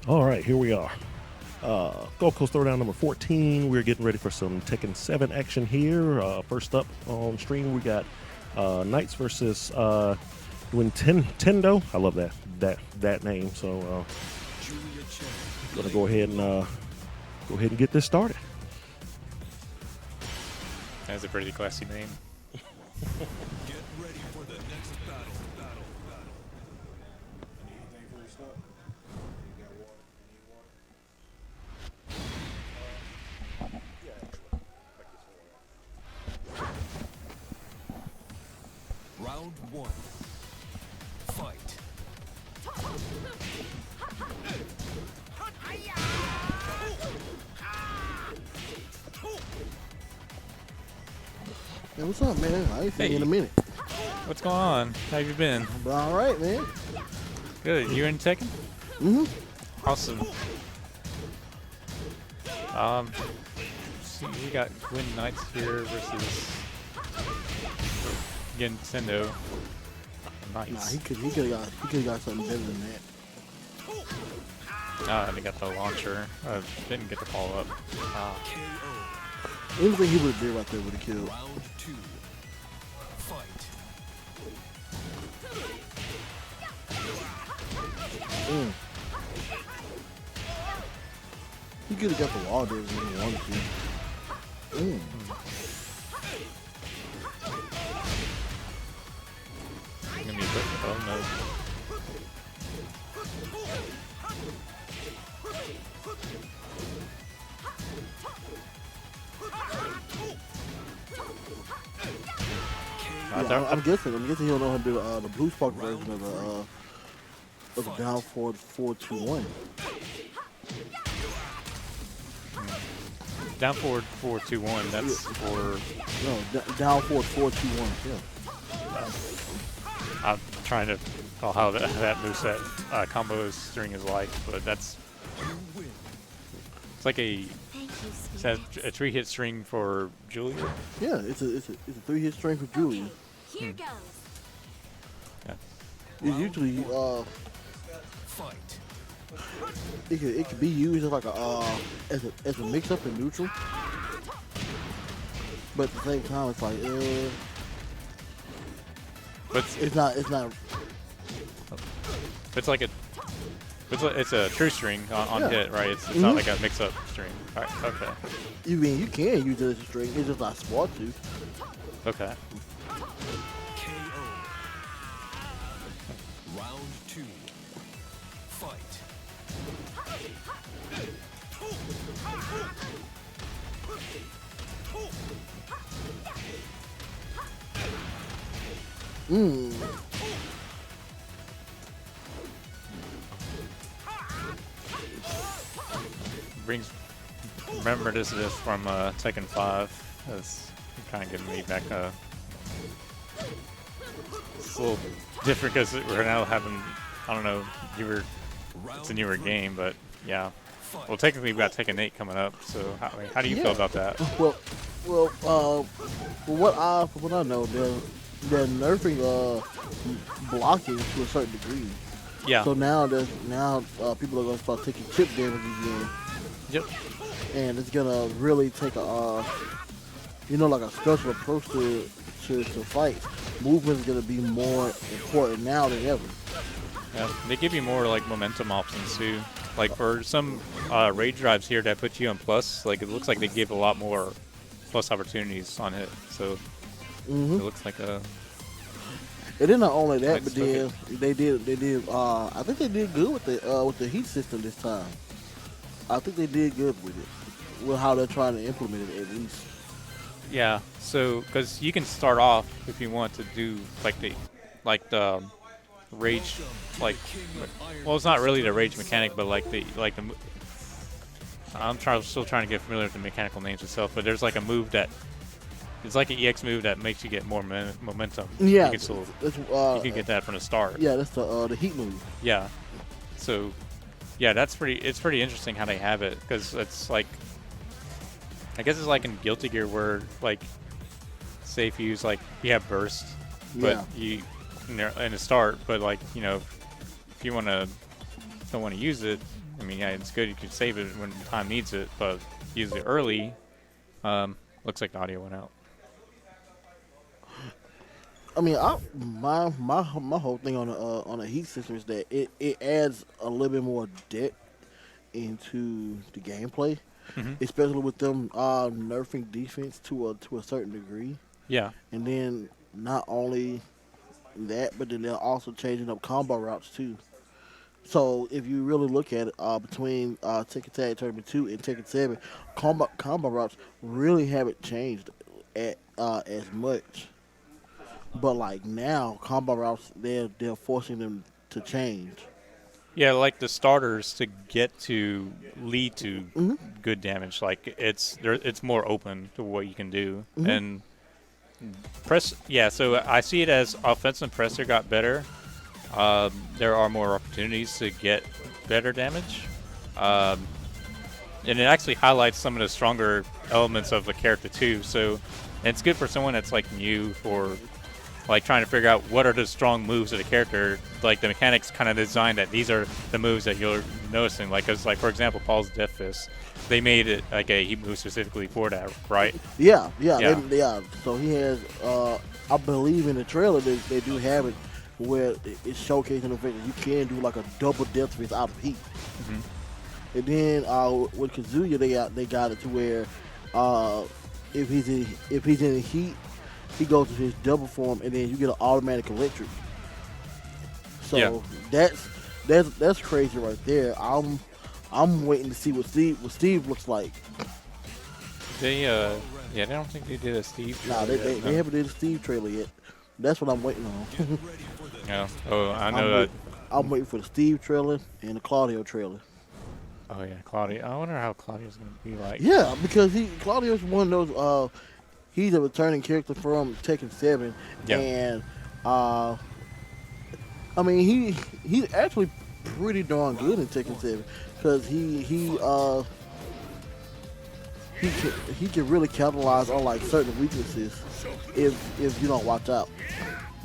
All right, here we are. Gold Coast Throwdown number 14. We're getting ready for some Tekken 7 action here. First up on stream, we got Knights versus Nintendo. I love that name. So gonna go ahead and get this started. That's a pretty classy name. Get ready for the next battle. Anything first up? You got water? You need water? Round one. Fight. Hey, what's up, man? I ain't seen you in a minute. What's going on? How have you been? But all right, man. Good. You in Tekken? Mm-hmm. Awesome. See, we got Gwyn Knights here versus Nintendo Nah, Knights. he could have got something better than that. They got the launcher. Didn't get the follow up. Anything he would have did right there would have killed. Round two. Fight. He could have got the wall there if he wanted to. Gonna be a bit, oh no. I'm guessing he don't know how to do the blue spark version of the down forward 4-2-1. Down forward 4-2-1. That's for. No, down forward 4-2-1. Yeah. I'm trying to recall how that moveset combo string is like, but it's like a three hit string for Julia. Yeah, it's a 3-hit string for Julian. Here goes. Yeah. It's usually Fight. it could be used as like as a mix up in neutral, but at the same time it's like But it's not it's a true string on Yeah. hit, right? It's not like a mix up string. All right, okay. you can use it as a string. It's just not smart to. Okay. KO. Round two. Fight. Remember this is from Tekken 5. That's kind of giving me back it's a little different because we're now having, I don't know, it's a newer game, but yeah. Well, technically we've got Tekken 8 coming up, so how do you feel about that? Well, from what I know, they're nerfing blocking to a certain degree. Yeah. So now people are gonna start taking chip damage again. Yep. And it's gonna really take like a special approach to fights. Movement is gonna be more important now than ever. Yeah, they give you more like momentum options too. Like for some raid drives here that put you on plus, like it looks like they give a lot more plus opportunities on hit. So it looks like a. And then not only that, Like but then they did. I think they did good with the heat system this time. I think they did good with it, with how they're trying to implement it at least. Yeah, so because you can start off if you want to do like the rage, like well, it's not really the rage mechanic, but still trying to get familiar with the mechanical names itself. But there's like a move that it's like an EX move that makes you get more momentum. Yeah, you can you can get that from the start. Yeah, that's the heat move. Yeah, so yeah, it's pretty interesting how they have it because it's like. I guess it's like in Guilty Gear where, like, say if you use, like, you have burst, but you in the start, but like, you know, if you don't want to use it, I mean, yeah, it's good you can save it when time needs it, but use it early. Looks like the audio went out. I mean, my whole thing on a heat system is that it adds a little bit more depth into the gameplay, especially with them nerfing defense to a certain degree, Yeah. and then not only that, but then they're also changing up combo routes too. So if you really look at it, between Tekken Tag Tournament 2 and Tekken 7, combo routes really haven't changed as much. But like now, combo routes they're forcing them to change. Yeah, like the starters to get to lead to good damage. Like it's more open to what you can do. And press, yeah. So I see it as offensive presser got better. There are more opportunities to get better damage, and it actually highlights some of the stronger elements of the character too. So it's good for someone that's like new for like trying to figure out what are the strong moves of the character. Like the mechanics kind of designed that these are the moves that you're noticing. Like, cause like for example, Paul's Death Fist, they made it like a heat move specifically for that, right? Yeah. Yeah. So he has, I believe in the trailer they do have it where it's showcasing the fact that you can do like a double death fist out of heat. And then with Kazuya they got it to where if he's in heat, he goes to his double form, and then you get an automatic electric. So that's crazy right there. I'm waiting to see what Steve looks like. They I don't think they did a Steve. Nah, they haven't did a Steve trailer yet. That's what I'm waiting on. Yeah. Oh, I know that. I'm waiting for the Steve trailer and the Claudio trailer. Oh yeah, Claudio. I wonder how Claudio's gonna be like. Yeah, because Claudio's one of those. He's a returning character from Tekken 7, and I mean he's actually pretty darn good in Tekken 7 because he can really capitalize on like certain weaknesses if you don't watch out.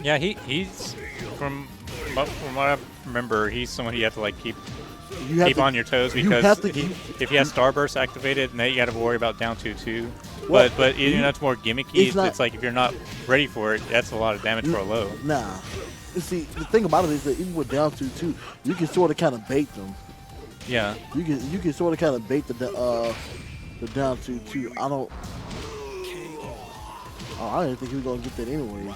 Yeah, he's from what I remember, he's someone you have to like keep on your toes because if he has Starburst activated, then you got to worry about down 2-2. Well, but you know, it's more gimmicky. It's like if you're not ready for it, that's a lot of damage for a low. Nah. See, the thing about it is that even with down 2-2, you can sort of kind of bait them. Yeah. You can sort of kind of bait the down 2-2. I didn't think he was gonna get that anyways.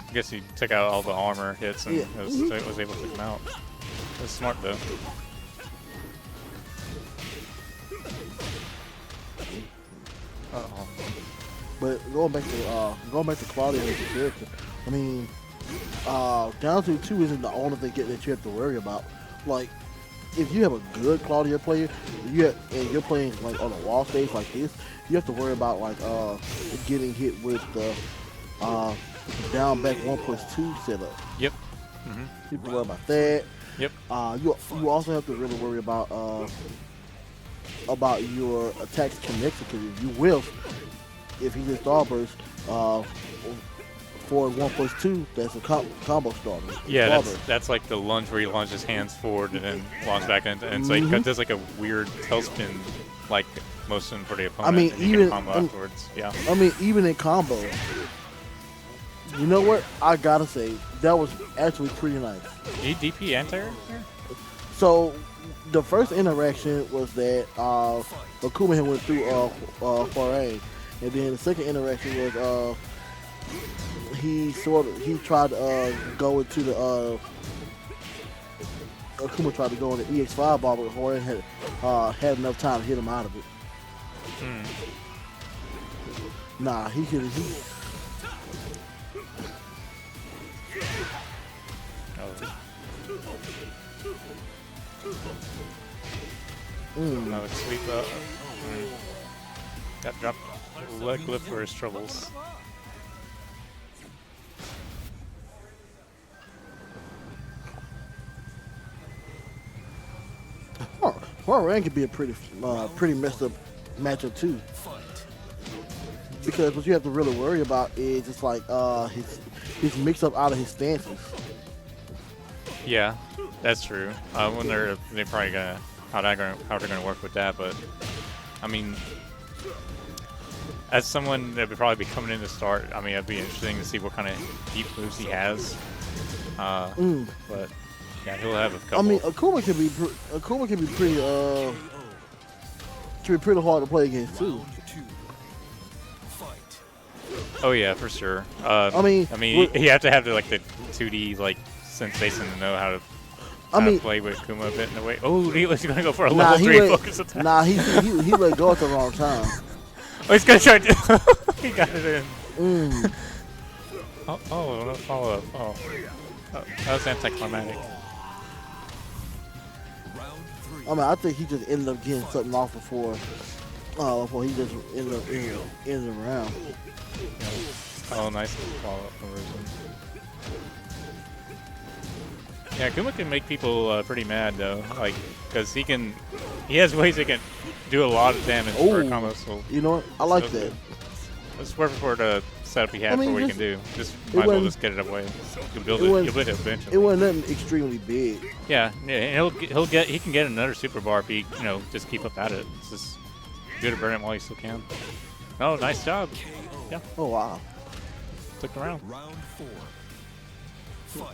I guess he took out all the armor hits and was able to take him out. That's smart though. Uh-oh. But going back to Claudio as a character, I mean, down 2-2 isn't the only thing that you have to worry about. Like, if you have a good Claudio player, and you're playing like on a wall stage like this, you have to worry about like getting hit with the down back 1+2 setup. Yep. You have to worry about that. Yep. You also have to really worry about your attacks connection, because if you whiff, if he gets Starburst for 1+2, that's a combo starter. Yeah, that's like the lunge where he lunges his hands forward and then launches back in, and so he does like a weird tailspin like motion for the opponent. I mean, and you can combo afterwards. Yeah. I mean, even in combo, you know what? I gotta say that was actually pretty nice. DP anti-air here? So the first interaction was that Akuma had went through Foray, and then the second interaction was he tried to go into the Akuma tried to go in the EX5 ball, but Foray had enough time to hit him out of it. Nah, he could. No, it's sweep up. Got dropped leg lift for his troubles. Foray could be a pretty messed up matchup too. Because what you have to really worry about is just like his mix up out of his stances. Yeah, that's true. I wonder if they're probably gonna how they're gonna work with that. But I mean, as someone that would probably be coming in to start, I mean, it'd be interesting to see what kind of deep moves he has. But yeah, he'll have a couple. I mean, Akuma can be pretty hard to play against too. Round 2. Fight. Oh yeah, for sure. I mean, you have to have like the 2D like sensation to know how to. Play with Kuma a bit in a way. Oh, he's gonna go for a level 3 focus attack. Nah, he let go at the wrong time. Oh, he's gonna try to. He got it in. Mm. No follow up. Oh, that was anticlimactic. Round 3. I mean, I think he just ended up getting something off before he just ended up ending the round. Oh, nice follow up conversion. Yeah, Kuma can make people pretty mad though, like because he has ways he can do a lot of damage for a combo. So you know what? I like that. It's perfect for the setup he had for what he can do. Just it might as well wasn't- just get it away. You'll build it it. wasn't- You'll build it eventually. It wasn't nothing extremely big. Yeah, and he can get another super bar if he just keep up at it. It's just good to burn it while you still can. Oh, nice job. Yeah, Oh wow. took the round. Round 4.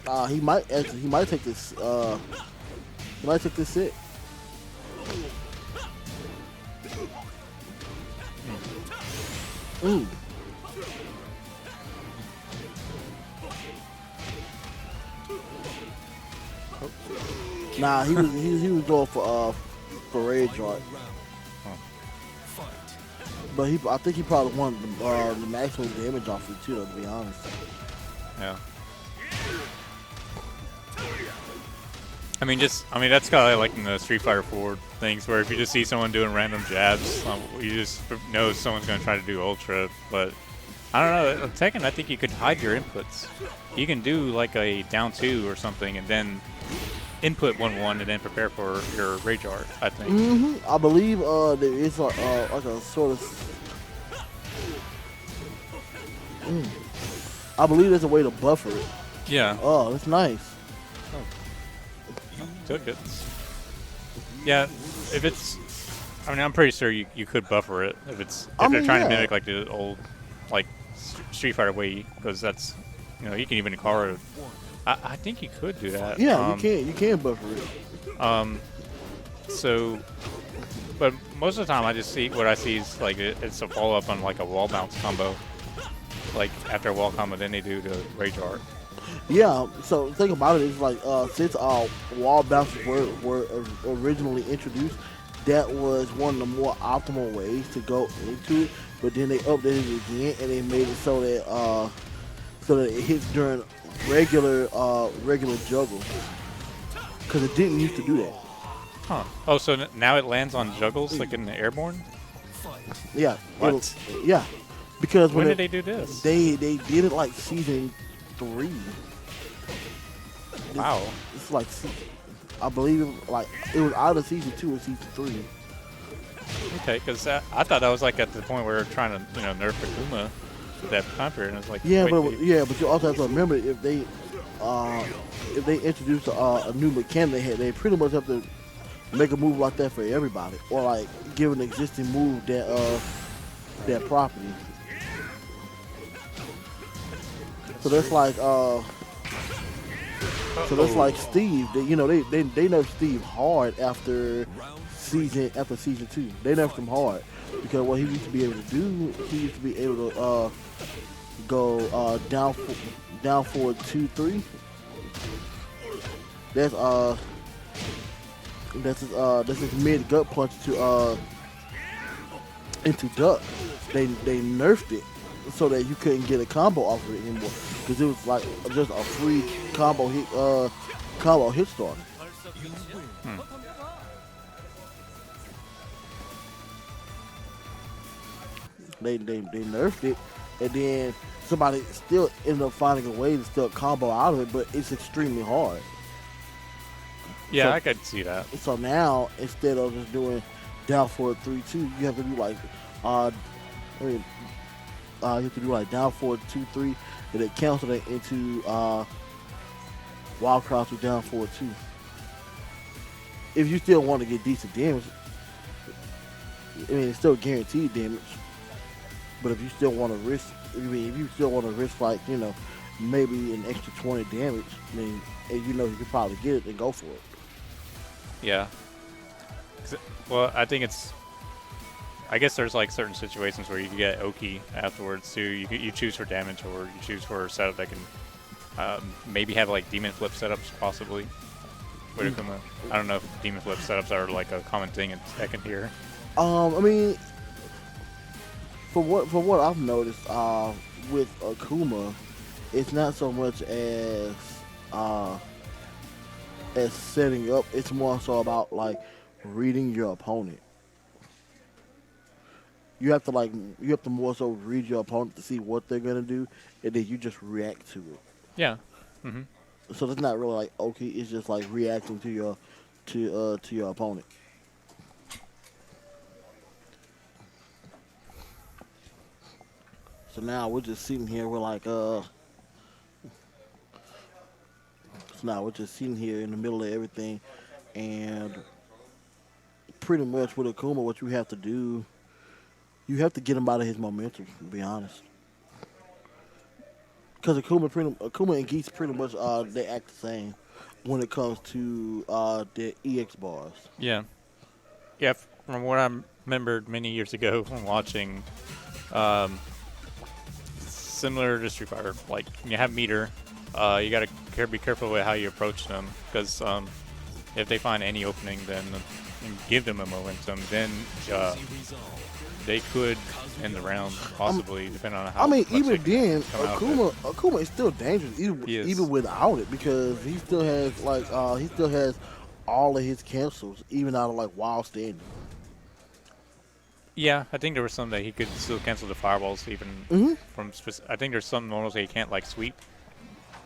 Fight. He might take this. He might take this set. Ooh. Nah, he was going for rage art, Fight. but I think he probably wanted the maximum damage off it too, though, to be honest. Yeah. I mean, that's kind of like in the Street Fighter 4 things, where if you just see someone doing random jabs, you just know someone's going to try to do Ultra. But I don't know. Tekken, I think you could hide your inputs. You can do like a down 2 or something, and then input 1-1, and then prepare for your rage art. I think. I believe there is like a sort of. I believe there's a way to buffer it. Yeah. Oh, that's nice. Took it. Yeah, if it's, I mean, I'm pretty sure you could buffer it if they're trying to mimic like the old, like Street Fighter way, because that's, you can even call it. I think you could do that. Yeah, you can buffer it. So, but most of the time what I see is like it's a follow up on like a wall bounce combo. Like after a wall combo, then they do the rage art. Yeah, so the thing about it is like since wall bounces were originally introduced, that was one of the more optimal ways to go into it. But then they updated it again and they made it so that it hits during regular juggle, because it didn't used to do that. Huh. Oh, so now it lands on juggles like in the airborne? Yeah. What? Yeah. Because When did they do this? They did it like season 3. Wow. It's like I believe it was either season 2 or season 3. Okay, because I thought that was like at the point where we were trying to nerf Akuma at that time period, and it's like Yeah, wait, but you also have to remember if they introduce a new mechanic, they pretty much have to make a move like that for everybody, or like give an existing move that property. So that's like Steve. They nerfed Steve hard after season 2. They nerfed him hard because what he used to be able to do, he used to be able to go down forward 2-3. That's his mid gut punch to into duck. They nerfed it so that you couldn't get a combo off of it anymore, because it was like just a free combo hit starter. They nerfed it, and then somebody still ended up finding a way to still combo out of it, but it's extremely hard. Yeah, So- I could see that. So now, instead of just doing down forward 3-2, you have to do like you have to do like down forward 2-3, and it cancels it into wild crouch with down forward 2. if you still want to get decent damage, I mean, it's still guaranteed damage. But if you still want to risk, if you still want to risk like maybe an extra 20 damage, I mean, and you can probably get it, then go for it. Yeah. Well, I think I guess there's like certain situations where you can get Oki afterwards too. You choose for damage or you choose for a setup that can maybe have like demon flip setups possibly. I don't know if demon flip setups are like a common thing in Tekken here. I mean, for what I've noticed, with Akuma, it's not so much as setting up. It's more so about like reading your opponent. You have to more so read your opponent to see what they're gonna do, and then you just react to it. Yeah. Mm-hmm. So it's not really like okay, it's just like reacting to your opponent. So now we're just sitting here. We're like, So now we're just sitting here in the middle of everything, and pretty much with Akuma, what you have to do, you have to get him out of his momentum. To be honest, because Akuma and Geese pretty much they act the same when it comes to their EX bars. Yeah. Yeah. From what I remembered many years ago from watching. Similar to Street Fighter, like you have meter, you gotta be careful with how you approach them, because if they find any opening, then and give them a momentum, then they could end the round possibly, depending on how. I mean, much even they then, come out of it. Akuma is still dangerous, even without it, because he still has all of his cancels, even out of like wild standing. Yeah, I think there was some that he could still cancel the fireballs even from. I think there's some normals that he can't like sweep.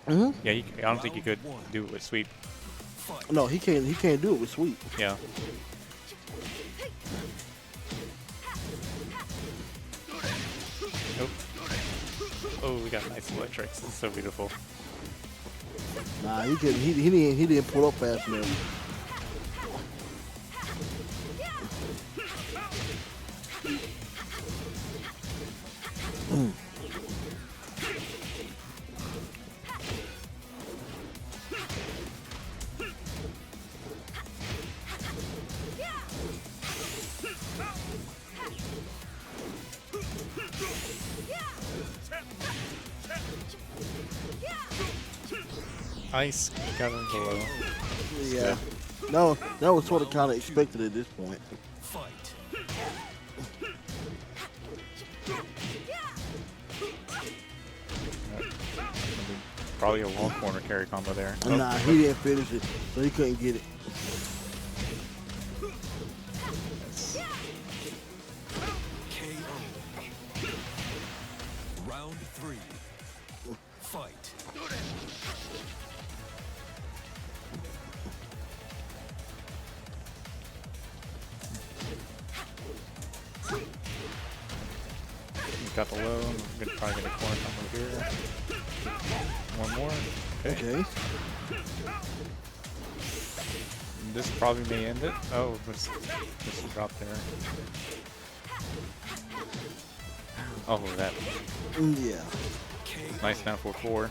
Yeah, I don't think he could do it with sweep. No, he can't. He can't do it with sweep. Yeah. Nope. Oh, we got nice electrics. It's so beautiful. Nah, he couldn't. He didn't pull up fast enough. Ice got him below. Yeah. No, that was sort of kind of expected at this point. Fight. Probably a long corner carry combo there. Nah, he didn't finish it, so he couldn't get it. KO. Round 3. Fight. Got the low. I'm gonna probably get a corner combo here. One more. Okay. This probably may end it. Oh, this drop there. Oh, that Yeah. nice down 4-4.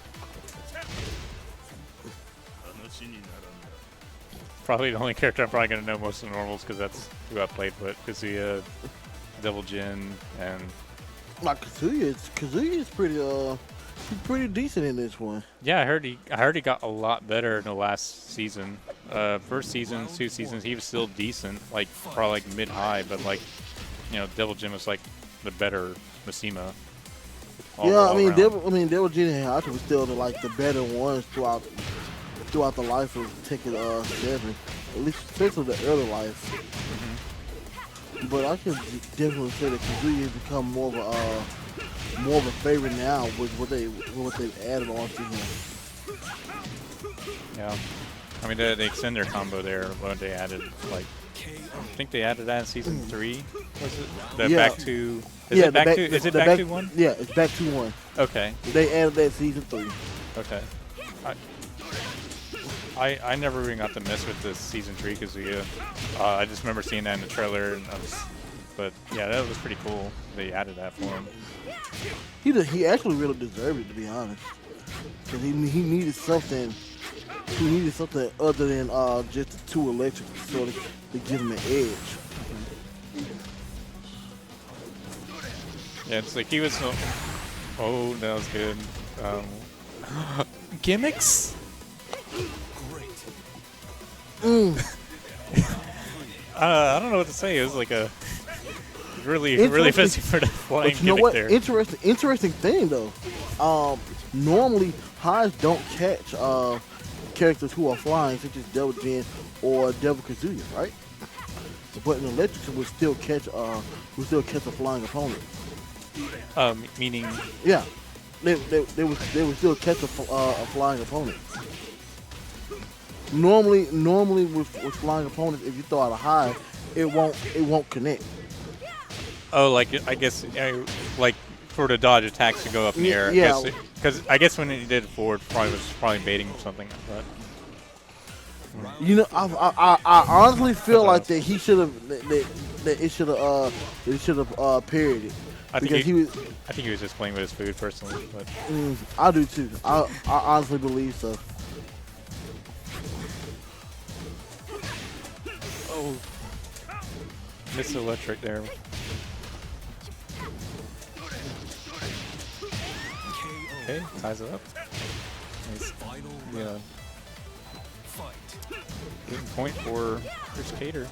Probably the only character I'm probably gonna know most of the normals, because that's who I played with. Kazuya, Devil Jin, and Like Kazuya is pretty he's pretty decent in this one. yeah, I heard he got a lot better in the last season. First season, 2 seasons, he was still decent, like probably like mid-high, but like Devil Jin was like the better Mishima. Yeah, I mean Devil Jin and Hayato was still the better ones throughout the life of Tekken 7, at least especially the early life. But I can definitely say that Kazuya has become more of a favorite now with what they've added on to him. Yeah, I mean they extend their combo there when they added like I think they added that in season 3. Was it the Yeah. back to? Is it back to? Is it back to 1? Yeah, it's back to 1. Okay. They added that season 3. Okay. I never even got to mess with this season 3 Kazuya. I just remember seeing that in the trailer, and but yeah, that was pretty cool. They added that for him. He actually really deserved it, to be honest. Cause he needed something. He needed something other than just the 2 electric so to give him an edge. Yeah, it's like he was. Oh, that was good. Gimmicks. I don't know what to say. It was like a really fancy for the flying But you know gimmick what? there. Interesting thing though. Normally highs don't catch characters who are flying, such as Devil Jin or Devil Kazuya, right? But in electric, will still catch a flying opponent. Meaning. Yeah, they would still catch a flying opponent. Normally with flying opponents, if you throw out a high, it won't connect. Oh, like I guess like for the dodge attacks to go up in the air. Yeah. Because I guess when he did it forward, probably baiting something. But You know, I honestly feel like that he should have that it should have parried it. I think Because I think he was just playing with his food personally. But I do too. I honestly believe so. oh, missed electric there. Okay, ties it up. Nice. Final Yeah. round. Fight. Good point for Chris Cater.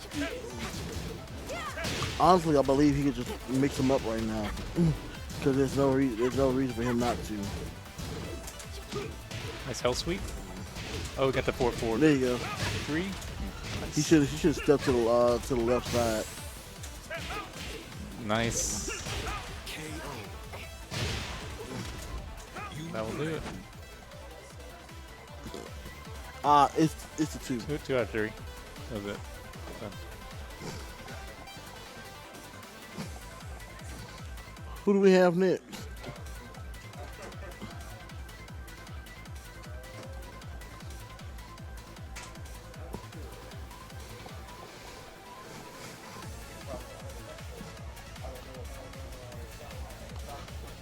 Honestly, I believe he could just mix them up right now. Because there's no reason for him not to. Nice hell sweep. Oh, we got the 4-4. There you go. 3. He should step to the left side. Nice. That will do it. It's a 2. 2 out of 3. That was it. So, Who do we have next?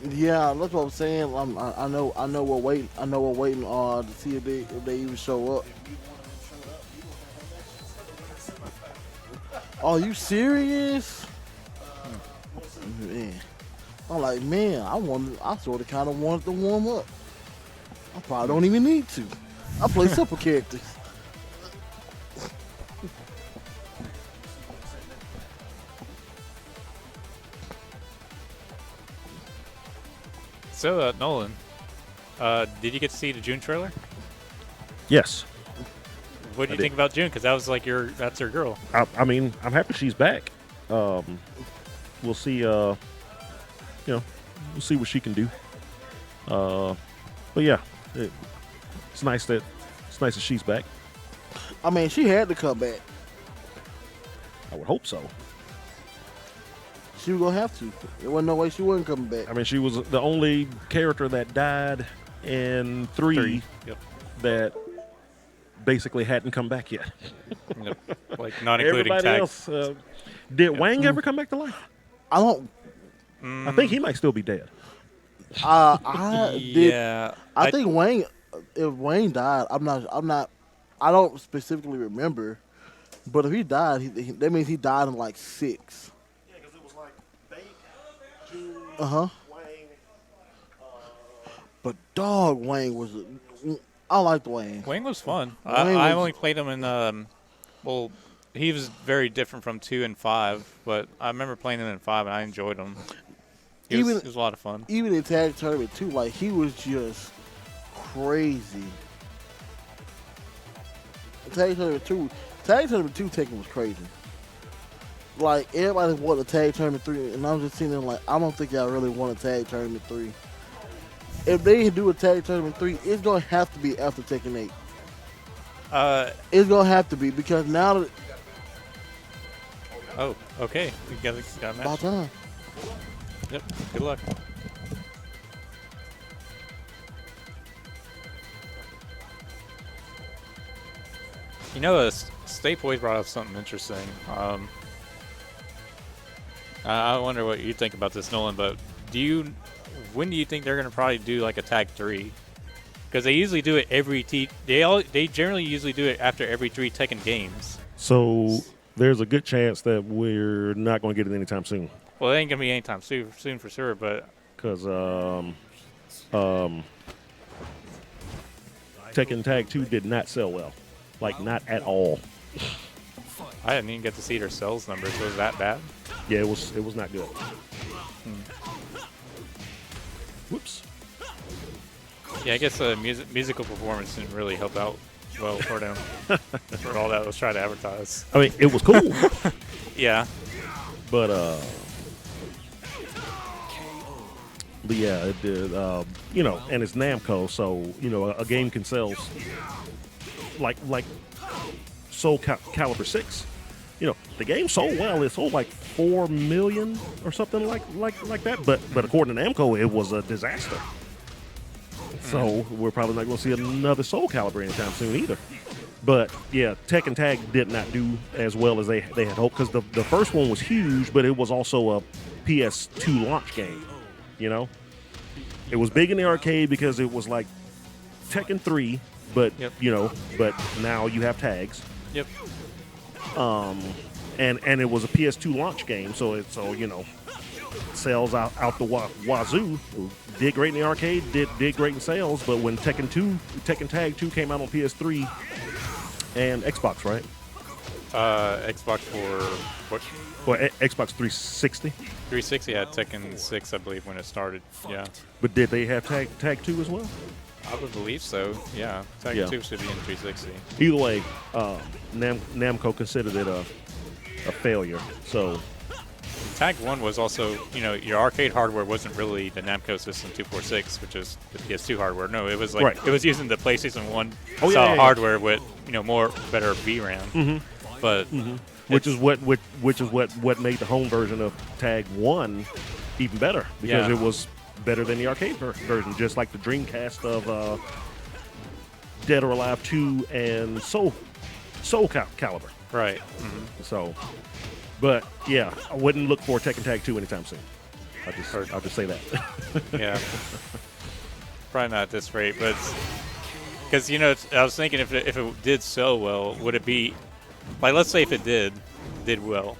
Yeah, that's what I'm saying. I know we're waiting. I know we're waiting to see if they even show up. Are you serious? Man, I'm like, man, I sort of kind of wanted to warm up. I probably don't even need to. I play simple characters. So Nolan, did you get to see the June trailer? Yes. What do I you did. think about June? Because that was like that's her girl. I mean, I'm happy she's back. We'll see. We'll see what she can do. But yeah, it's nice that she's back. I mean, she had to come back. I would hope so. She was gonna have to. There wasn't no way she wasn't coming back. I mean, she was the only character that died in 3 Yep. that basically hadn't come back yet. Yep. Like not including Everybody tags. else. Did Wang ever come back to life? I don't. I think he might still be dead. I did. Yeah. I think Wayne. If Wayne died, I'm not. I don't specifically remember, but if he died, that means he died in like 6. Yeah, because it was like Bake, June, Uh-huh. Wang. But dog, Wayne was. I liked Wayne. Wang was fun. Wang I was- only played him in well, he was very different from 2 and 5, but I remember playing him in 5 and I enjoyed him. He was a lot of fun. Even in tag tournament too, like he was just crazy. Tag tournament 2 Tekken was crazy. Like everybody wanted a tag tournament 3, and I'm just sitting there like, I don't think y'all really want a tag tournament 3. If they do a tag tournament 3, it's gonna have to be after Tekken 8. It's gonna have to be because now that Oh, okay. We got a about match. time. Yep. Good luck. You know, State Boys brought up something interesting. I wonder what you think about this, Nolan. But when do you think they're going to probably do like a tag 3? Because they usually do it every they generally usually do it after every 3 Tekken games. So there's a good chance that we're not going to get it anytime soon. Well, it ain't gonna be anytime soon for sure. But Because Tekken Tag 2 did not sell well. Like, not at all. I didn't even get to see their sales numbers. Was that bad? Yeah, it was not good. Whoops. Yeah, I guess the musical performance didn't really help out well for them for all that was trying to advertise. I mean, it was cool, Yeah. but yeah, it did. You know, and it's Namco, so you know a game can sell like Soul Calibur 6. You know, the game sold well. It sold like 4 million or something like that. But according to Namco, it was a disaster. So we're probably not going to see another Soul Calibur anytime soon either. But yeah, Tekken Tag did not do as well as they had hoped, because the first one was huge, but it was also a PS2 launch game. You know, it was big in the arcade because it was like Tekken 3, but Yep. you know, but now you have tags. Yep. And it was a PS2 launch game, so you know, sales out the wazoo. Did great in the arcade, did great in sales, but when Tekken Tag 2 came out on PS3 and Xbox, right? Xbox for what? Or Xbox 360. 360 had Tekken 6, I believe, when it started. Yeah. But did they have Tag 2 as well? I would believe so. Yeah. Tekken Yeah. 2 should be in 360. Either way, Namco considered it a failure. So Tag 1 was also, you know, your arcade hardware wasn't really the Namco System 246, which is the PS2 hardware. No, it was like Right. it was using the PlayStation 1 Oh, yeah, style yeah, yeah. hardware with, you know, better VRAM. But which is what made the home version of Tag 1 even better, because Yeah. it was better than the arcade version, just like the Dreamcast of Dead or Alive 2 and Soul Calibur. right. So, but yeah, I wouldn't look for Tekken Tag 2 anytime soon. I'll just say that. Yeah. Probably not at this rate, but because, you know, I was thinking if it did so well, would it be like, let's say if it did well,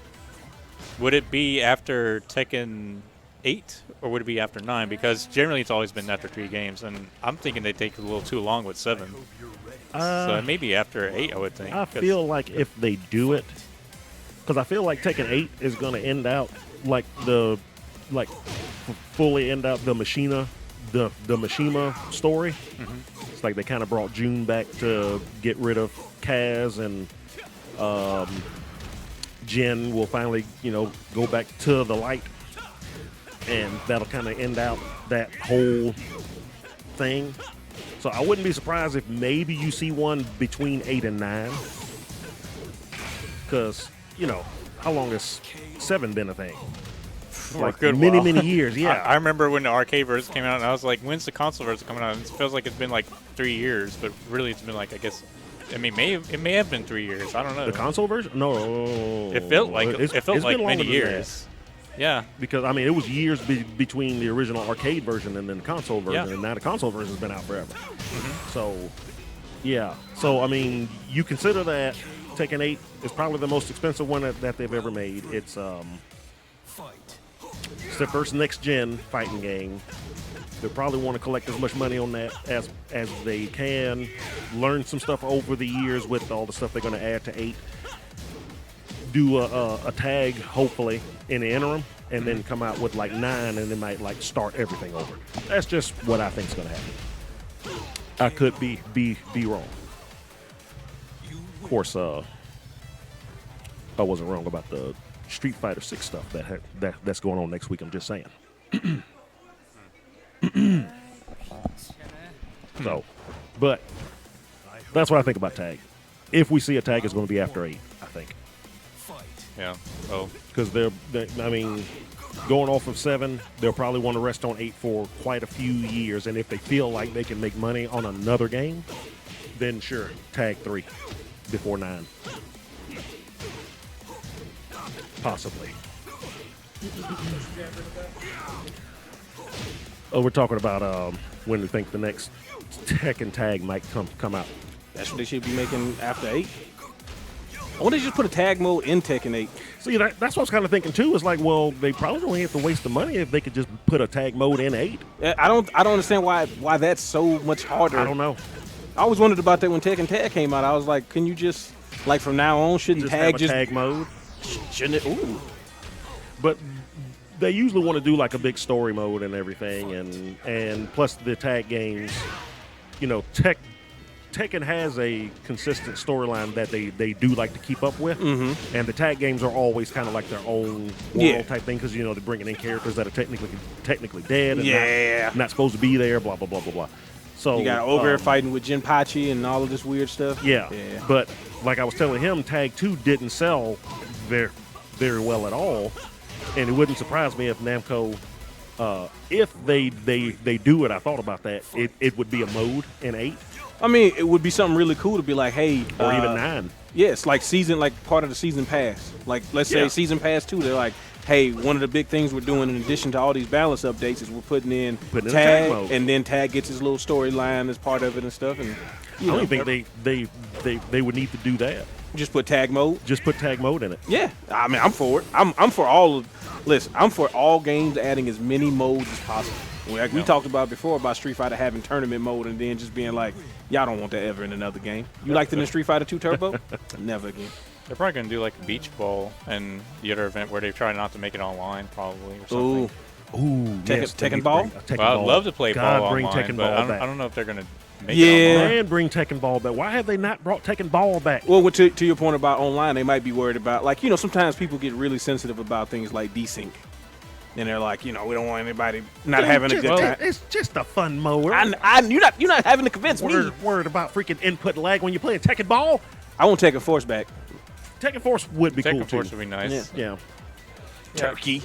would it be after Tekken 8 or would it be after 9? Because generally it's always been after 3 games, and I'm thinking they take a little too long with 7. So maybe after 8, I would think. I 'cause- feel like if they do it, because I feel like Tekken 8 is going to end out like fully end out the Machina story. It's like they kind of brought June back to get rid of Kaz, and Jin will finally, you know, go back to the light, and that'll kind of end out that whole thing. So I wouldn't be surprised if maybe you see one between 8 and 9, because, you know, how long has 7 been a thing? For a Like good many while. years. Yeah. I remember when the arcade version came out, and I was like, when's the console version coming out? And it feels like it's been like 3 years, but really it's been like, I guess, I mean, it may have been 3 years. I don't know. The console version? No. It felt like It's it felt been like longer many than years. Yeah. because I mean, it was years between the original arcade version and then the console version, Yeah. and now the console version has been out forever. So, yeah. So I mean, you consider that Tekken 8 is probably the most expensive one that they've ever made. It's their first next gen fighting game. They probably want to collect as much money on that as they can. Learn some stuff over the years with all the stuff they're going to add to 8. Do a tag, hopefully, in the interim, and then come out with like 9, and they might like start everything over. That's just what I think is going to happen. I could be wrong. Of course, I wasn't wrong about the Street Fighter 6 stuff that's going on next week. I'm just saying. So, but that's what I think about tag. If we see a tag, it's going to be after 8, I think. Yeah. Oh. Because I mean, going off of 7, they'll probably want to rest on 8 for quite a few years. And if they feel like they can make money on another game, then sure, tag 3. before 9. Possibly. Oh, we're talking about when we think the next Tekken tag might come out. That's what they should be making after 8. Why don't they just put a tag mode in Tekken 8? See, that's what I was kind of thinking too. Is like, well, they probably don't have to waste the money if they could just put a tag mode in 8. I don't understand why that's so much harder. I don't know. I always wondered about that when Tekken Tag came out. I was like, can you just, like, from now on, shouldn't Just tag have a tag mode. shouldn't it? Ooh. But they usually want to do like a big story mode and everything, and plus the tag games. You know, Tekken has a consistent storyline that they do like to keep up with, and the tag games are always kind of like their own world type thing because they're bringing in characters that are technically dead and not supposed to be there. Blah blah blah blah blah. So You got Ogre fighting with Jinpachi and all of this weird stuff. Yeah, but like I was telling him, Tag 2 didn't sell very well at all, and it wouldn't surprise me if Namco, if they do it. I thought about that. It would be a mode in 8 I mean, it would be something really cool to be like, hey, or even 9. Yes, like part of the season pass. Like, let's say season pass 2, they're like, hey, one of the big things we're doing in addition to all these balance updates is we're putting in tag mode. and then Tag gets his little storyline as part of it and stuff. And I don't think they would need to do that. just put tag mode. Just put tag mode in it. Yeah, I mean, I'm for it. I'm for all of. Listen, I'm for all games adding as many modes as possible. Like we talked about before about Street Fighter having tournament mode and then just being like, y'all don't want that ever in another game. You liked it in Street Fighter 2 Turbo? Never again. They're probably going to do like a beach ball and the other event where they try not to make it online, probably, or Ooh, something. Ooh, yes, Tekken they need to Ball? bring a Tekken Well, Ball. I'd love to play God, ball bring online, Tekken but Ball back. I don't know if they're going to make Yeah. it online. And bring Tekken Ball back. Why have they not brought Tekken Ball back? well, to your point about online, they might be worried about, like, sometimes people get really sensitive about things like desync. And they're like, we don't want anybody not having a good time. It's just a fun mode. You're not having to convince me. Worried about freaking input lag when you're playing Tekken Ball. I won't take a force back. Tekken Force would be cool Tekken Force too. would be nice. Yeah, Turkey.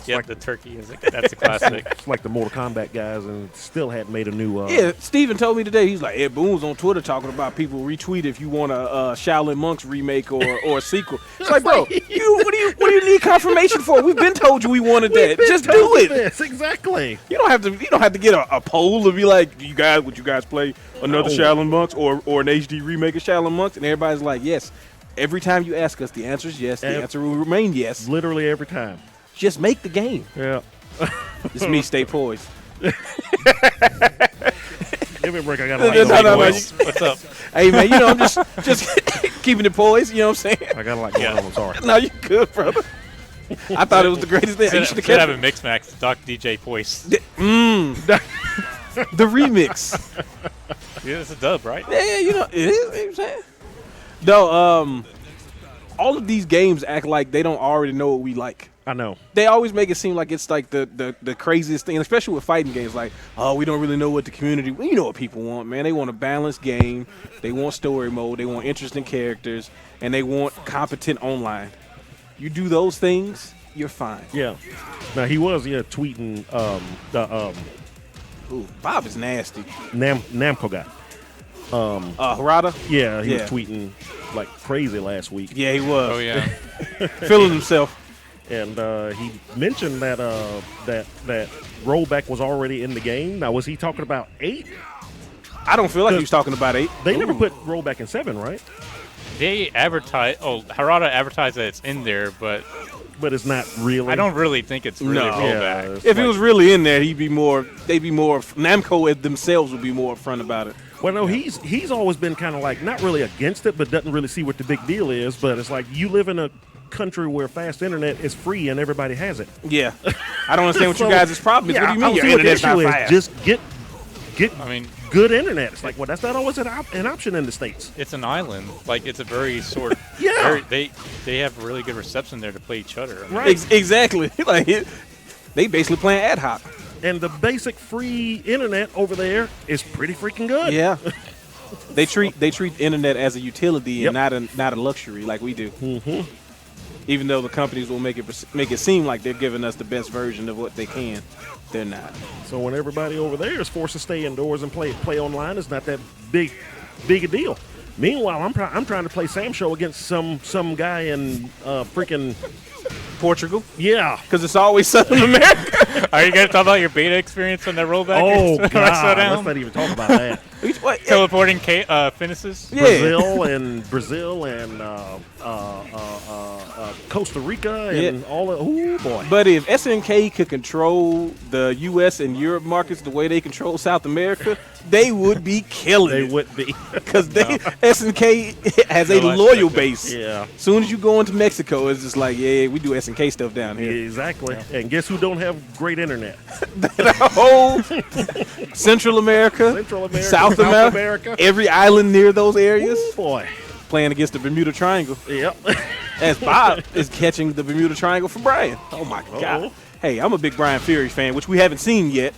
Yeah, the turkey that's a classic. it's like the Mortal Kombat guys, and still hadn't made a new. Yeah, Steven told me today, he's like, Ed Boon's on Twitter talking about people retweet if you want a Shaolin Monks remake or a sequel. It's like, bro, what do you need confirmation for? We've been told you we wanted that. Just do it. Yes, exactly. You don't have to get a poll to be like, would you guys play another Shaolin Monks or an HD remake of Shaolin Monks? And everybody's like, yes. Every time you ask us, the answer is yes. The answer will remain yes. Literally every time. Just make the game. Yeah. It's me, stay poised. Give me a break. I got a lot No, going on. What's up? Hey, man, I'm just keeping it poised. You know what I'm saying? I got a lot going on. I'm sorry. No, you good, brother. I thought it was the greatest thing. You should have Should have kept a mix max. Doc DJ Poise. the remix. Yeah, it's a dub, right? Yeah, it is. You know what I'm saying? No, all of these games act like they don't already know what we like. I know. They always make it seem like it's like the craziest thing, especially with fighting games. Like, oh, we don't really know what the community. You know what people want, man. They want a balanced game. They want story mode. They want interesting characters, and they want competent online. You do those things, you're fine. Yeah. Now he was tweeting the Ooh, Bob is nasty. Namco guy. Harada? Yeah, he was tweeting like crazy last week. Yeah, he was. Oh yeah. Feeling himself. And he mentioned that that rollback was already in the game. Now, was he talking about 8? I don't feel like he was talking about 8. They never put rollback in 7, right? They advertise. Oh, Harada advertised that it's in there, but But it's not really. I don't really think it's really No. rollback. it's If it like- was really in there, they'd be more. Namco themselves would be more upfront about it. Well, no, he's always been kind of like not really against it, but doesn't really see what the big deal is. But it's like you live in a country where fast internet is free and everybody has it. Yeah, I don't understand what you guys' problem is. Yeah, What do you I mean don't your see what the internet's not issue is. fast? Just get I mean, good internet. It's like, well, that's not always an option in the States. it's an island. Like it's a very sort. Yeah. They have really good reception there to play each other. I mean, Right. Exactly. Like they basically playing ad hoc. And the basic free internet over there is pretty freaking good. Yeah. They treat the internet as a utility Yep. and not a luxury like we do. Mm-hmm. Even though the companies will make it seem like they're giving us the best version of what they can, they're not. So when everybody over there is forced to stay indoors and play online, it's not that big a deal. Meanwhile, I'm trying to play Sam Show against some guy in freaking Portugal, yeah. because it's always Southern America. Are you going to talk about your beta experience on that rollback? Oh against God! Throwdown? Let's not even talk about that. What? Teleporting finishes? Yeah. Brazil and Costa Rica and all of. Oh boy! But if SNK could control the U.S. and Europe markets the way they control South America, they would be killing They it. would be. Because SNK has a No, I loyal expect base. Yeah. As soon as you go into Mexico, it's just like, yeah, we do SNK stuff down here. Exactly. And guess who don't have great internet? The whole Central America, Central America, South America, every island near those areas, Ooh, boy. playing against the Bermuda Triangle. Yep. As Bob is catching the Bermuda Triangle for Brian. Oh my God! Hey, I'm a big Brian Fury fan, which we haven't seen yet,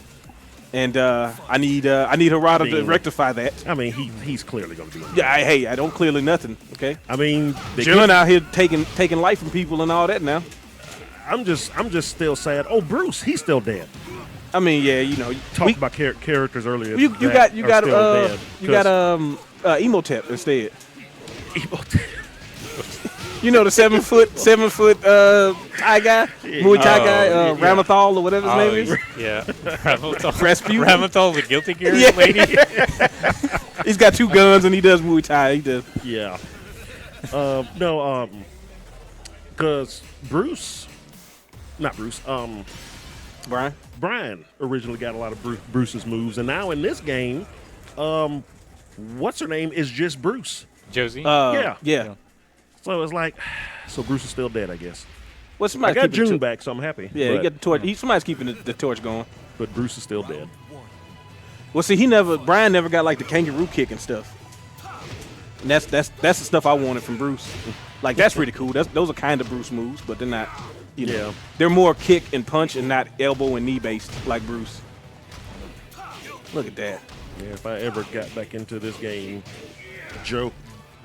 and I need Harada to rectify that. I mean, he's clearly going to be. Yeah, I don't clearly nothing. Okay, I mean, chilling out here taking life from people and all that now. I'm just still sad. Oh, Bruce, he's still dead. I mean, yeah, you know, Talked about characters earlier. you got Emotep Emotep instead. You know the 7 foot Thai guy, Muay Thai guy, Ramathal or whatever his name is. Yeah. Ramathal. Rasputin. Ramathal, the Guilty Gear Yeah. lady. He's got 2 guns and he does Muay Thai. He does. Yeah. Because Brian originally got a lot of Bruce's moves, and now in this game, what's her name is just Bruce. Josie. Yeah. So it's like, so Bruce is still dead, I guess. Well, I somebody's got keeping June the back, so I'm happy. Yeah, but, he got the torch. Somebody's keeping the torch going. but Bruce is still dead. Well, see, Brian never got like the kangaroo kick and stuff. And that's the stuff I wanted from Bruce. Like that's pretty cool. Those are kind of Bruce moves, but they're not. You know, Yeah. they're more kick and punch and not elbow and knee based like Bruce. Look at that. Yeah, if I ever got back into this game,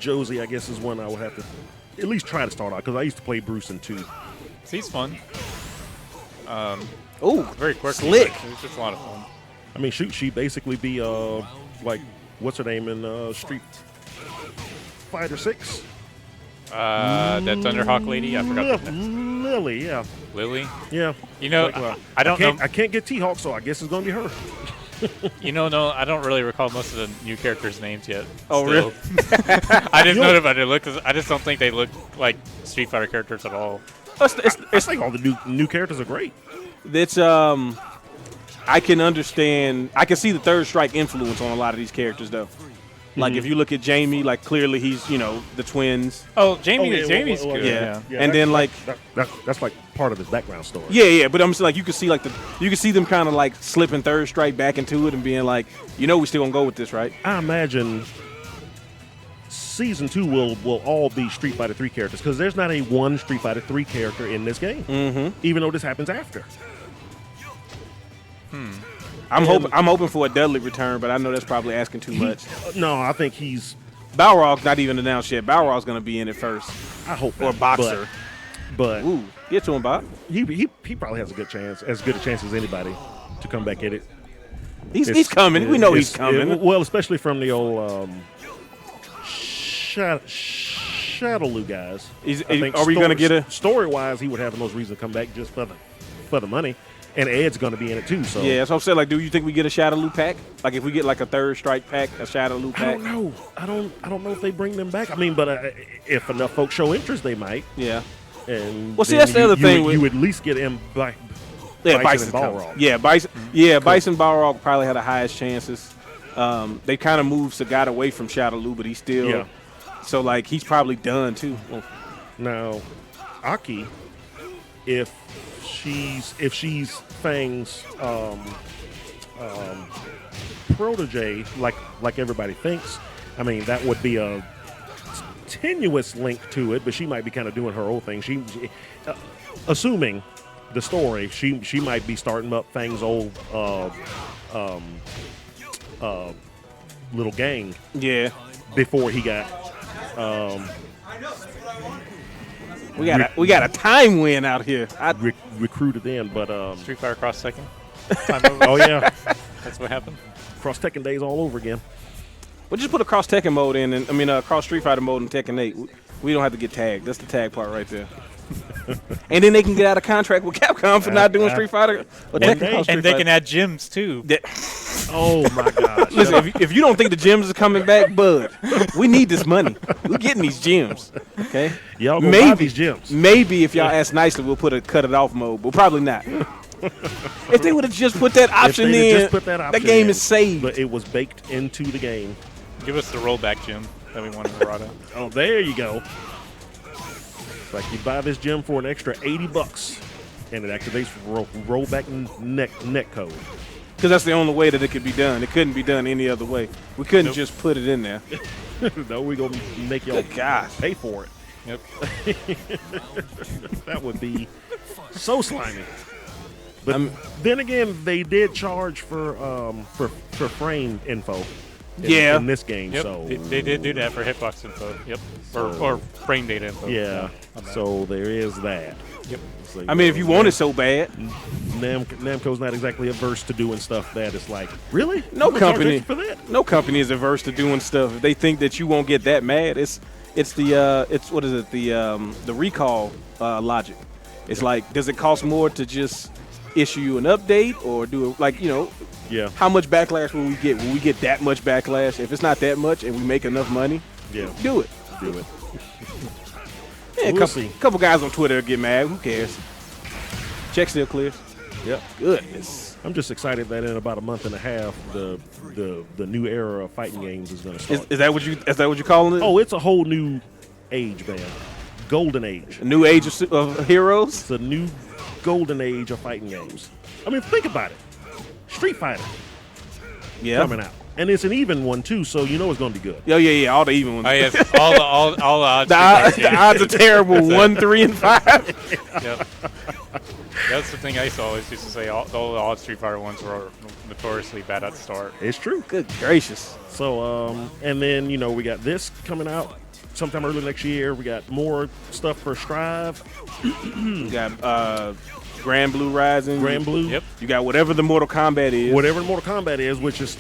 Josie, I guess, is one I would have to at least try to start out because I used to play Bruce in 2. He's fun. Oh, Very quirky. slick. but It's just a lot of fun. I mean, shoot, she'd basically be like, what's her name in Street Fighter 6? That Thunderhawk lady, I forgot the name. Lily, yeah. Lily. Yeah. You know, Like, I don't know. I can't get T-Hawk, so I guess it's going to be her. No, I don't really recall most of the new characters' names yet. Oh, still. really? I just know about their look. I just don't think they look like Street Fighter characters at all. I think all the new characters are great. It's I can understand. I can see the Third Strike influence on a lot of these characters, though. Like if you look at Jamie, like clearly he's the twins. Oh, Jamie's well, good. yeah. Yeah. And then like that's like part of his background story. yeah. But I'm just like you can see them kind of like slipping Third Strike back into it and being like, we still gonna go with this, right? I imagine Season 2 will all be Street Fighter 3 characters because there's not a one Street Fighter 3 character in this game, even though this happens after. I'm hoping for a Dudley return, but I know that's probably asking too much. No, I think he's. Balrog's not even announced yet. Balrog's gonna be in it first. I hope Or not, Boxer. but Ooh, get to him, Bob. he probably has a good chance, as good a chance as anybody, to come back at it. He's coming. We know he's coming. Well, especially from the old Shadowloo guys. Are we gonna get a? story-wise? He would have the most reason to come back just for the money, and Ed's going to be in it too. So Yeah, that's what I'm saying. Like, do you think we get a Shadowloo pack? Like, if we get like a Third Strike pack, a Shadowloo I pack? don't know. I don't know if they bring them back. I mean, but if enough folks show interest, they might. Yeah. And Well, see, then that's the other thing You with- would at least get him back. Yeah, Bison Bison. and Balrog. Yeah, Bison. Yeah, Bison Balrog probably had the highest chances. They kind of moved Sagat away from Shadowloo, but he's still. Yeah. So like he's probably done too. Now, Aki, if she's Fang's protege, like everybody thinks, I mean that would be a tenuous link to it, but she might be kind of doing her own thing. She assuming the story, she might be starting up Fang's old little gang Yeah. before he got We got a time win out here. recruited in, but Street Fighter Cross Second. Time over. oh yeah, That's what happened. Cross Tekken days all over again. Well, just put a cross Tekken mode in, and I mean cross Street Fighter mode in Tekken 8. We don't have to get tagged. That's the tag part right there. And then they can get out of contract with Capcom for not doing Street Fighter or Tekken Cross Street And they Fighter. can add gyms too. Oh my gosh. Listen, if you don't think the gyms is coming back, bud, we need this money. We're getting these gyms, okay? Y'all gonna buy these gyms. Maybe if y'all ask nicely, we'll put a cut it off mode, but probably not. If they would have just put that option in, Just put that option game in, is saved. But it was baked into the game. Give us the rollback gym that we wanted to Rada. Oh, there you go. It's like you buy this gym for an extra $80, and it activates rollback net code. Because that's the only way that it could be done. It couldn't be done any other way. We couldn't Nope. just put it in there. No, we're gonna make y'all Good gosh. pay for it. Yep. That would be so slimy. But then again, they did charge for frame info. In this game, Yep. so They did do that for hitbox info. Yep. Or frame data info. yeah. on that. So there is that. Yep. So, I mean, if you want it so bad, Namco's not exactly averse to doing stuff that it's like, really? No You gonna charge company- extra for that? no company is averse to doing stuff. If they think that you won't get that mad, it's what is it, the recall logic. It's like, does it cost more to just issue you an update or do it like, Yeah, how much backlash will we get? Will we get that much backlash? If it's not that much and we make enough money, yeah. do it. Do it. Yeah, We'll see. couple guys on Twitter get mad. Who cares? Check still clear. Yep. Goodness. I'm just excited that in about a month and a half, the new era of fighting games is going to start. Is that what you calling it? Oh, it's a whole new age, man. Golden age. A new age of heroes. It's a new golden age of fighting games. I mean, think about it. Street Fighter Yeah. coming out, and it's an even one too, so you know it's going to be good. Yeah. All the even ones. Oh, yes. all the odds. The odds are terrible. 1, 3, and 5. Yep. That's the thing I used to say. All the odd Street Fighter ones were notoriously bad at the start. It's true. Good gracious. So, and then we got this coming out sometime early next year. We got more stuff for Strive, You got Grand Blue Rising. Grand Blue. Yep. You got whatever the Mortal Kombat is. Whatever Mortal Kombat is, which is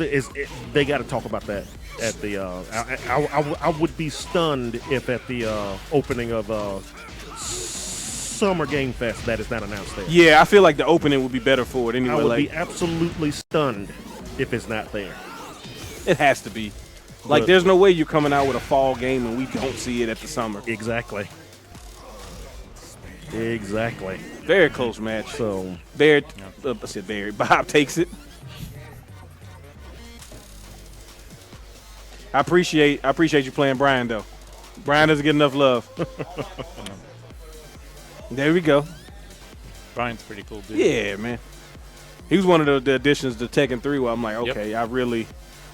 they got to talk about that at the. I would be stunned if at the opening of Summer Game Fest that is not announced there. Yeah, I feel like the opening would be better for it anyway. I would Like, be absolutely stunned if it's not there. it has to be. Like, But- there's no way you're coming out with a fall game and we don't see it at the summer. Exactly. Exactly. Very close match. So Barry, I said Barry. Bob takes it. I appreciate you playing Brian though. Brian doesn't get enough love. There we go. Brian's pretty cool dude. Yeah, man. He was one of the additions to Tekken 3 where I'm like, Yep. okay, I really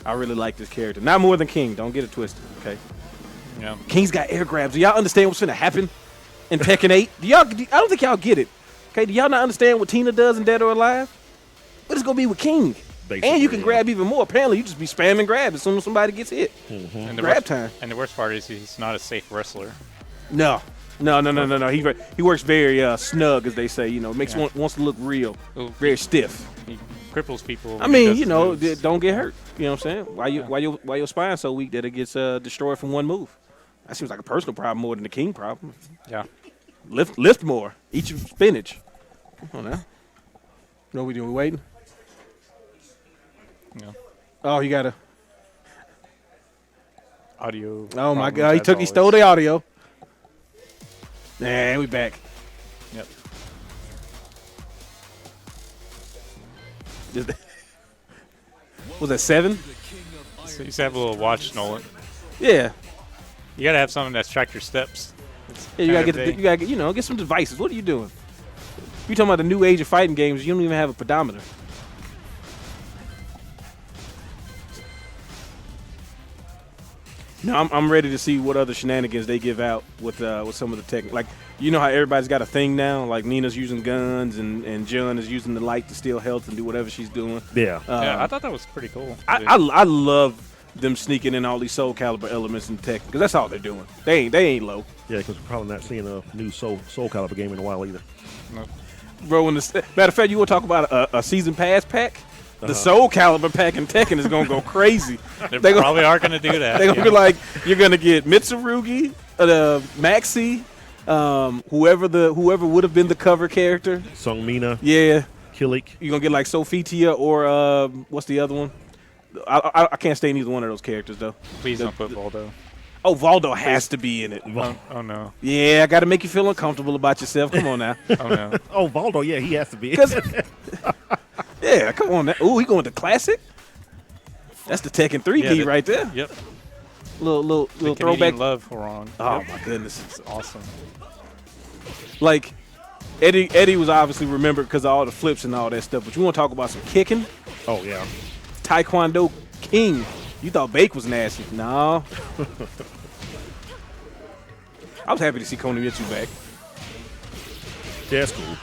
like this character. Not more than King. Don't get it twisted. Okay. Yeah. King's got air grabs. Do y'all understand what's gonna happen in Tekken 8? I don't think y'all get it. Okay, do y'all not understand what Tina does in Dead or Alive? What it's gonna be with King? Basically, And you can yeah. grab even more. Apparently, you just be spamming grab as soon as somebody gets hit. And the Grab worst, time. And the worst part is he's not a safe wrestler. No. He works very snug, as they say. Makes Yeah. wants to look real, Oh, very stiff. He cripples people. I when he mean, does his moves. don't get hurt. You know what I'm saying? Why your spine's so weak that it gets destroyed from one move? That seems like a personal problem more than the King problem. Yeah. Lift more. Eat your spinach. Come on now. What we doing? We waiting? Yeah. Oh, you gotta. Audio. Oh my problems, God! as He stole the always. audio. Nah, we back. Yep. Was that 7? So you used to have a little watch, Nolan. Yeah. You gotta have something that's tracked your steps. Yeah, you gotta Kind of get some devices. What are you doing? You talking about the new age of fighting games? You don't even have a pedometer. No, I'm ready to see what other shenanigans they give out with some of the tech. Like, you know how everybody's got a thing now. Like Nina's using guns and Jun is using the light to steal health and do whatever she's doing. yeah. Yeah, I thought that was pretty cool. I love them sneaking in all these Soul Calibur elements in tech because that's all they're doing. They ain't low. Yeah, because we're probably not seeing a new Soul Calibur game in a while either. No. Bro, matter of fact, you want to talk about a season pass pack? the Soul Calibur pack in Tekken is gonna go crazy. They probably are going to do that. They're gonna yeah. be like, you're gonna get Mitsurugi, Maxi, whoever would have been the cover character. Sung Mina, Yeah, Killik. you're gonna get like Sophitia or what's the other one? I can't stay neither one of those characters though. Please don't put Voldo. Oh, Valdo has to be in it. Oh no. Yeah, I got to make you feel uncomfortable about yourself. Come on now. Oh no. Oh, Valdo, yeah, he has to be. 'Cause- yeah, come on now. Ooh, he going to classic? That's the Tekken 3D right there. Yep. Little The throwback. Canadian love wrong. Oh Yep. my goodness. It's awesome. Like Eddie was obviously remembered because of all the flips and all that stuff. But you want to talk about some kicking? Oh, yeah. Taekwondo King. You thought Bake was nasty. No. I was happy to see Konomitsu back. Yeah, that's cool.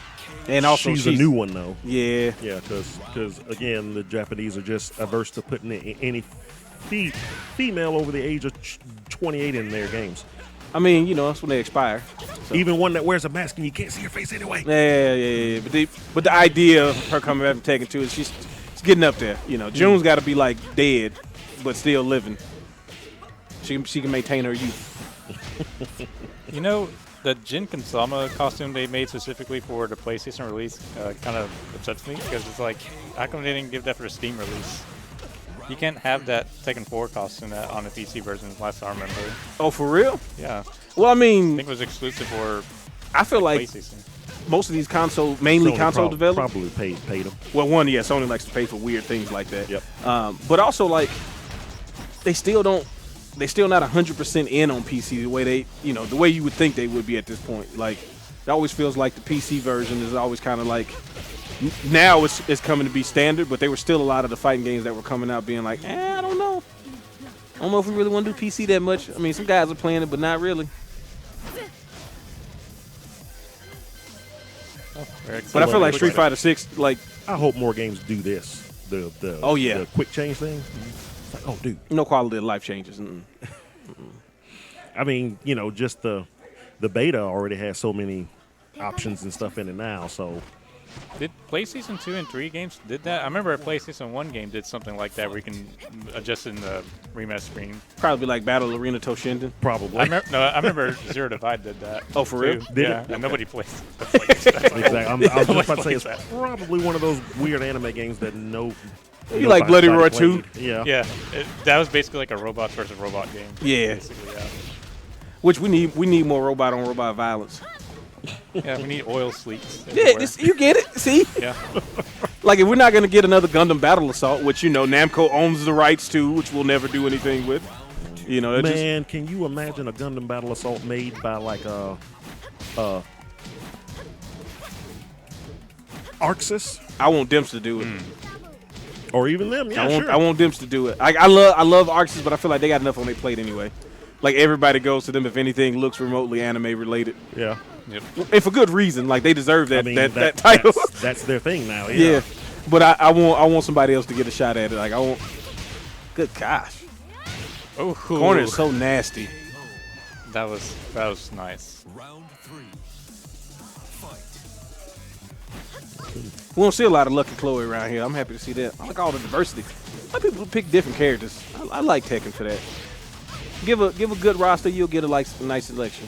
And also she's a new one, though. Yeah. Yeah, because again, the Japanese are just averse to putting any female over the age of 28 in their games. I mean, you know, that's when they expire. So. Even one that wears a mask and you can't see her face anyway. Yeah. But the idea of her coming back and taking to it, she's getting up there. You know, June's got to be like dead, but still living. She can maintain her youth. You know, the Jin Kansama costume they made specifically for the PlayStation release kind of upsets me because it's like, how come they didn't give that for a Steam release? You can't have that Tekken 4 costume on the PC version, last I remember. Oh, for real? Yeah. Well, I I mean, think it was exclusive for I feel like PlayStation. most of these mainly Sony console developers. probably paid them. Well, one, yeah, Sony likes to pay for weird things like that. Yep. But also, like, they still not 100% in on PC the way the way you would think they would be at this point. Like, it always feels like the PC version is always kind of like, now it's coming to be standard, but there were still a lot of the fighting games that were coming out being like, I don't know. I don't know if we really want to do PC that much. I mean, some guys are playing it, but not really. But I feel like Street Fighter 6, like, I hope more games do this. The Oh, yeah. the quick change thing. It's like, oh, dude. no quality of life changes. Mm-mm. I mean, just the beta already has so many options and stuff in it now. So Did PlayStation 2 and 3 games did that? I remember a PlayStation 1 game did something like that where you can adjust in the rematch screen. Probably like Battle Arena Toshinden. probably. I remember Zero Divide did that. Oh, for real? too. Did yeah, it? and nobody plays. Exactly. I was just about to say it's That. probably one of those weird anime games that You like Bloody Roar 2? Yeah. Yeah, that was basically like a robots versus robot game. Yeah. Basically, yeah. Which we need more robot on robot violence. Yeah, we need oil slieks. Yeah, everywhere. you get it. See, Yeah. like if we're not gonna get another Gundam Battle Assault, which Namco owns the rights to, which we'll never do anything with. They're just, Man, can you imagine a Gundam Battle Assault made by like Arxis I want Dimps to do it. or even them? Yeah, I sure. want Dimps to do it. I love Arxis, but I feel like they got enough on their plate anyway. Like everybody goes to them if anything looks remotely anime related, yeah. Yep. and for good reason. Like they deserve that I mean, that title. That's their thing now. Yeah, Yeah. but I want somebody else to get a shot at it. Like I want. Good gosh, Oh, corner is so nasty. that was nice. Round 3. Fight. We don't see a lot of Lucky Chloe around here. I'm happy to see that. I like all the diversity. A lot of people pick different characters. I like Tekken for that. Give a good roster, you'll get a nice selection.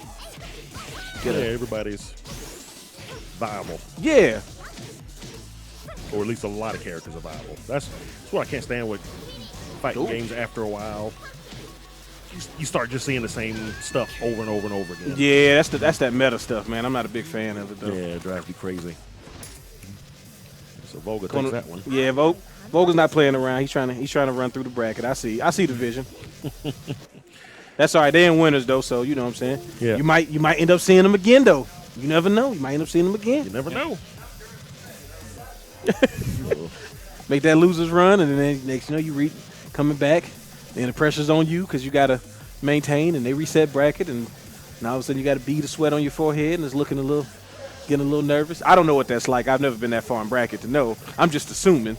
Yeah, everybody's viable, Yeah. or at least a lot of characters are viable. That's what I can't stand with fighting Ooh. games. After a while, you start just seeing the same stuff over and over and over again. Yeah, that's that meta stuff, man. I'm not a big fan of it though. Yeah, it drives you crazy. So Volga takes Gonna- that one. Yeah, Vogel's not playing around. He's trying to run through the bracket. I see the vision. That's all right. They ain't winners though, so you know what I'm saying. Yeah. You might end up seeing them again though. You never know. You might end up seeing them You again. never know. Make that losers run, and then next you coming back, and the pressure's on you because you gotta maintain, and they reset bracket, and now all of a sudden you got a bead of sweat on your forehead, and it's getting a little nervous. I don't know what that's like. I've never been that far in bracket to know. I'm just assuming,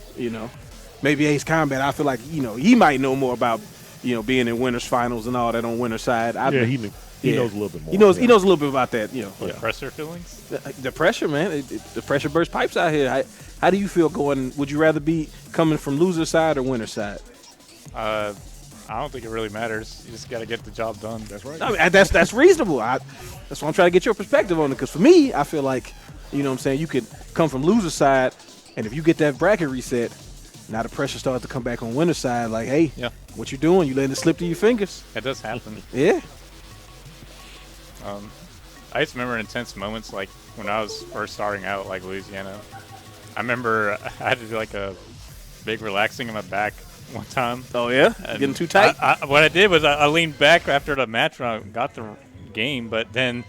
Maybe Ace Combat. I feel like he might know more about being in winners finals and all that on winner's side. Yeah, he knew. He knows a little bit more. He knows Yeah. he knows a little bit about that. Pressure feelings? The pressure, man. The pressure burst pipes out here. How do you feel going? Would you rather be coming from loser side or winner side? I don't think it really matters. You just got to get the job done. That's right. I mean, that's reasonable. That's why I'm trying to get your perspective on it. Because for me, I feel like, you know what I'm saying, you could come from loser side, and if you get that bracket reset, now the pressure starts to come back on winner side. Like, hey, Yeah. what you doing? You letting it slip through your fingers? That does happen. Yeah. I just remember intense moments like when I was first starting out, like Louisiana. I remember I had to do like a big relaxing in my back one time. Oh yeah. And Getting too tight. What I did was I leaned back after the match when I got the game, but then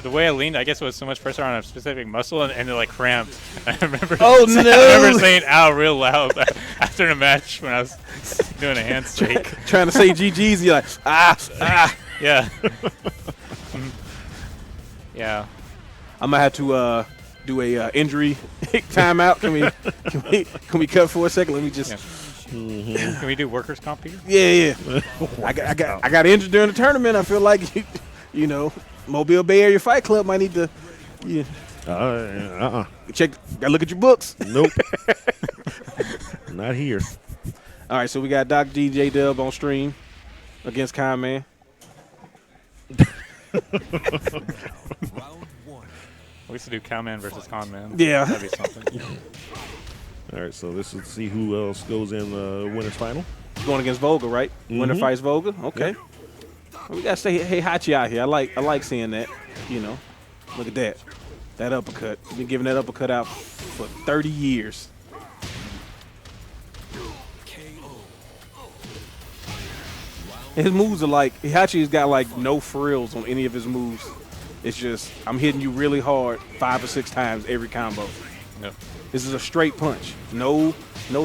the way I leaned, I guess it was so much pressure on a specific muscle, and it like cramped. I remember. Oh, no. I remember saying "ow" real loud after the match when I was doing a handshake. Trying to say GG's, you're like, ah. Yeah. Yeah. I might have to do a injury timeout. Can we cut for a second? Let me just. Yeah. Can we do workers' comp here? Yeah. I got injured during the tournament. I feel like you know, Mobile Bay Area Fight Club might need to. Yeah. Check. Gotta look at your books. Nope. Not here. All right, so we got Doc DJ Dub on stream against Con Man. Round one. We used to do Cowman versus Conman. Yeah. That'd be something. All right, so this is to see who else goes in the winners final. Going against Vogel, right? Winner fights Vogel. Okay. Well, we gotta say, hey, Hachi out here. I like seeing that. You know, look at that. That uppercut. We've been giving that uppercut out for 30 years. His moves are like, Hachi's got like no frills on any of his moves. It's just, I'm hitting you really hard 5 or 6 times every combo. Yep. This is a straight punch. No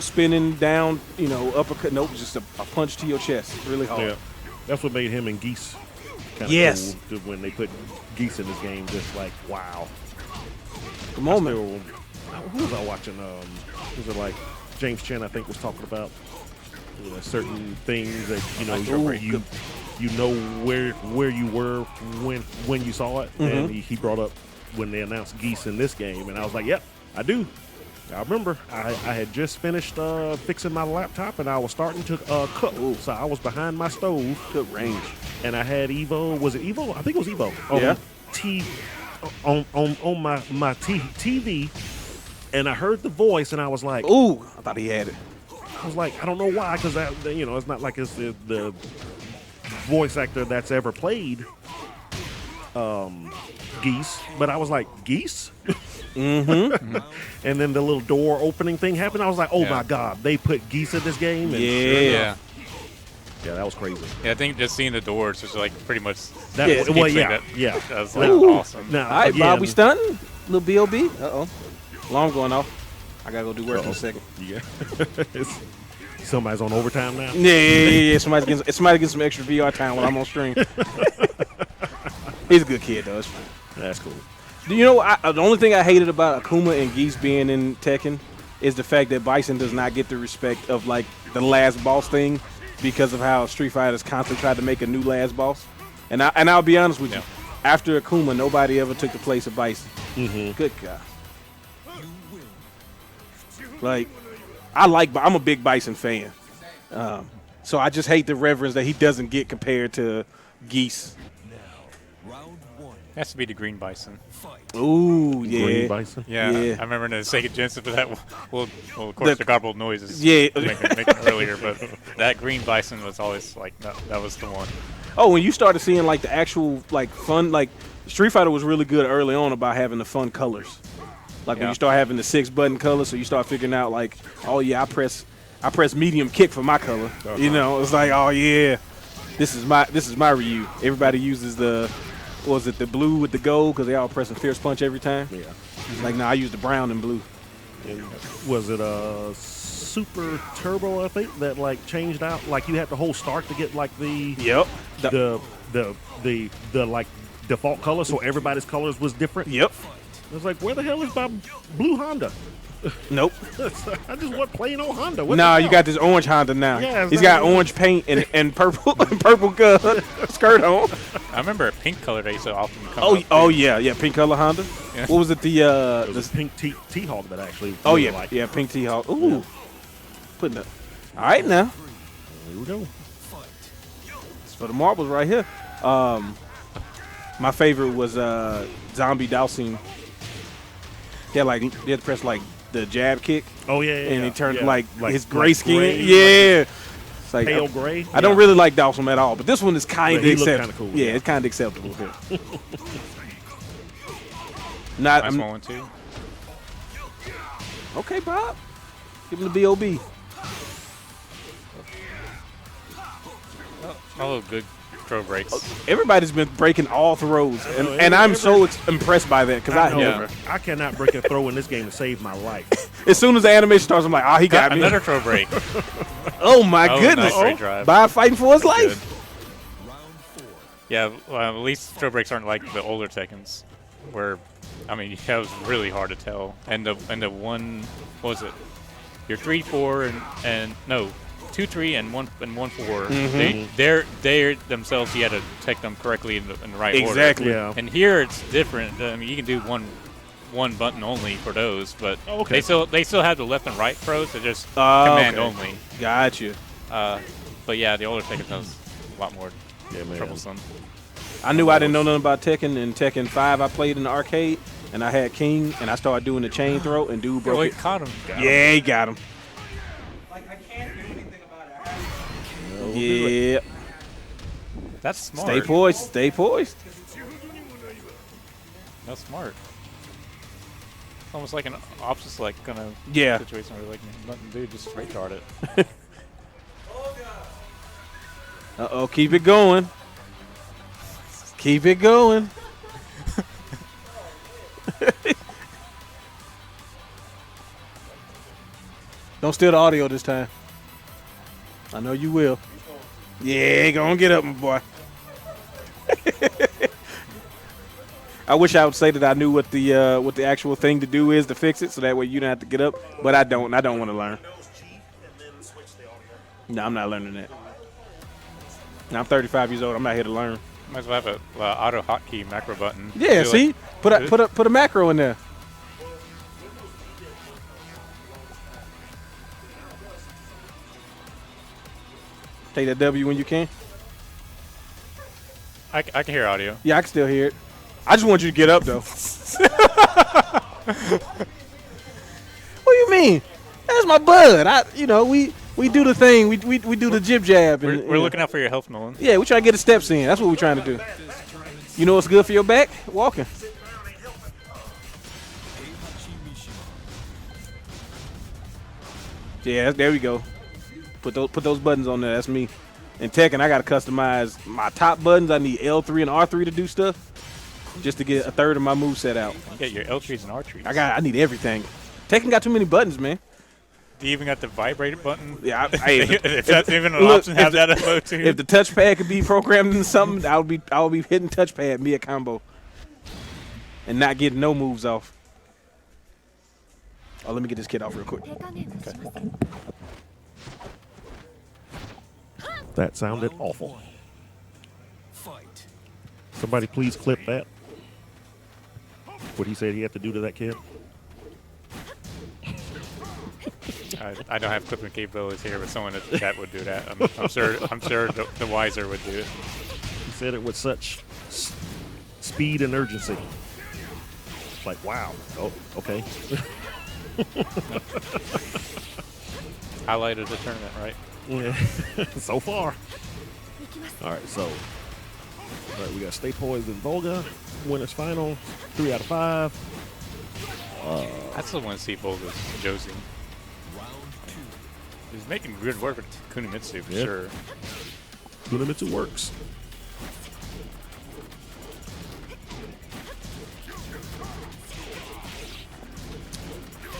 spinning down, you know, uppercut. Nope, just a punch to your chest really hard. Yeah, that's what made him and Geese kind of Yes. cool when they put Geese in this game. Just like, wow. The moment. Who was I watching? Was it like James Chen? I think was talking about certain things that you know where you were when you saw it, and he brought up when they announced Geese in this game, and I was like, yep, I do. I remember I had just finished fixing my laptop, and I was starting to cook, so I was behind my stove. Good range. And I had Evo. Was it Evo? I think it was Evo. Yeah. On my TV, and I heard the voice, and I was like, Ooh, I thought he had it. I was like, I don't know why, because it's not like it's the voice actor that's ever played Geese, but I was like, Geese? And then the little door opening thing happened. I was like, oh my God, they put Geese in this game? And Yeah. yeah, that was crazy. Yeah, I think just seeing the doors was like pretty much. That Yeah, was, the well, thing yeah. That was like Ooh. awesome. Now, All right, again, Bob, we stunting? Little B.O.B.? Uh-oh. Alarm going off. I gotta go do work in a second. Yeah. Somebody's on overtime now. Yeah. Somebody getting some extra VR time when I'm on stream. He's a good kid, though. It's fine. That's cool. Do you know, the only thing I hated about Akuma and Geese being in Tekken is the fact that Bison does not get the respect of, like, the last boss thing because of how Street Fighters constantly tried to make a new last boss. And I'll be honest with you. After Akuma, nobody ever took the place of Bison. Good God. Like, I'm a big Bison fan. So I just hate the reverence that he doesn't get compared to Geese. Round one. Has to be the Green Bison. Ooh, yeah. Green Bison. Yeah, Yeah. I remember in the Sega Genesis for that. Well, of course, the garbled noises. Yeah. making earlier, but that Green Bison was always like that was the one. Oh, when you started seeing like the actual like fun, like Street Fighter was really good early on about having the fun colors. Like when you start having the 6-button colors, so you start figuring out like, oh yeah, I press medium kick for my color. You know, it's like, oh yeah, this is my Ryu. Everybody uses the blue with the gold because they all pressing fierce punch every time. Yeah. It's like, nah, I use the brown and blue. And was it a Super Turbo? I think that like changed out. Like you had the whole start to get like the the like default color, so everybody's colors was different. Yep. I was like, where the hell is my blue Honda? Nope. I just want plain old Honda. What Nah, the you hell? got this orange Honda now. Yeah, it's He's not got even- orange paint and purple skirt on. I remember a pink color that used to often come Oh, up, oh too. yeah, pink color Honda. Yeah. What was it? It was a pink T-Hawk that I actually. Oh really yeah, liked. yeah, pink T-Hawk. Ooh, putting up. All right now, Here we go. it's for the marbles right here. My favorite was zombie dousing. He had to press like the jab kick, Oh yeah, and he turned yeah. like his gray skin. gray, Yeah, it's like pale gray. I don't really like Dawson at all, but this one is kind of he looked acceptable. kinda cool, Yeah, yeah. it's kind of acceptable here. Not Nice one, too. okay, Bob. Give him the B.O.B. Oh, good throw breaks. Everybody's been breaking all throws, and, know, and I'm so impressed by that because I know. Yeah. I cannot break a throw in this game to save my life. as soon as the animation starts, I'm like, oh, he got me. Another throw break. Oh my Oh, goodness! nice straight drive. Bob fighting for his Good. life. Yeah, well, at least throw breaks aren't like the older Tekkens, where, I mean, that was really hard to tell. And the one, what was it? Your 3-4 and no, 2-3 and 1-4. They're themselves. You had to take them correctly in the right order. Exactly. Yeah. And here it's different. I mean, you can do one button only for those, but Oh, okay. they still have the left and right throws. They're just Oh, command okay. only. Gotcha. But yeah, the older Tekken has a lot more Yeah, man. troublesome. I knew I didn't know nothing about Tekken. In Tekken 5, I played in the arcade, and I had King, and I started doing the chain throw, and dude broke Really it. caught him. Yeah, he got him. Yeah. That's smart. Stay poised. Stay poised. That's smart. Almost like an opposite select kind of Yeah. situation where like nothing to do, just straight dart it. Uh-oh, keep it going. Keep it going. Don't steal the audio this time. I know you will. Yeah, go on, get up, my boy. I wish I would say that I knew what the actual thing to do is to fix it, so that way you don't have to get up. But I don't. I don't want to learn. No, I'm not learning that. Now, I'm 35 years old. I'm not here to learn. Might as well have a auto hotkey macro button. Yeah, Do see, like- put a macro in there. Take that W when you can. I can hear audio. Yeah, I can still hear it. I just want you to get up though. What do you mean? That's my bud. We do the thing. We do the jib jab. And, We're looking out for your health, Nolan. Yeah, we try to get the steps in. That's what we're trying to do. You know what's good for your back? Walking. Yeah, there we go. Put those buttons on there. That's me. In Tekken, I got to customize my top buttons. I need L3 and R3 to do stuff, just to get a third of my moveset out. You got your L trees and R trees. I need everything. Tekken got too many buttons, man. Do you even got the vibrate button? Yeah, if that's even an look, option, have that info too. If the touchpad could be programmed into something, I would be hitting touchpad, me a combo, and not getting no moves off. Oh, let me get this kid off real quick. That sounded awful. Fight. Somebody please clip that. What he said he had to do to that kid. I don't have clipping capabilities here, but someone in the chat would do that. I'm sure the wiser would do it. He said it with such speed and urgency. Like, wow. Oh, okay. Highlight of the tournament, right? Yeah. So far. All right, so we got Stay Poised and Volga. Winners final. 3 out of 5. I still want to see Volga's Josie. He's making good work with Kunimitsu for Yeah. sure. Kunimitsu works.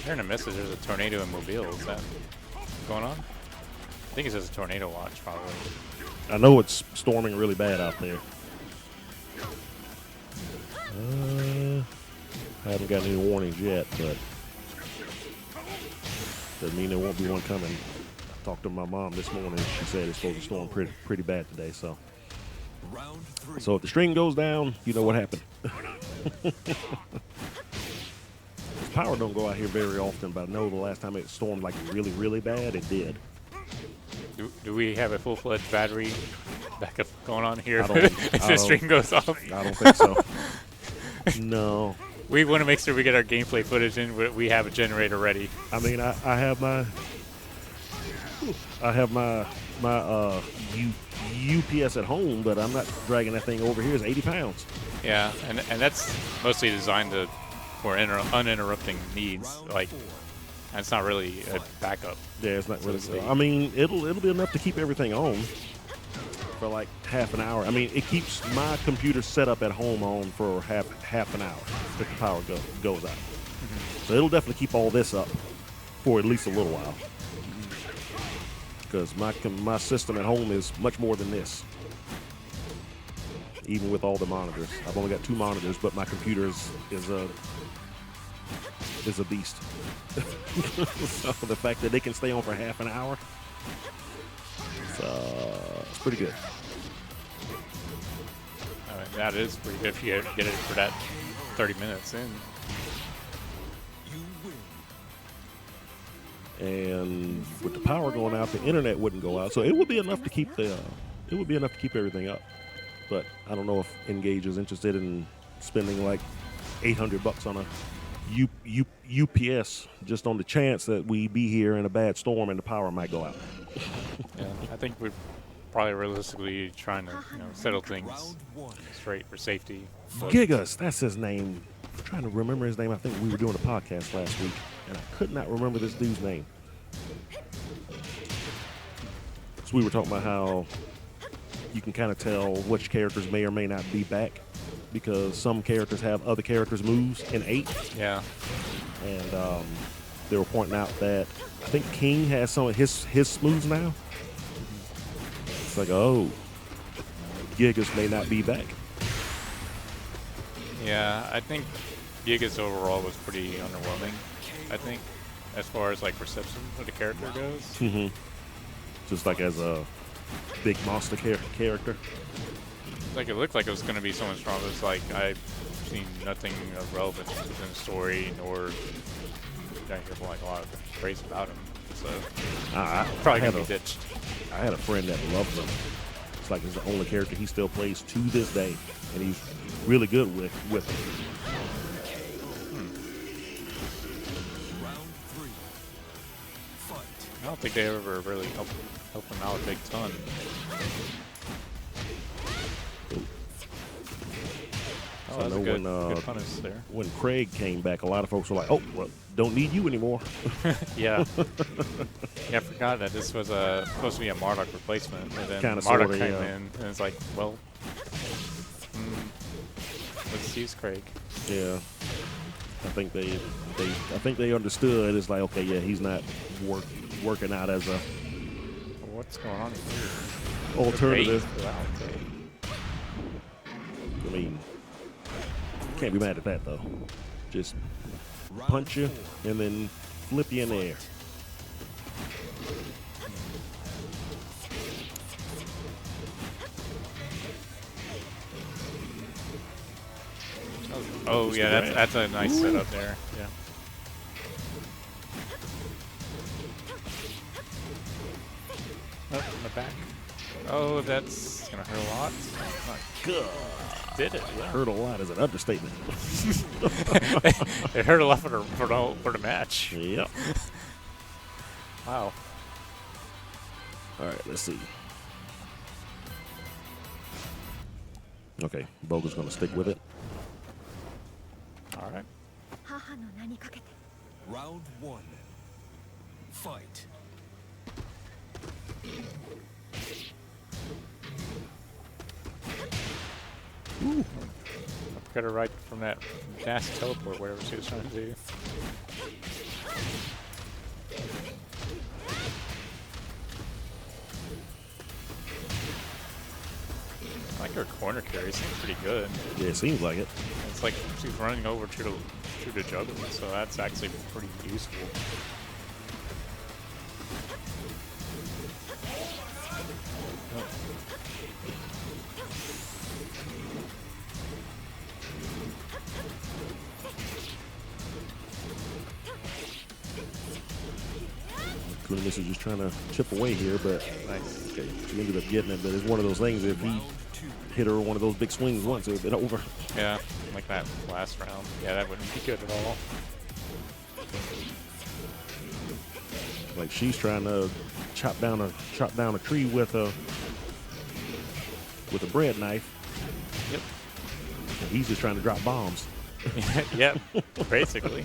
Hearing a message, there's a tornado in Mobile. Is that going on? I think it says a tornado watch, probably. I know it's storming really bad out there. I haven't got any warnings yet, but doesn't mean there won't be one coming. I talked to my mom this morning. She said it's supposed to storm pretty bad today, so Round 3. So if the string goes down, you know what happened. Power don't go out here very often, but I know the last time it stormed like really, really bad, it did. Do we have a full-fledged battery backup going on here I don't- if I the don't- string goes off? I don't think so. No. We want to make sure we get our gameplay footage in. We have a generator ready. I mean, I have my UPS at home, but I'm not dragging that thing over here. It's 80 pounds. Yeah, and that's mostly designed for uninterrupting needs. Like, and it's not really a backup. Yeah, it's not really. So to speak. I mean, it'll be enough to keep everything on for like half an hour. I mean, it keeps my computer set up at home on for half an hour if the power goes out. So it'll definitely keep all this up for at least a little while. Because my system at home is much more than this. Even with all the monitors, I've only got 2 monitors, but my computer is a beast. So the fact that they can stay on for half an hour, it's pretty good. I mean, that is pretty good if you get it for that 30 minutes in. And with the power going out, the internet wouldn't go out, so it would be enough to keep everything up. But I don't know if Engage is interested in spending like $800 on a UPS just on the chance that we be here in a bad storm and the power might go out. Yeah, I think we're probably realistically trying to settle things Round 1. straight for safety. But Gigas, that's his name. I'm trying to remember his name. I think we were doing a podcast last week, and I could not remember this dude's name. So we were talking about how you can kind of tell which characters may or may not be back because some characters have other characters' moves in 8. yeah, And they were pointing out that I think King has some of his moves now. It's like, oh, Gigas may not be back. yeah. I think Gigas overall was pretty underwhelming. I think as far as like reception of the character goes. Mm-hmm. Just like as a big monster character. Like it looked like it was going to be so much stronger. It's like I've seen nothing of relevance within the story, nor did I hear like a lot of praise about him. So probably I gonna be ditched. I had a friend that loved him. It's like it's the only character he still plays to this day, and he's really good with him. Round 3. Fight. I don't think they ever really help him out a big ton. Oh, I that's know a good, when, good punish there. When Craig came back, a lot of folks were like, "Oh, well, don't need you anymore." Yeah. Yeah, I forgot that this was supposed to be a Marduk replacement, and then Kinda, Marduk sorta, came yeah. in, and it's like, well, let's use Craig. Yeah, I think they understood. It's like, okay, yeah, he's not working out as a What's going on here? alternative. Wow, okay. I mean, can't be mad at that though. Just punch you and then flip you in the air. Oh Mr. yeah, Grant. that's a nice setup there. Yeah. Oh, in the back. Oh, that's gonna hurt a lot. God, Did it? Yeah. hurt a lot is an understatement. It hurt a lot for the match. Yep. Wow. All right, let's see. Okay, Boga's gonna stick with it. All right. Round 1. Fight. Got her right from that dash teleport, whatever she was trying to do. I like her corner carry seems pretty good. Yeah, it seems like it. It's like she's running over to the juggler, so that's actually pretty useful. Swing and miss is just trying to chip away here, but Nice. okay, she ended up getting it. But it's one of those things. If he hit her one of those big swings once, it would have been over. Yeah, like that last round. Yeah, that wouldn't be good at all. Like she's trying to chop down a tree with a bread knife. Yep. And he's just trying to drop bombs. Yep, basically.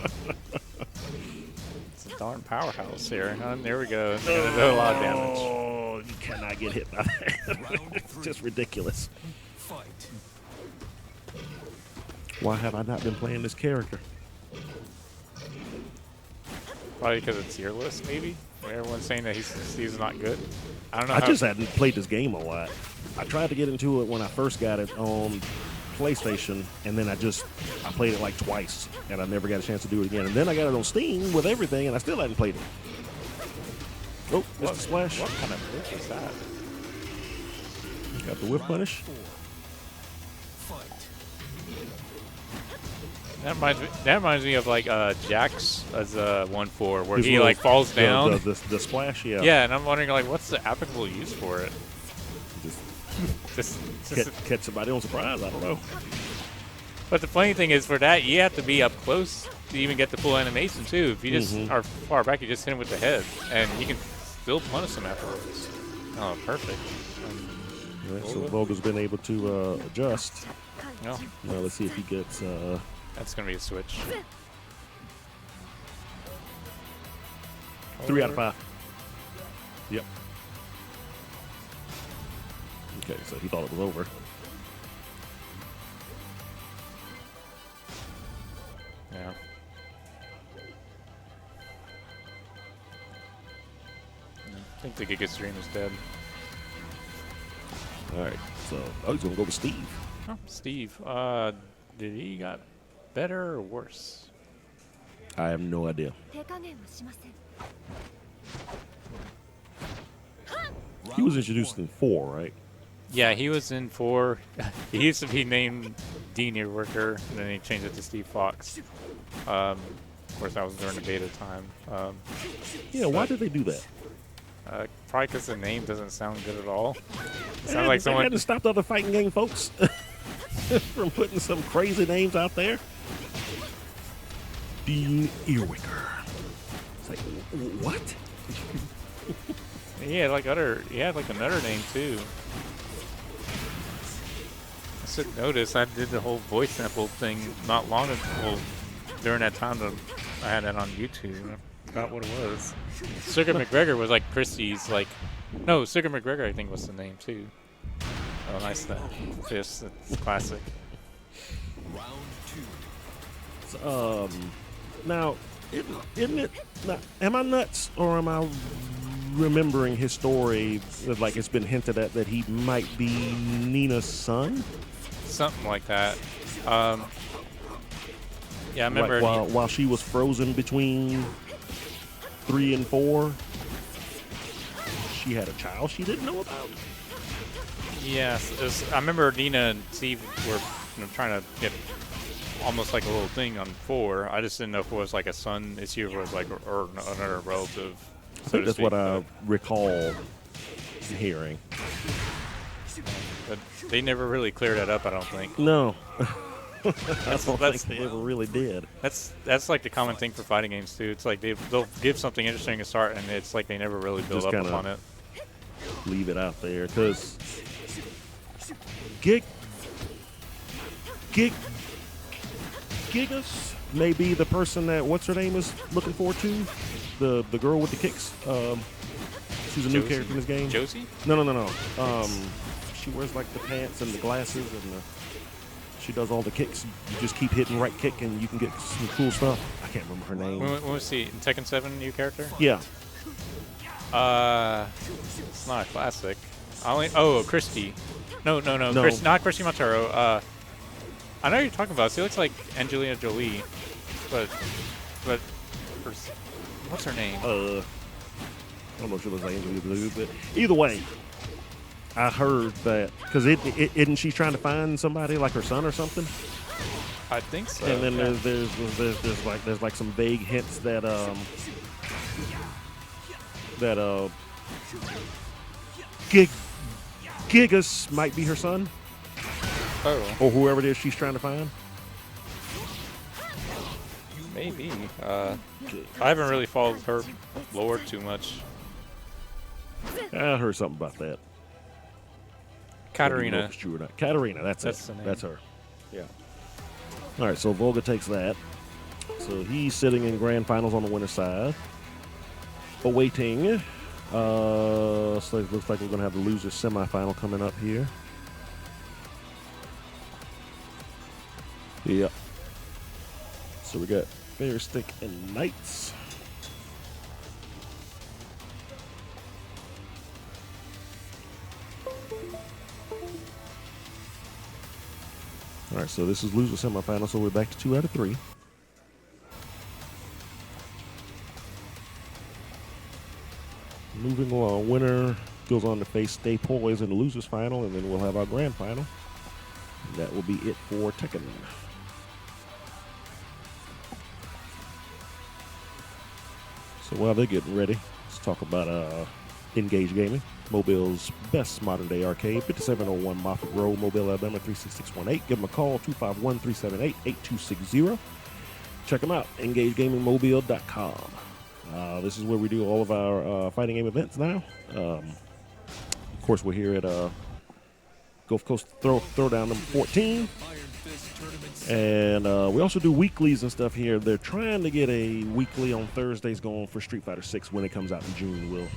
It's a darn powerhouse here. There we go. It's going to do a lot of damage. Oh, you cannot get hit by that. It's just ridiculous. Fight. Why have I not been playing this character? Probably because it's tier list, maybe? Everyone's saying that he's not good. I don't know. I just hadn't played this game a lot. I tried to get into it when I first got it on PlayStation, and then I played it like twice, and I never got a chance to do it again. And then I got it on Steam with everything, and I still hadn't played it. Oh, Mr. Splash. What kind of move is that? Got the whiff punish. Fight. That reminds me of like Jax as a 1-4, where His he little- like falls down. The splash, yeah. Yeah, and I'm wondering like what's the applicable use for it? Just Just catch somebody on surprise. I don't know. But the funny thing is, for that, you have to be up close to even get the full animation, too. If you just are far back, you just hit him with the head, and you can still punish him afterwards. Oh, perfect. All right, so Vogel's been able to adjust. No, Now let's see if he gets. that's going to be a switch. 3 out of 5. Yep. Okay, so he thought it was over. Yeah. I think the Giga Stream is dead. All right, so he's gonna go with Steve. Oh, Steve, did he got better or worse? I have no idea. 手加減はしません。 He was introduced in 4, right? Yeah, he was in 4. He used to be named Dean Earworker, and then he changed it to Steve Fox. Of course, that was during the beta time. Yeah, why did they do that? Probably because the name doesn't sound good at all. It sounds like They someone. had to stop the other fighting game folks from putting some crazy names out there. Dean Earwicker. It's like, what? He had like another name too. I should notice I did the whole voice sample thing not long ago. Well, during that time that I had that on YouTube. I forgot what it was. Sugar McGregor was like Christie's no, Sugar McGregor I think was the name too. Oh, nice stuff. Fist, it's classic. Round 2. Now, isn't it? Now, am I nuts or am I remembering his story? Like it's been hinted at that he might be Nina's son. Something like that. Yeah, I remember. Like while she was frozen between 3 and 4, she had a child she didn't know about. Yes, I remember Nina and Steve were trying to get almost like a little thing on 4. I just didn't know if it was like a son issue or it was like or another relative. I think that's what I recall hearing. But they never really cleared that up. I don't think. No, I That's- don't that's- think they ever really did. That's like the common thing for fighting games too. It's like they'll give something interesting to start, and it's like they never really build Just up kinda upon it. Leave it out there because Gigas may be the person that what's her name is looking forward to. The girl with the kicks. She's a new Josie? character in this game. Josie? No. She wears like the pants and the glasses, and she does all the kicks. You just keep hitting right kick, and you can get some cool stuff. I can't remember her name. When was she in Tekken 7? New character? Yeah, It's not a classic. Christy. No. No. Not Christy Montero. I know who you're talking about. She looks like Angelina Jolie, but what's her name? I don't know if she looks like Angelina Jolie, but either way, I heard that because isn't she trying to find somebody like her son or something? I think so. And then yeah. there's like some vague hints that that Gigas might be her son, Oh, or whoever it is she's trying to find. maybe. I haven't really followed her lore too much. I heard something about that. I don't know if Katarina. it's true or not. Katarina, that's That's it. the name. That's her. Yeah. All right, so Volga takes that. So he's sitting in grand finals on the winner's side. Awaiting. So it looks like we're going to have the loser semifinal coming up here. Yep. So we got Fair Stick and Knights. All right, so this is loser semifinal, so we're back to 2 out of 3. Moving on, winner goes on to face Stay Poise in the losers final, and then we'll have our grand final. And that will be it for Tekken. So while they're getting ready, let's talk about Engage Gaming, Mobile's best modern-day arcade, 5701 Moffett Road, Mobile, Alabama, 36618. Give them a call, 251-378-8260. Check them out, engagegamingmobile.com. This is where we do all of our fighting game events now. Of course, we're here at Gulf Coast Throwdown number 14. And we also do weeklies and stuff here. They're trying to get a weekly on Thursdays going for Street Fighter 6 when it comes out in June.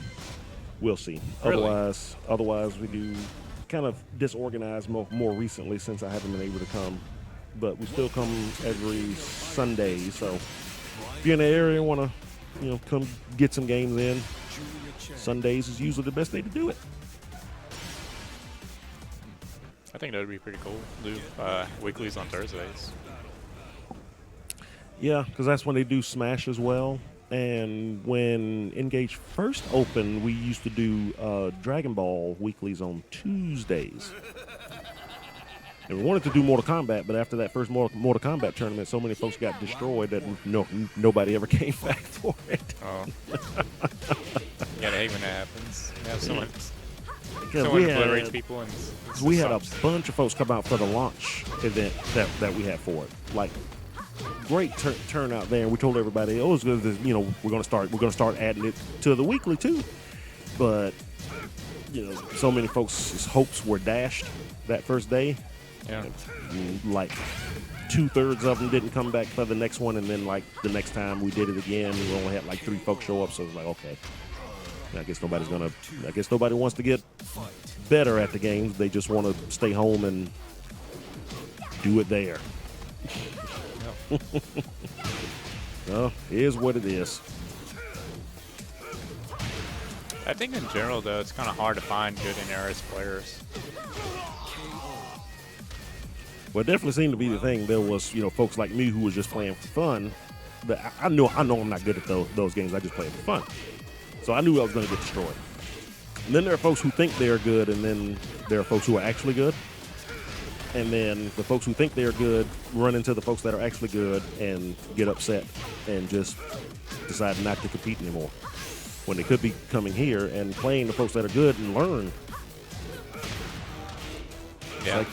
We'll see. Really? Otherwise, we do kind of disorganized more recently since I haven't been able to come. But we still come every Sunday. So if you're in the area and want to, come get some games in, Sundays is usually the best day to do it. I think that would be pretty cool. Do weeklies on Thursdays. Yeah, because that's when they do Smash as well. And when Engage first opened, we used to do Dragon Ball weeklies on Tuesdays. And we wanted to do Mortal Kombat, but after that first Mortal Kombat tournament, so many folks got destroyed that nobody ever came back for it. Oh. Yeah, I hate when that happens. You have someone, Because someone obliterates people and we had a bunch of folks come out for the launch event that we had for it. Like, great turnout there, and we told everybody, oh, it's good. We're gonna start adding it to the weekly too. But so many folks' hopes were dashed that first day. yeah. Like 2/3 of them didn't come back for the next one, and then like the next time we did it again, we only had like 3 folks show up. So it was like, okay, I guess nobody wants to get better at the games. They just want to stay home and do it there. Well, here's what it is. I think in general, though, it's kind of hard to find good NRS players. Well, it definitely seemed to be the thing. There was, folks like me who was just playing for fun. But I know I'm not good at those games. I just play for fun. So I knew I was going to get destroyed. And then there are folks who think they're good, and then there are folks who are actually good. And then the folks who think they're good run into the folks that are actually good and get upset and just decide not to compete anymore. When they could be coming here and playing the folks that are good and learn. Yeah. Like,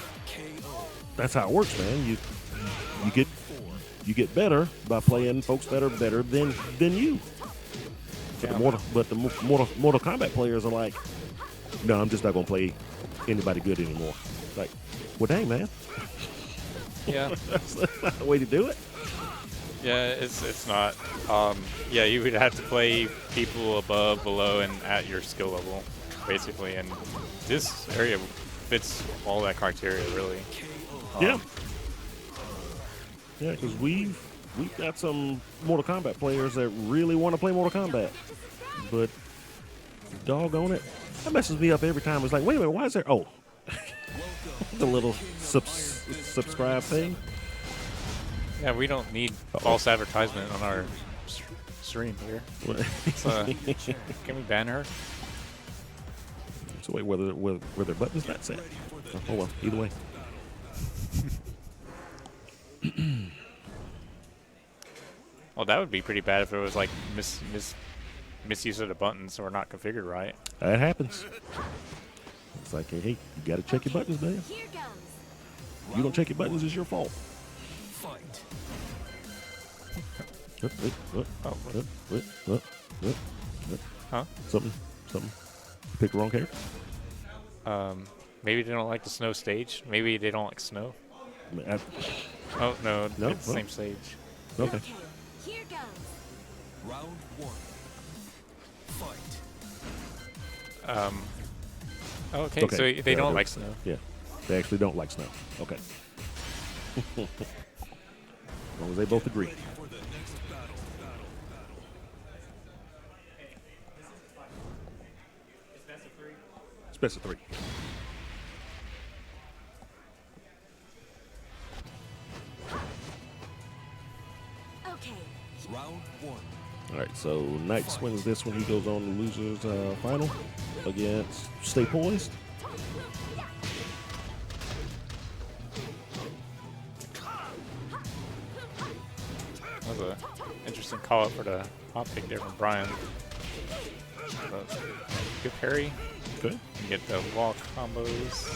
that's how it works, man. You get better by playing folks that are better than you. But the Mortal Kombat players are like, no, I'm just not gonna play anybody good anymore. Like, well, dang, man. Yeah. That's not the way to do it. Yeah, it's not. Yeah, you would have to play people above, below, and at your skill level, basically. And this area fits all that criteria, really. Yeah. Yeah, because we've got some Mortal Kombat players that really want to play Mortal Kombat, but doggone it, that messes me up every time. It's like, wait a minute, why is there? Oh, the little subscribe thing. Yeah, we don't need false advertisement on our stream here. Can we ban her? So wait, were their buttons not set? Oh well, either way. Well, that would be pretty bad if it was like misuse of the buttons or not configured right. That happens. It's like, hey, you got to check your buttons, man. Here goes. You don't check your buttons, it's your fault. Fight. Huh? Something. You picked the wrong character? Maybe they don't like the snow stage. Maybe they don't like snow. I mean, Oh, no, No? it's the Oh. same stage. okay. Okay, here goes. Round one. Fight. Okay, Okay. so they Yeah, don't they- like snow. Yeah. They actually don't like snow. Okay. As long as they both agree. For the next battle. It's best of 3. Okay, Round one. All right, so Knights wins this one. He goes on to losers final against Stay Poised. That was an interesting call out for the hot pick there from Brian. Good parry. Okay. You get the wall combos.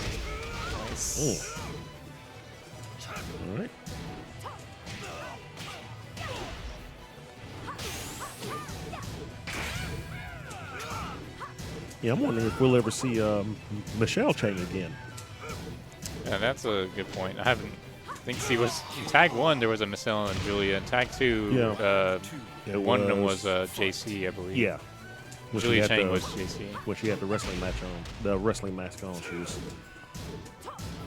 Nice. All right. Yeah, I'm wondering if we'll ever see Michelle Chang again. Yeah, that's a good point. I haven't. I think see was in tag 1 there was a Marcella and Julia. In tag 2, It one of them was JC, I believe. Yeah. When she Julia had Chang the- was JC. when she had the wrestling match on, the wrestling mask on, she was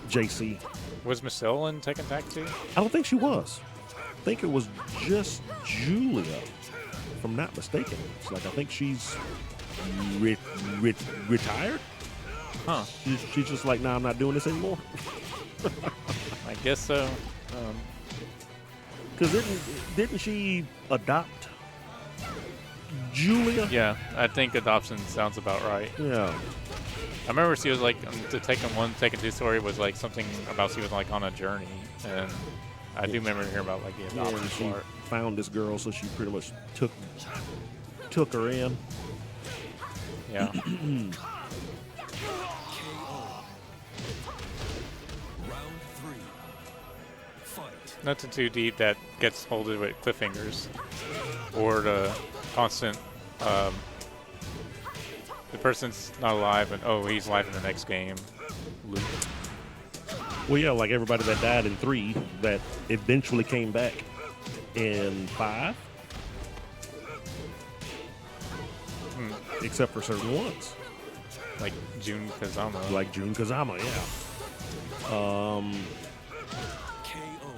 JC. Was Marcella in Tekken Tag 2? I don't think she was. I think it was just Julia, if I'm not mistaken. It's like I think she's retired. Huh. She's just like, nah, I'm not doing this anymore. I guess so. Because didn't she adopt Julia? Yeah, I think adoption sounds about right. Yeah. I remember she was like the Tekken 1, Tekken 2 story was like something about she was like on a journey, and I do remember hearing about like the Yeah, adoption and she part. found this girl, so she pretty much took her in. Yeah. Round three. Fight. Nothing too deep that gets holded with cliffhangers or the constant the person's not alive and oh he's alive in the next game loop. Well, yeah, like everybody that died in 3 that eventually came back in 5. Except for certain ones. Like Jun Kazama. Like Jun Kazama, yeah.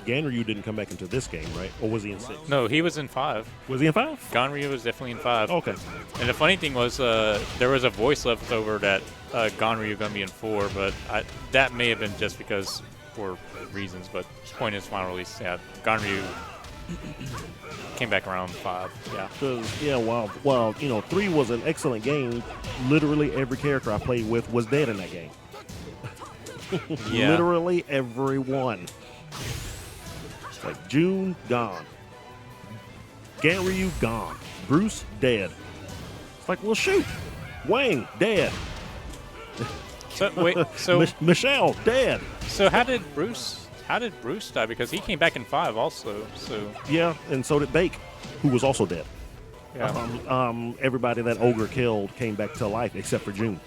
Ganryu didn't come back into this game, right? Or was he in 6? No, he was in 5. Was he in 5? Ganryu was definitely in 5. Okay. And the funny thing was, there was a voice left over that Ganryu gonna be in 4, but that may have been just because for reasons. But point is, final release, yeah, Ganryu came back around 5. Yeah. Because, yeah, while 3 was an excellent game, literally every character I played with was dead in that game. Yeah. Literally everyone. Like June, gone. Ganryu, gone. Bruce, dead. It's like, well, shoot. Wang, dead. So wait, so Michelle, dead. so how did Bruce die? Because he came back in 5 also. So Yeah, and so did Bake, who was also dead. yeah. Everybody that Ogre killed came back to life except for June.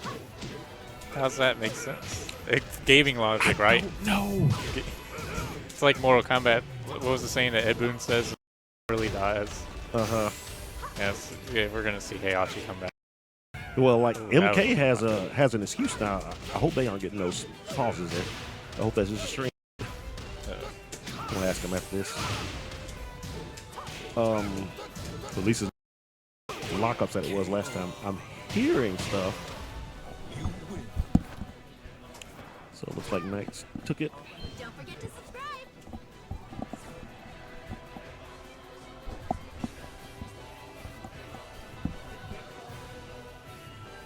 How's that make sense? It's gaming logic, right? No. It's like Mortal Kombat. What was the saying that Ed Boon says? Really dies. Uh-huh. Yes. Yeah, we're gonna see Heihachi come back. Well, like that MK was- has an excuse now. I hope they aren't getting those pauses there. I hope that's just a stream. I'm gonna ask him after this. At least it's lockups that it was last time. I'm hearing stuff. So it looks like Knights took it. Don't forget to subscribe.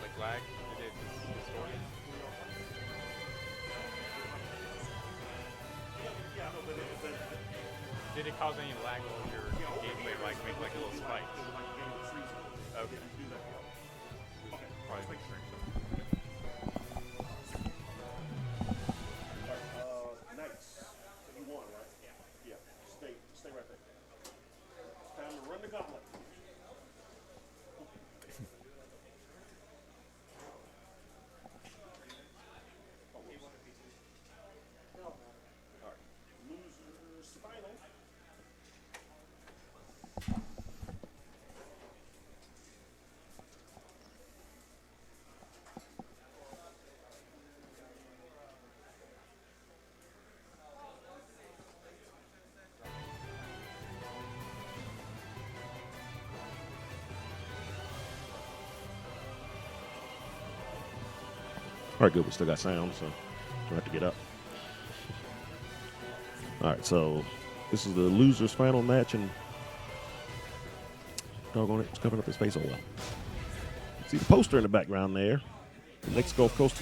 Like lag? Did it distort it? Did it cause any lag or your gameplay like make like a little spike? Okay. Nice. You won, right? Yeah. Stay right there. Time to run the gauntlet. All right. Losers final. All right, good. We still got sound, so we'll have to get up. All right, so this is the losers final match, and doggone it, it's covering up his face. Oh well. See the poster in the background there. The next Gulf Coast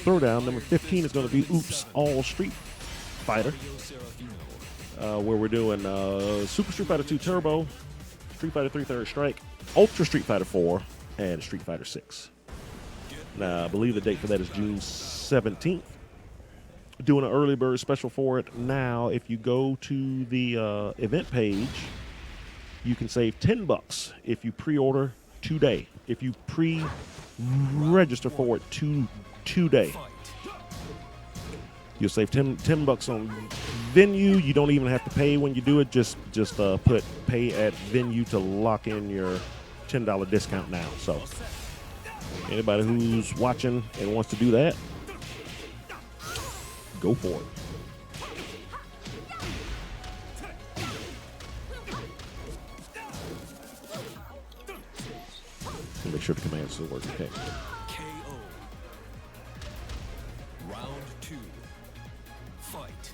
Throwdown, number 15, is going to be Oops All Street Fighter, where we're doing Super Street Fighter 2 Turbo, Street Fighter 3 Third Strike, Ultra Street Fighter 4, and Street Fighter 6. Now, I believe the date for that is June 17th. Doing an early bird special for it now. If you go to the event page, you can save $10 if you pre-order today. If you pre-register for it today, you'll save $10 on venue. You don't even have to pay when you do it. Just put pay at venue to lock in your $10 discount now. So anybody who's watching and wants to do that, go for it. And make sure the commands still work. Okay. KO. Round 2. Fight.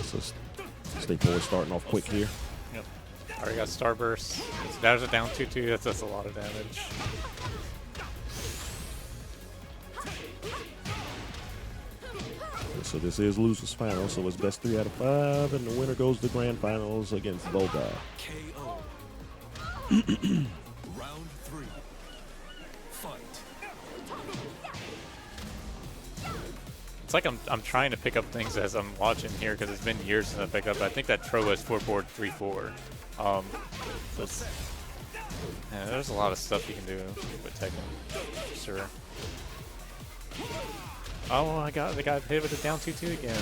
So stay forward, starting off quick here. Yep. Already got Starburst. That was a down 2-2. That's a lot of damage. So this is losers final, so it's best 3 out of 5, and the winner goes to grand finals against Volga. KO. Round 3. Fight. It's like I'm trying to pick up things as I'm watching here because it's been years since I picked up. I think that Tro is 4-board 3-4. That's, yeah, there's a lot of stuff you can do with Tekken. Sure. Oh, I got hit with a down 2-2 again.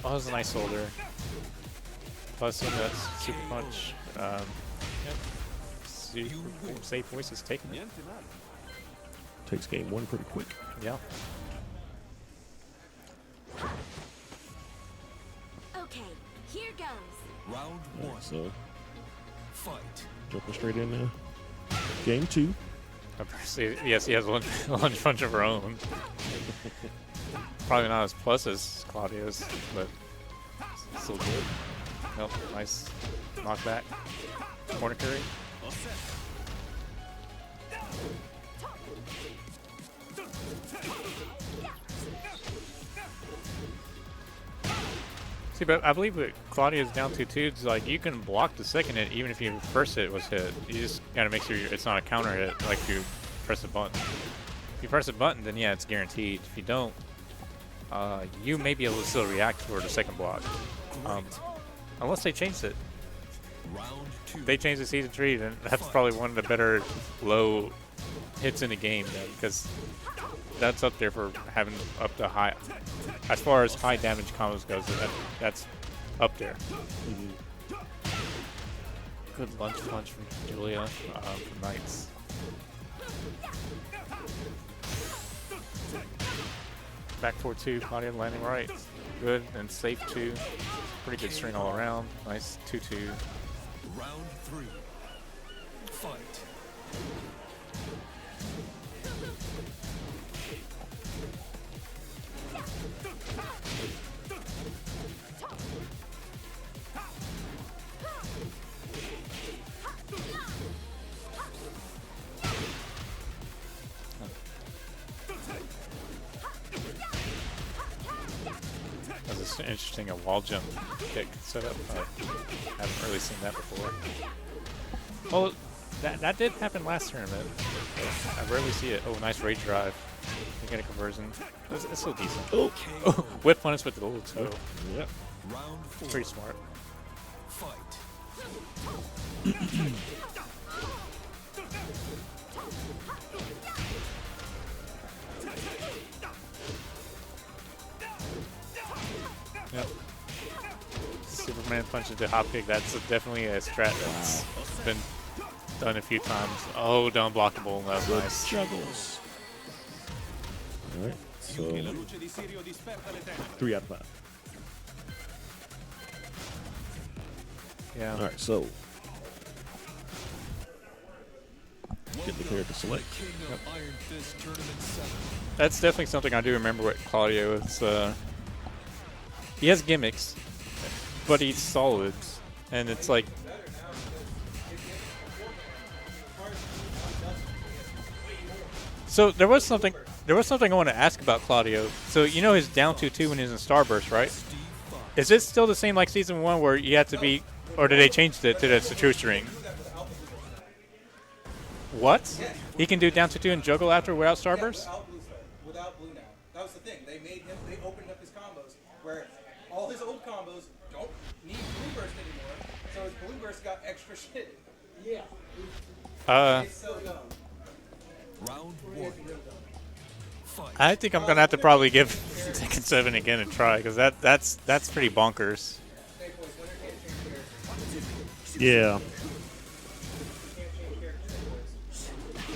Oh, that was a nice shoulder. Plus, that super punch. Yep. Safe voices taking it. Takes game 1 pretty quick. Yeah. Okay, here goes. Round All 1. right, so Fight. jumping straight into game 2. Yes, he has lunge punch of her own. Probably not as plus as Claudio's, but still good. Nope, nice knockback. Corner carry. See, but I believe that Claudio's down 2-2. It's like you can block the second hit even if your first hit was hit. You just gotta make sure it's not a counter hit like you press a button. If you press a button, then yeah, it's guaranteed. If you don't, you may be able to still react for the second block. Unless they changed it. Round 2. If they changed the season 3, then that's probably one of the better low hits in the game then, because that's up there for having up to high. As far as high damage combos goes, that's up there. Good lunge punch from Julia from Knights. Back 4-2, Claudia landing right. Good and safe too. Pretty good string all around. Nice 2-2. Round 3. Fight. interesting a wall jump kick setup. I haven't really seen that before. Well, that did happen last tournament. I rarely see it. Oh, nice rage drive. You get a conversion. It's still decent. Oh, whip punish with the gold, so Yeah. Round 4. pretty smart. Fight. Yep. Superman punch into hop kick. That's definitely a strat that's been done a few times. Oh, down blockable. That was nice. Juggles. All right. So 3 out of 5. Yeah. All right. So get the character select. King of Iron Fist Tournament 7. That's definitely something I do remember with Claudio. It's he has gimmicks, but he's solid, and it's like so. There was something I want to ask about Claudio. So you know his down 2-2 when he's in Starburst, right? Is it still the same like season 1 where you have to be, or did they change it to the true string? What? He can do down 2-2 and juggle after without Starburst? Without Blue now. That was the thing. They opened up his combos where all his old combos don't need Blue Burst anymore. So his Blue Burst got extra shit. Yeah. It's so dumb. Round 1. Fight. I think I'm gonna have to probably give Tekken 7 again a try because that's pretty bonkers. Yeah.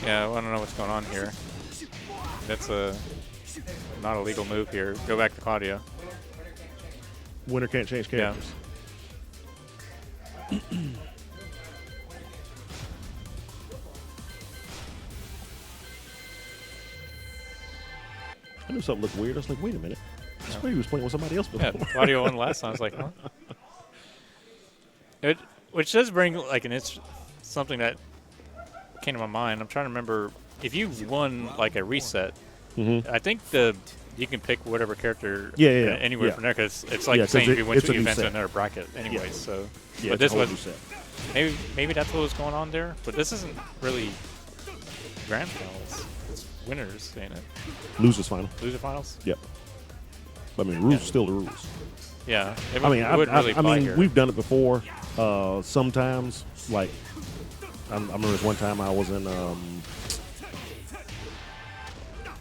Yeah, I don't know what's going on here. That's a not a legal move here. Go back to Claudio. Winner can't change characters. I knew something looked weird. I was like, wait a minute. I swear he was playing with somebody else before. Yeah, Claudio won last time. I was like, huh? Which does bring like something that came to my mind. I'm trying to remember if you won like a reset. I think you can pick whatever character anywhere from there because it's like saying if you went to event to another bracket anyway. So, Yeah, but this was reset. maybe that's what was going on there. But this isn't really grand finals. It's winners, ain't it? Losers final. Loser finals. Yep. I mean, rules are still the rules. Yeah. It I mean, would really apply here. we've done it before. Sometimes, like, I remember this one time I was in,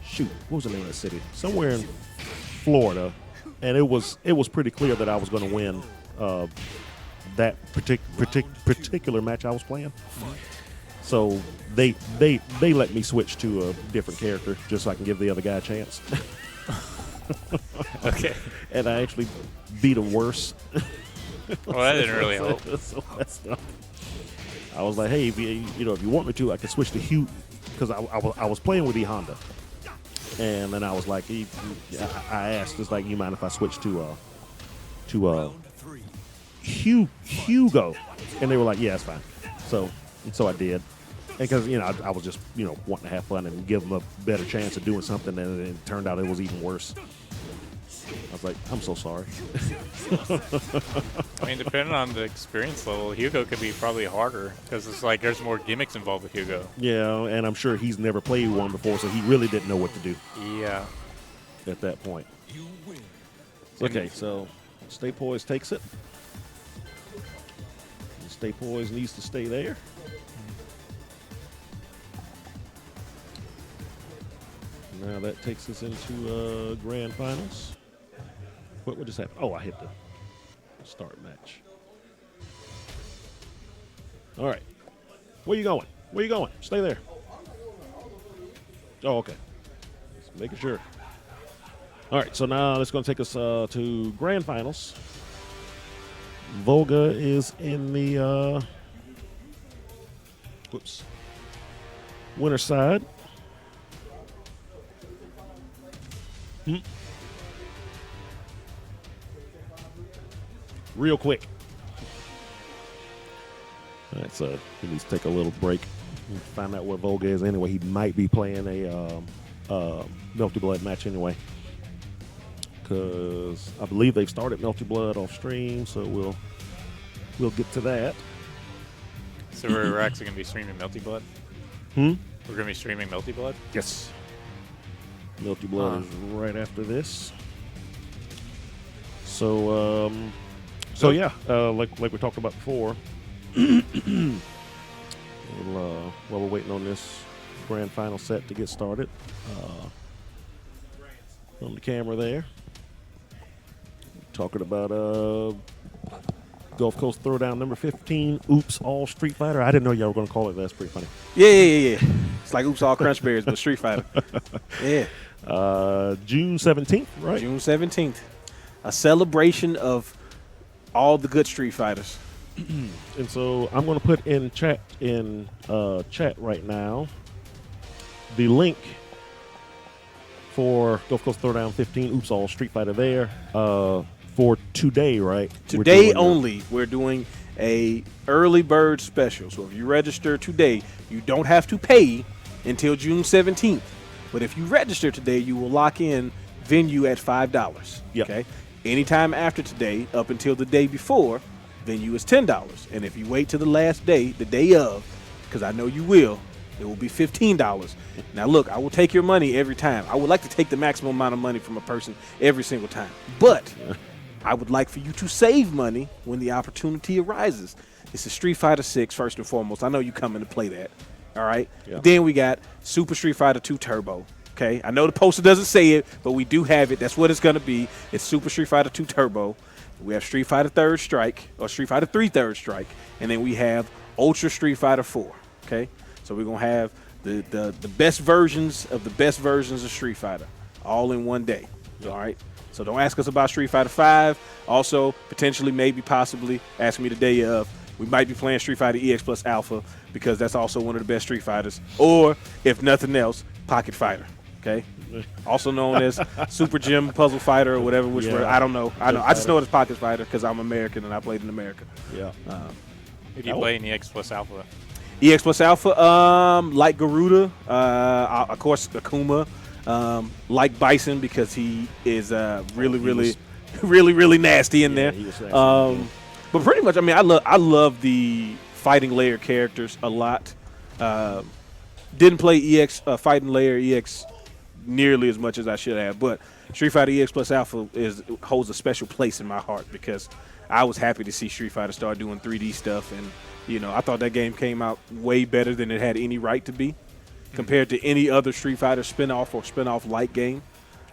shoot, what was the name of that city? Somewhere in Florida, and it was pretty clear that I was going to win that particular match I was playing. So they let me switch to a different character just so I can give the other guy a chance. Okay. And I actually beat him worse. Well, that didn't really help. So that's not. I was like, hey, if you want me to, I can switch to Hugh because I was playing with E Honda, and then I was like, I asked, it's like, you mind if I switch to Round 3. Hugo, and they were like, yeah, it's fine. So I did, because I was just wanting to have fun and give them a better chance of doing something, and it turned out it was even worse. I was like, I'm so sorry. I mean, depending on the experience level, Hugo could be probably harder because it's like there's more gimmicks involved with Hugo. Yeah, and I'm sure he's never played one before, so he really didn't know what to do Yeah. at that point. You win. Okay, so Stay Poised takes it. Stay Poised needs to stay there. Now that takes us into grand finals. What just happened? Oh, I hit the start match. All right. Where you going? Where you going? Stay there. Oh, okay. Just making sure. All right, so now that's going to take us to grand finals. Volga is in the winner side. Real quick. All right, so he needs to take a little break and find out where Volga is. Anyway, he might be playing a multi-blood match anyway. because I believe they've started Melty Blood off stream, so we'll get to that. So we're actually going to be streaming Melty Blood? Hmm? We're going to be streaming Melty Blood? Yes. Melty Blood is right after this. So, yeah, like we talked about before, while we're waiting on this grand final set to get started, on the camera there, talking about Gulf Coast Throwdown number 15, Oops All Street Fighter. I didn't know y'all were going to call it that. That's pretty funny. Yeah. It's like Oops All Crunch Berries, but Street Fighter. Yeah. June 17th, right? June 17th. A celebration of all the good Street Fighters. And so I'm going to put in chat right now the link for Gulf Coast Throwdown 15 Oops All Street Fighter there for today, right? Today only, we're doing a early bird special. So if you register today, you don't have to pay until June 17th. But if you register today, you will lock in venue at $5. Yep. Okay. Anytime after today, up until the day before, venue is $10. And if you wait till the last day, the day of, because I know you will, it will be $15. Now, look, I will take your money every time. I would like to take the maximum amount of money from a person every single time. But I would like for you to save money when the opportunity arises. This is Street Fighter 6, first and foremost. I know you coming to play that. All right? Yeah. Then we got Super Street Fighter 2 Turbo. Okay? I know the poster doesn't say it, but we do have it. That's what it's going to be. It's Super Street Fighter 2 Turbo. We have Street Fighter Third Strike, or Street Fighter 3 Third Strike. And then we have Ultra Street Fighter 4. Okay? So we're going to have the best versions of the best versions of Street Fighter all in one day. All right? So don't ask us about Street Fighter 5. Also, potentially, maybe, possibly, ask me the day of. We might be playing Street Fighter EX plus Alpha because that's also one of the best Street Fighters. Or, if nothing else, Pocket Fighter. Okay? Also known as Super Gym Puzzle Fighter or whatever. I don't know. I just know it as Pocket Fighter because I'm American and I played in America. Yeah. Who do you play in EX plus Alpha? EX plus Alpha, like Garuda, of course Akuma, like Bison because he is really nasty in there. He was actually, but pretty much, I mean, I love the fighting layer characters a lot. Didn't play EX fighting layer EX nearly as much as I should have, but Street Fighter EX plus Alpha holds a special place in my heart because I was happy to see Street Fighter start doing 3D stuff, and I thought that game came out way better than it had any right to be compared to any other Street Fighter spin-off or spin-off-like game.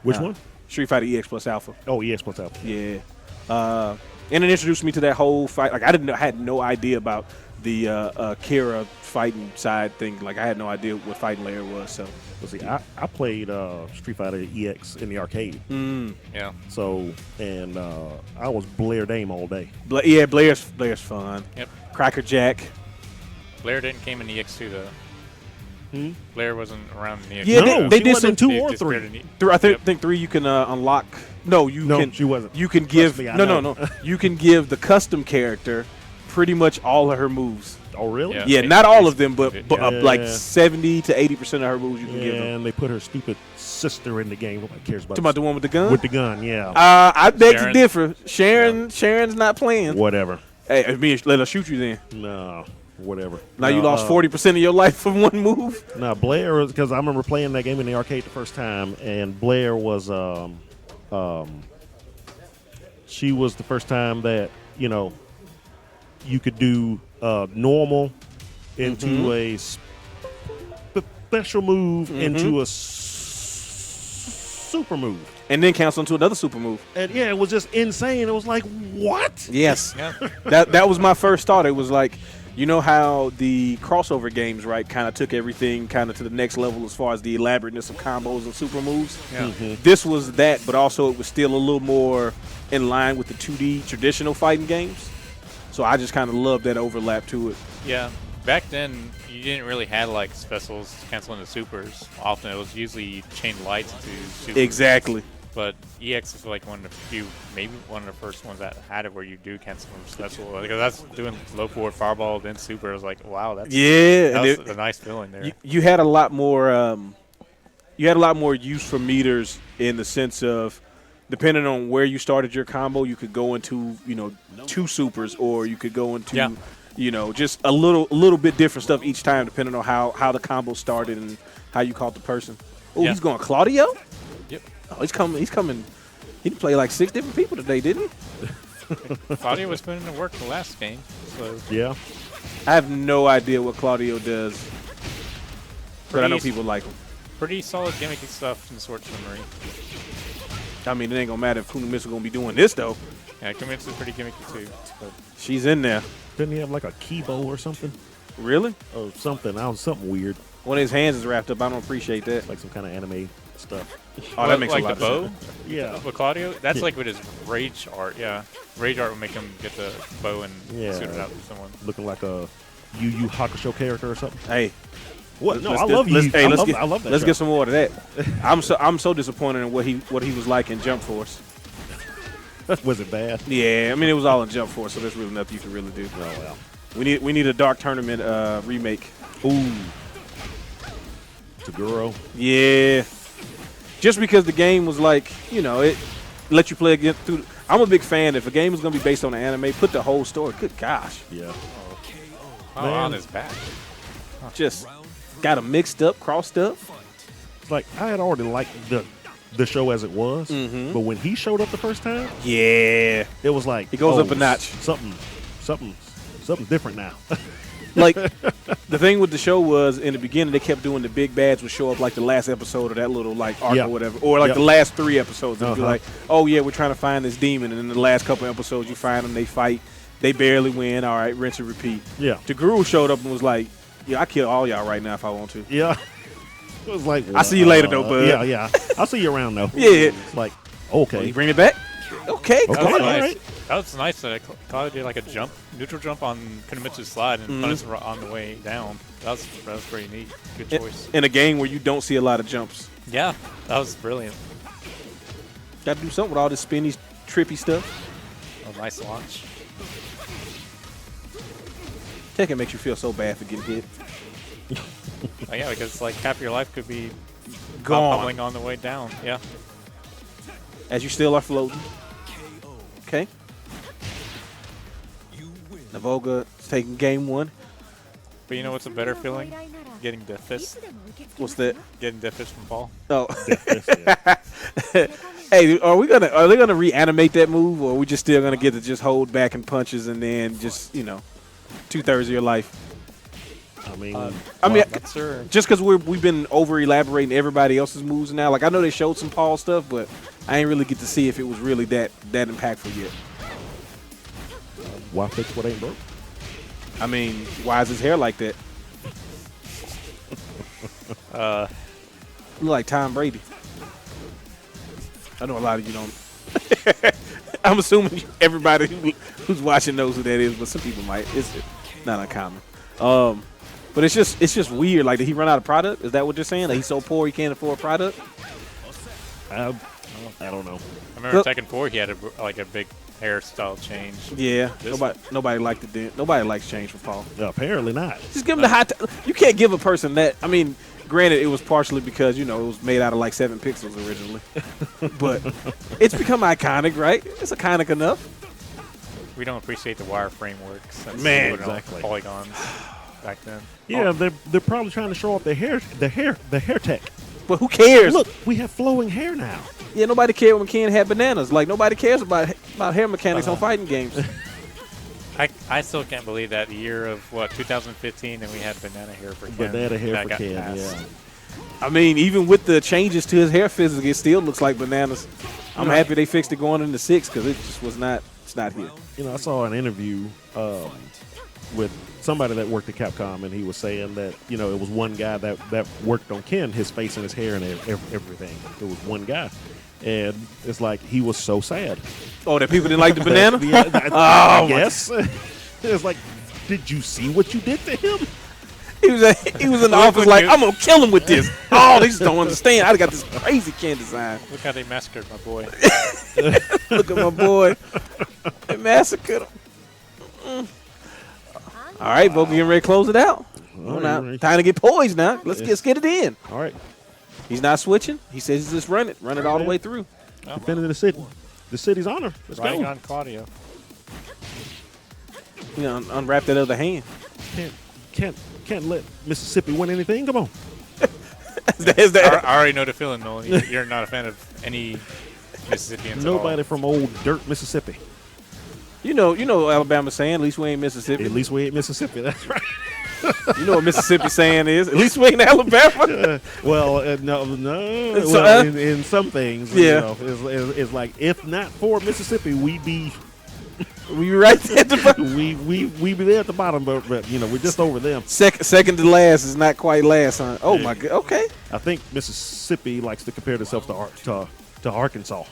Which one? Street Fighter EX plus Alpha. Oh, EX plus Alpha. Yeah. And it introduced me to that whole fight. Like, I had no idea about the Kira fighting side thing. Like, I had no idea what fighting layer was. So, Let's see, I played Street Fighter EX in the arcade. Yeah. So, and I was Blair Dame all day. Blair's fun. Yep. Cracker Jack. Blair didn't came in EX2 though. Blair wasn't around in EX2. Yeah, No, they she did wasn't some in 2 or disappeared 3. in I think 3 you can unlock. No, can. She wasn't. You can give. me, I No. know. You can give the custom character pretty much all of her moves. Oh, really? Yeah. Yeah, not all of them, but Yeah. like 70 to 80% of her moves you can give them. And they put her stupid sister in the game. Nobody cares about Talking about the one with the gun? with the gun, yeah. I beg to Sharon. differ. Sharon's not playing. Whatever. Hey, let her shoot you then. No, whatever. Now you lost 40% of your life from one move. No, Blair, because I remember playing that game in the arcade the first time, and Blair was, she was the first time that, you could do normal into a special move into a super move. And then cancel into another super move. And yeah, it was just insane. It was like, what? Yes. Yeah. That was my first thought. It was like, you know how the crossover games, right, kind of took everything kind of to the next level as far as the elaborateness of combos and super moves? Yeah. This was that, but also it was still a little more in line with the 2D traditional fighting games. So I just kind of loved that overlap to it. Yeah. Back then, you didn't really have like specials canceling the supers. Often it was usually chain lights into supers. Exactly. But EX is like one of the few, maybe one of the first ones that had it where you do cancel from special. Because that's doing low forward fireball then super. I was like, wow, that's Yeah, that was a nice feeling there. You had a lot more. You had a lot more use for meters in the sense of depending on where you started your combo, you could go into, 2 supers, or you could go into, just a little bit different stuff each time, depending on how the combo started and how you caught the person. Oh, Yeah. he's going Claudio? Yep. Oh, he's coming. He played like 6 different people today, didn't he? Claudio was putting in work the last game, so Yeah. I have no idea what Claudio does, but I know Pretty- people like him. pretty solid gimmicky stuff in Sword Memory. I mean, it ain't gonna matter if Kunomitsu gonna be doing this though. Yeah, Kumitsu's pretty gimmicky too. But She's in there. Didn't he have like a keyboard or something? Really? Or something. I was something weird. One of his hands is wrapped up. I don't appreciate that. Like some kind of anime stuff. Oh, that makes like a lot the of bow sense. Yeah. with Claudio. That's Yeah. like with his rage art. Yeah, rage art would make him get the bow and Yeah. suit it out to someone. Looking like a Yu Yu Hakusho character or something. Hey, What? No, let's I get- love you. let's- hey, let's get- I love that. let's show. get some more of that. I'm so disappointed in what he was like in Jump Force. Was it bad? Yeah, I mean it was all in Jump Force, so there's really nothing you can really do. Oh well. We need a Dark Tournament remake. Ooh. Taguro. Yeah, just because the game was like, it let you play again through. I'm a big fan. If a game is gonna be based on an anime, put the whole story. Good gosh, Yeah. Oh, Man. on his back. just got them mixed up, crossed up. It's like I had already liked the show as it was, Mhm. but when he showed up the first time, Yeah, it was like It goes up a notch. Something different now. like the thing with the show was in the beginning they kept doing the big bads would show up like the last episode of that little like arc Yep. or whatever, or like Yep. the last 3 episodes. It'd be Uh-huh. like, oh yeah, we're trying to find this demon, and in the last couple episodes you find them, they fight, they barely win. All right, rinse and repeat. Yeah. Taguru showed up and was like, yeah, I kill all y'all right now if I want to. Yeah. It was like I see you later, though, bud. Yeah. I'll see you around though. Yeah. It's like okay. You bring it back? Okay, Okay. come That was on. all nice. right. That was nice that Claudio did like a neutral jump on Kunomitsu's slide and punished on the way down. That was pretty neat. Good choice. In a game where you don't see a lot of jumps. Yeah, that was brilliant. Got to do something with all this spinny, trippy stuff. A nice launch. Tekken makes you feel so bad for getting hit. Oh, yeah, because like half your life could be Gone. bubbling on the way down. Yeah. As you still are floating. Okay. Navoga is taking game 1. But you know what's a better feeling? Getting death fist. What's that? Getting death fist from Paul. Oh. Yeah. Hey, are they gonna reanimate that move, or are we just still gonna get to just hold back and punches and then just 2/3 of your life? I mean, I mean, Not sure. just because we've been over elaborating everybody else's moves now. Like I know they showed some Paul stuff, but I ain't really get to see if it was really that impactful yet. why fix what ain't broke? I mean, why is his hair like that? Look like Tom Brady. I know a lot of you don't. I'm assuming everybody who's watching knows who that is, but some people might. It's not uncommon. But it's just weird. Like, did he run out of product? Is that what you're saying? Like, he's so poor he can't afford product? I don't know. I remember Look- Tekken 4, he had a big hairstyle change. Yeah. This- Nobody liked it then. Nobody likes change for Paul. Apparently not. Just give him the hot. You can't give a person that. I mean, granted, it was partially because it was made out of like 7 pixels originally, but it's become iconic, right? It's iconic enough. We don't appreciate the wire frameworks. That's Man, what it all- exactly. polygons back then. Yeah, they're probably trying to show off the hair tech. But who cares? Look, we have flowing hair now. Yeah, nobody cared when Ken had bananas. Like nobody cares about hair mechanics on fighting games. I still can't believe that year of 2015, and we had banana hair for Ken. Banana hair That for got Ken, passed. yeah. I mean, even with the changes to his hair physics, it still looks like bananas. I'm happy they fixed it going into 6 because it just was not. It's not here. I saw an interview with somebody that worked at Capcom, and he was saying that it was one guy that worked on Ken, his face and his hair and everything. It was one guy, and it's like he was so sad. Oh, that people didn't like the banana? Yeah, I Oh, guess it's like, did you see what you did to him? He was in the office like, I'm gonna kill him with this. Oh, they just don't understand. I got this crazy Ken design. Look how they massacred my boy. Look at my boy. They massacred him. All right, Bo, getting ready to close it out. All Now, right. time to get poised now. Let's get it in. All right. He's not switching. He says just run it all the way through. defending the city's honor. Let's Riding go. on Claudio. You know, unwrap that other hand. Can't let Mississippi win anything. Come on. Is that- I already know the feeling, Nolan. You're not a fan of any Mississippians Nobody at from old dirt Mississippi. you know Alabama saying, at least we ain't Mississippi. At least we ain't Mississippi. That's right. You know what Mississippi saying is, at least we ain't Alabama. No. So, Well, in some things, Yeah. it's like if not for Mississippi, we be We right there at the bottom. we be there at the bottom, but we're just over them. Second to last is not quite last, huh? Oh my god. Okay. I think Mississippi likes to compare themselves to Arkansas.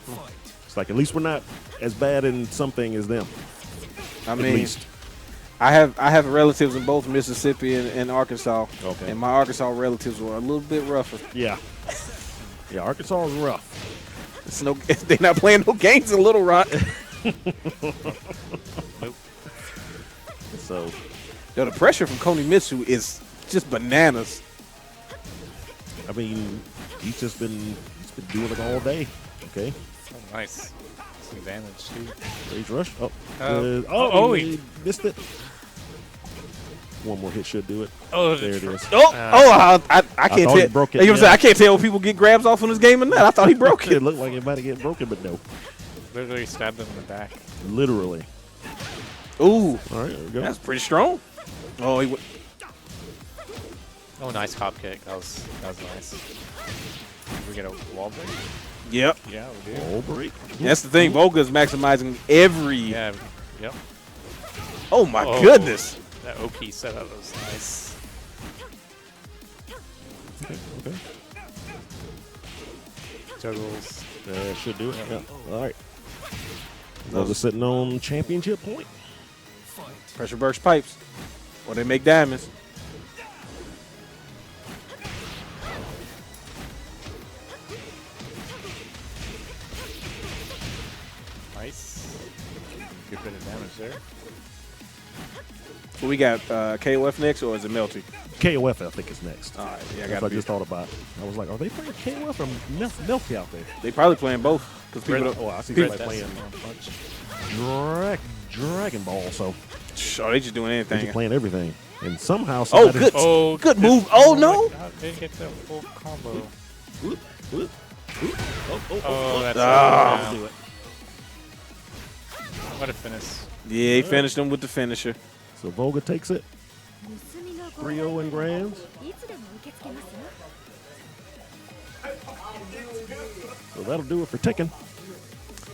It's like at least we're not as bad in something as them. I At mean, least. I have relatives in both Mississippi and Arkansas. Okay. And my Arkansas relatives were a little bit rougher. Yeah. Yeah, Arkansas is rough. It's no, they're not playing no games in Little Rock. So Yo, the pressure from Koni Mitsu is just bananas. I mean, he's been doing it all day. Okay. all. Oh, nice. It's an advantage, too. Rage rush. Oh. He- He missed it. One more hit should do it. Oh, There it is. I can't thought tell. he broke it, You know what I'm saying? yeah. I can't tell if people get grabs off in this game or not. I thought he broke It it. looked like it might have get broken, but no. Literally stabbed him in the back. Literally. Ooh, All right, there we go. that's pretty strong. Oh, he went. Oh, nice hop kick. That was nice. Did we get a wall break? Yep. Yeah, we do. Oh, break. That's the thing. Volga's maximizing every. Yeah. Yep. Oh my Oh. goodness. That Oki setup was nice. Okay. Juggles. Should do it. Yeah. All right. Those are sitting on championship point. Pressure burst pipes, or they make diamonds. Nice. Good bit of damage there. So we got KOF next, or is it Melty? KOF, I think, is next. All right, yeah, I That's got. what I just thought about. I was like, are they playing KOF or Melty out there? They probably playing both because people. Red- Don't, Oh, I see people somebody playing Punch. Dragon Ball, so oh, they just doing they're anything. just playing everything. And somehow Oh, somebody... good. Oh, Good move. Oh no. Didn't get the full combo. Oop, oop, oop. Oh, that's Ah. Do it. What a finish. Yeah, he finished him with the finisher. So Volga takes it. 3-0 in grands. いつでも受け付けますよ So that'll do it for Tekken.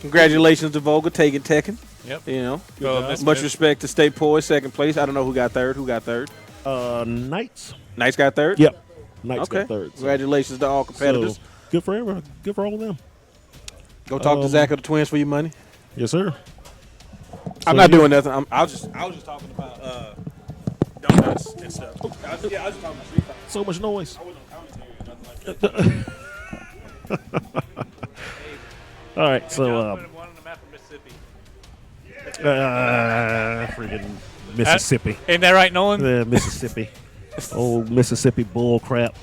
Congratulations to Volga taking Tekken. Yep. You know, Well, Miss much Miss- respect to State Poise, second place. I don't know who got third. Who got third? Knights. Knights got third. Yep. Knights Okay. got third. So, Congratulations to all competitors. so good for everyone. Good for all of them. Go talk to Zach of the Twins for your money. Yes, sir. I'm not doing nothing. I was just talking about donuts and stuff. I was just talking about Street Fighter. So much noise. I wasn't on commentary or nothing like that. All right, so One on the map of Mississippi. freaking Mississippi, Ain't that right, Nolan? Mississippi, old Mississippi bull crap.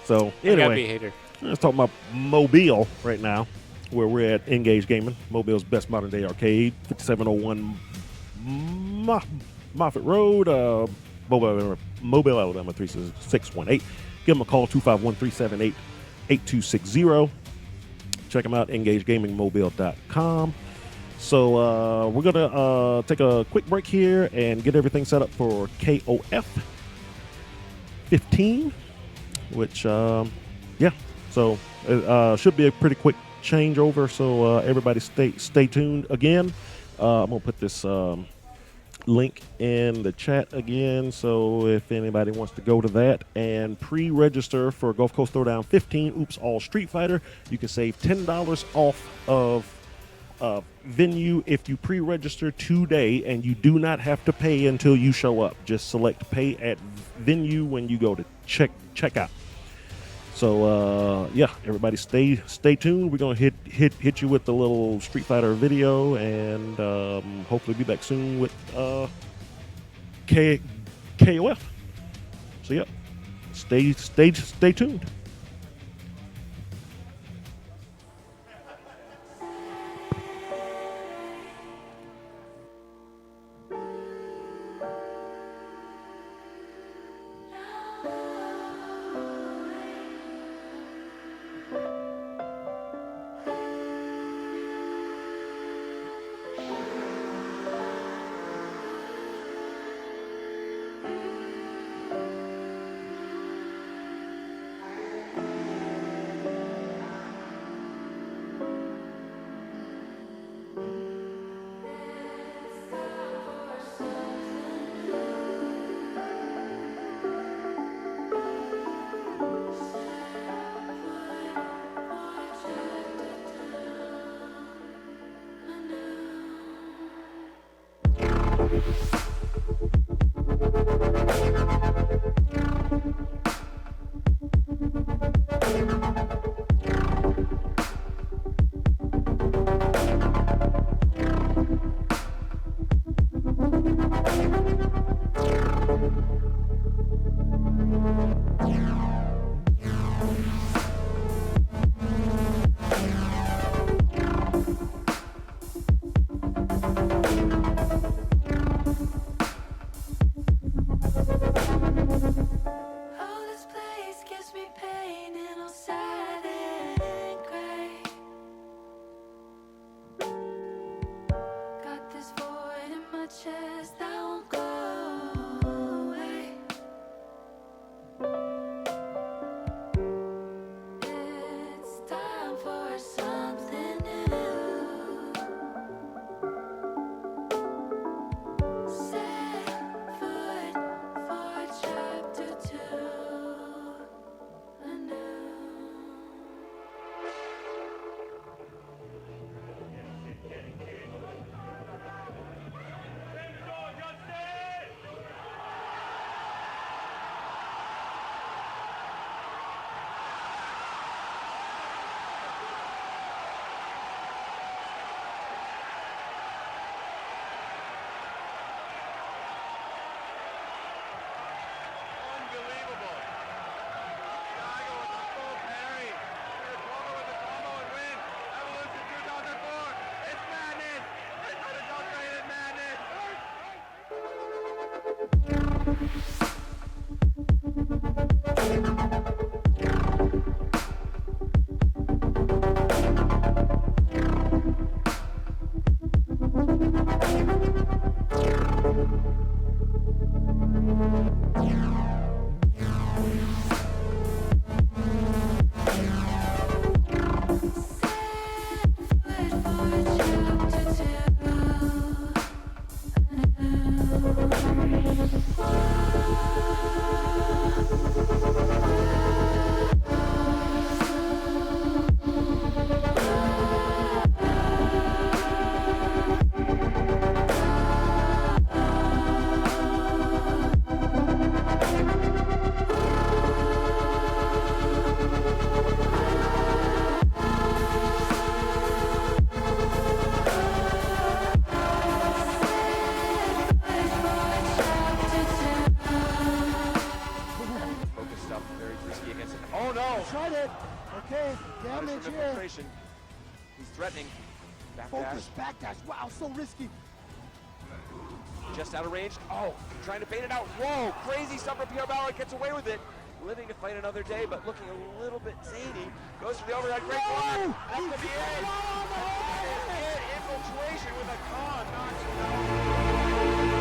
So You gotta be a anyway, hater. let's talk about Mobile right now, where we're at Engage Gaming, Mobile's best modern day arcade, 5701 Moffett Road, Mobile, Alabama 36618. Give them a call 251-378-8260. Check them out, engagegamingmobile.com. So we're going to take a quick break here and get everything set up for KOF 15, which, so should be a pretty quick changeover. So everybody stay tuned again. I'm going to put this link in the chat again, so if anybody wants to go to that and pre-register for Gulf Coast Throwdown 15 Oops All Street Fighter, you can save $10 off of venue if you pre-register today, and you do not have to pay until you show up. Just select pay at venue when you go to check out. So everybody stay tuned. We're gonna hit you with the little Street Fighter video, and hopefully be back soon with KOF. So stay tuned. Oh, this place gives me pain and all sad and gray. Got this void in my chest that won't go away. It's time for something new. Set foot for chapter 2 anew. Unbelievable. Chicago with the full parry. Cuomo with the combo and win. Evolution 2004. It's madness. It's unadulterated madness. Focus stuff very risky against it. Oh no! Tried it. Okay, Damage damage from here. infiltration. He's threatening. Back Focus, dash. backdash. Wow, so risky. Just out of range. Oh, trying to bait it out. Whoa! Crazy stuff from Pierre Bauer. Gets away with it. Living to fight another day, but looking a little bit zany. Goes for the overhead. Great block. That could be it. That could be it. Infiltration with a con. Knocks him out.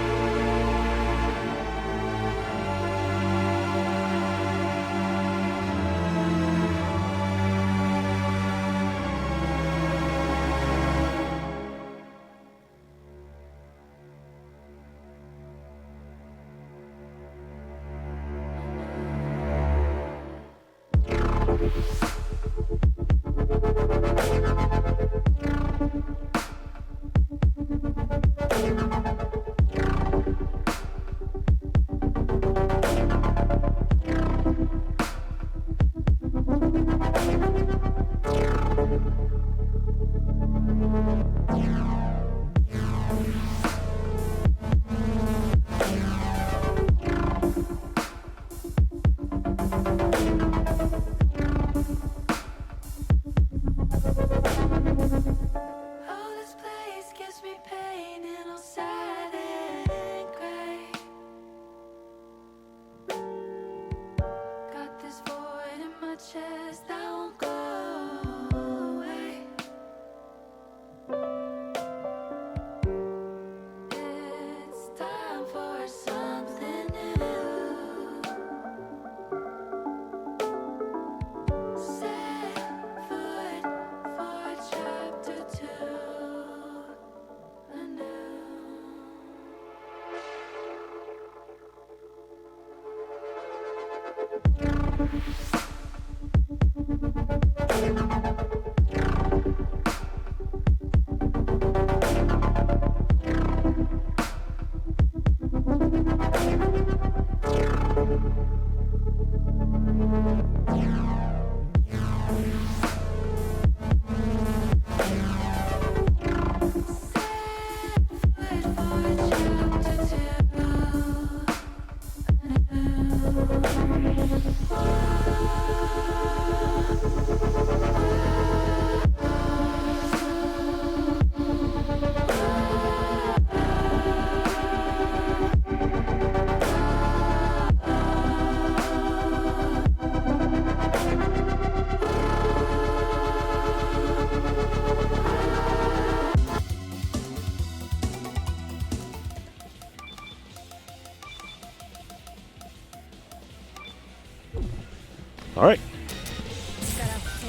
right.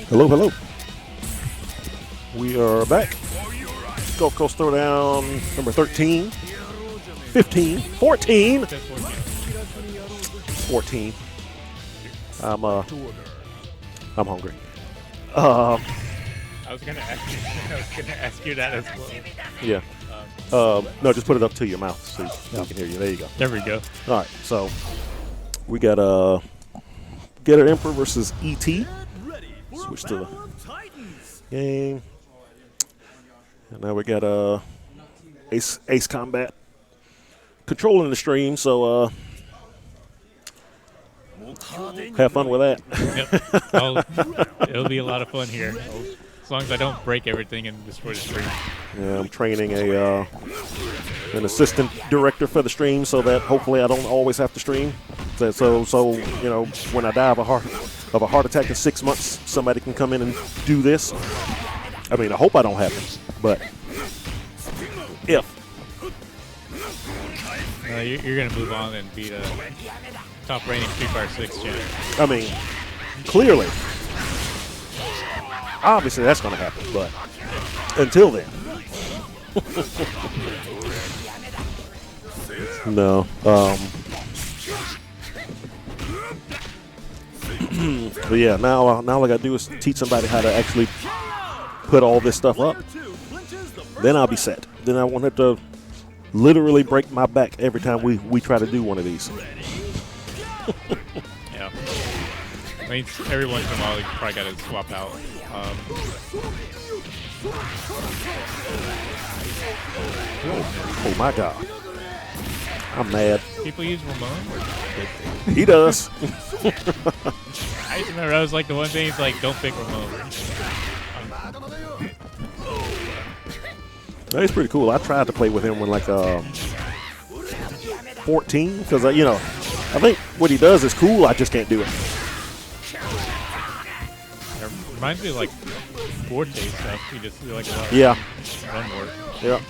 Hello, hello. We are back. Gulf Coast Throwdown number 13, 15, 14. 14. I'm hungry. I was gonna ask you that as well. Yeah. No, just put it up to your mouth so we can hear you. There you go. There we go. All right, so we got Getter Emperor versus ET. Switch to the game. And now we got Ace Combat controlling the stream, so have fun with that. Yep. It'll be a lot of fun here. As long as I don't break everything and destroy the stream. Yeah, I'm training an assistant director for the stream so that hopefully I don't always have to stream. So you know, when I die of a heart attack in 6 months, somebody can come in and do this. I mean, I hope I don't have it, but if. You're gonna move on and beat a top rating Street Fighter 6 champ. I mean, clearly. Obviously, that's going to happen, but until then. No. But yeah, now all I got to do is teach somebody how to actually put all this stuff up. Then I'll be set. Then I won't have to literally break my back every time we try to do one of these. Yeah. I mean, every once in a while, you probably got to swap out. Oh my God. I'm mad. People use Ramon? He does. I just remember that was like the one thing, it's like, don't pick Ramon. He's pretty cool. I tried to play with him when like 14 because I think what he does is cool. I just can't do it. It reminds me of like Forte stuff. You just do like a lot of run work. Yeah.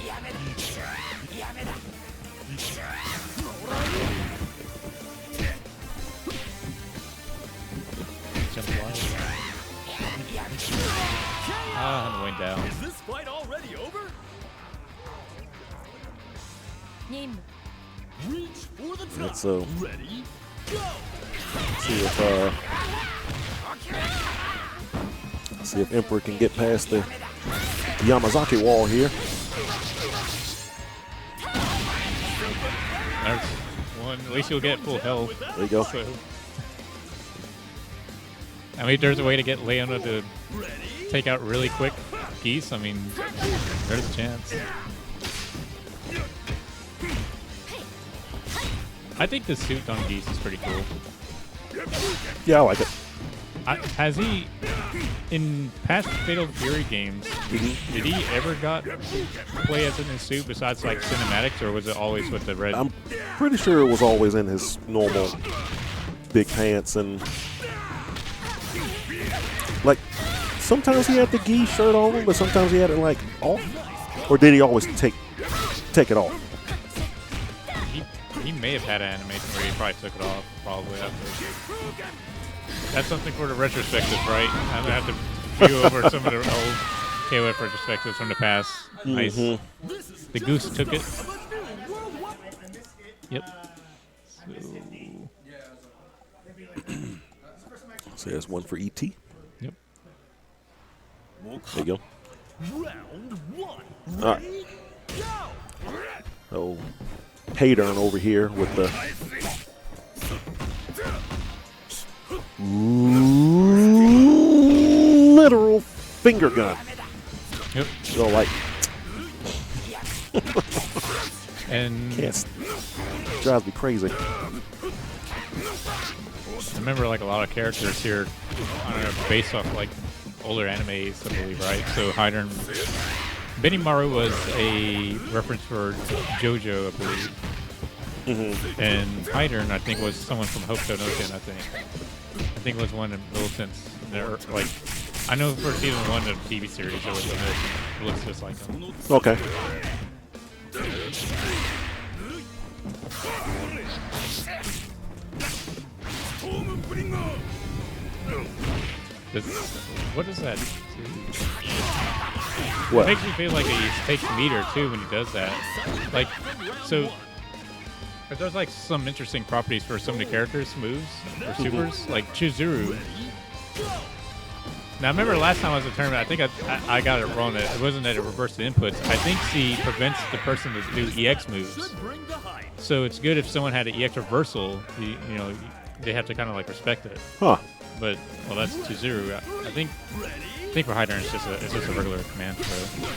Jump wild. On the way down. Is this fight already over? Reach for the top. Let's Ready, go. see if Emperor can get past the Yamazaki wall here. There's one. At least you'll get full health. There you go. So, I mean, there's a way to get Leona to take out really quick Geese. I mean, there's a chance. I think the suit on Geese is pretty cool. Yeah, I like it. Has he, in past Fatal Fury games, did he ever play as in his suit besides like cinematics, or was it always with the red? I'm pretty sure it was always in his normal big pants and like sometimes he had the gi shirt on, but sometimes he had it like off. Or did he always take it off? He may have had an animation where he probably took it off, probably after. That's something for the retrospective, right? I'm gonna have to view over some of the old KOF retrospectives from the past. Nice. The Goose took it. Yep. So there's one for ET. Yep. There you go. Round one. All right. Oh, Paydern over here with the literal finger gun. Yep. So like, And yes, drives me crazy. I remember like a lot of characters here based off like older animes, I believe, right? So Hydern, Benimaru was a reference for JoJo, I believe. And Hydern, I think, was someone from Hokuto no Ken, I think it was one in Militants. Like, I know for season 1 of the TV series, there was a Militant. It looks just like him. Okay. What is that? What? It makes me feel like he takes meter too when he does that. Like, so there's like some interesting properties for some of the characters' moves or supers, like Chizuru. Now, I remember last time I was at the tournament, I think I got it wrong. It wasn't that it reversed the inputs. I think she prevents the person to do EX moves. So it's good if someone had an EX reversal, you know, they have to kind of like respect it. Huh. But, well, that's 2-0. I think for high turn, it's just a regular command throw.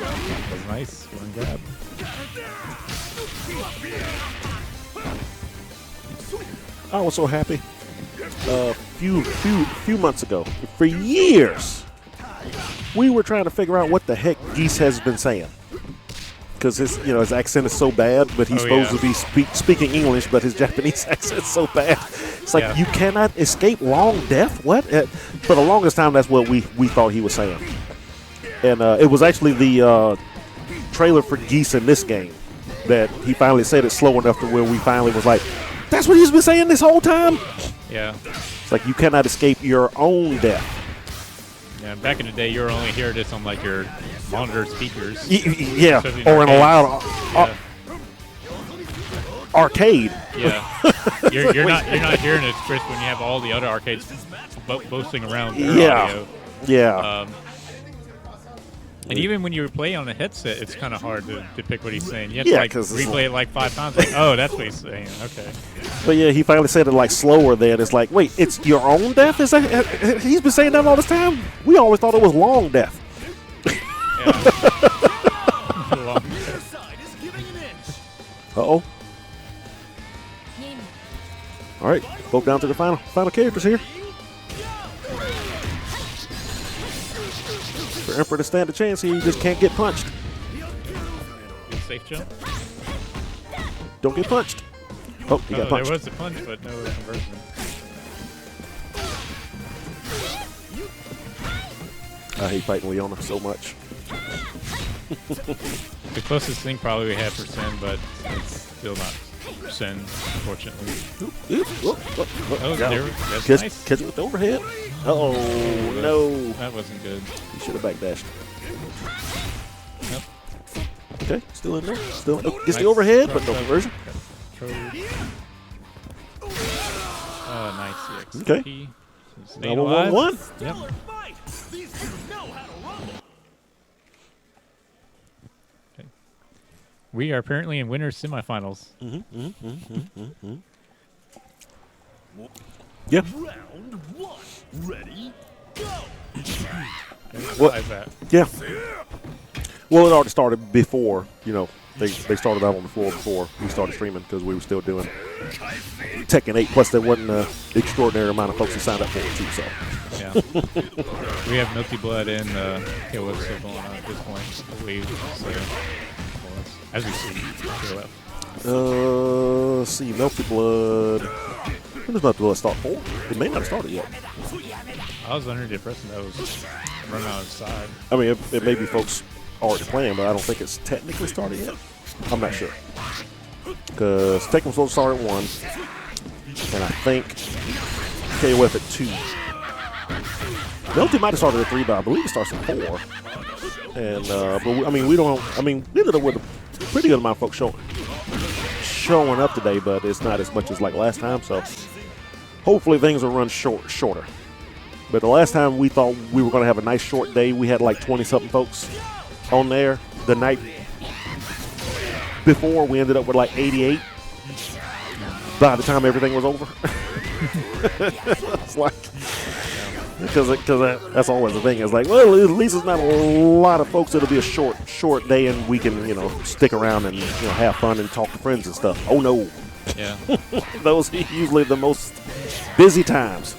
That was nice. One grab. I was so happy. Few months ago, for years, we were trying to figure out what the heck Geese has been saying. Because his accent is so bad, but he's supposed to be speaking English, but his Japanese accent is so bad. It's like, you cannot escape long death? What? For the longest time, that's what we thought he was saying. And it was actually the trailer for Geese in this game that he finally said it slow enough to where we finally was like, that's what he's been saying this whole time? Yeah. It's like you cannot escape your own death. Yeah, back in the day, you were only hearing this on like your monitor speakers. Yeah, Especially in or in a arcades. loud arcade. Yeah, you're not hearing it, Chris, when you have all the other arcades boasting around their audio. Yeah. And even when you play on a headset, it's kind of hard to pick what he's saying. You have to like replay it like 5 times. Like, oh, that's what he's saying. Okay. But yeah, he finally said it like slower. Then it's like, wait, it's your own death? Is that he's been saying that all this time? We always thought it was long death. Uh-oh. All right, both down to the final characters here. For Emperor to stand a chance here, you just can't get punched. Safe jump. Don't get punched. Oh, he got punched. There was a punch, but no conversion. I hate fighting Leona so much. The closest thing probably we had for Sin, but it's still not Sin, unfortunately. That's nice. Catch it with the overhead. Uh-oh, no. That wasn't good. You should have backdashed. Yep. Okay, still in there. Still gets the overhead, but no conversion. Nice. Okay. Staying Now alive. 1-1. Yep. Okay. We are apparently in winners semifinals. Yeah. Round 1. Ready? Go. What? Yeah. Well, it already started before, they started out on the floor before we started streaming because we were still doing Tekken 8. Plus, there wasn't an extraordinary amount of folks who signed up for it, too, so. Yeah. We have Milky Blood and what's still going on at this point. As we see. Let's see, Melty Blood. When does Melty Blood start for? It may not have started yet. I was under the impression that was run outside. I mean, it may be folks already playing, but I don't think it's technically started yet. I'm not sure. Because Tekken was supposed to start at 1, and I think KOF at 2. Melty might have started at 3, but I believe it starts at 4. And but we ended up with a pretty good amount of folks showing up today, but it's not as much as like last time. So hopefully things will run shorter. But the last time we thought we were going to have a nice short day, we had like 20-something folks on there. The night before, we ended up with like 88 by the time everything was over. It's like, because that's always the thing. It's like, well, at least it's not a lot of folks. It'll be a short day, and we can, stick around and have fun and talk to friends and stuff. Oh no, yeah, those are usually the most busy times.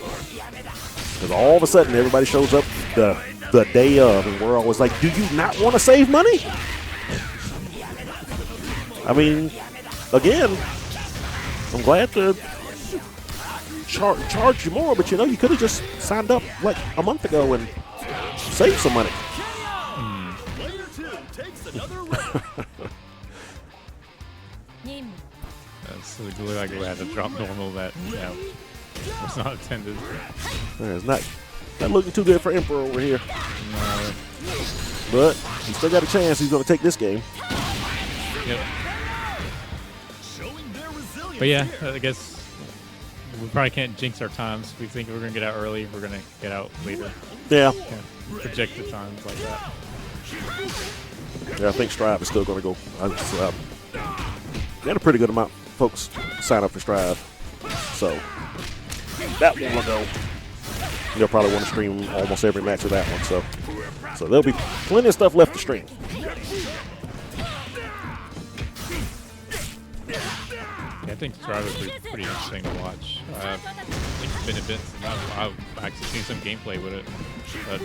Because all of a sudden everybody shows up the day of, and we're always like, do you not want to save money? I mean, again, I'm glad to charge you more, but you could have just signed up like a month ago and saved some money. Player 2 takes another round. That's So it looked like they had to drop normal that was not intended. It's not looking too good for Emperor over here. No. But he's still got a chance. He's going to take this game. Yep. But yeah, I guess we probably can't jinx our times. We think we're going to get out early. We're going to get out later. Yeah. Can't project the times like that. Yeah, I think Strive is still going to go. We had a pretty good amount of folks sign up for Strive. So that one will go. They'll probably want to stream almost every match of that one. So there'll be plenty of stuff left to stream. Yeah, I think Strive is pretty interesting to watch. I think it's been a bit. I've actually seen some gameplay with it.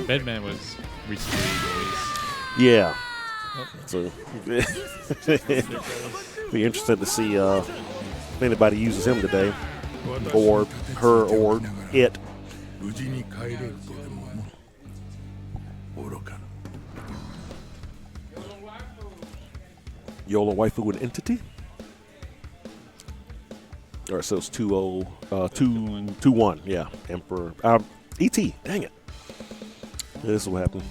Bedman was recently released. Yeah. So be interested to see if anybody uses him today, or her, or it. 無事に帰れるとでも愚かな YOLO waifu and entity. All right, so it's 2-0, 2-1. Yeah, Emperor. ET. Dang it. This is what happened.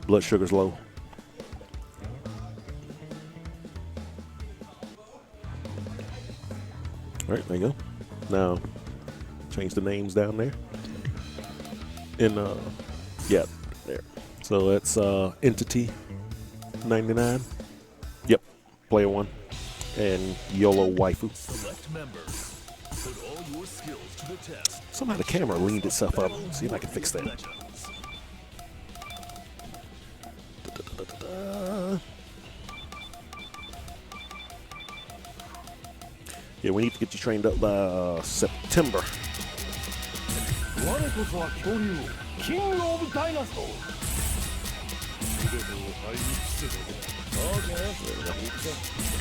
Blood sugar's low. All right, there you go. Now, change the names down there. And yeah, there. So that's Entity 99. Yep, player 1. And YOLO waifu. Somehow the camera leaned itself up. See if I can fix that. Yeah, we need to get you trained up by September.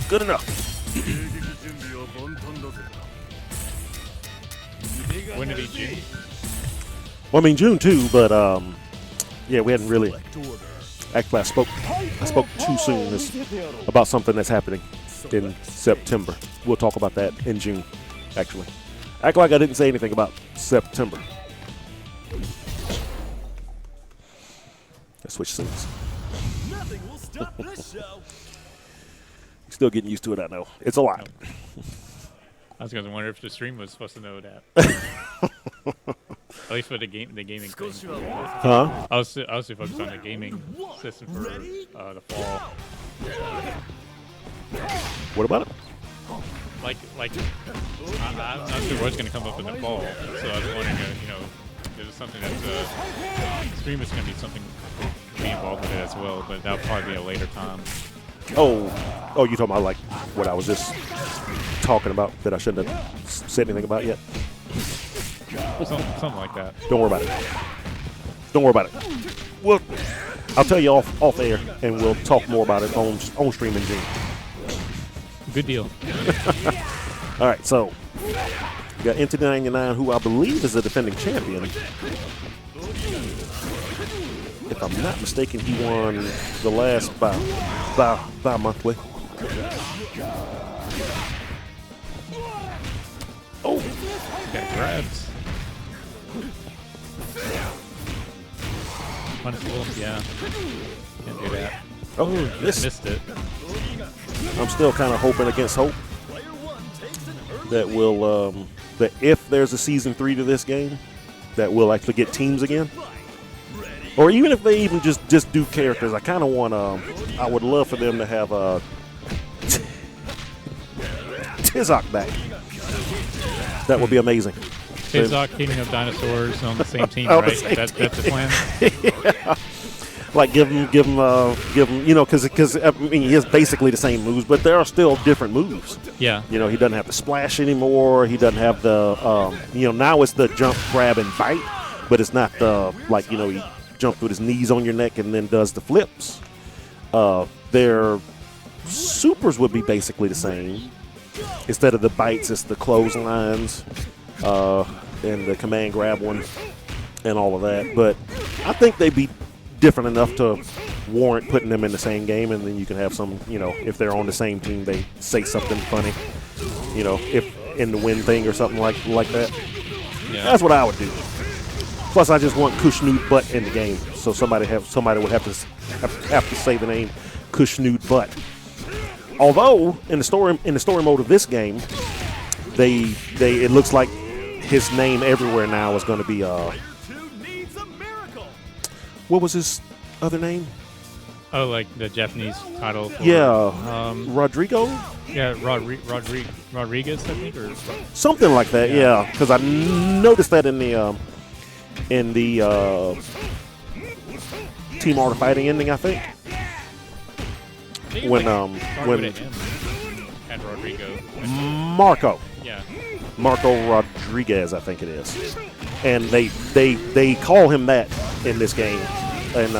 Good enough. When did he June? Well, I mean June too, but yeah, we hadn't really. Actually, I spoke too soon about something that's happening in September. We'll talk about that in June. Actually, act like I didn't say anything about September. Let's switch scenes. Nothing will stop this show. Still getting used to it, I know. It's a lot. I was going to wonder if the stream was supposed to know that. At least for the gaming thing. Huh? I was focused on the gaming system for the fall. What about it? Like I'm not sure what's going to come up in the fall. So I was wondering, if there's something that stream is going to be something to be involved with it as well, but that'll probably be a later time. Oh, you talking about like what I was just talking about that I shouldn't have said anything about yet? Something like that. Don't worry about it. Don't worry about it. Well, I'll tell you off air, and we'll talk more about it on stream in June. Good deal. All right, so we got Entity 99, who I believe is the defending champion. If I'm not mistaken, he won the last by a month away. Oh, got grabs. Punishable, yeah. Can't do that. oh, Missed it. I'm still kind of hoping against hope that we'll that if there's a season 3 to this game, that we'll actually get teams again. Or even if they even just do characters, I kind of want I would love for them to have Tizok back. That would be amazing. Tizok, Kingdom of Dinosaurs on the same team, Oh, right? the same That's the plan. Yeah. Like give him, because I mean he has basically the same moves, but there are still different moves. Yeah. He doesn't have to splash anymore. He doesn't have the now it's the jump, grab, and bite, but it's not the he jumps with his knees on your neck and then does the flips. Their supers would be basically the same. Instead of the bites, it's the clotheslines and the command grab one and all of that. But I think they'd be different enough to warrant putting them in the same game, and then you can have some, if they're on the same team, they say something funny. You know, if in the win thing or something like that. Yeah. That's what I would do. Plus, I just want Kushnood Butt in the game, so somebody would have to say the name Kushnood Butt. Although in the story mode of this game, it looks like his name everywhere now is going to be what was his other name? Oh, like the Japanese title. For, Rodrigo. Yeah, Rodriguez, I think, or something like that. Yeah, because I noticed that in the Team Art of Fighting ending, I think. When and Rodrigo. Marco. Yeah. Marco Rodriguez, I think it is, and they call him that in this game, and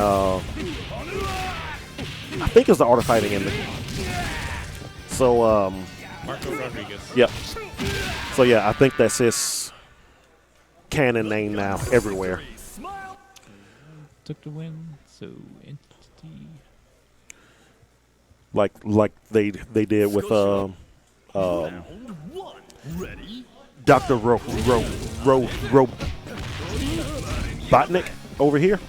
I think it's the Art of Fighting ending. So Marco Rodriguez. Yep. So yeah, I think that's his canon name now everywhere. Took the win. So entity. Like they did with Dr. Robotnik over here.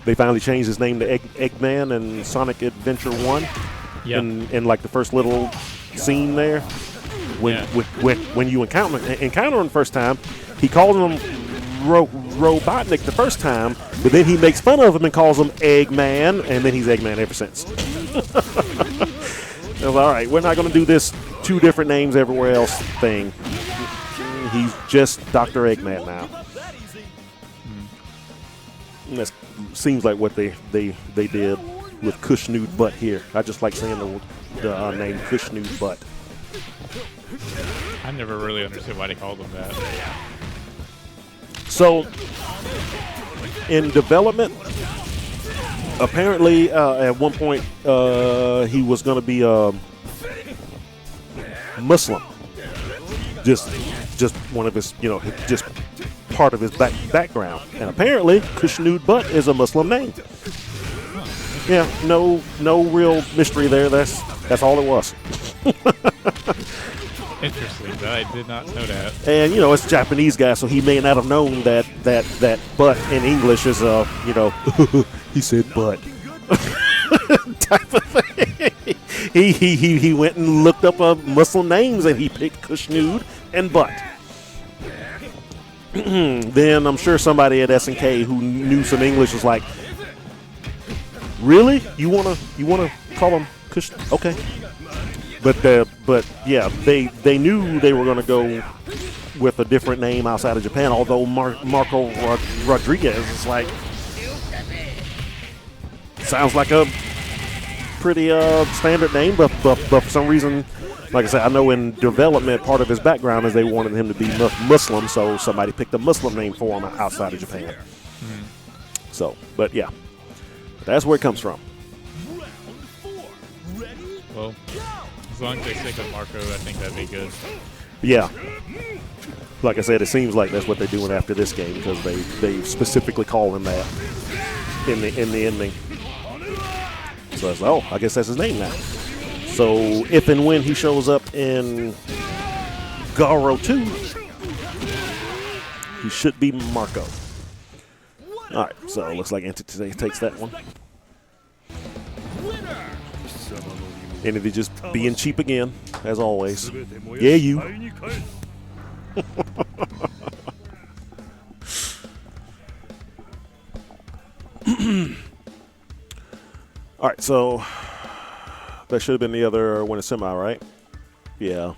They finally changed his name to Eggman in Sonic Adventure 1. Yeah. In like the first little scene there, when you encounter him the first time, he calls him Robotnik the first time, but then he makes fun of him and calls him Eggman, and then he's Eggman ever since. I was all right, we're not going to do this two different names everywhere else thing. He's just Dr. Eggman now. And that seems like what they did with Kushnood Butt here. I just like saying the name Kushnood Butt. I never really understood why they called him that. So, in development, apparently at one point he was going to be Muslim. Just one of his, just part of his background. And apparently, Kushnood Butt is a Muslim name. Yeah, no real mystery there. That's all it was. Interesting. I did not know that. And it's a Japanese guy, so he may not have known that butt in English is he said butt type of thing. He went and looked up Muslim names and he picked Kushnood and butt. Then I'm sure somebody at SNK who knew some English was like, really? You wanna call him Kush? Okay. But yeah, they knew they were gonna go with a different name outside of Japan. Although Marco Rodriguez is like, sounds like a pretty standard name, but for some reason, like I said, I know in development part of his background is they wanted him to be Muslim, so somebody picked a Muslim name for him outside of Japan. So, but yeah. That's where it comes from. Well, as long as they stick with Marco, I think that'd be good. Yeah. Like I said, it seems like that's what they're doing after this game because they specifically call him that in the ending. So it's like, I guess that's his name now. So if and when he shows up in Garo 2, he should be Marco. All right, so it looks like Entity takes that one. Entity just being cheap again, as always. Yeah, you. All right, so that should have been the other winner semi, right? Yeah.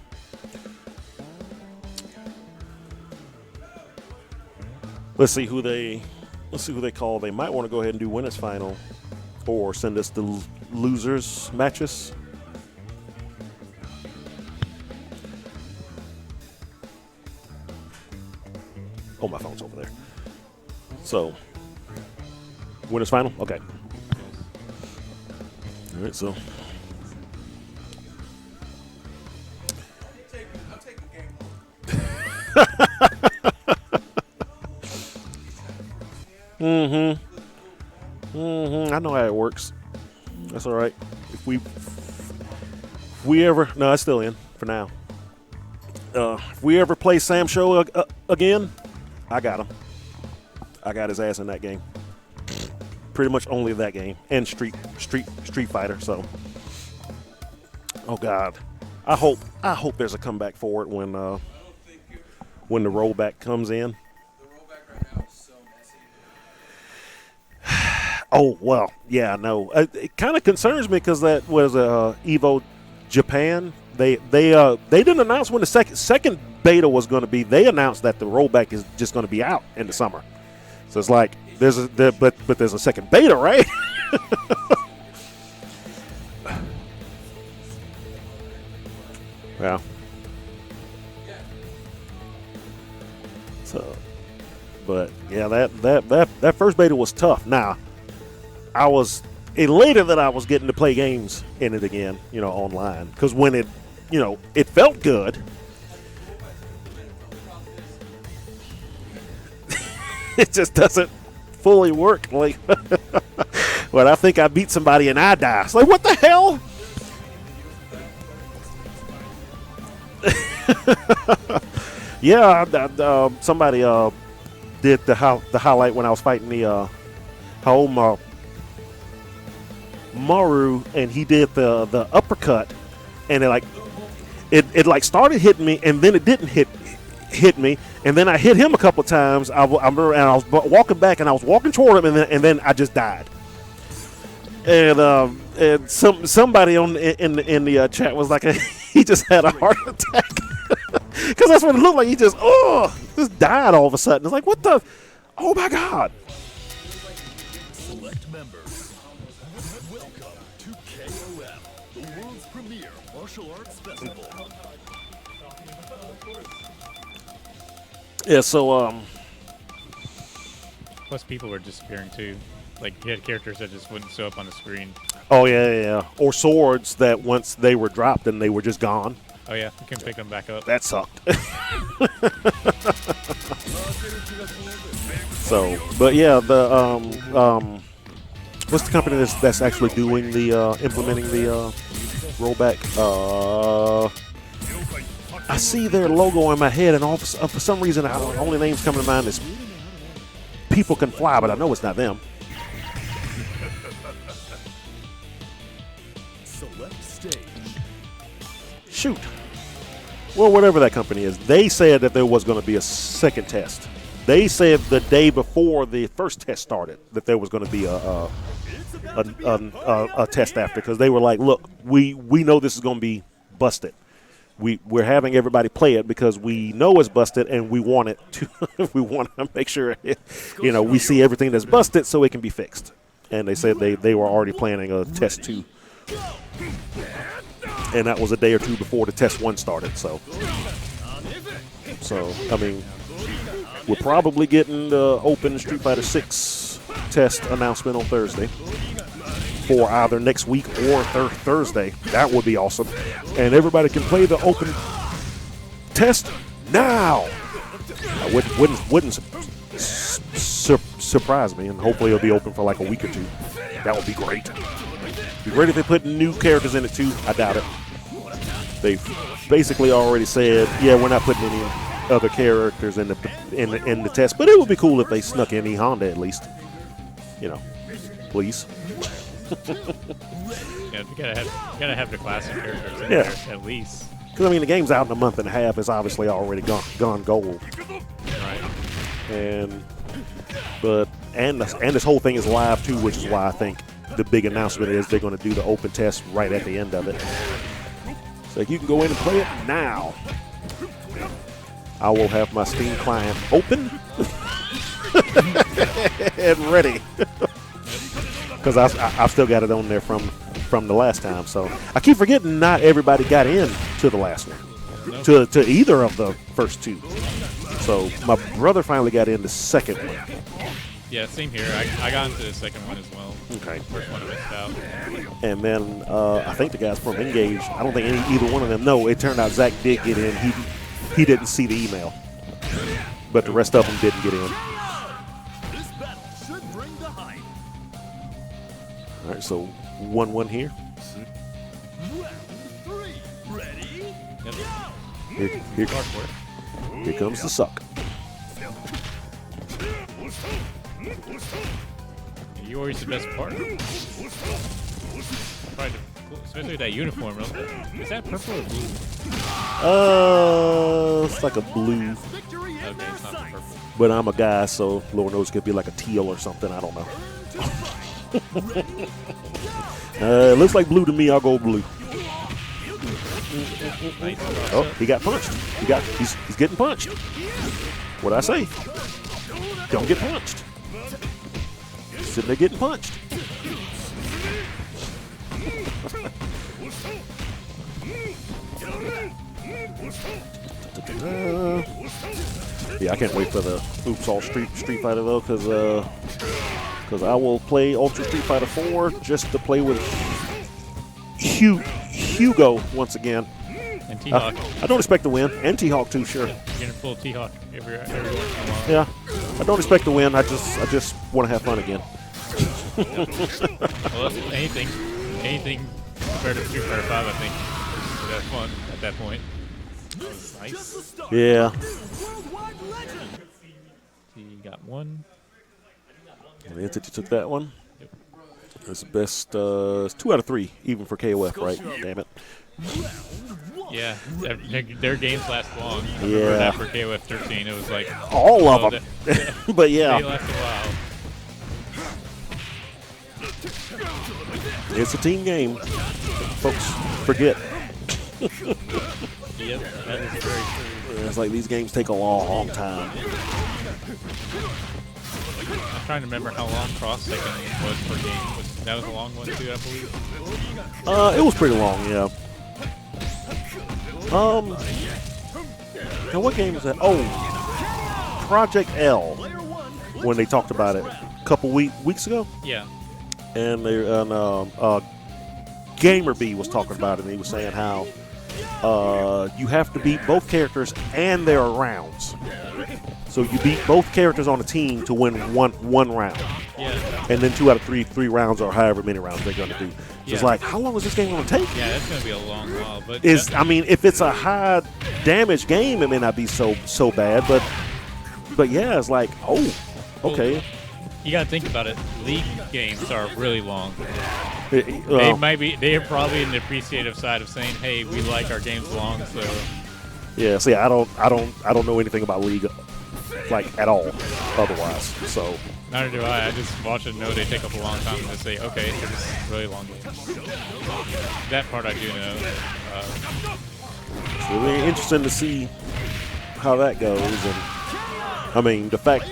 Let's see who they call. They might want to go ahead and do winners final, or send us the losers matches. Oh, my phone's over there. So, winners final? Okay. All right, so. I'm taking game I know how it works. That's all right. If we ever, no, it's still in for now. if we ever play Sam Show again, I got him. I got his ass in that game. Pretty much only that game and Street Fighter. So, oh God, I hope there's a comeback for it when the rollback comes in. The rollback right now is so messy. Oh well, yeah, no. It kind of concerns me because that was Evo Japan. They didn't announce when the second beta was going to be. They announced that the rollback is just going to be out in the summer. So it's like there's a second beta, right? Well, so, but yeah, that first beta was tough. Now, I was elated that I was getting to play games in it again, online. Because when it felt good. It just doesn't fully work. Like, well, I think I beat somebody and I die. It's like, what the hell? Yeah, somebody did the highlight when I was fighting the Maru, and he did the uppercut, and it like started hitting me, and then it didn't hit me, and then I hit him a couple of times. I remember, and I was walking back, and I was walking toward him, and then I just died. And somebody in the chat was like, he just had a heart attack, because that's what it looked like. He just died all of a sudden. It's like, what the? Oh my God! Select members. Welcome to KOF, the world's premier martial arts festival. Yeah, so Plus, people were disappearing too. Like, you had characters that just wouldn't show up on the screen. oh yeah, or swords that once they were dropped and they were just gone. Oh yeah, you can pick them back up. That sucked. So, but yeah, the what's the company that's actually doing the implementing the rollback? I see their logo in my head, and for some reason, the only names coming to mind is People Can Fly, but I know it's not them. Select stage. Shoot. Well, whatever that company is, they said that there was going to be a second test. They said the day before the first test started that there was going to be a test after, because they were like, look, we know this is going to be busted. We're having everybody play it because we know it's busted, and we want it to we want to make sure we see everything that's busted so it can be fixed. And they said they were already planning a test 2, and that was a day or two before the test 1 started. So I mean, we're probably getting the open Street Fighter 6 test announcement on Thursday, for either next week or Thursday. That would be awesome. And everybody can play the open test now. Wouldn't surprise me, and hopefully it'll be open for like a week or 2. That would be great. Be great if they put new characters in it too. I doubt it. They've basically already said, yeah, we're not putting any other characters in the test, but it would be cool if they snuck in E Honda at least. Please. Yeah, you gotta have the classic characters in Yeah. there at least. Because I mean, the game's out in a month and a half. It's obviously already gone gold. Right. And this whole thing is live too, which is why I think the big announcement is they're going to do the open test right at the end of it. So you can go in and play it now. I will have my Steam client open and ready. Because I've still got it on there from the last time. So I keep forgetting not everybody got in to the last one, to either of the first 2. So my brother finally got in the second one. Yeah, same here. I got into the second one as well. Okay. First one I missed out. And then I think the guys from Engage, I don't think either one of them. No, it turned out Zach did get in. He didn't see the email, but the rest of them didn't get in. This battle should bring the hype. All right, so 1-1 here. Round 3. Ready? Yep. Go! Here comes the suck. You're always the best part. Probably especially that uniform. Is that purple or blue? It's like a blue. Okay, it's not purple. But I'm a guy, so Lord knows it could be like a teal or something. I don't know. It looks like blue to me. I'll go blue. Oh, he got punched. He's getting punched. What'd I say? Don't get punched. Sitting there getting punched. Yeah, I can't wait for the Oops All Street Fighter though, because I will play Ultra Street Fighter 4 just to play with Hugo once again. And T-Hawk. I don't expect to win, and T-Hawk too, sure. You're gonna pull T-Hawk every once in a while. Yeah, I don't expect to win. I just want to have fun again. Well, anything compared to Street Fighter 5, I think would have fun at that point. That was nice. Yeah. He got one. The Entity took that one. It's the best. It's 2 out of 3, even for KOF, right? Damn it. Yeah, their games last long. I Yeah. remember that for KOF 13, it was like All of them. But yeah. They last a while. It's a team game. Folks forget. Yep, that is very true. It's like these games take a long time. I'm trying to remember how long cross-second was per game. That was a long one too, I believe. It was pretty long, yeah. Now what game was that? Oh, Project L. When they talked about it a couple weeks ago. Yeah. And Gamer B was talking about it, and he was saying how you have to beat both characters and their rounds. So you beat both characters on a team to win one round. Yeah. And then 2 out of 3 rounds, or however many rounds they're going to do. So it's like, how long is this game going to take? Yeah, that's going to be a long while. But I mean, if it's a high damage game, it may not be so bad. But yeah, it's like, oh, okay. Well, you got to think about it. League games are really long. They're probably in the appreciative side of saying, "Hey, we like our games long." So yeah, see, I don't know anything about League, like at all. Otherwise, so neither do I. I just watch and know they take up a long time, and just say, "Okay, so this is really long games." That part I do know. It's really interesting to see how that goes, and I mean, the fact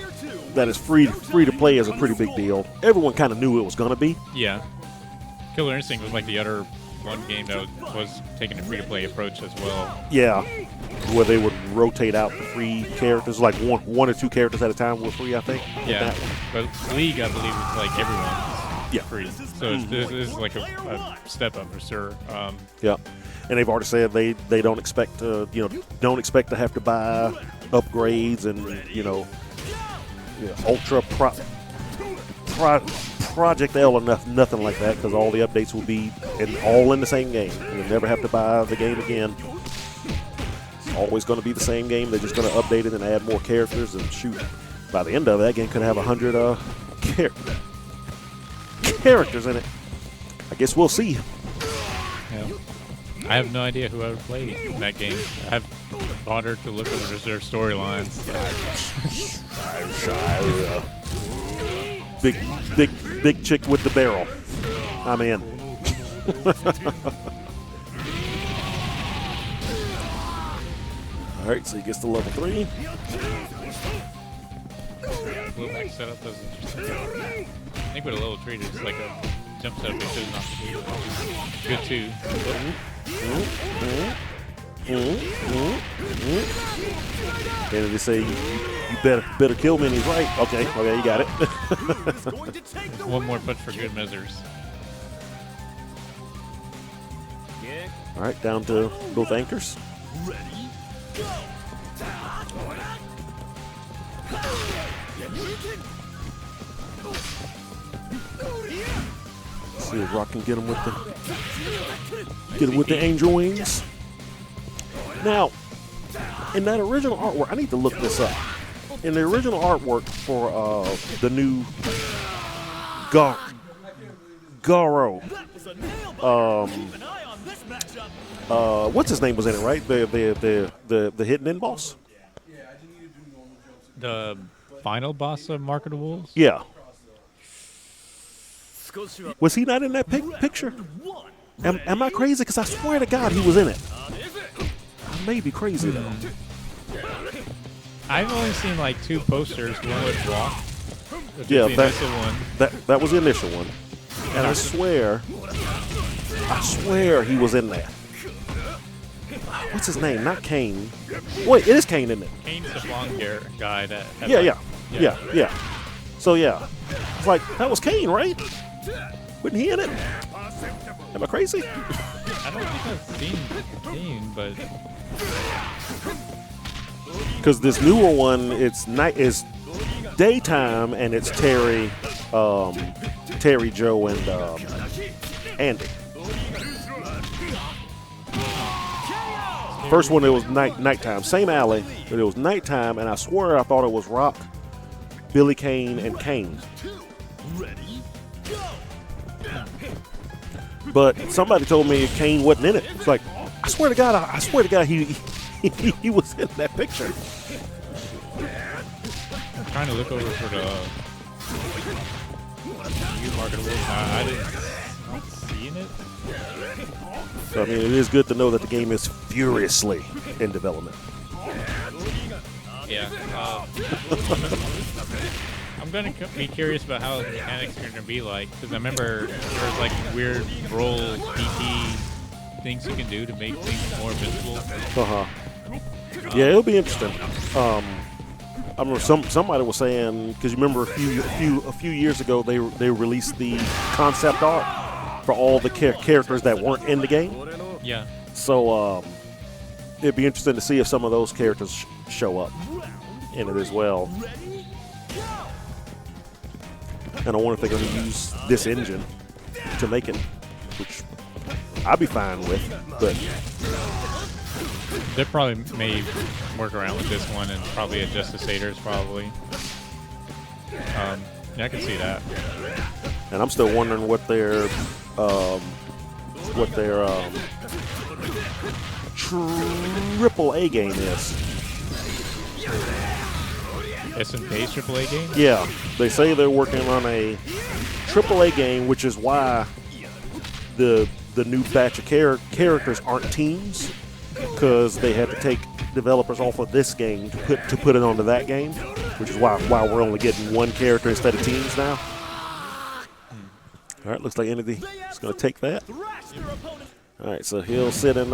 that it's free to play is a pretty big deal. Everyone kind of knew it was going to be. Yeah. Killer Instinct was like the other one game that was taking a free-to-play approach as well. Yeah, where they would rotate out the free characters, like one or 2 characters at a time were free, I think. Yeah, but League, I believe, is like everyone's free. So this is like a step up for sure. Yeah, and they've already said they don't expect to have to buy upgrades and Ultra Project L or nothing like that, because all the updates will be all in the same game. You'll never have to buy the game again. It's always going to be the same game. They're just going to update it and add more characters, and shoot, by the end of that game could have 100 characters in it. I guess we'll see. Yeah. I have no idea who I would play in that game. I've bothered to look over their storylines. Big chick with the barrel. I'm in. All right, so he gets to level 3. Little back setup is interesting. I think with a level 3, there's like a jump setup they chose not to do. Good too. And they say you better kill me, and he's right. Okay, you got it. One more punch for good measures. All right, down to both anchors. Ready, go! See if Rock can get him with the angel wings. Now, in that original artwork, I need to look this up. In the original artwork for the new Garo, what's his name was in it, right? The hidden end boss. The final boss of Mark of the Wolves? Yeah. Was he not in that picture? Am I crazy? Because I swear to God he was in it. I may be crazy though. I've only seen like 2 posters. One with Walk. Which Yeah, is the initial one. that was the initial one. And I swear he was in that. What's his name? Not Kane. Wait, it is Kane, isn't it? Kane's the blonde guy that. Had Yeah. So yeah, it's like that was Kane, right? Wasn't he in it? Am I crazy? I don't think I've seen Kane, but Because this newer one, it's night is daytime, and it's Terry, Joe, and Andy. First one, it was nighttime, same alley, but it was nighttime, and I swear I thought it was Rock, Billy Kane, and Kane. But somebody told me Kane wasn't in it. It's like, I swear to God, he was in that picture. I'm trying to look over for the new Mark of the Wolves. I didn't see it. So, I mean, it is good to know that the game is furiously in development. Yeah. I'm going to be curious about how the mechanics are going to be like, because I remember there was like weird roll PT things you can do to make things more visible. Yeah, it'll be interesting. I remember somebody was saying, because you remember a few years ago they released the concept art for all the characters that weren't in the game. Yeah. So it'd be interesting to see if some of those characters show up in it as well. And I wonder if they're going to use this engine to make it, which I'd be fine with. But they probably may work around with this one and probably adjust the shaders probably. Yeah, I can see that. And I'm still wondering what their AAA game is. SNK's AAA game? Yeah, they say they're working on a AAA game, which is why the new batch of characters aren't teams, because they had to take developers off of this game to put it onto that game, which is why we're only getting one character instead of teams now. All right, looks like Entity is going to take that. All right, so he'll sit in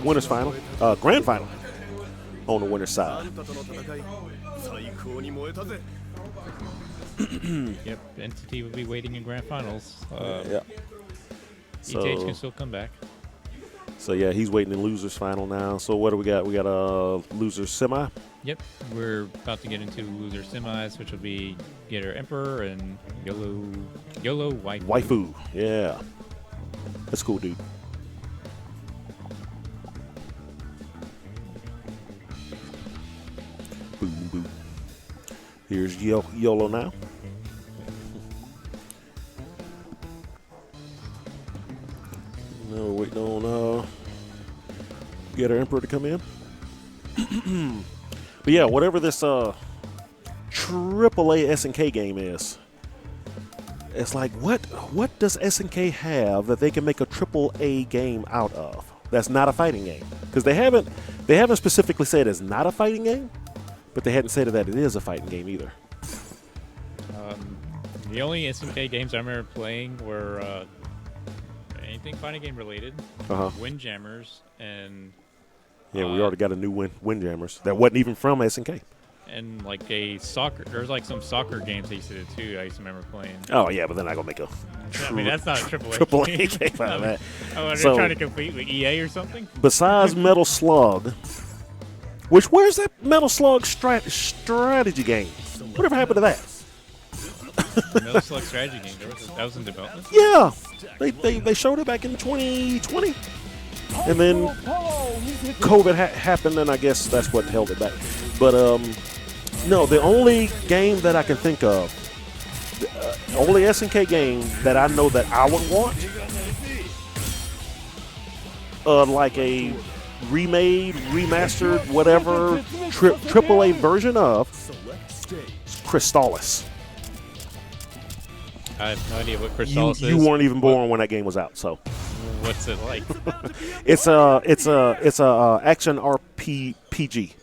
winner's final, grand final on the winner's side. Yep, Entity will be waiting in grand finals. Yeah. ETH can still come back. So yeah, he's waiting in losers final now. So what do we got? We got a loser semi. Yep, we're about to get into loser semis, which will be Gator Emperor and YOLO Waifu. Yeah, that's cool, dude. Boom, boom. Here's YOLO now. Now we're waiting on get our Emperor to come in. But yeah, whatever this AAA SNK game is, it's like what does SNK have that they can make a AAA game out of? That's not a fighting game, because they haven't specifically said it's not a fighting game, but they hadn't said that it is a fighting game either. The only SNK games I remember playing were anything fighting game related, Windjammers, and yeah, we already got a new Windjammers that wasn't even from SNK. And like a soccer, there's like some soccer games they used to do too. I used to remember playing. Oh yeah, but they're not gonna make a. I mean, that's not a AAA game out of that. Oh, are they So, trying to compete with EA or something? Besides Metal Slug, where's that Metal Slug strategy game? Whatever happened to that? Metal Slug strategy game. That was in development. Yeah, they showed it back in 2020. and then COVID happened, and I guess that's what held it back. But no, the only game that I can think of, the only SNK game that I know that I would want, like a remade, remastered, whatever, AAA version of Crystalis. I have no idea what Crystalis You is. weren't even born when that game was out, so. What's it like? It's a action RPG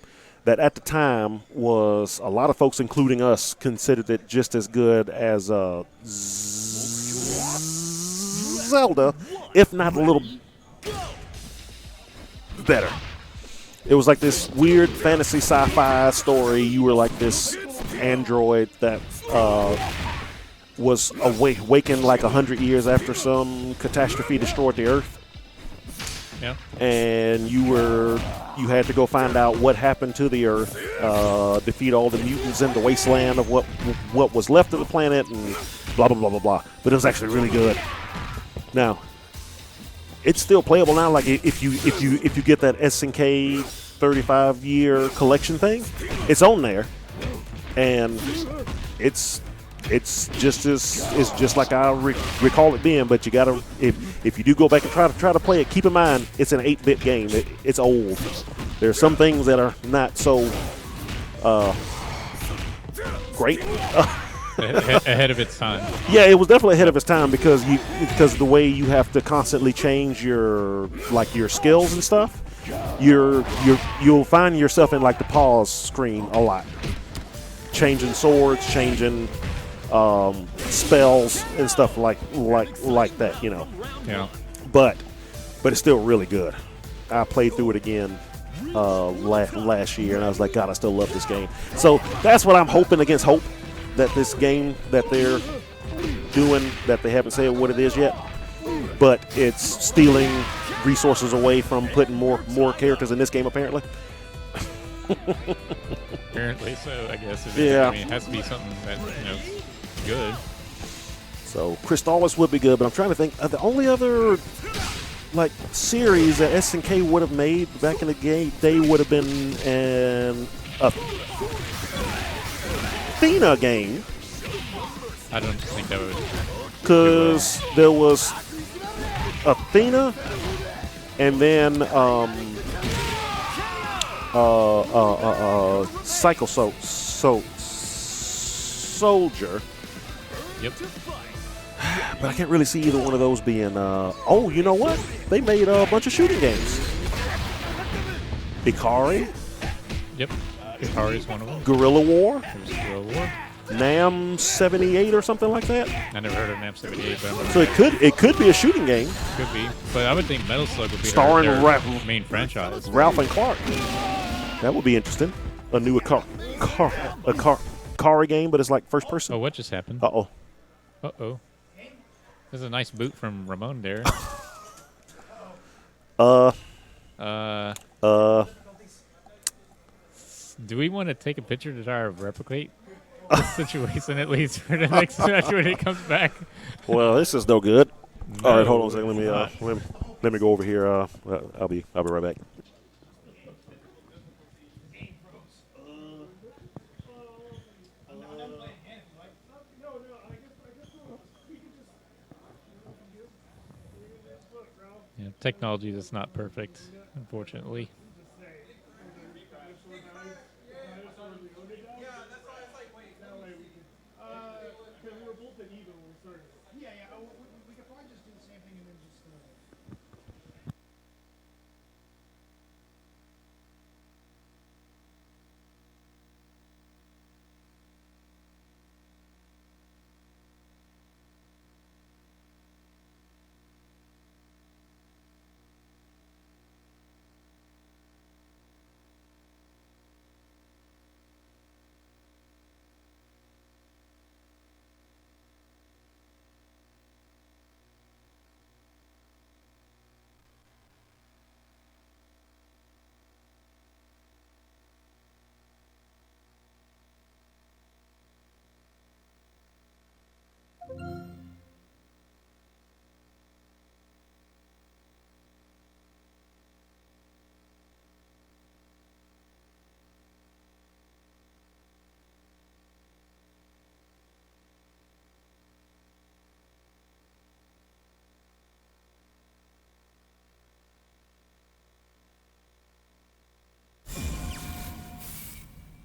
that at the time was, a lot of folks, including us, considered it just as good as Zelda, if not a little better. It was like this weird fantasy sci-fi story. You were like this android that was awakened like 100 years after some catastrophe destroyed the Earth. Yeah. And you had to go find out what happened to the Earth, defeat all the mutants in the wasteland of what was left of the planet, and blah blah blah blah blah. But it was actually really good. Now, it's still playable now. Like if you get that SNK 35-year collection thing, it's on there, and it's just like I recall it being. But you gotta, if you do go back and try to play it, keep in mind it's an 8-bit game. It's old. There are some things that are not so great. Ahead of its time. Yeah, it was definitely ahead of its time because the way you have to constantly change your skills and stuff. You'll find yourself in like the pause screen a lot, changing swords, changing spells and stuff like that, you know. Yeah. But it's still really good. I played through it again last year, and I was like, God, I still love this game. So that's what I'm hoping against hope, that this game that they're doing, that they haven't said what it is yet, but it's stealing resources away from putting more characters in this game, apparently. Apparently so, I guess. Yeah. I mean, it has to be something that, good. So Crystalis would be good, but I'm trying to think. The only other like series that SNK would have made back in the day would have been an Athena game. I don't think that would. Because there was Athena, and then Psycho Soldier. Yep. But I can't really see either one of those being. Oh, you know what? They made a bunch of shooting games. Ikari. Yep. Ikari is one of them. Guerrilla War. There's Guerrilla War. Nam 78 or something like that. I never heard of Nam 78, but So it could be a shooting game. Could be. But I would think Metal Slug would be Starring their main franchise. Ralph and Clark. That would be interesting. A new Ikari game, but it's like first person. Oh, what just happened? Uh-oh. Uh-oh. There's a nice boot from Ramon there. Do we want to take a picture to try to replicate this situation at least for the next match when it comes back? Well, this is no good. All right, No, hold on a second. Let me go over here. I'll be right back. Yeah, technology is not perfect, unfortunately.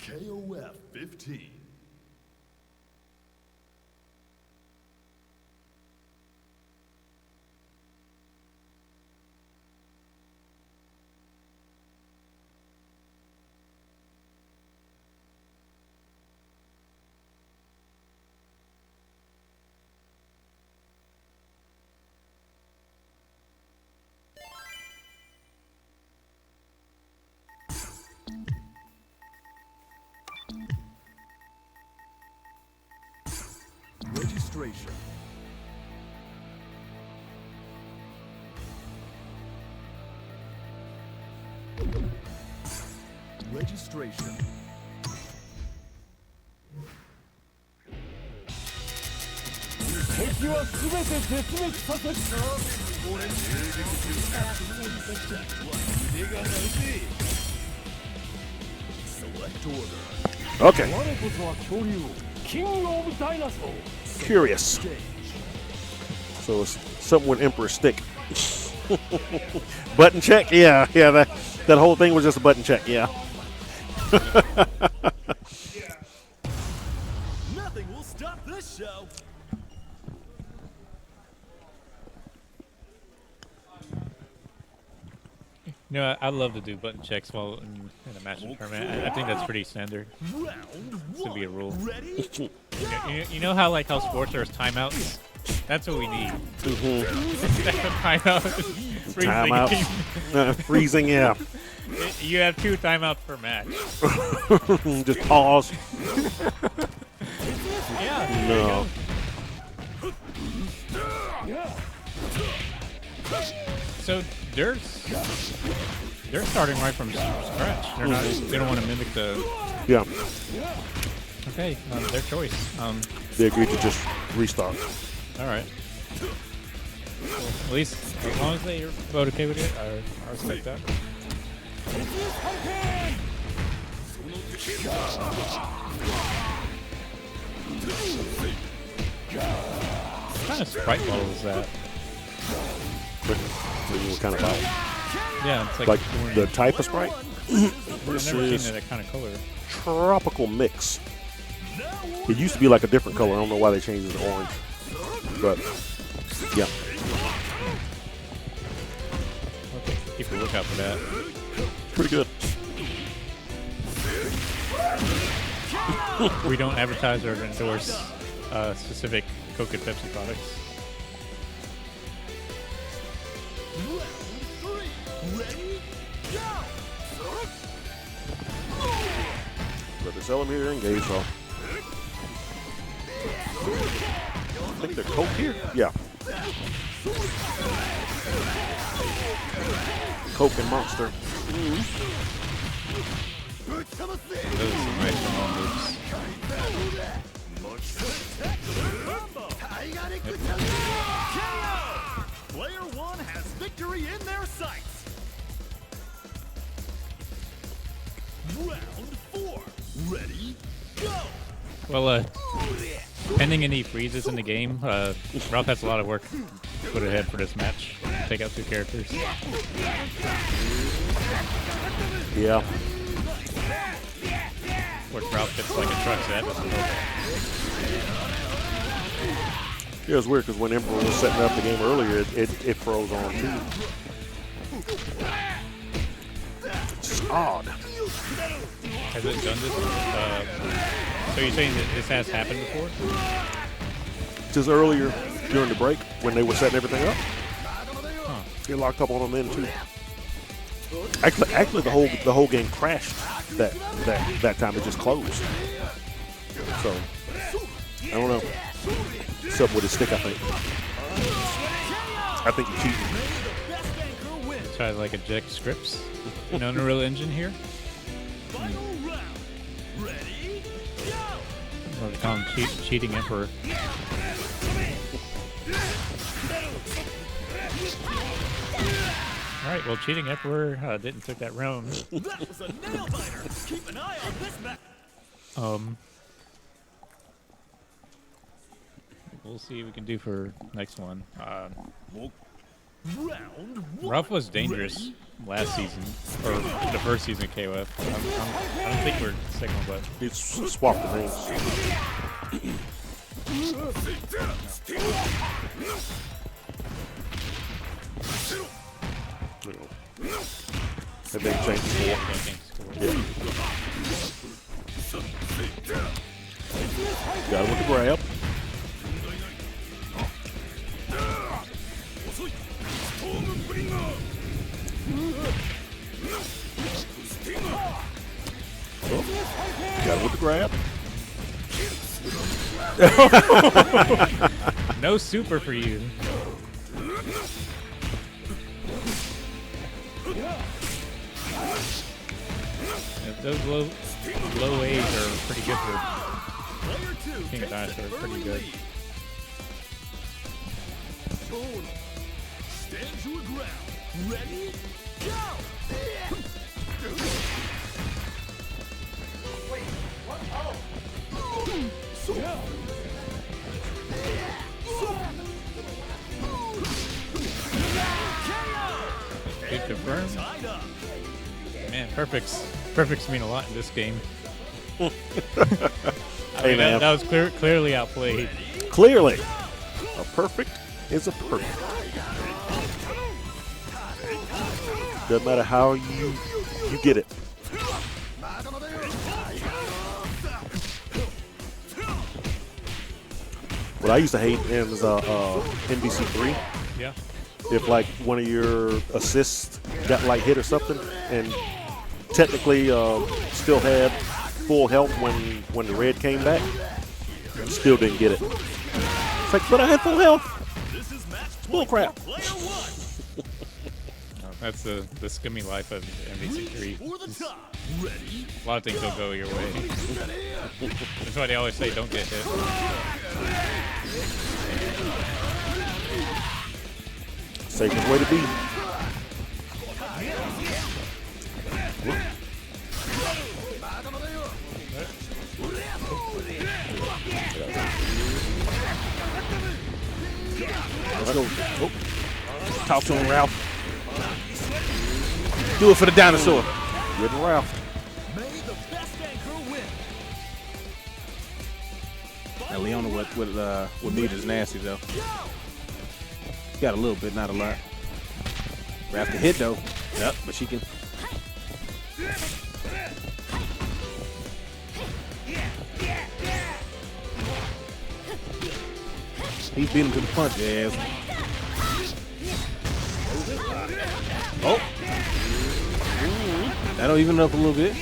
KOF 15. Registration. Registration. Select order. Okay. Curious. So it's something with Emperor Stick. Button check? Yeah. That whole thing was just a button check, yeah. Nothing will stop this show. You know, I love to do button checks while in a match tournament. I think that's pretty standard. Round Should be a rule. Ready? You know how like how sports there's timeouts? That's what we need. Instead of timeout. Freezing. Timeouts. Freezing, yeah. You have 2 timeouts per match. Just pause. Yeah. No. So they're starting right from scratch. They're not. They don't want to mimic the. Yeah. Okay, their choice. They agreed to just restart. All right. Well, at least as long as they're both okay with it, I respect that. What kind of sprite model is that? What kind of bottle? Yeah, it's Like orange. the type of Sprite? I've This never is seen that kind of color. tropical mix. It used to be like a different color. I don't know why they changed it to orange. But, yeah. Okay, keep a lookout for that. Pretty good. We don't advertise or endorse specific Coke and Pepsi products. Ready? Go! But they sell them here in Gainesville. I think they're Coke here? Yeah. Coke and Monster. Those are some nice small moves. Player one has victory in their sights. Round 4. Ready? Go! Well, pending any freezes in the game, Ralph has a lot of work to put ahead for this match. Take out 2 characters. Yeah. Of course, Ralph gets like a truck set. Yeah, it was weird because when Emperor was setting up the game earlier, it froze on too. It's just odd. Has it done this? So you're saying that this has happened before? Just earlier during the break when they were setting everything up, they locked up on them then too. Actually, the whole game crashed that time. It just closed. So I don't know. Something with his stick, I think. I think he's cheating. Try to like eject scripts in Unreal Engine here. Or they call him cheating Emperor. All right, well, cheating Emperor didn't take that round. That was a nail biter. Keep an eye on this match. We'll see what we can do for next one. Round one. Ruff was dangerous last season, or the first season of KOF. I don't think we're second, but He's swapped the names. And then change the score. I think score. Yeah. Got him with the grab. Got him with the grab. No super for you. Yeah, those low A's are pretty good for Player two King of takes Dinosaurs. the Pretty early good. lead. Stand your ground. Ready? Go! Good confirm. Tied up. Man, perfects mean a lot in this game. I Hey, mean, man. that was clearly outplayed. Clearly, a perfect is a perfect. Doesn't matter how you get it. What I used to hate is NBC3. Yeah. If like one of your assists got like hit or something, and technically still had full health when the red came back, still didn't get it. It's like, but I had full health. This is match Bull crap. player one. That's the scummy life of MVC3. For the top. Ready? A lot of things don't go your way. That's why they always say don't get hit. Safest way to be. Let's go. Oh. Talk to him, Ralph. Do it for the dinosaur. Getting Ralph. May the best anchor win. Now, Leona with meat is nasty, though. Got a little bit, not a lot. Ralph can hit, though. Yep, but she can. He's beating him to the punch, yes. Oh. That'll even it up a little bit.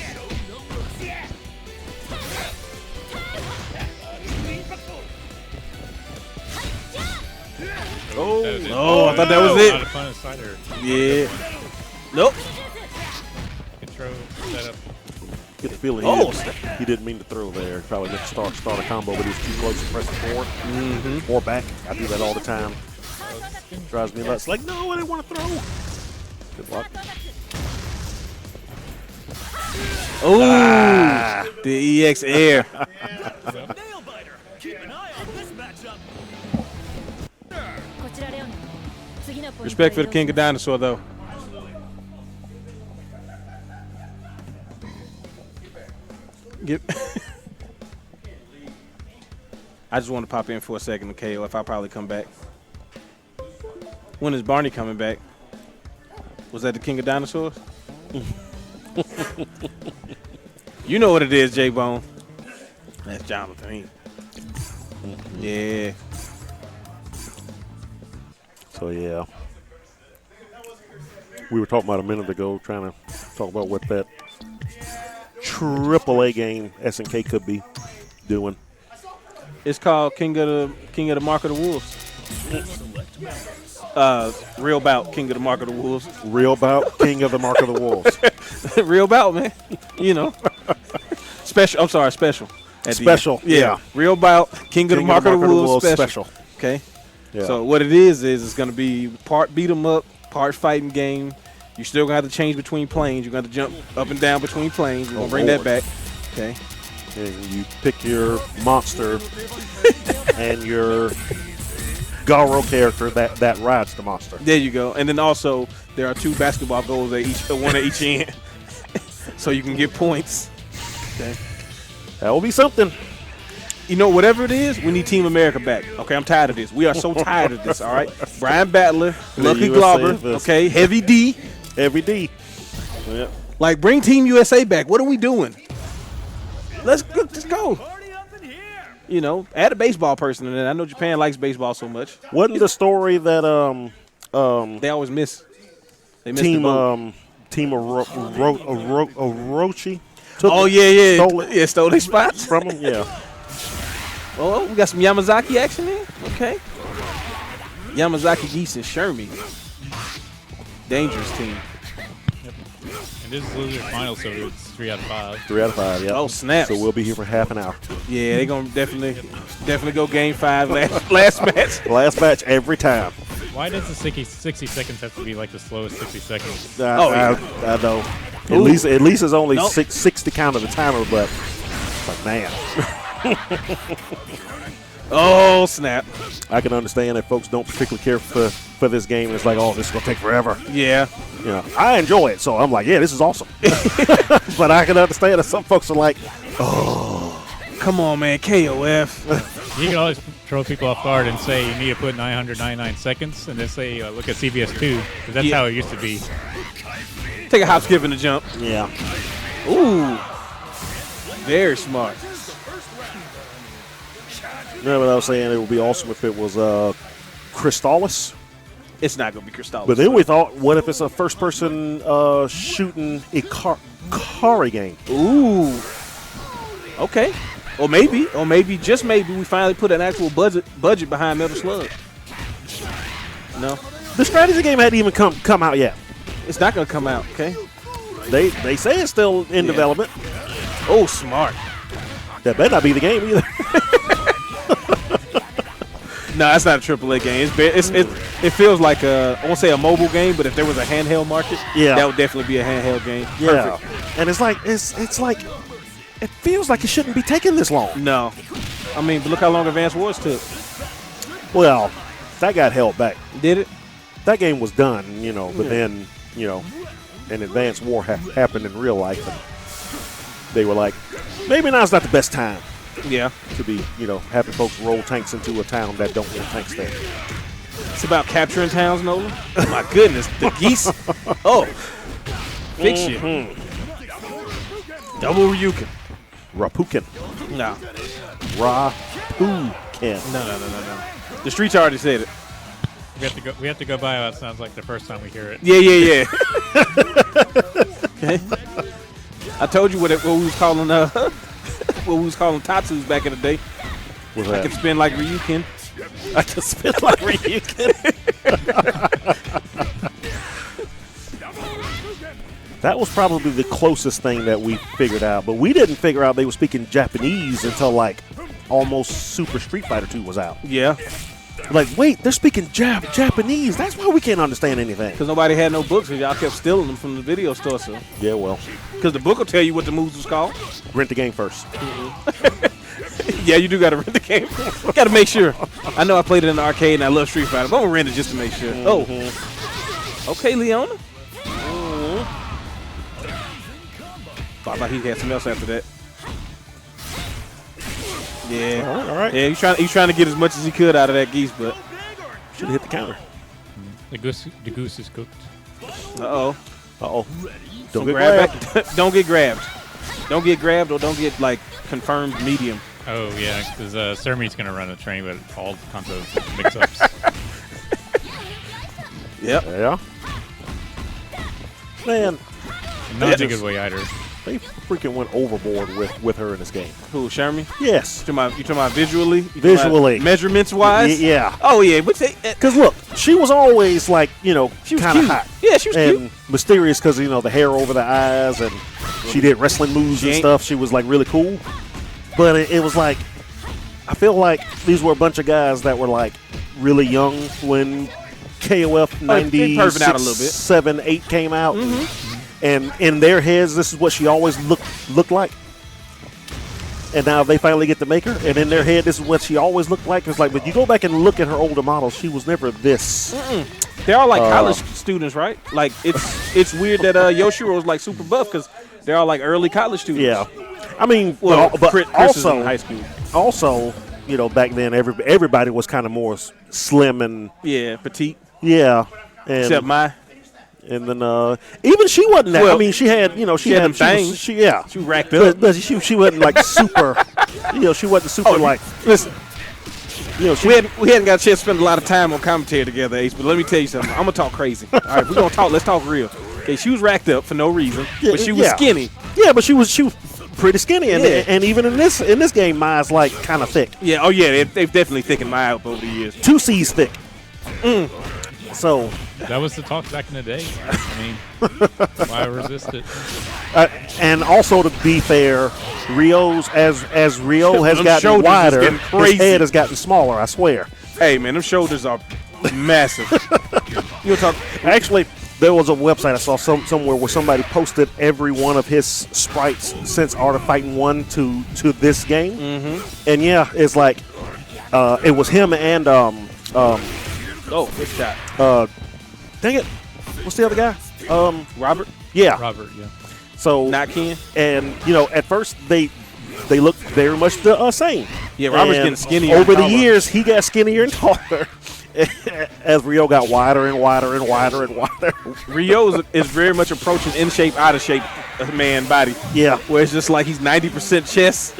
Oh, I thought that was A lot it. of fun inside her. Yeah. Nope. Control setup. Get the feeling he didn't mean to throw there. Probably meant to start a combo, but he was too close to press forward or back. I do that all the time. Drives me nuts. Like, no, I didn't want to throw. Good luck. Oh, the EX air. Nail biter. Keep an eye on this matchup. Respect for the king of dinosaur, though. Get. I just want to pop in for a second to KO. If I'll probably come back. When is Barney coming back? Was that the king of dinosaurs? You know what it is, J-Bone. That's Jonathan. Yeah. So, yeah. We were talking about a minute ago, trying to talk about what that AAA game SNK could be doing. It's called King of the Mark of the Wolves. Real bout, King of the Mark of the Wolves. Real bout, King of the Mark of the Wolves. Real bout, man. You know. Special. I'm sorry, special. At the Special, end. Yeah. yeah. Real bout, King of the Mark of the Wolves. Special. Okay. Yeah. So what it is it's going to be part beat 'em up, part fighting game. You're still going to have to change between planes. You're going to jump up and down between planes. We're going to bring that back. Okay. And you pick your monster and your Garo character that rides the monster. There you go. And then also there are 2 basketball goals at each, one at each end, so you can get points. Okay. That will be something. You know, whatever it is, we need Team America back. Okay, I'm tired of this. We are so tired of this. All right, Brian Battler, Lucky Glauber. Okay, Heavy D. Heavy D. Yep. Like, bring Team USA back. What are we doing? Let's go. You know, add a baseball person in it. I know Japan likes baseball so much. Wasn't the story that they always miss? They miss Team the Orochi. Oh yeah, stole their spots from them. Yeah. Oh, we got some Yamazaki action in. Okay. Yamazaki, Geese, and Shermie. Dangerous team. And this is loser final, so it's 3 out of 5. 3 out of 5. Yeah. Oh snap! So we'll be here for half an hour. Yeah, they're gonna definitely go game 5 last match. Last match every time. Why does the 60 seconds have to be like the slowest 60 seconds? I know. At least it's only 60 count of the timer, but it's like, man. Oh snap! I can understand that folks don't particularly care for this game. And it's like, oh, this is gonna take forever. Yeah. You know, I enjoy it, so I'm like, yeah, this is awesome. But I can understand that some folks are like, oh, come on, man, KOF. You can always throw people off guard and say you need to put 999 seconds, and then say look at CBS 2, because that's how it used to be. Take a hop, skip, and a jump. Yeah. Ooh. Very smart. Remember what I was saying? It would be awesome if it was Crystallis. It's not going to be Crystallis. But then we thought, what if it's a first-person shooting Ikari game? Ooh. Okay. Or maybe, just maybe, we finally put an actual budget behind Metal Slug. No. The strategy game hadn't even come out yet. It's not going to come out, okay? They say it's still in development. Oh, smart. That better not be the game either. No, that's not a AAA game. It feels like I won't say a mobile game, but if there was a handheld market, that would definitely be a handheld game. Yeah. Perfect. And it's like it feels like it shouldn't be taking this long. No. I mean, but look how long Advance Wars took. Well, that got held back. Did it? That game was done, but then, an Advance War happened in real life, and they were like, maybe now's not the best time. Yeah. To be, having folks roll tanks into a town that don't want tanks there. It's about capturing towns, Nolan. Oh my goodness, the geese. Oh. Big shit. Double Ryukin. Rapukin. No. Rapukin. No. The streets already said it. We have to go by how it sounds like the first time we hear it. Yeah. Okay. I told you what we was calling what we was calling Tatsus back in the day. What's that? I can spin like Ryukin. I can spin like Ryukin. That was probably the closest thing that we figured out, but we didn't figure out they were speaking Japanese until like almost Super Street Fighter 2 was out. Yeah. Like, wait, they're speaking Japanese. That's why we can't understand anything. Because nobody had no books, and y'all kept stealing them from the video store. So. Yeah, well. Because the book will tell you what the moves was called. Rent the game first. Yeah, you do got to rent the game. Got to make sure. I know I played it in the arcade, and I love Street Fighter, but I'm going to rent it just to make sure. Oh. Okay, Leona. I thought he had something else after that. Yeah. All right. Yeah, he's trying to get as much as he could out of that geese, but should have hit the counter. The goose is cooked. Uh-oh. Don't get grabbed. Don't get grabbed. Don't get grabbed or don't get, like, confirmed medium. Oh, yeah, because Sermi's going to run a train with all kinds of mix-ups. Yep. Yeah. Man. Not in a good way either. They freaking went overboard with her in this game. Who, Shermie? Yes. You talking about visually? Visually. Measurements-wise? Yeah. Oh, yeah. Because, look, she was always, like, kind of hot. Yeah, she was and cute. Mysterious because, the hair over the eyes, and she did wrestling moves and stuff. She was, like, really cool. But it was like, I feel like these were a bunch of guys that were, like, really young when KOF 97, 8 came out. Mm-hmm. And in their heads, this is what she always looked like. and now they finally get to make her. And in their head, this is what she always looked like. It's like, but you go back and look at her older models, she was never this. They're all like college students, right? Like it's weird that Yoshiro is like super buff because they're all like early college students. Yeah, I mean, Well, but Chris is also in high school. Also, you know, back then everybody was kind of more slim and Yeah, petite. yeah, and Except and then even she wasn't that. Well, I mean, she had she had them she things. was, she yeah, She racked up. but she wasn't like super. You know, she wasn't super like. Listen, You know, she, we hadn't got a chance to spend a lot of time on commentary together, Ace. But let me tell you something. I'm gonna talk crazy. All right, we're gonna talk. Let's talk real. Okay, she was racked up for no reason, but she was skinny. Yeah, but she was pretty skinny, and Yeah. and even in this game, Maya's like kind of thick. Yeah. Oh yeah, they've definitely thickened Maya up over the years. 2 C's thick. So That was the talk back in the day. I mean, why resist it? and also to be fair, Rio's as Rio has Them gotten shoulders is wider, getting his crazy. head has gotten smaller. I swear. Hey man, them shoulders are massive. You talk. Actually, there was a website I saw somewhere where somebody posted every one of his sprites since Art of Fighting 1 to this game. Mm-hmm. And yeah, it's like it was him and Oh, good shot. dang it, what's the other guy? Robert. Yeah. Robert, yeah. So Not Ken. and you know, at first they look very much the same. Yeah, Robert's And getting skinnier. over and the taller. years. He got skinnier and taller as Rio got wider and wider and wider and wider. Rio is very much approaching in shape, out of shape man body. Yeah. Where it's just like he's 90% chest,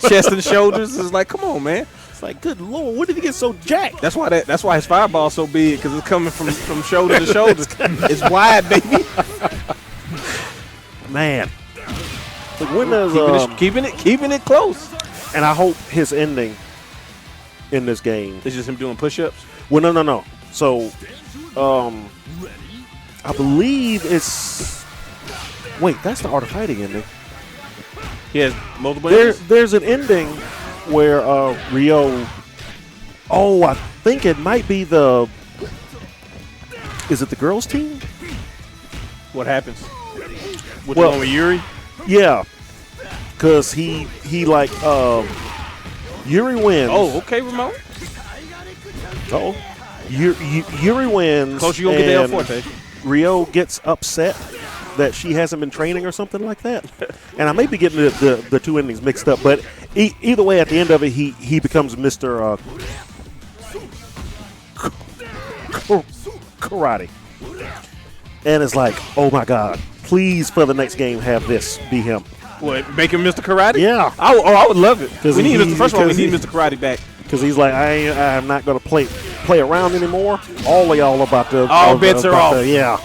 chest and shoulders. It's like, come on, man. It's like, good Lord, when did he get so jacked? That's why his fireball's so big, because it's coming from shoulder to shoulder. It's wide, baby. Man. But when does Keeping it close. and I hope his ending in this game. It's just him doing push-ups. Well, no. So, I believe it's. Wait, that's the Art of Fighting ending. He has multiple. endings? There's an ending where Rio. Oh, I think it might be the. Is it the girls' team? What happens? With Well- the one with Yuri? Yeah, because he like Yuri wins. Oh, okay, Ramon. Oh, Yuri wins. Coach, you gonna get the El and Forte. Rio gets upset that she hasn't been training or something like that. And I may be getting the two endings mixed up, but either way, at the end of it, he becomes Mr. Karate. And it's like, oh my God, please for the next game have this be him. What, make him Mr. Karate? Yeah. I would love it. 'Cause We need he- first of all, we because need he- Mr. Karate back. Because he's like, I'm not going to play around anymore. All of y'all about to. All bets are about off. to- yeah.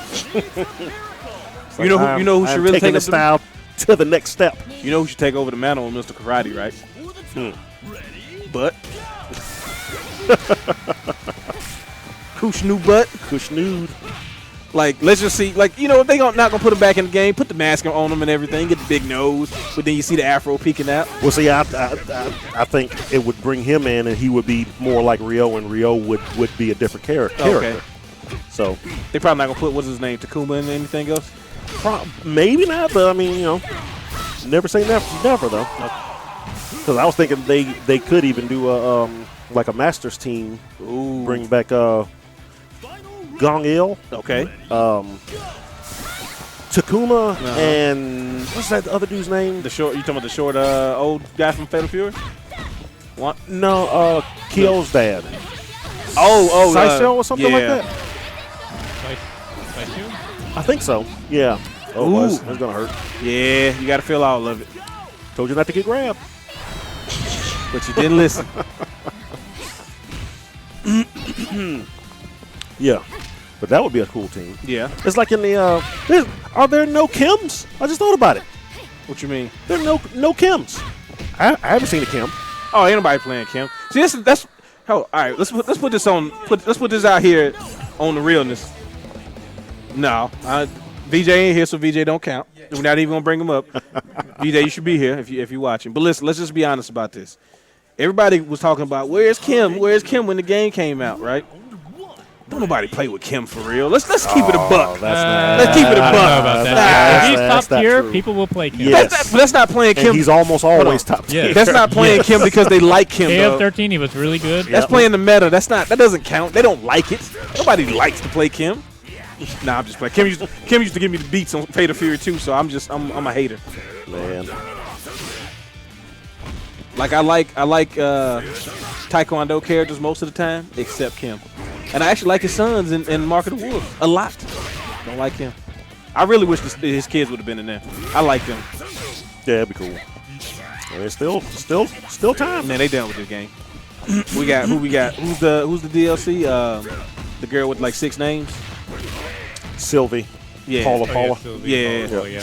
You know who should really taking take the up style to the next step. You know who should take over the mantle of Mr. Karate, right? But Kushnu butt. Kushnu. Like, let's just see. Like, you know, if they not gonna put him back in the game, put the mask on him and everything, get the big nose, but then you see the afro peeking out. Well, see, I think it would bring him in, and he would be more like Rio, and Rio would be a different character. Okay. So They probably not gonna put what's his name, Takuma, and anything else. maybe not, but I mean, you know, never say never though. Because I was thinking they could even do a like a Masters team. Ooh. Bring back Gong Il. Okay. Takuma and what's that other dude's name? You talking about the short old guy from Fatal Fury? What? No, Kyo's dad. Oh, Saiso or something like that. I think so. Yeah. Oh, Ooh. that's gonna hurt. Yeah, you got to feel all of it. Told you not to get grabbed. But you didn't listen. Yeah, but that would be a cool team. Yeah. It's like in the. Are there no Kims? I just thought about it. What you mean? There are no Kims. I haven't seen a Kim. Oh, ain't nobody playing Kim. See, that's. Oh, all right. Let's put this on. Let's put this out here on the realness. No, VJ ain't here, so VJ don't count. We're not even gonna bring him up. VJ, you should be here if you're watching. But listen, let's just be honest about this. Everybody was talking about where's Kim when the game came out, right? Don't nobody play with Kim for real. Let's keep it a buck. That's Let's keep it a I don't buck. know about that. Nah, If he's that's top not tier, true. people will play Kim. Yes. That's not playing And Kim. he's almost always top Yeah. tier. That's not playing Kim because they like Kim. Though. KF13, he was really good. That's playing the meta. That doesn't count. They don't like it. Nobody likes to play Kim. Nah, I'm just playing. Kim used to give me the beats on Fate of Fury too, so I'm a hater. Man. Like I like Taekwondo characters most of the time, except Kim. And I actually like his sons in Mark of the Wolves a lot. Don't like him. I really wish his kids would have been in there. I like them. Yeah, that'd be cool. And it's still time. Man, they done with this game. We got who we got? Who's the DLC? The girl with like 6 names. Sylvie. Yeah. Paula. Yeah. Yeah.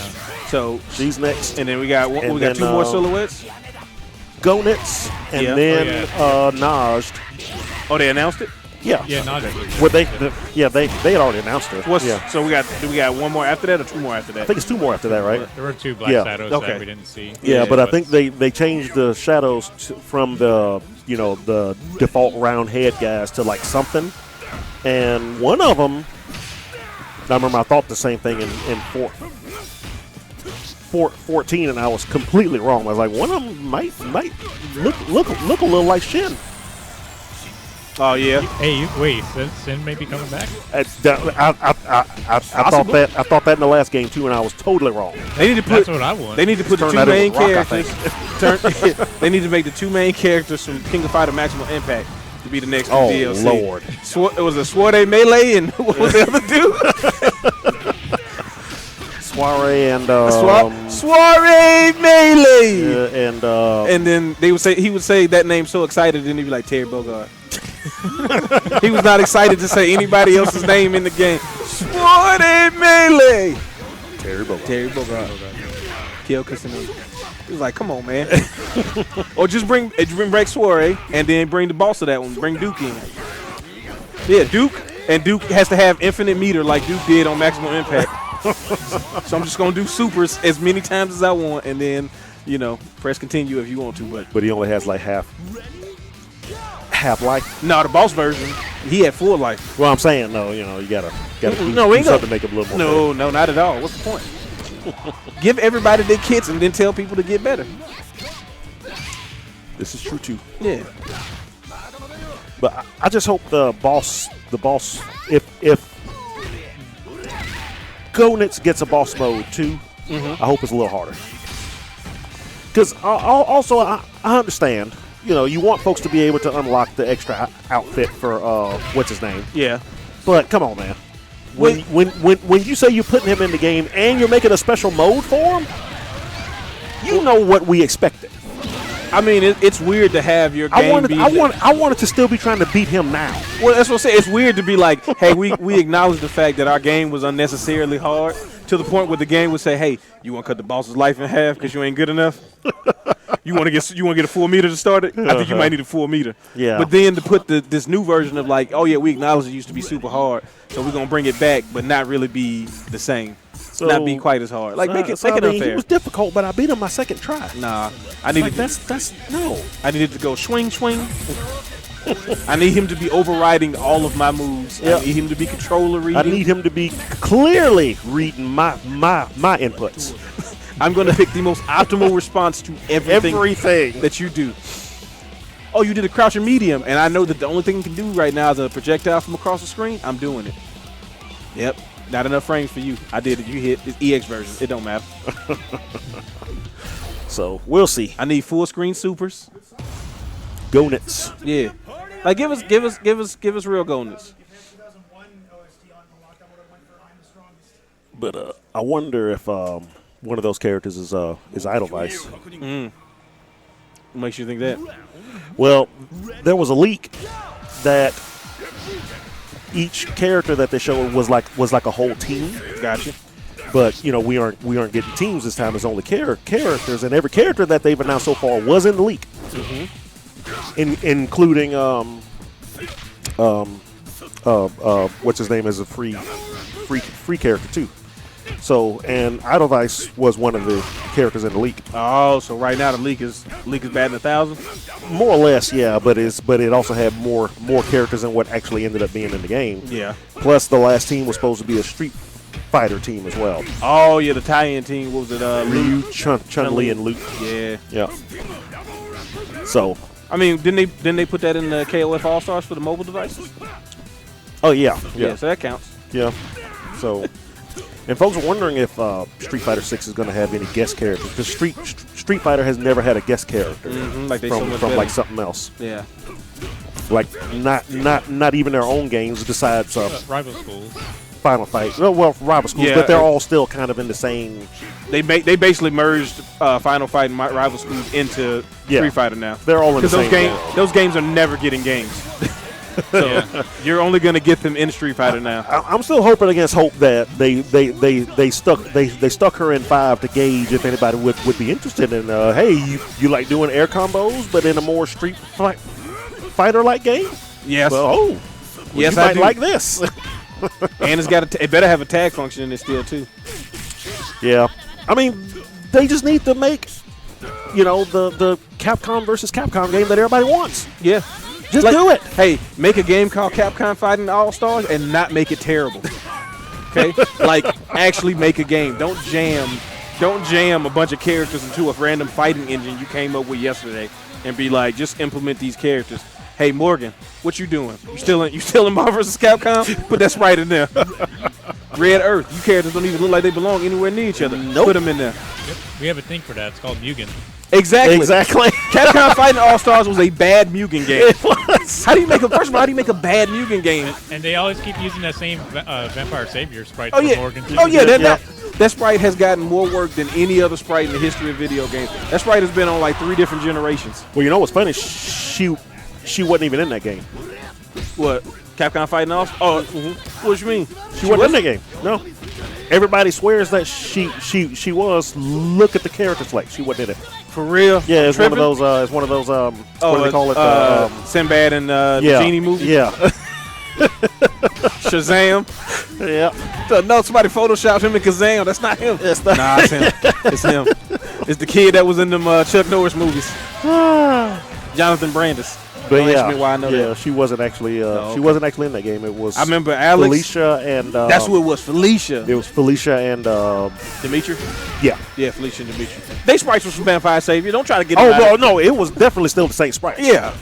So She's next. and then we got And we got then, 2 more silhouettes. Gonitz. And Yeah. then Najd. Oh, they announced it. Yeah. Yeah, not Well, they had already announced it. Yeah. So do we got 1 more after that or 2 more after that? I think it's 2 more after that, right? There were 2 Black Yeah. Shadows Okay. that we didn't see. Yeah, but I think they changed the shadows from the the default round head guys to like something, and one of them. I remember I thought the same thing in 14, and I was completely wrong. I was like, one of them might look a little like Shin. Oh yeah. Hey, wait, Sin may be coming back? I thought that in the last game too, and I was totally wrong. They need to put. That's what I want. They need to put the Turned 2 out it main was Rock, I characters. They need to make the 2 main characters from King of Fighter Maximum Impact to be the next Oh DLC. Lord! It was a Sword Melee and what was the other dude? Soiree and Soiree Melee. and then he would say that name so excited, and he'd be like Terry Bogard. He was not excited to say anybody else's name in the game. Sword Melee. Terry Bogard. Terry Bogard. Kill Casanova. He was like, come on, man. Or just bring back Soiree and then bring the boss of that one. Bring Duke in. Yeah, Duke. And Duke has to have infinite meter like Duke did on Maximum Impact. So I'm just going to do supers as many times as I want and then, press continue if you want to. But he only has like half life. No, the boss version, he had full life. Well, I'm saying no. You gotta do we ain't something to make him a little more. No, not at all. What's the point? Give everybody their kits and then tell people to get better. This is true too. Yeah. But I just hope the boss, if Gonitz gets a boss mode too, I hope it's a little harder. Because also I understand, you want folks to be able to unlock the extra outfit for what's his name. Yeah. But come on, man. When you say you're putting him in the game and you're making a special mode for him, you know what we expected. I mean, it's weird to have your game I wanted to still be trying to beat him now. Well, that's what I'm saying. It's weird to be like, hey, we acknowledge the fact that our game was unnecessarily hard to the point where the game would say, hey, you want to cut the boss's life in half because you ain't good enough? You want to get a full meter to start it? I think you might need a full meter. Yeah. But then to put this new version of like, oh yeah, we acknowledge it used to be super hard, so we're gonna bring it back, but not really be the same. Not be quite as hard. Like make it unfair. It was difficult, but I beat him my second try. Nah, I needed I needed to go swing. I need him to be overriding all of my moves. Yep. I need him to be controller reading. I need him to be clearly reading my inputs. I'm going to pick the most optimal response to everything that you do. Oh, you did a crouching medium, and I know that the only thing you can do right now is a projectile from across the screen. I'm doing it. Yep. Not enough frames for you. I did it. You hit. It's EX version. It don't matter. So we'll see. I need full screen supers. Gonitz. Yeah. Like give us real Gonitz. But I wonder if one of those characters is Edelweiss. Makes you think that? Well, there was a leak that each character that they showed was like a whole team. Gotcha. But we aren't getting teams this time. It's only characters, and every character that they've announced so far was in the leak, including what's his name as a free character too. So, and Edelweiss was one of the characters in the leak. Oh, so right now the leak is batting 1,000. More or less, yeah, but it also had more characters than what actually ended up being in the game. Yeah. Plus, the last team was supposed to be a Street Fighter team as well. Oh yeah, the tie-in team. What was it? Ryu, Chun-Li, and Luke. Yeah. Yeah. So, I mean, didn't they put that in the KOF All Stars for the mobile devices? oh yeah, Yeah, so that counts. yeah. So, and folks are wondering if Street Fighter 6 is going to have any guest characters because Street Fighter has never had a guest character Like they so from much like better. something else. Yeah. Like not even their own games besides Rival schools. Final Fight. Well, Rival Schools, Yeah, but they're all still kind of in the same. They basically merged Final Fight and Rival Schools into Yeah. Street Fighter now. They're all in the Because same. those games are never getting games. So you're only gonna get them in Street Fighter now. I'm still hoping against hope that they stuck her in 5 to gauge if anybody would be interested in. Hey, you like doing air combos, but in a more Street Fighter like game? Yes. Well, yes, you I might do. like this. And it better have a tag function in it still too. Yeah, I mean, they just need to make, the Capcom versus Capcom game that everybody wants. Yeah. Just Like, do it. Hey, make a game called Capcom Fighting All Stars and not make it terrible. Okay? Like, actually make a game. Don't jam a bunch of characters into a random fighting engine you came up with yesterday and be like, just implement these characters. Hey Morgan, what you doing? You still in Marvel vs. Capcom? Put that sprite in there. Red Earth. You characters don't even look like they belong anywhere near each other. Nope. Put them in there. Yep. We have a thing for that. It's called Mugen. Exactly. Capcom Fighting All Stars was a bad Mugen game. It was. How do you make a bad Mugen game? And they always keep using that same Vampire Savior sprite Oh for yeah. Morgan. Oh yeah. Yeah. That sprite has gotten more work than any other sprite in the history of video games. That sprite has been on like 3 different generations. Well, you know what's funny? She wasn't even in that game. What? Capcom Fighting All? Oh, what you mean? She wasn't in that game. No. Everybody swears that she was. Look at the character select. She wasn't in it. For real? Yeah, it's Tripping? one of those. What do they call it? Sinbad and the Genie movie. Yeah. Shazam. Yeah. No, somebody photoshopped him in Kazam. That's not him. It's not. Nah, it's him. It's him. It's the kid that was in them Chuck Norris movies. Jonathan Brandis. But Don't ask yeah, me why I know that. she wasn't actually. okay. She wasn't actually in that game. It was. I remember Alex. Felicia and. That's who it was. Felicia. It was Felicia and. Dimitri. Yeah. Yeah, Felicia and Dimitri. They sprites was from Vampire Savior. Don't try to get. Oh them out. no! It was definitely still the same sprite. Yeah.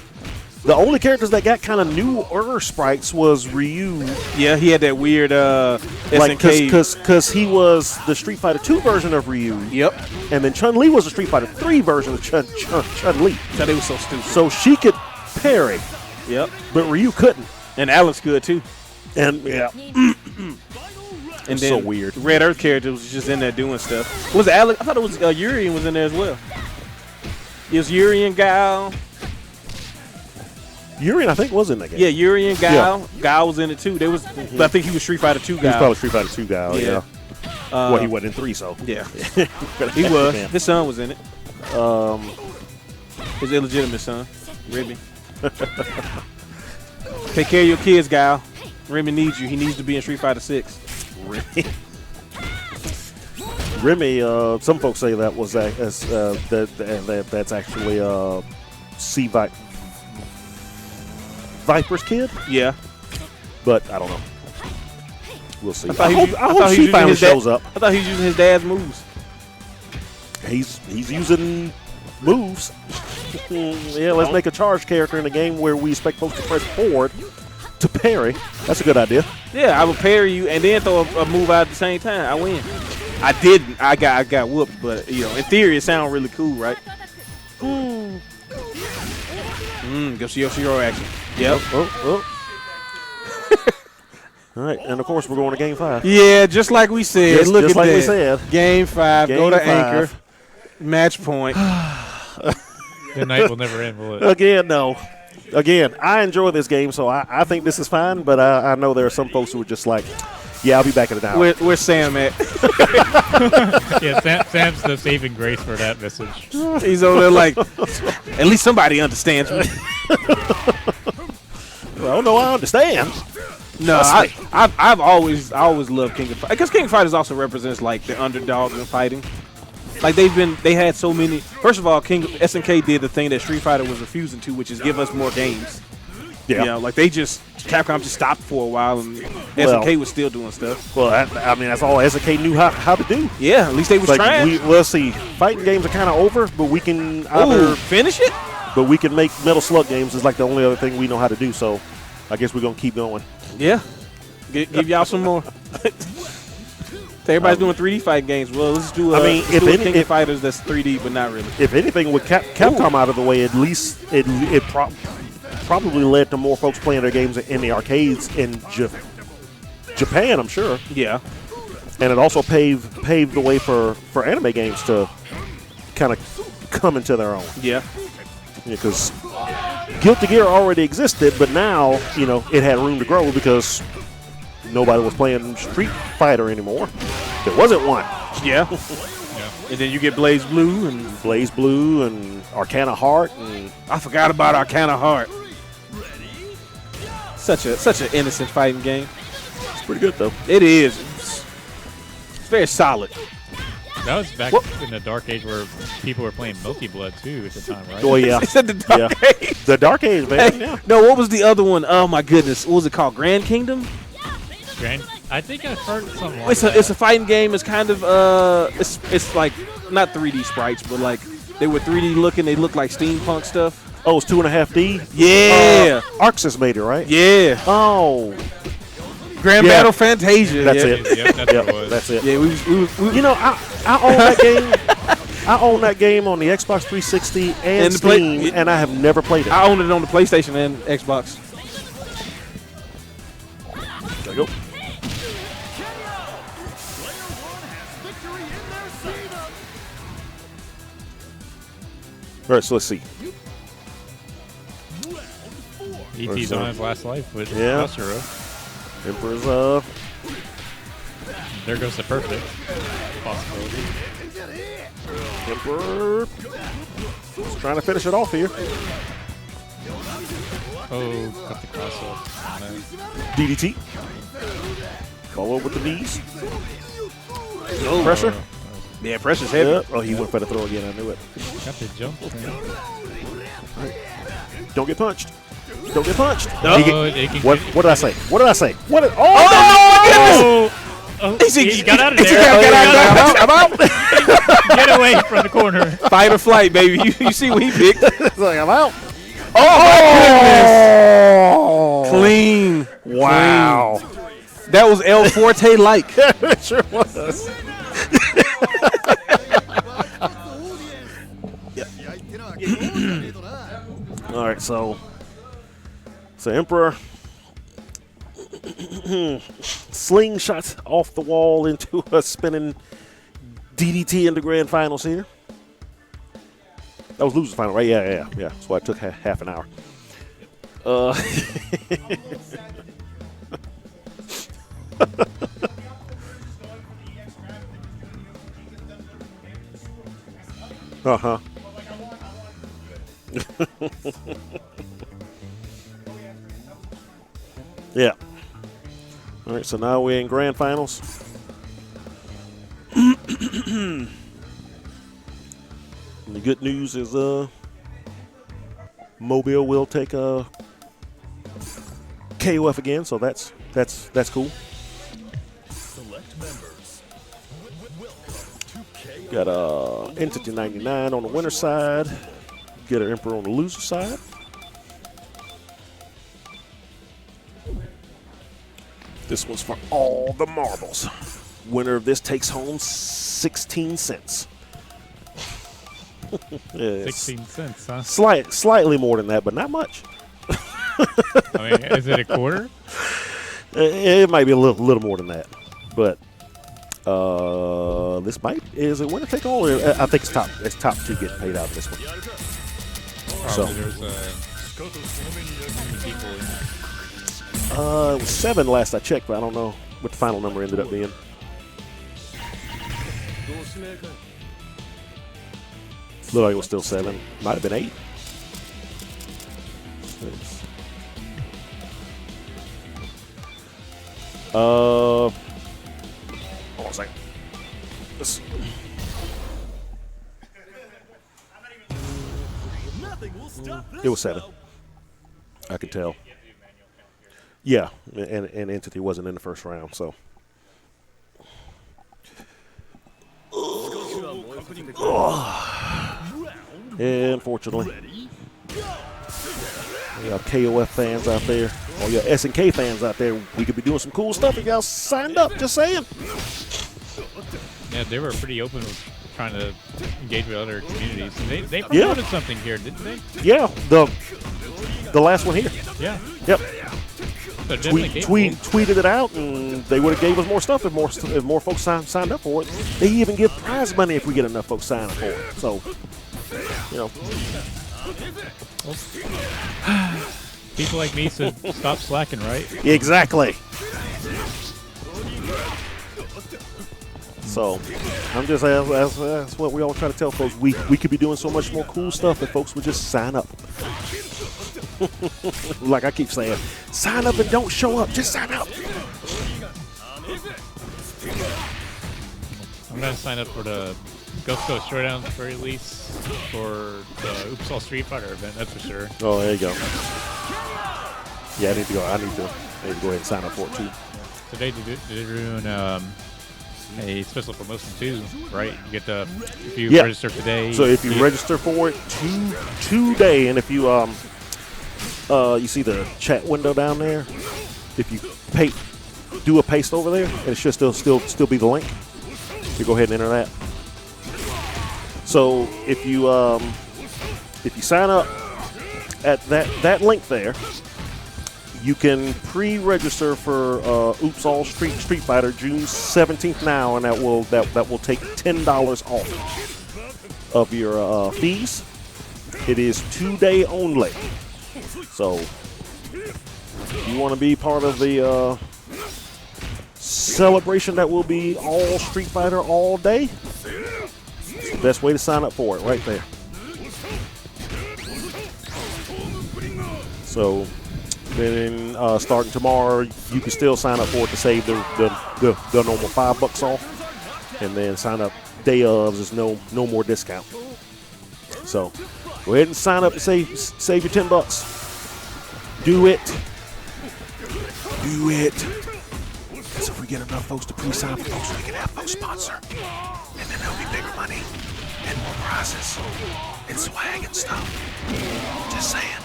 The only characters that got kind of newer sprites was Ryu. Yeah, he had that weird Like, SNK. because he was the Street Fighter 2 version of Ryu. Yep. And then Chun-Li was the Street Fighter 3 version of Chun-Li. So they was so stupid. So she could parry, Yep. but Ryu couldn't. And Alex good too. And yeah, And It's then so weird. The Red Earth character was just in there doing stuff. Was it Alex? I thought it was Urian was in there as well. It was Urian Guile. Urian, I think, was in that game. Yeah, Urian Guile. Guile was in it too. They was. But I think he was Street Fighter 2 He was Guile. probably Street Fighter 2 guy. Yeah. Well, he wasn't in 3, so. Yeah. He was. His son was in it. His illegitimate son, Remy. Take care of your kids, Guile. Remy needs you. He needs to be in Street Fighter 6. Remy, some folks say that was that's actually C. Viper's kid, Yeah. but I don't know. We'll see. I thought I he hope was she using finally his dad- shows up. I thought he was using his dad's moves. He's using moves. Yeah, let's make a charge character in a game where we expect folks to press forward to parry. That's a good idea. Yeah, I would parry you and then throw a move out at the same time. I win. I didn't. I got whooped, but in theory it sounds really cool, right? Go see Yoshiro action. Yep. Oh. All right, and of course we're going to Game 5. Yeah, just like we said. Just- Look just at like that. we said. Game 5. Go Game to 5. Anchor. Match point. The night will never end, will it? Again, no. Again, I enjoy this game, so I think this is fine, but I know there are some folks who are just like, yeah, I'll be back in an hour. Where's Sam at? Yeah, Sam's the saving grace for that message. He's over there like, at least somebody understands me. Well, no, I understand. No, Trust me. I've always loved King of Fighters because King of Fighters also represents like the underdog in fighting. Like they had so many. First of all, SNK did the thing that Street Fighter was refusing to, which is give us more games. Yeah. You know, like Capcom just stopped for a while, and SNK was still doing stuff. Well, I mean, that's all SNK knew how to do. Yeah, at least they was Like, trying. we'll see. Fighting games are kind of over, but we can either finish it. But we can make Metal Slug games. Is like the only other thing we know how to do. So, I guess we're gonna keep going. Yeah, give y'all some more. Everybody's doing 3D fighting games. Well, let's do. King of Fighters that's 3D, but not really. If anything, with Capcom out of the way, at least it probably led to more folks playing their games in the arcades in Japan. I'm sure. Yeah, and it also paved the way for anime games to kind of come into their own. Yeah, because Guilty Gear already existed, but now it had room to grow because nobody was playing Street Fighter anymore. There wasn't one. Yeah. And then you get Blaze Blue and Arcana Heart, and I forgot about Arcana Heart. Such an innocent fighting game. It's pretty good though. It is. It's very solid. That was back in the dark age where people were playing Milky Blood too at the time, right? Oh yeah. They said the dark age. The dark age, man. Hey, yeah. No, what was the other one? Oh my goodness, what was it called? Grand Kingdom. I think I've heard something like It's a fighting game. It's kind of it's like not 3D sprites, but like they were 3D looking. They look like steampunk stuff. Oh, it's 2.5D. Yeah, Arxis made it, right? Yeah. Oh, Grand Battle Fantasia. That's yeah. Yep, it. that's what it was. That's it. Yeah, we I own that game. I own that game on the Xbox 360 and Steam, and I have never played it. I own it on the PlayStation and Xbox. There you go. All right, so let's see. E.T.'s on his last life with Yeah. Buster-O. Emperor's There goes the perfect possibility. Emperor just trying to finish it off here. Oh, cut the cross off. No. DDT. Follow with the knees. Oh. Pressure. Yeah, pressure's heavy. Yeah. Oh, he went for the throw again. I knew it. Got the jump. Don't get punched. Don't get punched. No. What did I say? What did I say? What? Did, Oh, oh, he got out of there. I'm out. Get away from the corner. Fight or flight, baby. You see what he picked. It's like, I'm out. Oh, my goodness. Clean. Wow. Clean. That was El Forte like. It sure was. All right, so Emperor slingshots off the wall into a spinning DDT in the grand finals here. That was loser's final, right? Yeah. That's why it took half an hour. Uh-huh. Yeah. All right, so now we're in grand finals. And the good news is Mobile will take KOF again, so that's cool. Select members. Welcome to KOF. Got Entity 99 on the winner side. Get an Emperor on the loser side. This one's for all the marbles. Winner of this takes home 16 cents. Yes. 16 cents, huh? Slightly more than that, but not much. I mean, is it a quarter? It might be a little more than that, but this is a winner take all. I think it's top two getting paid out of this one. Probably there's many people in that. It was 7 last I checked, but I don't know what the final number ended up being. Looked like it was still 7. Might have been 8. 6. Hold on a second. It was 7. I could tell. Yeah, and Entity wasn't in the first round, so. Yeah, unfortunately. We have KOF fans out there, all your SNK fans out there. We could be doing some cool stuff if y'all signed up. Just saying. Yeah, they were pretty open with trying to engage with other communities. And they promoted something here, didn't they? Yeah, the last one here. Yeah. Yep. So definitely tweeted it out, and they would have gave us more stuff if more folks signed up for it. They even give prize money if we get enough folks signing up for it. So, you know. People like me should stop slacking, right? Exactly. So, I'm just that's what we all try to tell folks. We could be doing so much more cool stuff if folks would just sign up. Like I keep saying, sign up and don't show up. Just sign up. I'm gonna sign up for the Ghost Throwdown at the very least for the Oops All Street Fighter event. That's for sure. Oh, there you go. Yeah, I need to go ahead and sign up for it too. Today they're doing a special promotion too, right? You get the if you register today. So if you register for it today, and if you you see the chat window down there, if you do a paste over there, and it should still be the link. You go ahead and enter that. So if you sign up at that link there, you can pre-register for Oops All Street Fighter June 17th now, and that will take $10 off of your fees. It is 2-day only. So if you want to be part of the celebration that will be all Street Fighter all day, it's the best way to sign up for it right there. So then starting tomorrow, you can still sign up for it to save the normal $5 off, and then sign up day of. There's no more discount. So go ahead and sign up and save your $10. Do it. Because if we get enough folks to pre-sign for folks, we can have folks sponsor, and then there'll be bigger money and more prizes and swag and stuff. Just saying.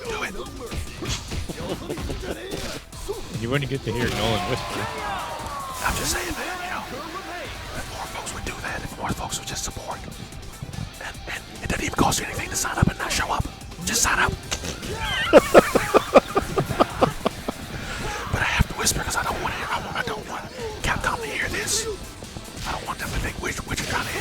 Do it. You wouldn't get to hear Nolan whisper. I'm just saying, man, if more folks would do that, if more folks would just support, and it doesn't even cost you anything to sign up and not show up. Just sign up. But I have to whisper because I don't want Capcom to hear this. I don't want them to think we're trying to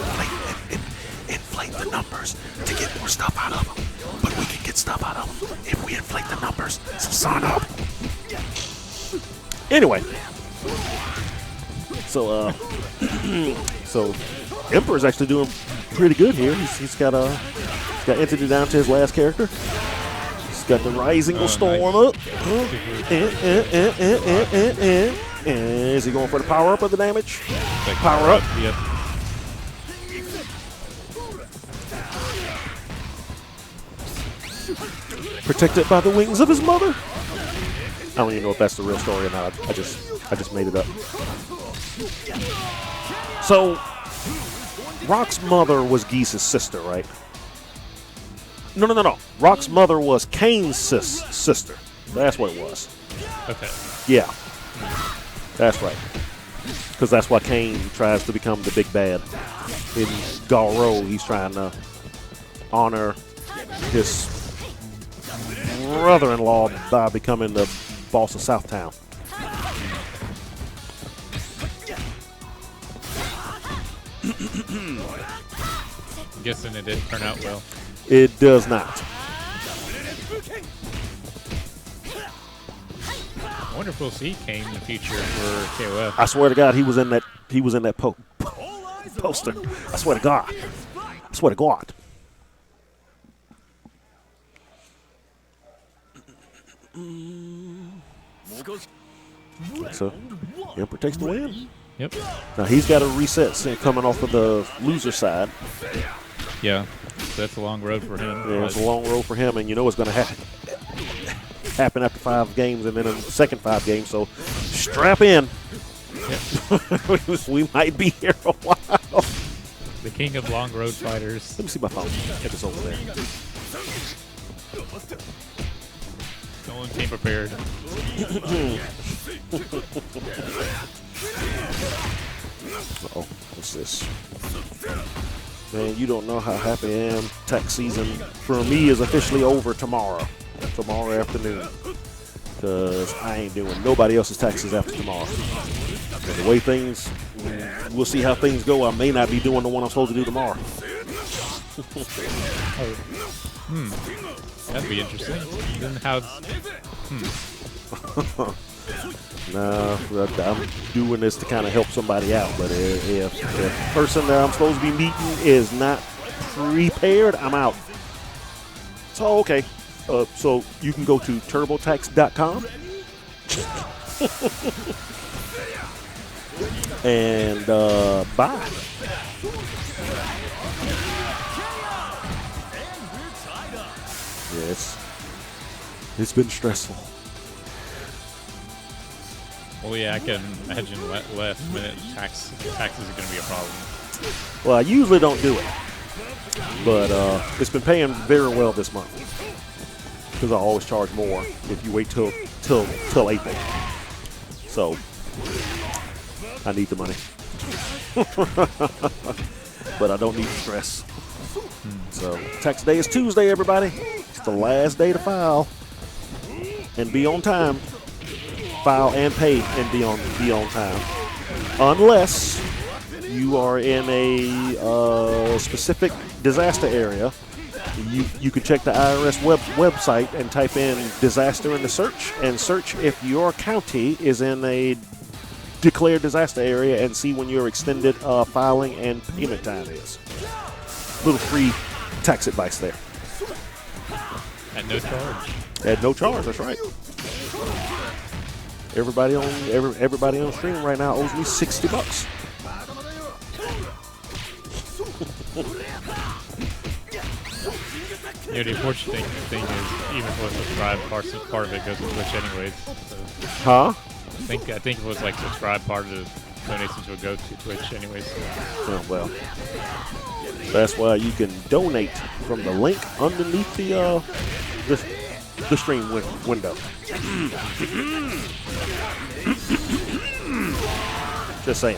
inflate the numbers to get more stuff out of them. But we can get stuff out of them if we inflate the numbers. So sign up. Anyway, so Emperor's actually doing pretty good here. He's got Entity down to his last character. He's got the Rising Storm up. Is he going for the power up of the damage? Power up. Yep. Protected by the wings of his mother. I don't even know if that's the real story or not. I just made it up. So Rock's mother was Geese's sister, right? No. Rock's mother was Kane's sister. That's what it was. Okay. Yeah. That's right. Because that's why Kane tries to become the big bad. In Garo, he's trying to honor his brother-in-law by becoming the boss of Southtown. I'm guessing it didn't turn out well. It does not. I wonder if we'll see Kane in the future for KOF. I swear to God, he was in that poster. I swear to God. So Emperor takes the win. Yep. Now he's got to reset coming off of the loser side. Yeah. So that's a long road for him. Yeah, it's a long road for him, and you know what's going to happen after 5 games and then a second 5 games. So strap in. Yep. We might be here a while. The king of long road fighters. Let me see my phone. Get this over there. No one came prepared. Uh-oh, what's this? Man, you don't know how happy I am. Tax season for me is officially over tomorrow afternoon. Because I ain't doing nobody else's taxes after tomorrow. And the way things, we'll see how things go. I may not be doing the one I'm supposed to do tomorrow. That'd be interesting. Then how's... Nah, I'm doing this to kind of help somebody out. But if the person that I'm supposed to be meeting is not prepared, I'm out. So, okay. So you can go to turbotax.com and buy. Yes, it's been stressful. Well, yeah, I can imagine last minute taxes are going to be a problem. Well, I usually don't do it, but it's been paying very well this month because I always charge more if you wait till April. So I need the money, but I don't need the stress. So tax day is Tuesday, everybody. It's the last day to file and be on time. File and pay and be on time, unless you are in a specific disaster area. You can check the IRS website and type in disaster in the search and search if your county is in a declared disaster area and see when your extended filing and payment time is. Little free tax advice there. At no charge. At no charge, that's right. Everybody on stream right now owes me $60. Yeah, the unfortunate thing is, even for a subscribe part of it goes to Twitch anyways. So Huh? I think if it was like subscribe, part of the donations would go to Twitch anyways. Oh, well, that's why you can donate from the link underneath the stream window. Just saying.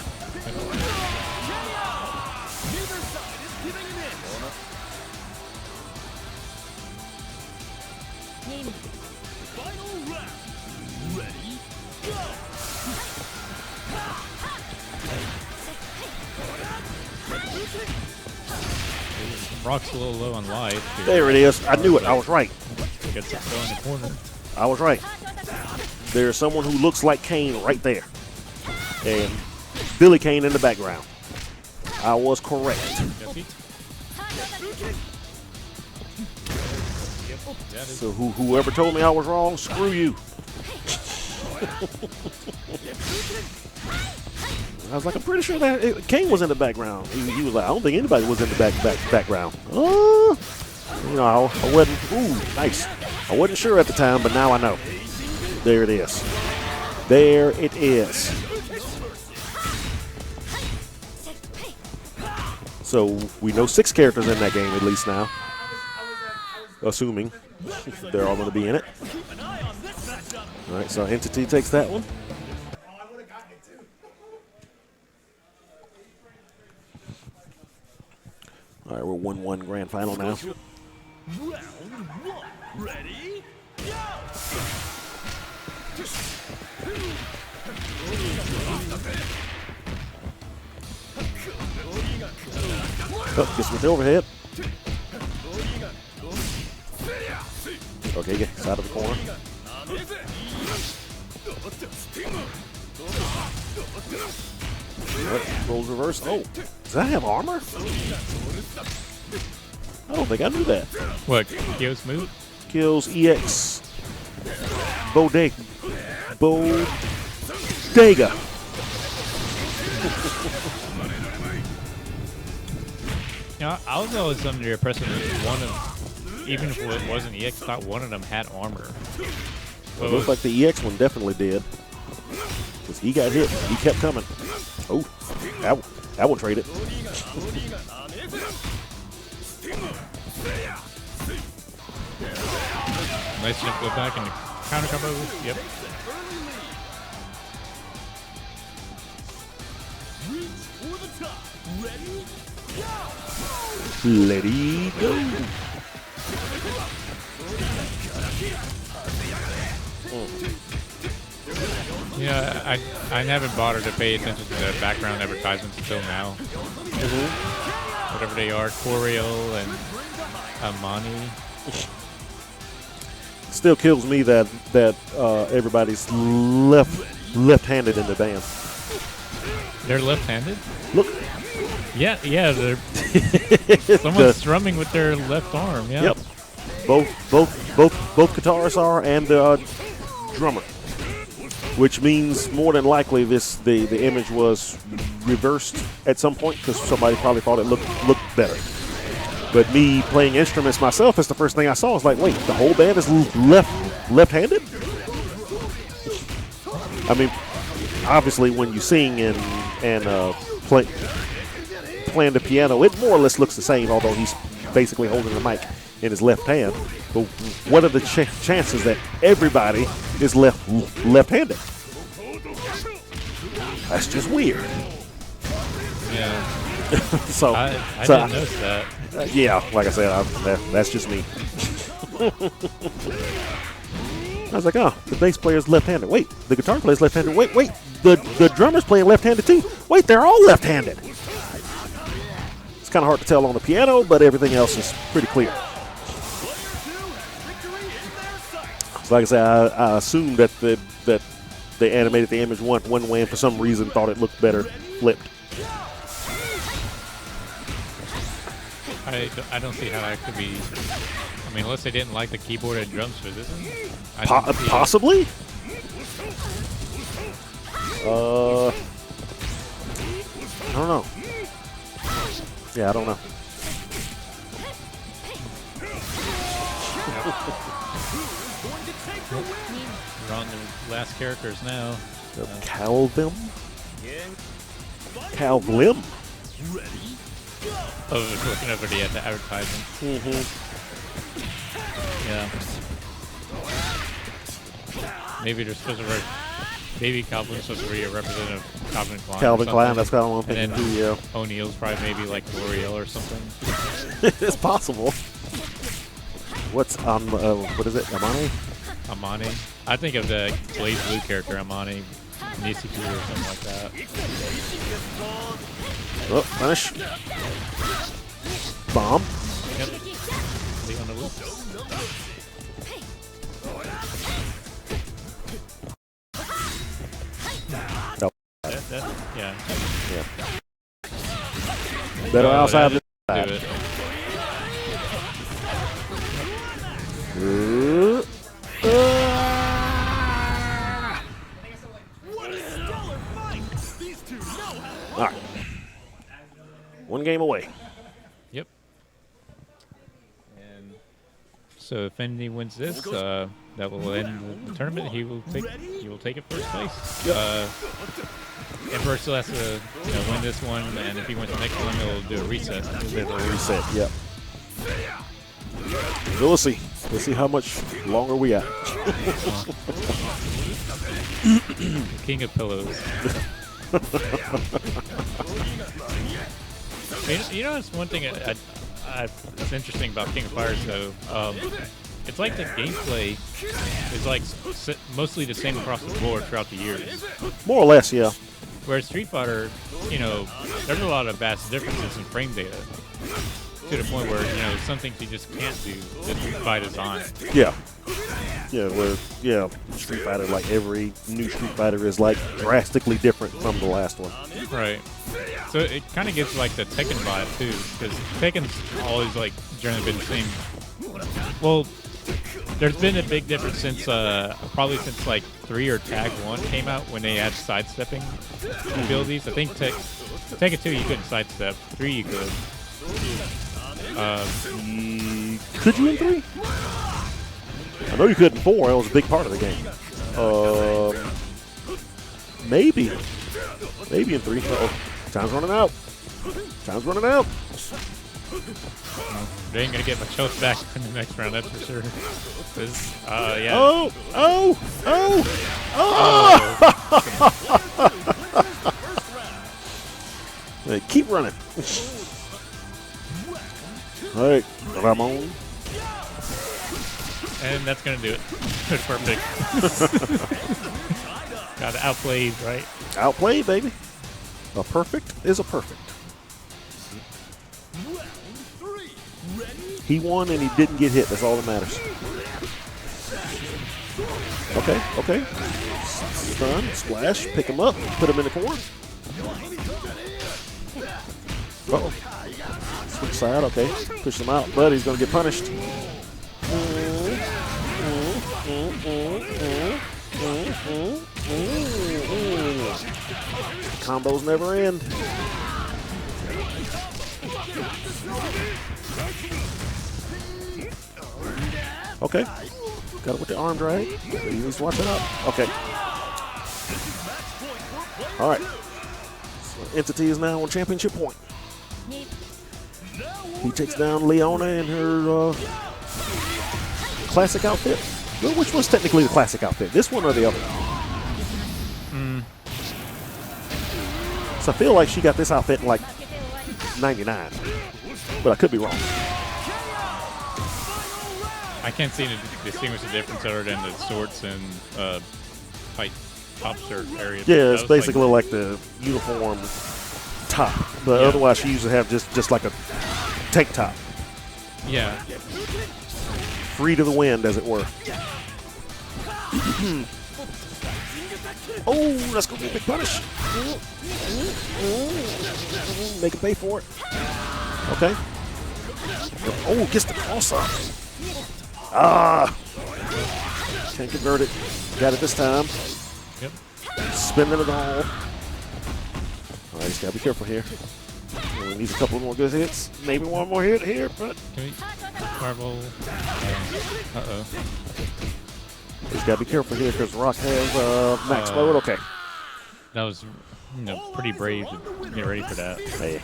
Rock's a little low on life. There it is. I knew it. I was right. Got something in the corner. I was right. There's someone who looks like Kane right there. And Billy Kane in the background. I was correct. So whoever told me I was wrong, screw you. I was like, I'm pretty sure that Kane was in the background. He was like, I don't think anybody was in the background. You know, I wasn't. Ooh, nice. I wasn't sure at the time, but now I know. There it is. There it is. So we know 6 characters in that game at least now. Assuming they're all going to be in it. All right, so Entity takes that one. All right, we're 1-1 grand final now. Round 1. Ready? Oh, gets with the overhead. Okay, gets out of the corner. Right, rolls reverse. Oh, does that have armor? I don't think I knew that. What? Kyo's move? Kills EX. Bodega. Dega. You know, I was always under the impression that one of, even if it wasn't EX, I thought one of them had armor. It looks like the EX one definitely did. Because he got hit. He kept coming. Oh, that one traded. Nice jump, go back and counter combo. Yep. Let it go. Yeah, I haven't bothered to pay attention to the background advertisements until now. Whatever they are, Toriel and Amani. Still kills me that everybody's left-handed in the band. They're left-handed? Look. Yeah, they're someone's strumming with their left arm. Yeah. Yep. Both guitarists are, and the drummer. Which means more than likely the image was reversed at some point because somebody probably thought it looked better. But me playing instruments myself, that's the first thing I saw. I was like, wait, the whole band is left-handed? I mean, obviously when you sing and playing the piano, it more or less looks the same, although he's basically holding the mic in his left hand. But what are the chances that everybody is left-handed? That's just weird. Yeah. so I didn't notice that. Yeah, like I said, that's just me. I was like, oh, the bass player's left-handed. Wait, the guitar player's left-handed. Wait, the drummer's playing left-handed too. Wait, they're all left-handed. It's kind of hard to tell on the piano, but everything else is pretty clear. So like I said, I assumed that they animated the image one way and for some reason thought it looked better flipped. I don't see how that could be. I mean, unless they didn't like the keyboard and drums for this one. Possibly? I don't know. Yeah, I don't know. We're on the last characters now. Calvim? Calvim? Oh, looking over the advertisement. Yeah. Maybe they're supposed to maybe Calvin's supposed to be a representative of Calvin Klein. Calvin Klein, that's kind of what I'm thinking too, yeah. O'Neill's probably maybe like L'Oreal or something. It's possible. What's what is it? Amani? Amani. I think of the Blaze Blue character, Amani Nisiku or something like that. Oh, finish. Bomb. Yep. Leave on the loop. No. Yeah. Better outside than inside. Do it. All right. One game away. Yep. And so if Indy wins this, that will end the tournament. He will take it first place. Emperor still has to win this one, and if he wins the next one, he'll do a reset. Yep. We'll see. We'll see how much longer we got. King of pillows. You know, it's one thing that's interesting about King of Fighters, though. It's like the gameplay is like mostly the same across the board throughout the years. More or less, yeah. Whereas Street Fighter, there's a lot of vast differences in frame data. To the point where, some things you just can't do just by design. Yeah. Yeah, Street Fighter, like every new Street Fighter is like drastically different from the last one. Right. So it kind of gives like the Tekken vibe too, because Tekken's always like generally been the same. Well, there's been a big difference since probably since like 3 or Tag 1 came out when they had sidestepping abilities. I think Tekken 2 you couldn't sidestep. 3 you could. Could you in 3? I know you could in 4. That was a big part of the game. Maybe. Maybe in 3. Uh-oh. Time's running out. Time's running out. They ain't gonna get much health back in the next round, that's for sure. Yeah. Oh! Oh! Oh! Oh! Hey, keep running. All right, Ramon. And that's gonna do it. Perfect. Got outplayed, right? Outplayed, baby. A perfect is a perfect. He won and he didn't get hit. That's all that matters. Okay, okay. Stun, splash, pick him up, put him in the corner. Uh-oh. Switch side, okay. Push him out, but he's going to get punished. Combos never end. Okay. Got it with the arm drag. He needs to watch it out. Okay. All right. So Entity is now on championship point. He takes down Leona in her classic outfit. Well, which was technically the classic outfit? This one or the other? So I feel like she got this outfit in like 99. But I could be wrong. I can't seem to distinguish the difference other than the shorts and tight top shirt area. Yeah, it's basically like the uniform top, but otherwise she usually have just like a tank top. Yeah. Free to the wind, as it were. Oh, that's going to be a big punish. Make him pay for it. Okay. Oh, gets the cross up. Ah! Can't convert it. Got it this time. Yep. Spinning it all. All right, just got to be careful here. We need a couple more good hits. Maybe one more hit here, but... Can we... Marvel... Uh-oh. Just got to be careful here because Rock has max load. Okay. That was pretty brave to get ready for that. Hey.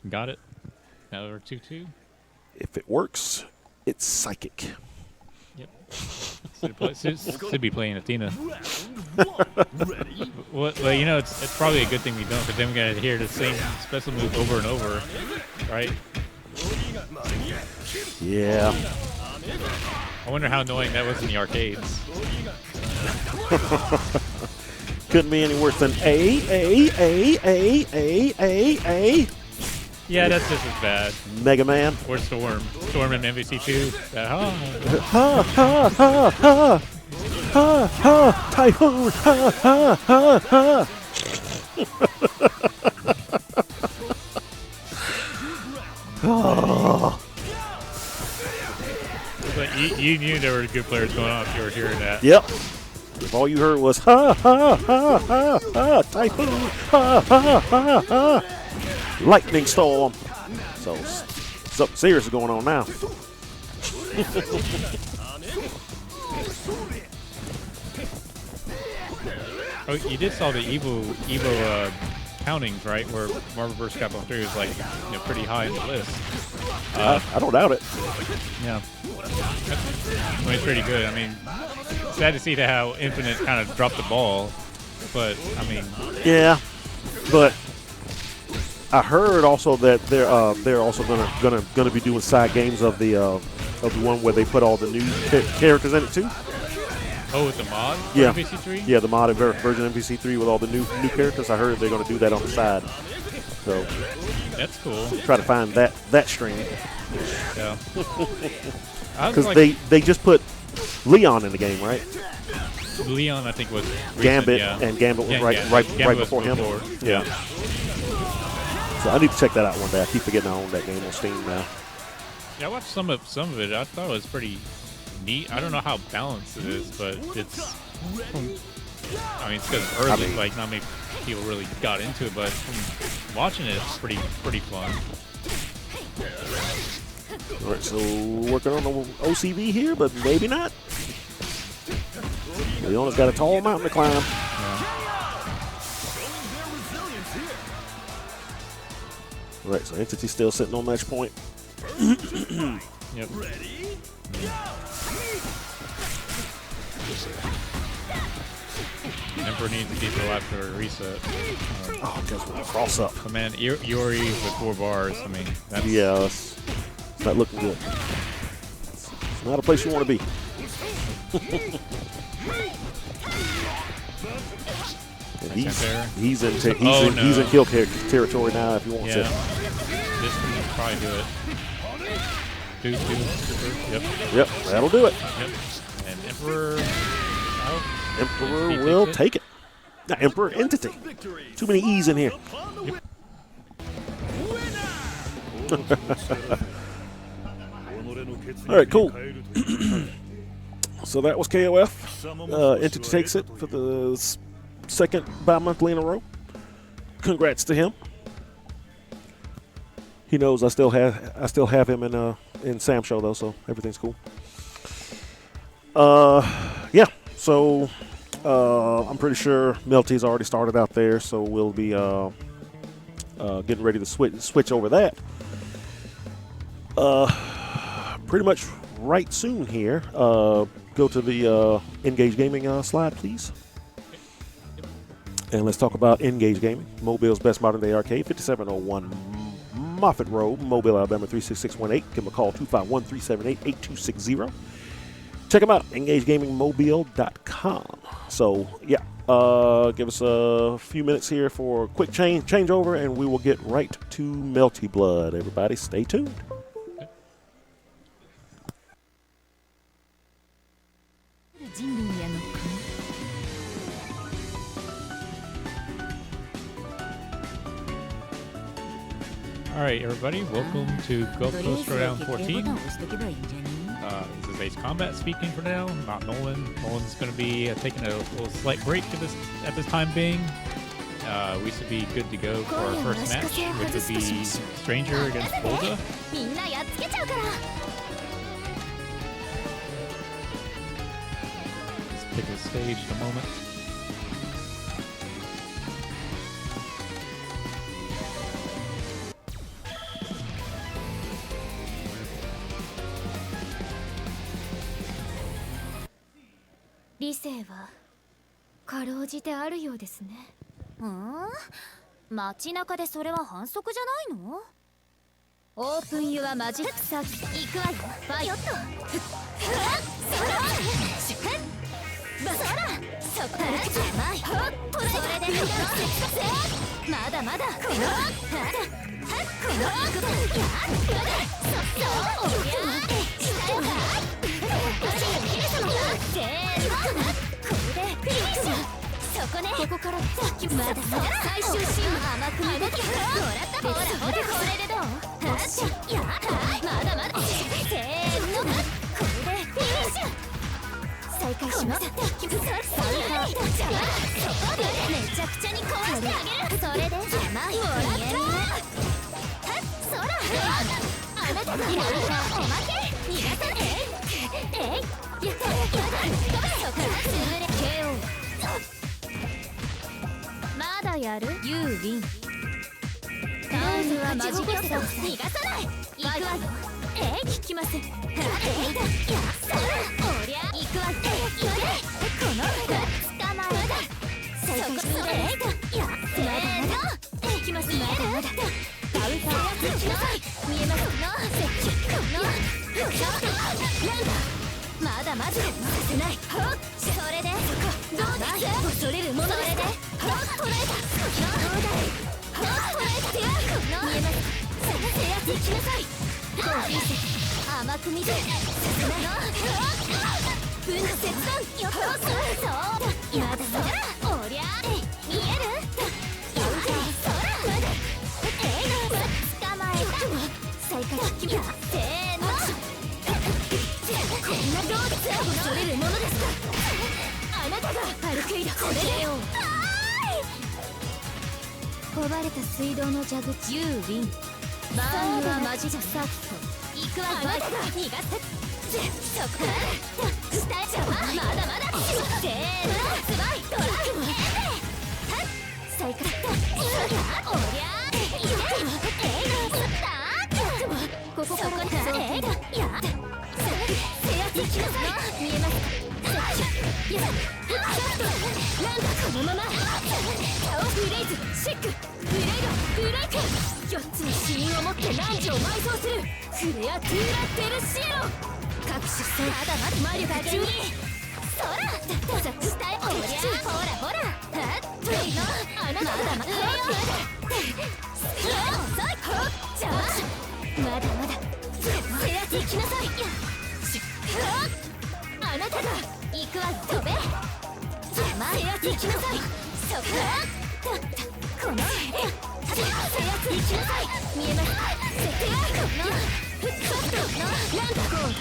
Got it. Now we're 2-2. If it works, it's psychic. Yep. Should be playing Athena. Well, it's probably a good thing we don't, because then we gotta hear the same special move over and over, right? Yeah. I wonder how annoying that was in the arcades. Couldn't be any worse than A. Yeah, that's just as bad. Mega Man. Or Storm. Storm in MVC2. Ha ha ha ha. Ha ha. Typhoon. Ha ha ha ha. Oh. But you knew there were good players going on if you were hearing that. Yep. If all you heard was ha ha ha ha ha. Typhoon. Ha ha ha ha. Lightning storm. So something serious is going on now. Oh, you did saw the Evo countings, right? Where Marvel vs. Capcom 3 was like pretty high in the list. I don't doubt it. Yeah. I mean, it's pretty good. I mean, sad to see how Infinite kind of dropped the ball, but I mean. Yeah, but I heard also that they're also gonna be doing side games of the one where they put all the new characters in it too. Oh, with the mod? Yeah. MVC3? Yeah, the modded version of MVC3 with all the new characters. I heard they're gonna do that on the side. So that's cool. Try to find that stream. Yeah. Because they just put Leon in the game, right? Leon, I think, was recent, Gambit, yeah. and Gambit was right before him. Yeah. So I need to check that out one day. I keep forgetting I own that game on Steam now. Yeah, I watched some of it. I thought it was pretty neat. I don't know how balanced it is, but it's. I mean, it's because it's early, like not many people really got into it, but from watching it, it's pretty fun. All right, so working on the OCV here, but maybe not. Leona's got a tall mountain to climb. All right, so Entity still sitting on match point. Yep. Emperor needs to keep it alive for a reset. Oh, just want to cross up. But man, Yuri with 4 bars. I mean, that's Yeah, it's not looking good. It's not a place you want to be. And he's in kill territory now if he wants it. This can probably do it. Yep. Yep, that'll do it. Yep. And Emperor. Emperor will take it. Not Emperor, Entity. Too many E's in here. Yep. All right, cool. So that was KOF. Entity takes it for the second bi-monthly in a row. Congrats to him. He knows I still have him in Sam Show though, so everything's cool. Yeah. So I'm pretty sure Melty's already started out there, so we'll be getting ready to switch over that. Pretty much right soon here. Go to the Engage Gaming slide, please. And let's talk about Engage Gaming, Mobile's best modern day arcade, 5701 Moffett Road, Mobile, Alabama 36618. Give them a call, 251-378-8260. Check them out, engagegamingmobile.com. So, yeah, give us a few minutes here for a quick changeover, and we will get right to Melty Blood. Everybody, stay tuned. All right, everybody, welcome to Gulf Coast Throwdown 14. This is Ace Combat speaking for now, not Nolan. Nolan's going to be taking a little slight break at this time being. We should be good to go for our first match, which would be Stranger against Bolga. Let's pick a stage in a moment.理性はかろうじてあるようですね。街中でそれは反則じゃないの？オープンユアマジックサーキット行くわよ。バイオット。それでまだまだそこね。ここからまだ最終シーン甘く見てほらこれでどう？まだまだせーのこれでフィニッシュ。再開します。めちゃくちゃに壊してあげる。それでもう見える。そらあなたのおまけ逃がさない。やったそこから潰れ KO。まだやる？ユーウィン。タウンはマジック逃がさない。行くわよ。引きません。そらおりゃ行くわよ。この捕まえだ。再開する。せーの。引きます。まだまだ。カウンターは打ちなさい。見えますの接近。このまだまださせない。それでどうだ恐れるものそれで捉えた。どうだ捉えた。見えます。制圧しなさい。甘く見てさせないの。分の切断よっとそうだ。まだまだおりゃ見える。そらまだ捕まえた。再開せーの。こんなどうです恐れるものですか。あなたがパルクイドこれで壊れた水道の蛇口ユーウィンバーンはマジジャサート行くわよ。あなたが逃がすそこ下へ邪魔まだまだせーのズバイドラ再開おりゃここからや制圧きなさい見えますなんだこのままタオフレイズシックフレイドフレイク4つの死因を持って何時を埋葬するフレアトゥーラテルシエロ各種戦まだまだ魔力が12そらザクスタイおりゃほらほらはっといのあなたまだまだ遅いじゃあまだまだ制圧行きなさいあなたが行くわよ飛べ邪魔制圧行きなさいそここの制圧行きなさい見えます設定このフットのなんだこう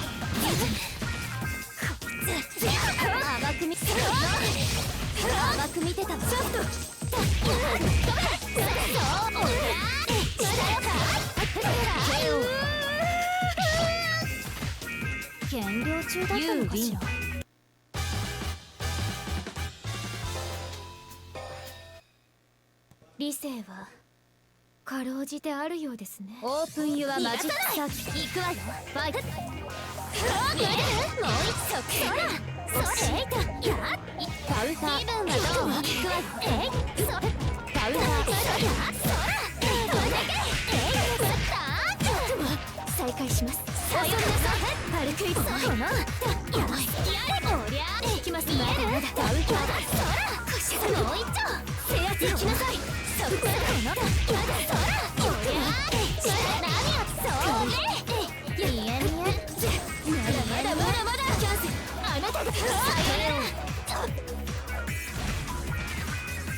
甘く見てた甘く見てたちょっと減量中だったのかしら。理性はかろうじてあるようですね。オープンユアマジックサーキ行くわよ。ファイトもう一足そらそれやカウンター気分はどう行くわよ。カウンターそらどれだけ再開します。さよならパルクイドこのやれおりゃ行きます。まだまだカウンターそらもう一丁制圧行きなさい。そここのやだそらおりゃ何をそうね見え見えまだまだチャンスあなたがさよなら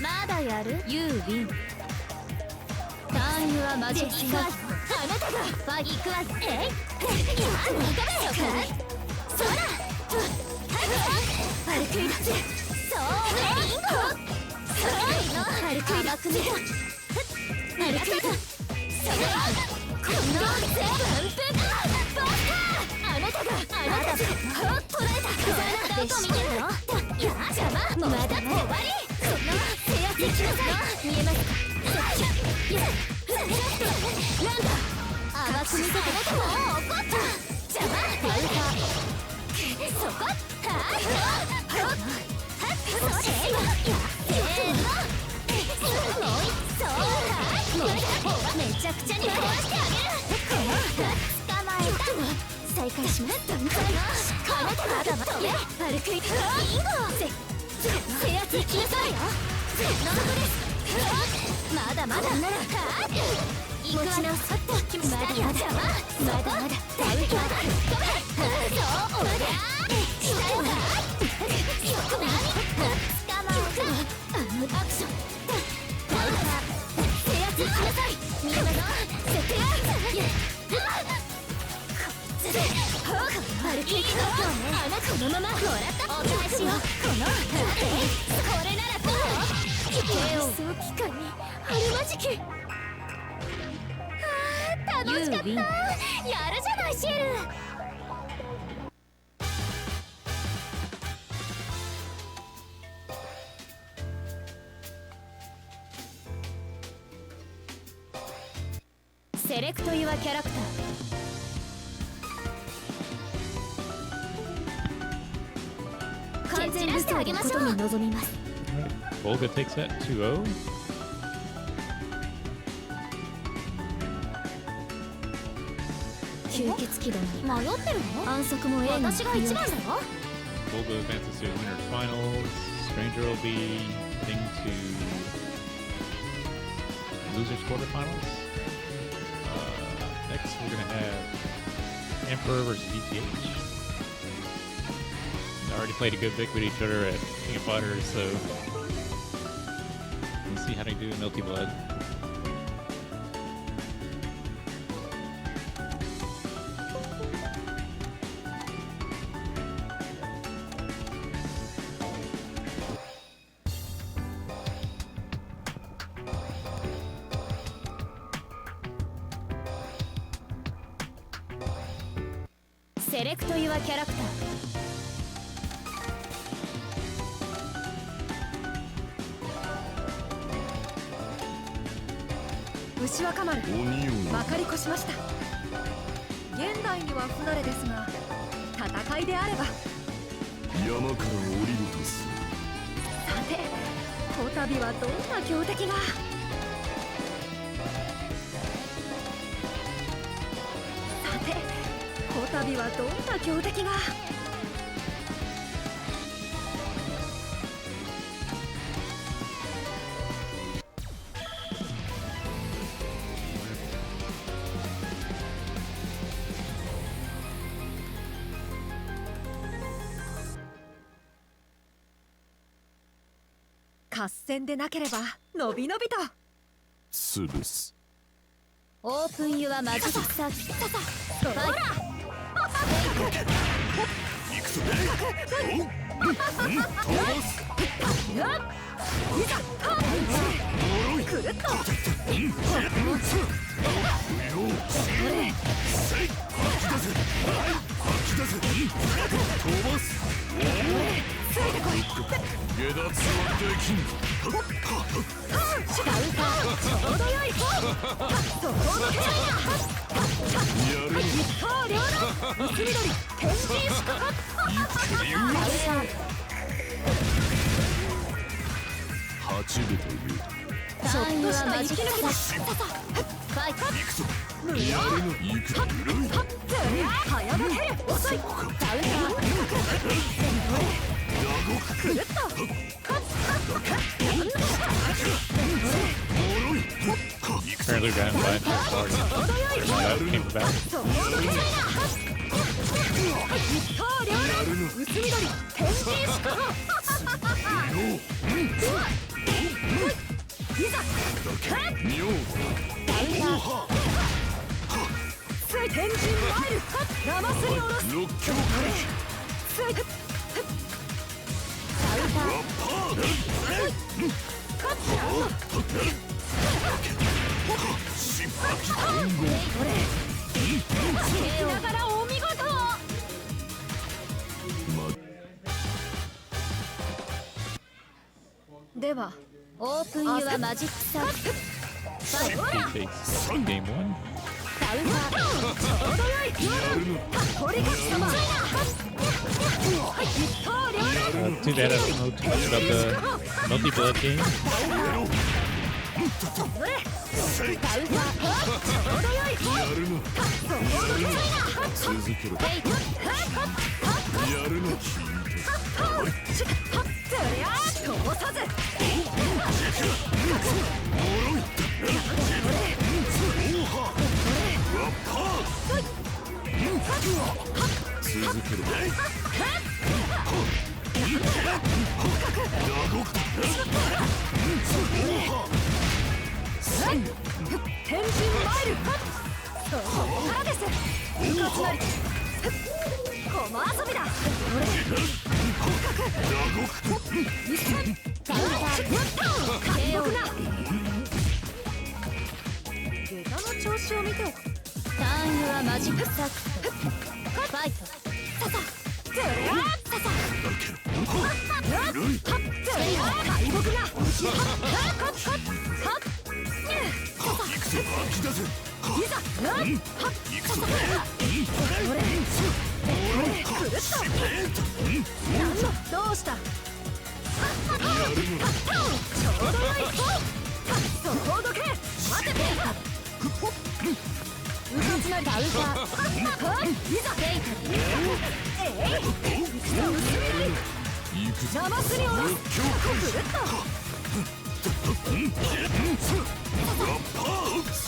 まだやるユーウィンターンユアマジックサーキあなたがファ行くわいやそらパルクイドそうねリンゴパルクイド甘く見たパルクイドそれこの全部バカあなたがあなたが捉えたどこ見てるの邪魔まだ終わりその制圧しなさい見えますなんだ甘く見ててもう怒った邪魔カウンターそこそれめちゃくちゃに壊してあげる捕まえた再開しますあなたまだまだパルクイド制圧行きなさいよまだまだなら持ち直すまだまだまだまだカウンターそうおりゃ下よ捕まえたアクションカウンター制圧行きなさい見えます設定パルキードあなたこのままもらったお返しよこのこれならどう手をそう機会にあるまじき楽しかったやるじゃないシエルセレクトユアキャラクター完全武装でことに臨みます Volga takes that 2-0. 吸血鬼だ迷ってるの暗殺も私が一番だよ Volga advances to the winner's finals. Stranger will be heading to losers quarterfinals. Next, we're gonna have Emperor versus DTH. They already played a good bit with each other at King of Fighters, so we'll see how they do in Milky Blood. セレクトユアキャラクター。牛若丸まかり越しました。現代には不慣れですが戦いであれば。山から降りるとする。さてこたびはどんな強敵が。さてこたびはどんな強敵が。合戦でなければのびのびと潰す。オープンユアマジックサーキット。ほら行くぞ。いざくるっとついてこい。下脱はできん。ちょうどよい方そこを蹴ら一刀両断薄緑天神四角八部というちょっとした息抜きだ。ファイト。行くぞ。無料やるの行くぞ。早がける遅い。ダウンタくるっとApparently ran by the party. That came back. そこをどけないな。一刀両断薄緑天神四角いざ妙つい天神マイルラマスに下ろす。六強ついながらお見事。ではオープンユアマジックサーキット。He takes game 1. ダウンターちょうどよい取り勝ち様。一刀両断 Too bad I don't know too much about the multi-blood game. ダウンターちょうどよい方そこをどけないな。続けろ。やるの聞いつりゃ通さず続けろ。天神マイルそこからです。部活なり駒遊びだ。一戦ダウンター開幕な。下駄の調子を見ておく。ターンユアマジックサーキット。ファイト。ささつりゃささつりゃ敗北がいざどうした。ちょうどよい方そこをどけ。待ててうかつなりダウンターいざ邪魔すに下ろす。くるっとそ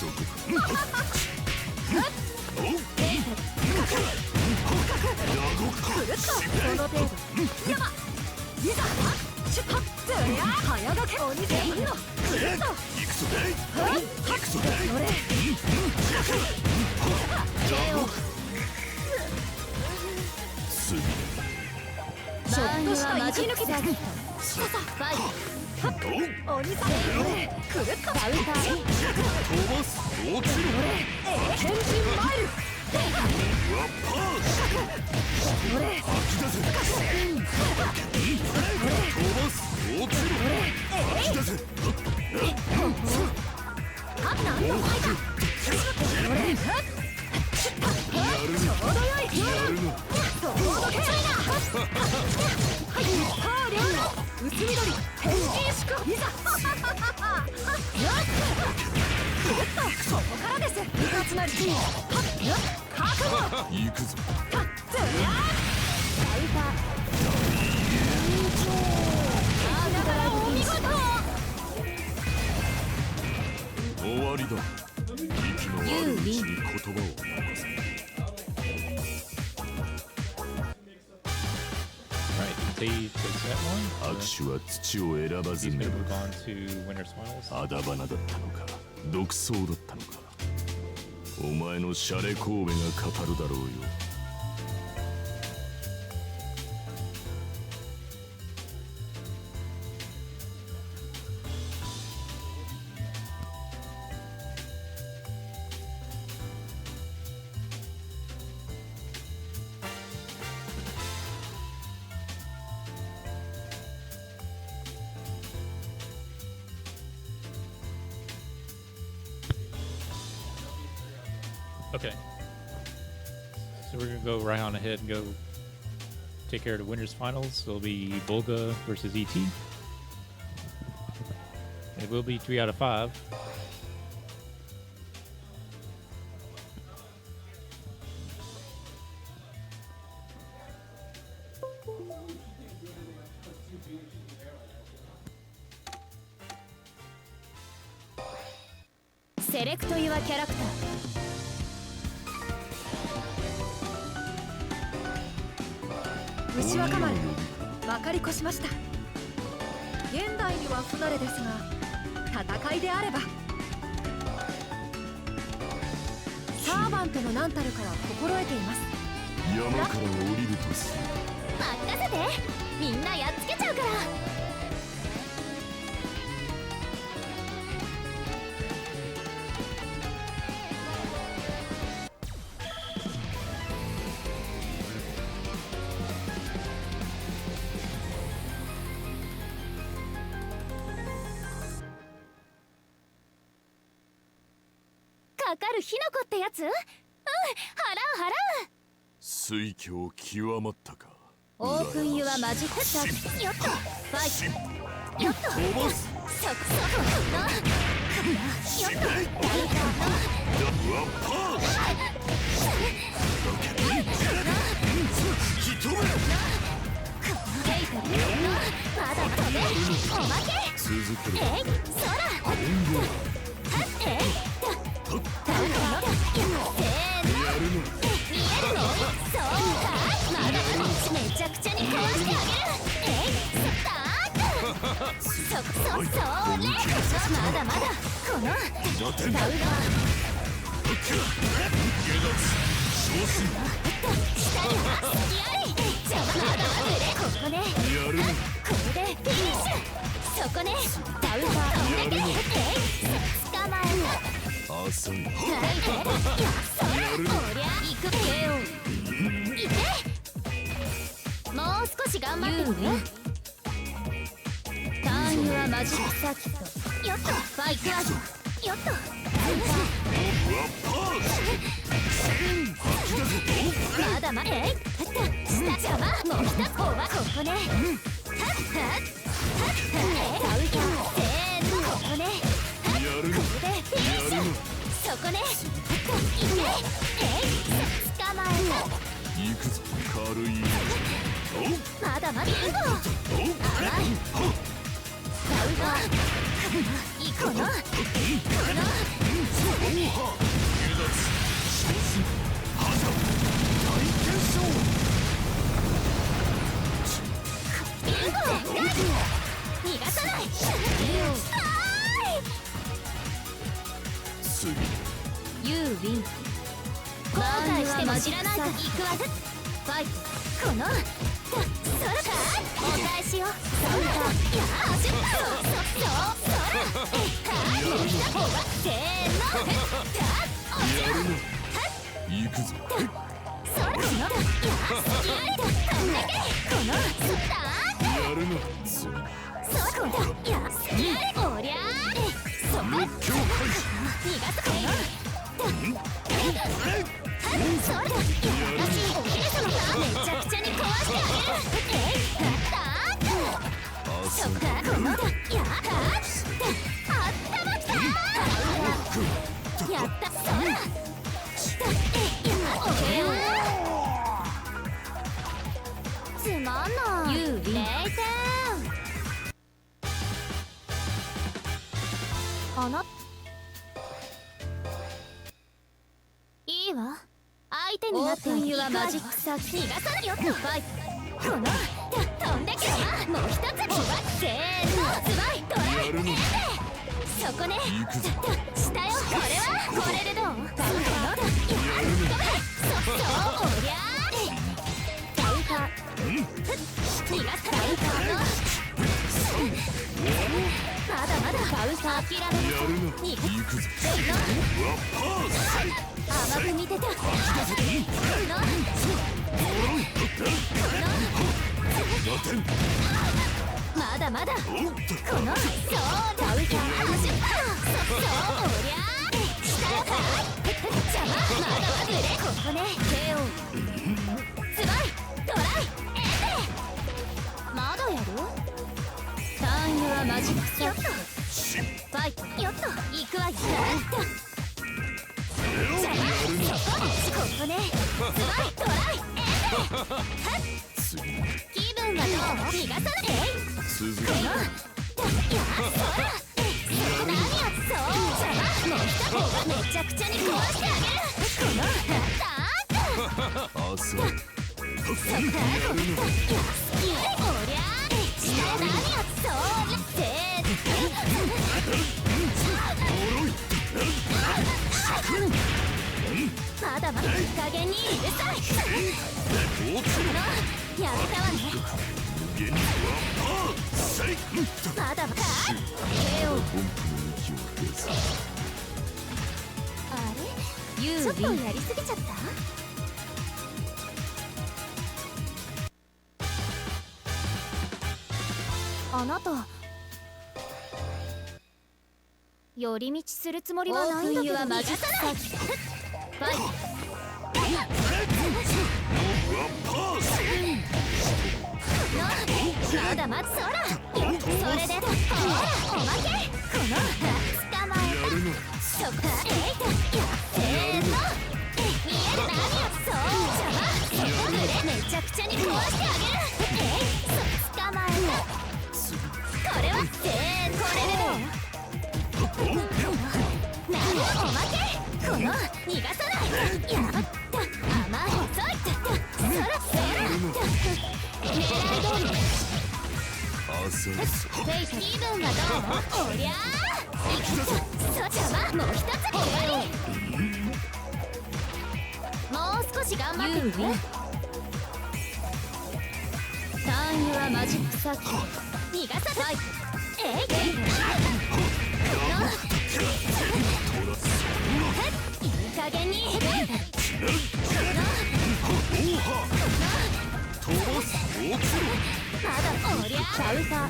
の程度やばいざ出発つりゃ早がけ鬼せんのくるっとちょっとした息抜きだ。ささファイト。鬼さんくるっとダウンター天神マイル終わりだ。息のあるうちに言葉を残せ。Right, he takes that one. 握手は土を選ばず He's に gonna move on to Winners Finals. あだ花だったのか独走だったのかお前のシャレ神戸が語るだろうよ。Okay. So we're gonna go right on ahead and go take care of the winners finals. It'll be Volga versus ET. It will be 3 out of 5. Select your character. 牛若丸、分かり越しました。現代には不慣れですが、戦いであればサーバントの何たるかは心得ています。山から降りるとする。任せて、みんなやっつけちゃうから。かかる火の粉ってやつ？うん、払う払う。水郷極まったか。オープンユアマジックシャー。よっとファイト。よっと飛ばす。そこな。よっと大胆な。ワンパーひとめまだ飛べ。おまけ。続ける。えい、そら。えい。せーの。見えるの？そうか。まだめちゃくちゃに壊してあげる。えい、スタート。それ。まだまだ。このダウナー。下には隙あり。じゃあまだまだね。ここね。ここでフィニッシュ。そこね。ダウナー飛んでけ。えい、捕まえた。あそんおりゃ行くけよ。いけ。もう少し頑張ってくれ。ターンユアマジックサーキット。よっとファイトアジ。よっとまだまだ。えい下邪魔。もう一つここね。はっはっはっダウキャー。せーのここね。ここでフィニッシュ。そこね。いけ。捕まえた。行くぞ軽い。まだまだいいぞ。甘い。ダウナー。いいこの。逃がさない。ユーウィン。後悔しても知らないから行くわ。ファイト。このそらかお返しよ。そらいや走った。そらもう一方はせーの。落ちろ。行くぞ。つまんない。0点。あないいわ。相手になっていはマジックサーキ逃がさないよ。この飛んでけばもう一つせーのズバイトライそこね下よ。これでどう？そうおりゃダウカ逃がさないかまだまだバウサー諦めなさい。行くぞ甘く見てたまだまだこのそうダウカー走ったそうおりゃ下よか邪魔まだまだここね手をズバイトライエンデまだやるターンユアマジックサーキファイトよっと行くわよ邪魔ここねズバイトライエンデ気分はどう逃がさない続けろ何やそう邪魔もう一方めちゃくちゃに壊してあげるこのターンあそうそっからこのおりゃ下何やそうせまだまだ加減にうるさいやめたわねまだまだ手をあれちょっとやりすぎちゃったあなた寄り道するつもりはないんだけど逃がさないバイまだまだそらそれでほらおまけこの捕まえたそっかせーの見える何やそう邪魔めちゃくちゃに壊してあげる捕まえたこれはせーのこれでどう何おまけこの逃がさないやった甘い細いそらそら狙い通り気分はどうおりゃそ邪魔もう一つもう少し頑張ってみてターンユアマジックサーキ逃がさないいい加減にまだおりゃカウンター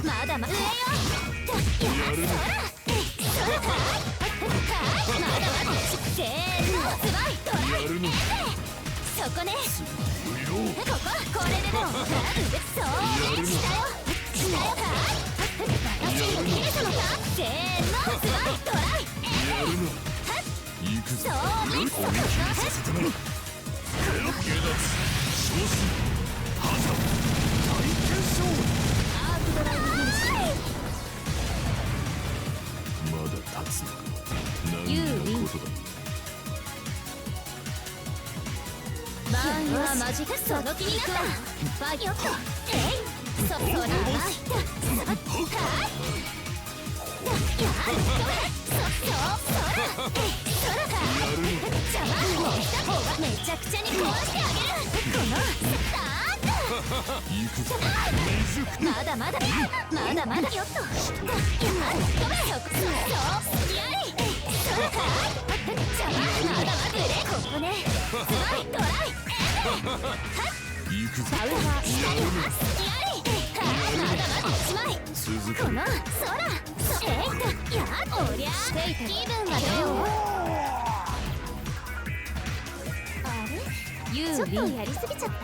まだまだ上よそらかまだまだせーのズバイトライそこねこれでどうそうね下よか私の姫様かせーのズバイトライそうねそこアークドライブフィニッシュまだ立つのかユーウィンバーンはマジックその気になったバイよっとそらないめちゃくちゃに壊してあげるこのまだまだまだまだよっとやりそこねスパイトライ行くぞバウンは下にはやりまだまだ1枚続けこの空えいとやおりゃ気分はどうあれちょっとやりすぎちゃった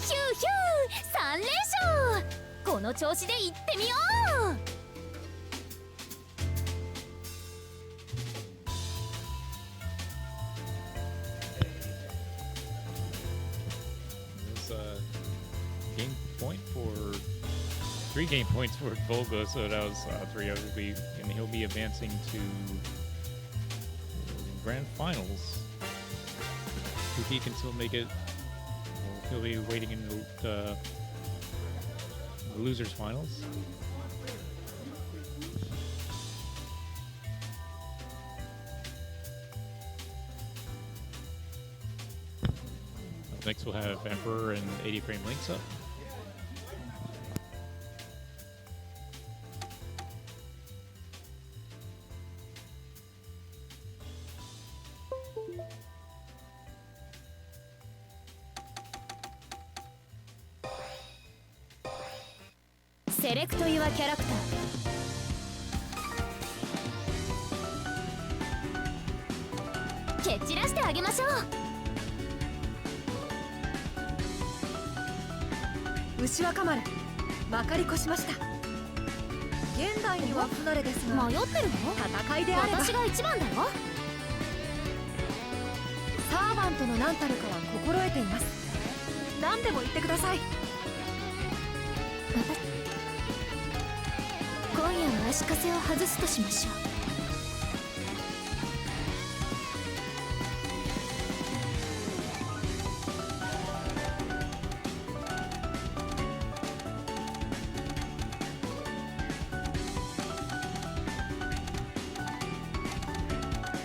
ヒューヒュー3連勝この調子でいってみようGame point for 3 game points for Volga, so that was 3 of the, and he'll be advancing to grand finals. If he can still make it, he'll be waiting in the losers finals. Next we'll have Emperor and 80 frame links up. Select your character. 蹴散らしてあげましょう牛若丸まかり越しました。現代には不慣れですが迷ってるの戦いであれば私が一番だよサーバントの何たるかは心得ています。何でも言ってください。今夜は足かせを外すとしましょ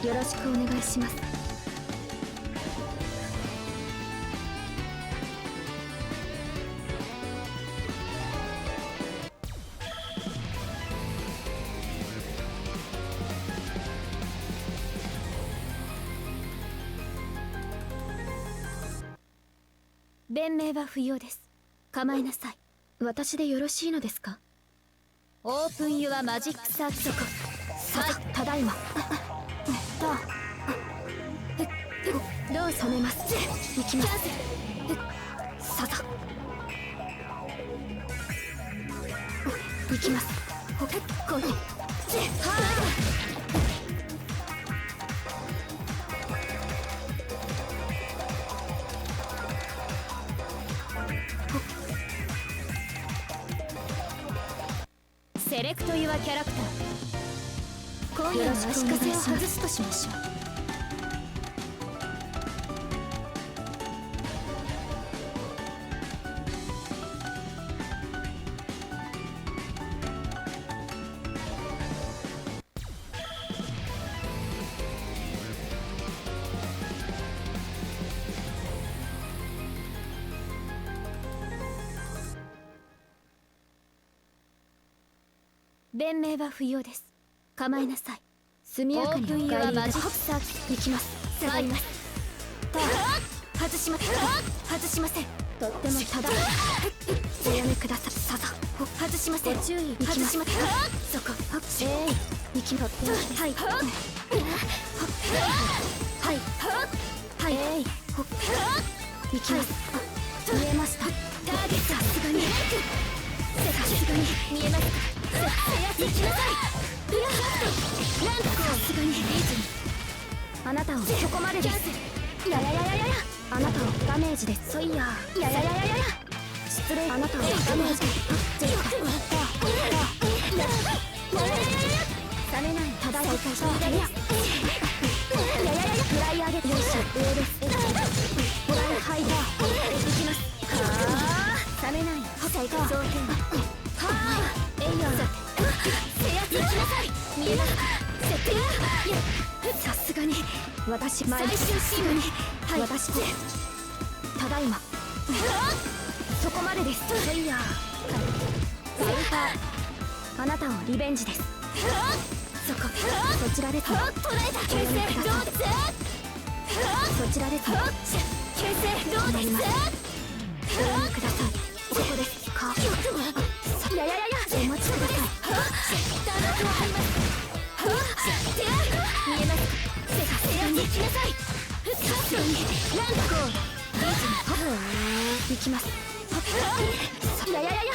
うよろしくお願いします弁明は不要です構えなさい私でよろしいのですかオープンユアマジックサーキットさあただいまどう染めます行きますささ行きますこれはセレクトユアキャラクター今夜は足かせを外すとしましょう弁明は不要です構えなさい速やかにお帰りマジックサーキ行きます下がります外しません外しませんとってもただおやめくださいささ外しませんご注意外しませんそこ行きとってもはいはいはい行きます見えましたターゲットさすがにさすがに見えますか行きなさいさすがにリーズあなたをそこまでですやあなたをダメージですそいや失礼あなたをダメージ冷めないただいかフライ上げよし上ですフライハイダーいきます冷めない最高増減エイヨン制圧行きなさい見えますか設定さすがに私最終シーンに私ただいまそこまでですソイヤーバイパーあなたをリベンジです。そこそちらですね。捉えた。形勢どうです。そちらですね。形勢どうです。ご覧ください。ここですか。いやいやいや、お待ちください。弾幕を張ります。見えますか。やってきなさい。さすがにランドゴーリーズに行きます。いやいやいやいや、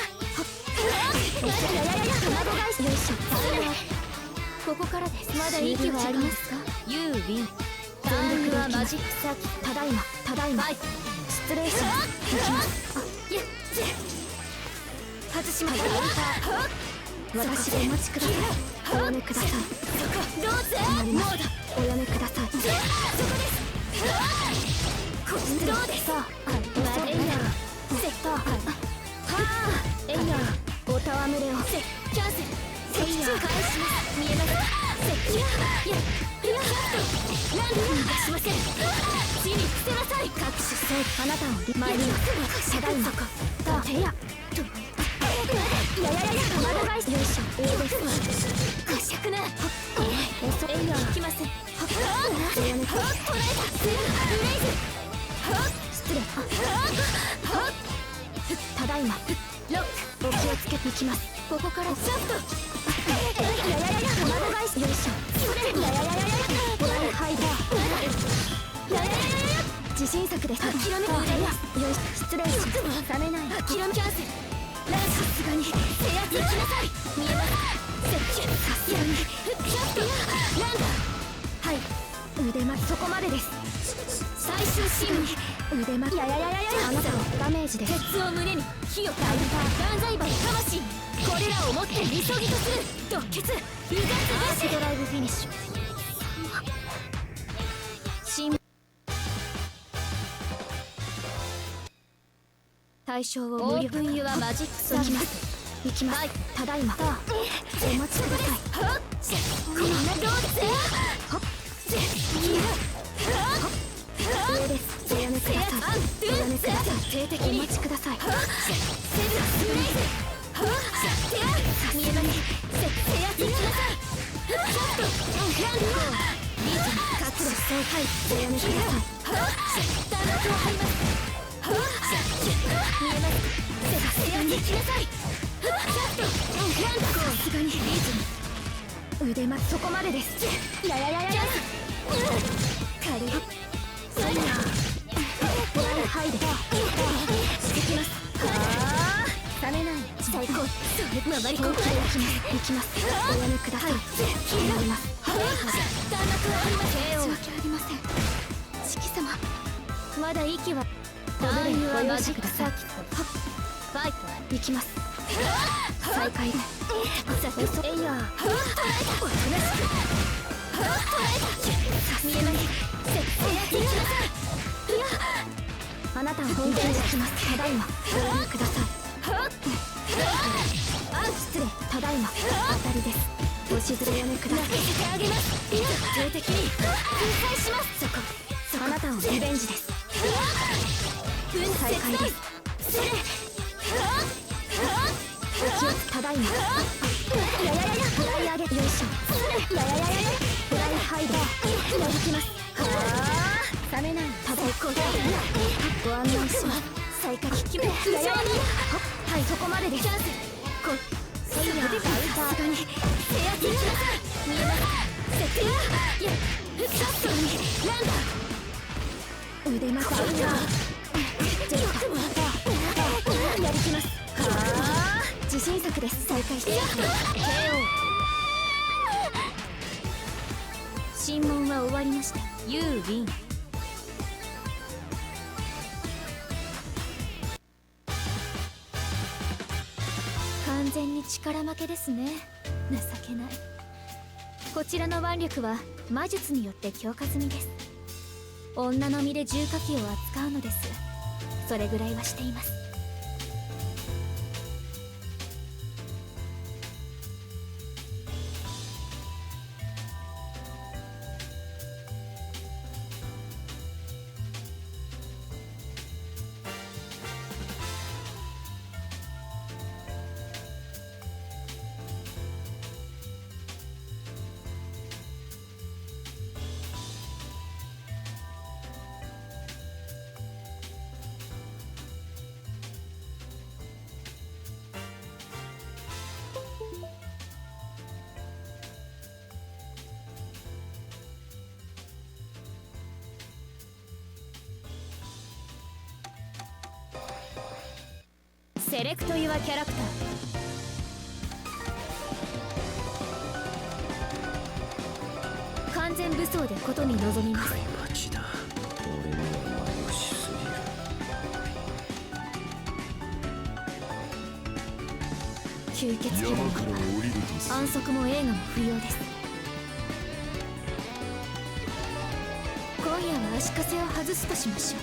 卵返し。よいしょ。ここからです。まだ息はありますか。ユーウィン。ターンはマジックサーキ。ただいま失礼します。行きます。外します。私がお待ちください。おやめください。どうぞ。おやめください。そこです。こっちどうです。エイヤーセット。はあエイヤーおたわむれを。キャンセル。エイヤー返します。見えますか。ランドに出しません。地に伏せなさい。各種セーフ。あなたを参ります。ただいま手やいやいやいや、卵返し。よいしょ。いいです。かしゃくな。エイヤー来ません。おやめください。捉えた。ブレイズ。失礼。ただいまロック。お気をつけていきます。ここからシャフト。いやいやいや、卵返し。よいしょ。いやいやいやいや、ボラルハイダー。いやいやいやいや、自信作です。諦めてくれます。よし、失礼します。冷めない。諦めキャンセル。さすがに制圧行きなさい。見えます。さすがにキャプテンランダー。はい、腕巻きそこまでです。最終シーンに腕巻き。いやいやいやいや、あなたのダメージです。鉄を胸に火を焚いた断罪馬魂。これらをもってみそぎとする。毒血うがつべし。ドライブフィニッシュ。対象をオープンユアマジックサーキ。行きます。ただいまお待ちください。こんなどうです上です。おやめください。おやめください。静的にお待ちください。セブブレイズ。見えます。制圧行きなさい。キャプトランドリーズ活路爽快。おやめください。弾幕を張ります。見えます。制圧行きなさい。キャプトランドさすがにリーズ腕巻きそこまでです。いやいやいやいや、軽い。ソイヤーボラルハイでしてきます。冷めない。最高。それ回り込んで行きます。おやめください。気になります。弾幕はありません。申し訳ありません。四季様まだ息は。ターンはマジックサーキット。ファイト行きます。再開でさてエイヤーおとなしく見えない。制圧行きなさい。いやあなたを本気で行きます。ただいまご覧ください。失礼。ただいま当たりです。おしずれやめください。投げてあげます。いや定的に粉砕します。そこあなたをリベンジです。再開です。失礼。ただいまいやいやいやいや、フライ上げ。よいしょ。いやいやいやいや、フライハイダー。やりきます。冷めない。ただいこうだ。ご案内します。再開決め。いやいやいや、はい、そこまでです。キャンセル。ソイヤーさすがに制圧行きなさい。見えます。設定。いやさすがにランダー腕巻き。いややりきます。自信作です。再開して KO。 審問は終わりました。ユーウィン。完全に力負けですね。情けない。こちらの腕力は魔術によって強化済みです。女の身で重火器を扱うのです。それぐらいはしています。セレクト・ユア・キャラクター。完全武装でことに臨みます。町だ。俺には眩しすぎる。吸血鬼山から降りるとする。安息も映画も不要です。今夜は足かせを外すとしましょう。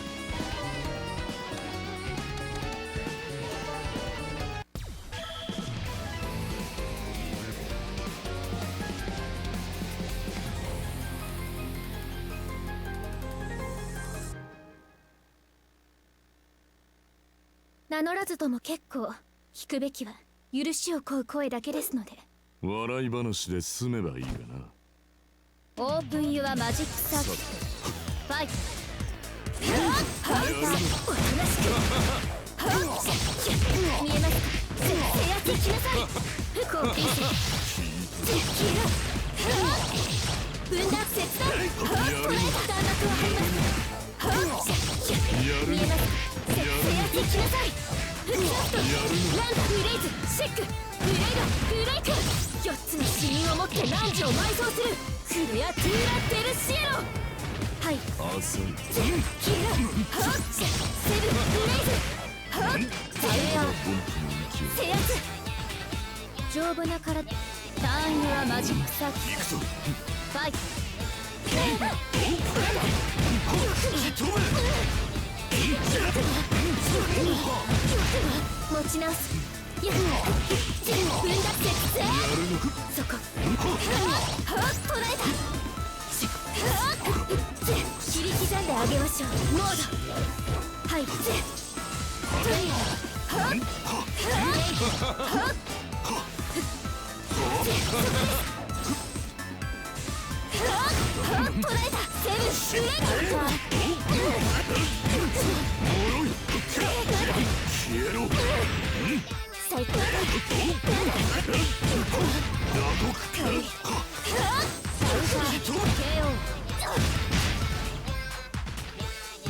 名乗らずとも結構。引くべきは許しを請う声だけですので。笑い話で済めばいいがな。オープン・ユア・マジック・サーキット。ファイト。見えますか。制圧しなさい。コーピー分断切断。弾幕を張ります。見えますか。制圧しなさい。ランダフレイズシックフレイドフレイク。4つの死因を持って男女を埋葬するフレア・トゥーラ・デルシエロ。はい。浅い。キラハッセブンフレイズハッゼア制圧。丈夫な体。ターン・ユア・マジック・サーキット。ファイト。持ち直す。やっ踏んだってそこ捉えた。切り刻んであげましょう。モードはい。捉えた。セブンフレイ最高だ。軽い。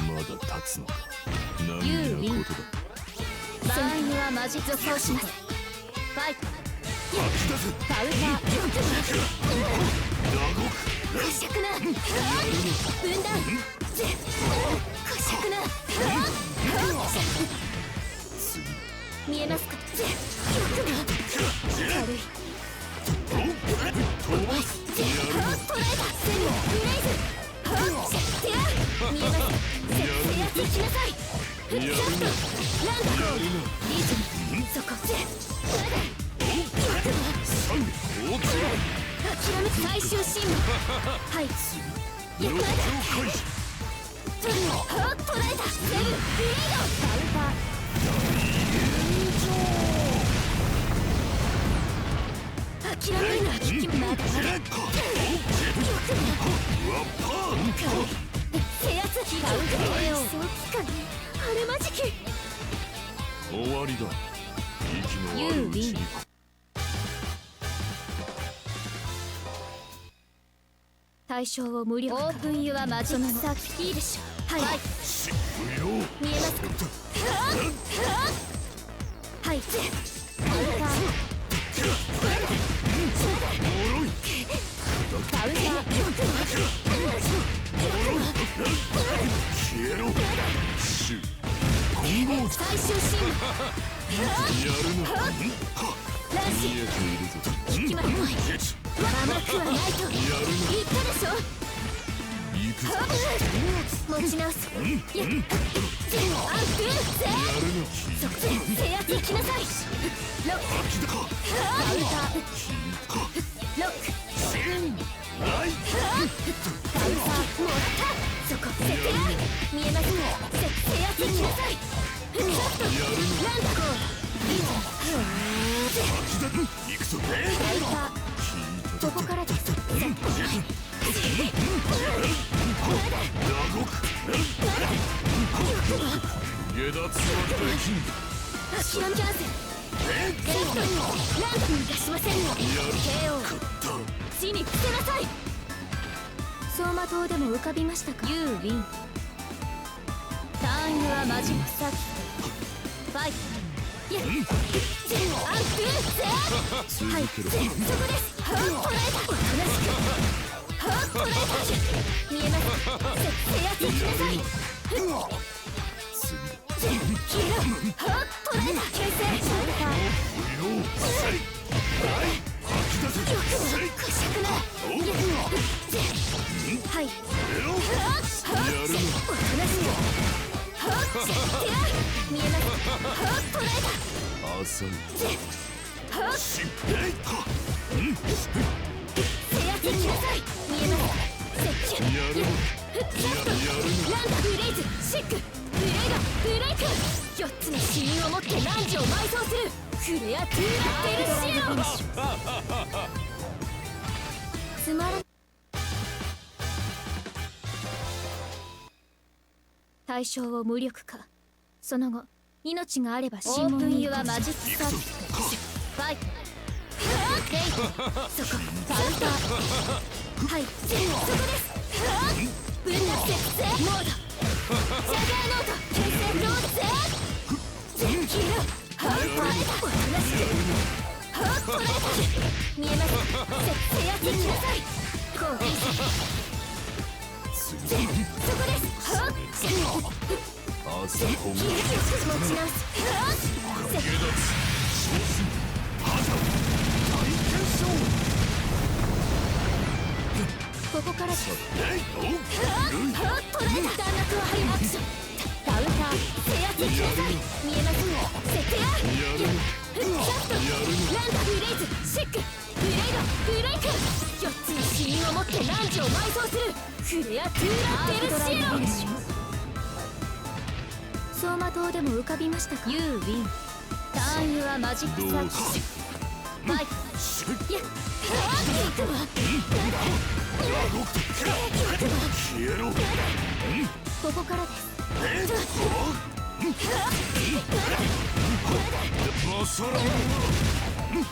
まだ立つのか。何ユーウィン。やことだ。バーン・ユア・マジック・そうします。ファイト。パウダー呵責な分断呵責な見えますか。軽い。捉えた。セブンフレイズテア見えますか。制圧しなさい。フッシャフトランダコーリズムそこ諦め最終進路。はい。やった捉えた。セブンフレイドカウンター諦めるな。危機まだまだ制圧カウンターよ。そう期間あれまじき終わりだ。息のあるうちに。対象を無力化。オープン・ユア・マジック・サーキット。いいでしょう。はい。見えますか。はい。カウンターカウンター消えろ。シュ最終進路。やるな。ランシ見えているぞ。引きまない。甘くはないと言ったでしょ。行くぞ。持ち直す。やっアンフーゼそこで制圧きなさい。ロックカウンターロックカウンターもらった。そこ設定見えますか。制圧きなさい。フッソフトランダコー行くぞ。カウンターここからです。下脱はできん。諦めキャンセル。レフトランダムに出しません。KO 死に伏せなさい。走馬灯でも浮かびましたか。ユーウィン。ターン・ユア・マジック・サーキット。ファイト。はい、そこです。はっ、捉えた。おとなしく。はっ、捉えた。見えます。制圧しなさい。消えろ。はっ、捉えた。形成。シャルター。くしゃくな。はい。はっ、おとなしく。はっ、見えます。はっ、捉えた。はっ、制圧しなさい。見えます。接近。ランダフレイズシックフレイガブレイク。4つの死因を持ってランジを埋葬するフレアトゥーラデルシオ。つまら対象を無力化。その後命があれば新聞湯はマジックサービスファイト。そこカウンター。はい、そこです。分の節制モード。ジャガーノート形成ロードゼキロハンターおとなしく。ハットレータ見えます。節制やってきなさい。こうそこです。ハッ持ち直す。ここからです。はっ、捉えた。弾幕を張りアクション。カウンター制圧しなさい。見えます。セテアシャフトランダフレイズシックフレイガブレイク。4つの死因を持ってランジを埋葬するフレアトゥーラデルシオ。走馬灯でも浮かびましたか。ユーウィン。ターンユアマジックサーキット。はい。いや、ここからです。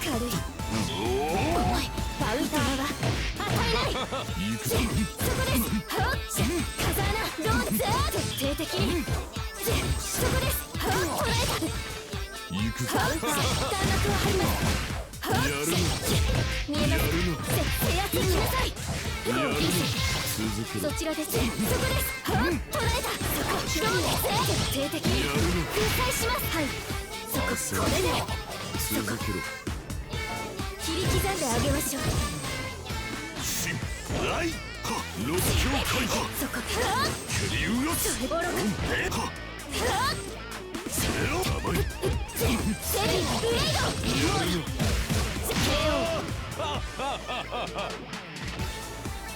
軽い。重い。カウンターは与えない。そこです。風穴ローズ徹底的に。そこです。捉えた。カウンター弾幕を張ります。見えます。制圧しなさい。そちらです。そこです。捉えた。そこローズ徹底的に粉砕します。はい。そここれでそこ切り刻んであげましょう。そこそれボロセリブレイド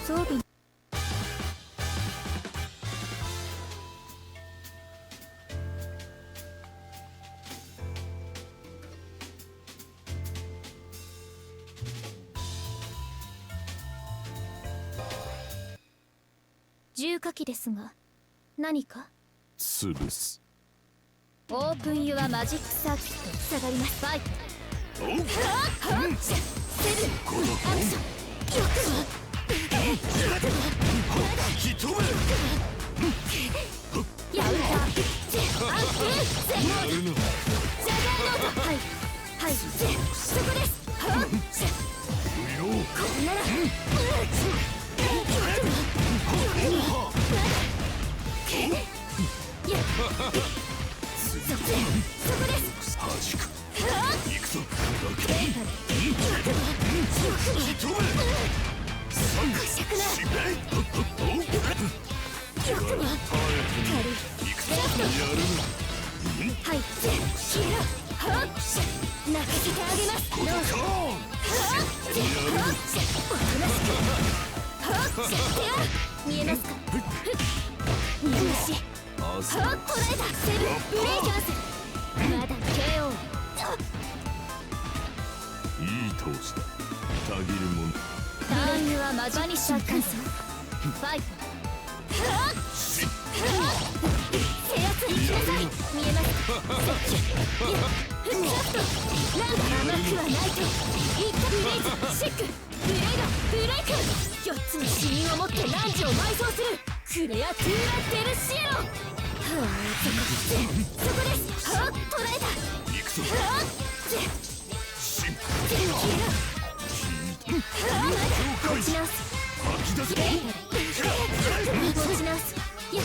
装備重火器ですが何か潰す。オープンユアマジックサーキット下がります。ファイト。セブンアクションよくやるかアンプセモードジャガーノート。はいはいそこです。こんならそこです。弾く。行くぞ。はい、消えろ。泣かせてあげます。どうぞ。見えますか。見えますし。捉えた。セルブレイキャンス。まだ KO。いい投資だ。たぎるもん。ターンユアマジバニッシャー乾燥。ファイト。制圧しなさい。見えます。ランダーマックはないと。イッタブレイズシックフレイドブレイク。4つの死因を持ってランジを埋葬するクレアトゥーラデルシオ。そこです。捉えた。ち直す持ち直すやっ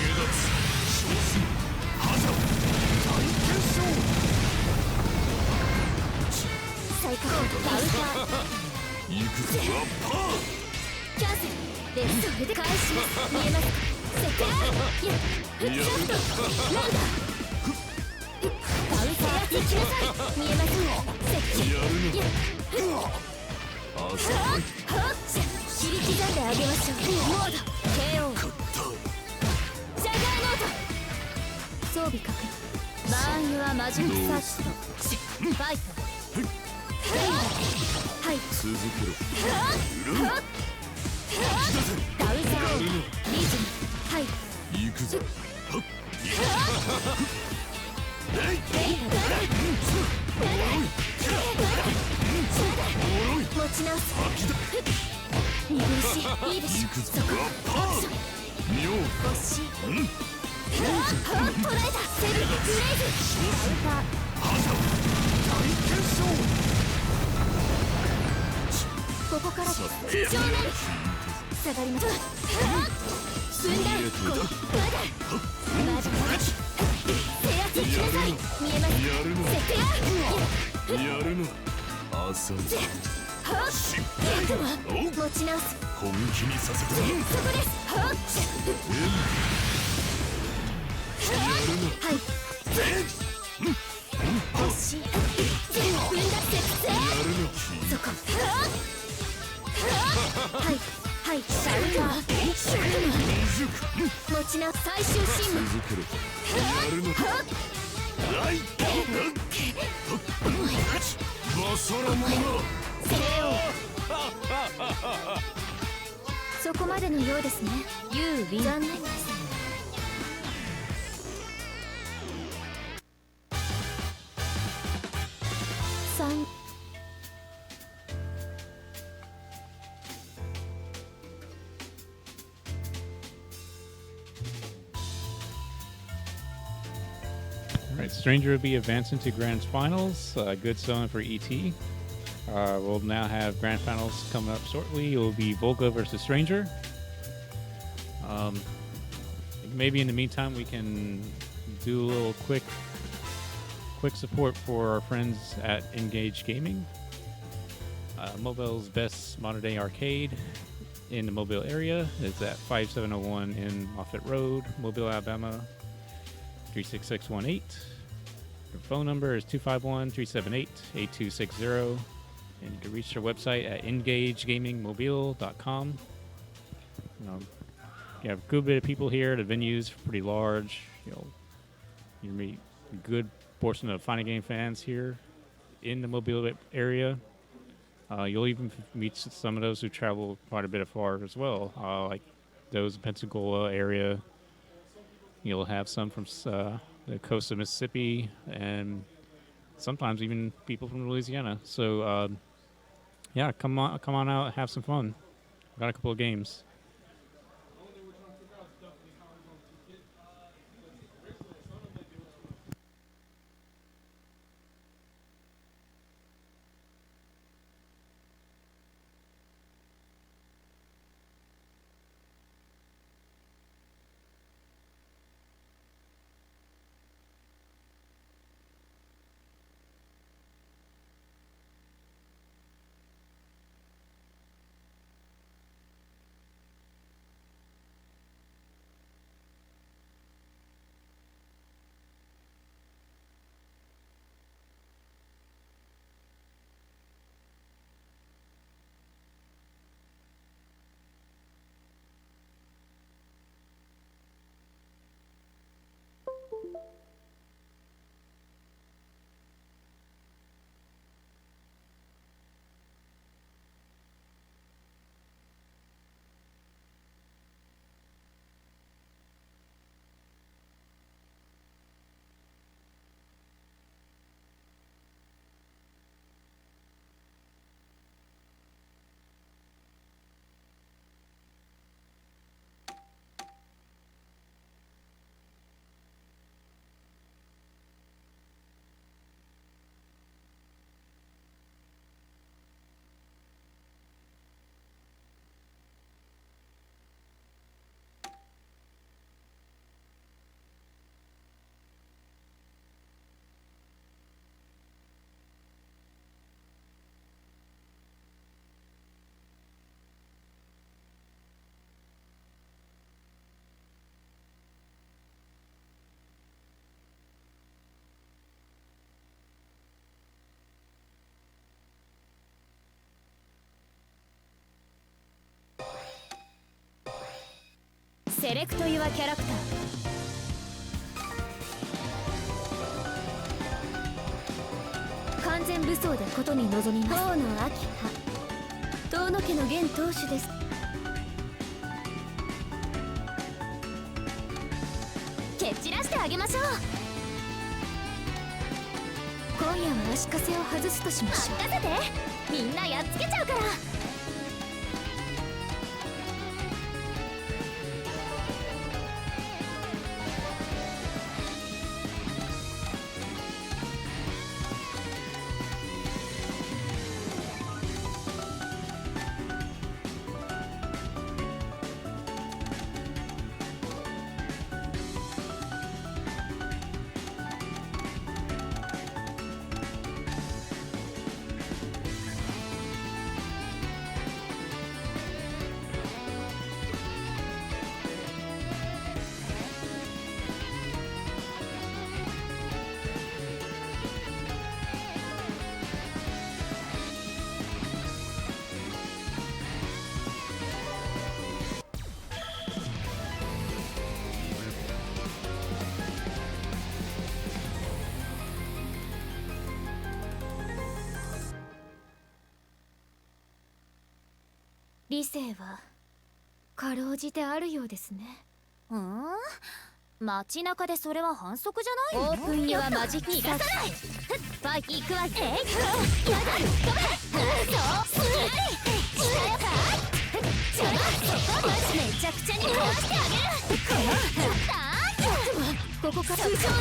再開カウンターキャンセルでそれで返します見えますかセットやフッシャフトランダーカウンター行きなさい見えますセットや切り刻んであげましょうモード KO ジャガーノート装備確認バーンユアマジックサーチとファイトはい続けろダウンサーリージンはい行くぞ持ち直す見苦しいいいでしょそこアクション惜しい捉えたセブングレイズカウンターここから地上なり下がります分断こうマジ手厚きなさい見えますセクヤやるの朝持ち直す本気にさせたそこですはい欲しい分断そこはいはいシャウター持ち直す最終進路バサラモンそこまでのようですねユービ残念です Alright, Stranger will be advancing to Grand Finals. Good showing for ET. We'll now have Grand Finals coming up shortly. It will be Volga versus Stranger. Maybe in the meantime we can do a little quick support for our friends at Engage Gaming. Mobile's best modern day arcade in the Mobile area is at 5701 in Moffett Road, Mobile, Alabama 36618. Their phone number is 251-378-8260. And you can reach their website at engagegamingmobile.com. You have a good bit of people here. The venue's pretty large. You meet a good portion of fighting game fans here in the Mobile area. You'll even meet some of those who travel quite a bit far as well, like those in Pensacola area. You'll have some from the coast of Mississippi, and sometimes even people from Louisiana. So, yeah, come on out, have some fun. I've got a couple of games. セレクト・ユア・キャラクター。完全武装でことに臨みます。河野明葉、遠野家の現当主です。蹴散らしてあげましょう。今夜は足かせを外すとしましょう。任せて、みんなやっつけちゃうから。理性はかろうじてあるようですね。街中でそれは反則じゃないの？オープンユアマジック逃がさない。ファイト行くわ。やだ、飛べ。そうめちゃくちゃに壊してあげる。ここから通常の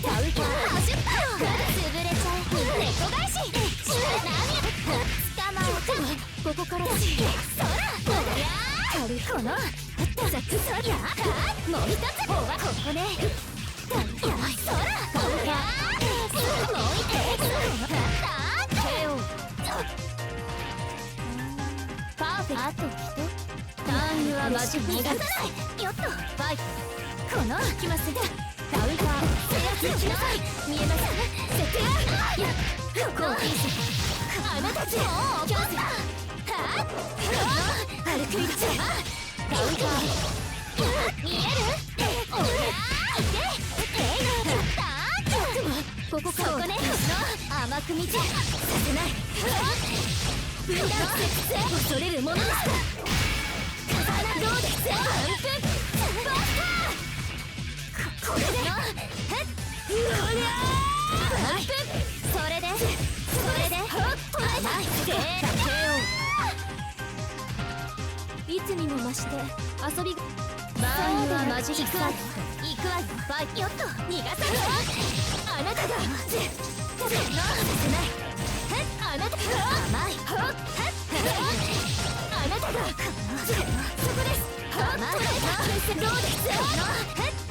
ダウト走ったよ。潰れちゃう猫返し。ここからそら軽いこのザクソリャもう一つここね。そらもう一手をパーフェクト。あと1ターンはマジ逃がさない。よっとファイト。この来ますがダウンター制圧しなさい。見えます設定こうあなたたちもう起きますか。歩くいっちゃダウンター見える。おらここからね。甘く見てさせない。分断恐れるものですか。どうですか。これでそれでいつにも増して遊びがバーンはマジックアート。行くわよ。バイよっと逃がさない。あなたがあなたが甘い。あなたがそこです。甘い。どうです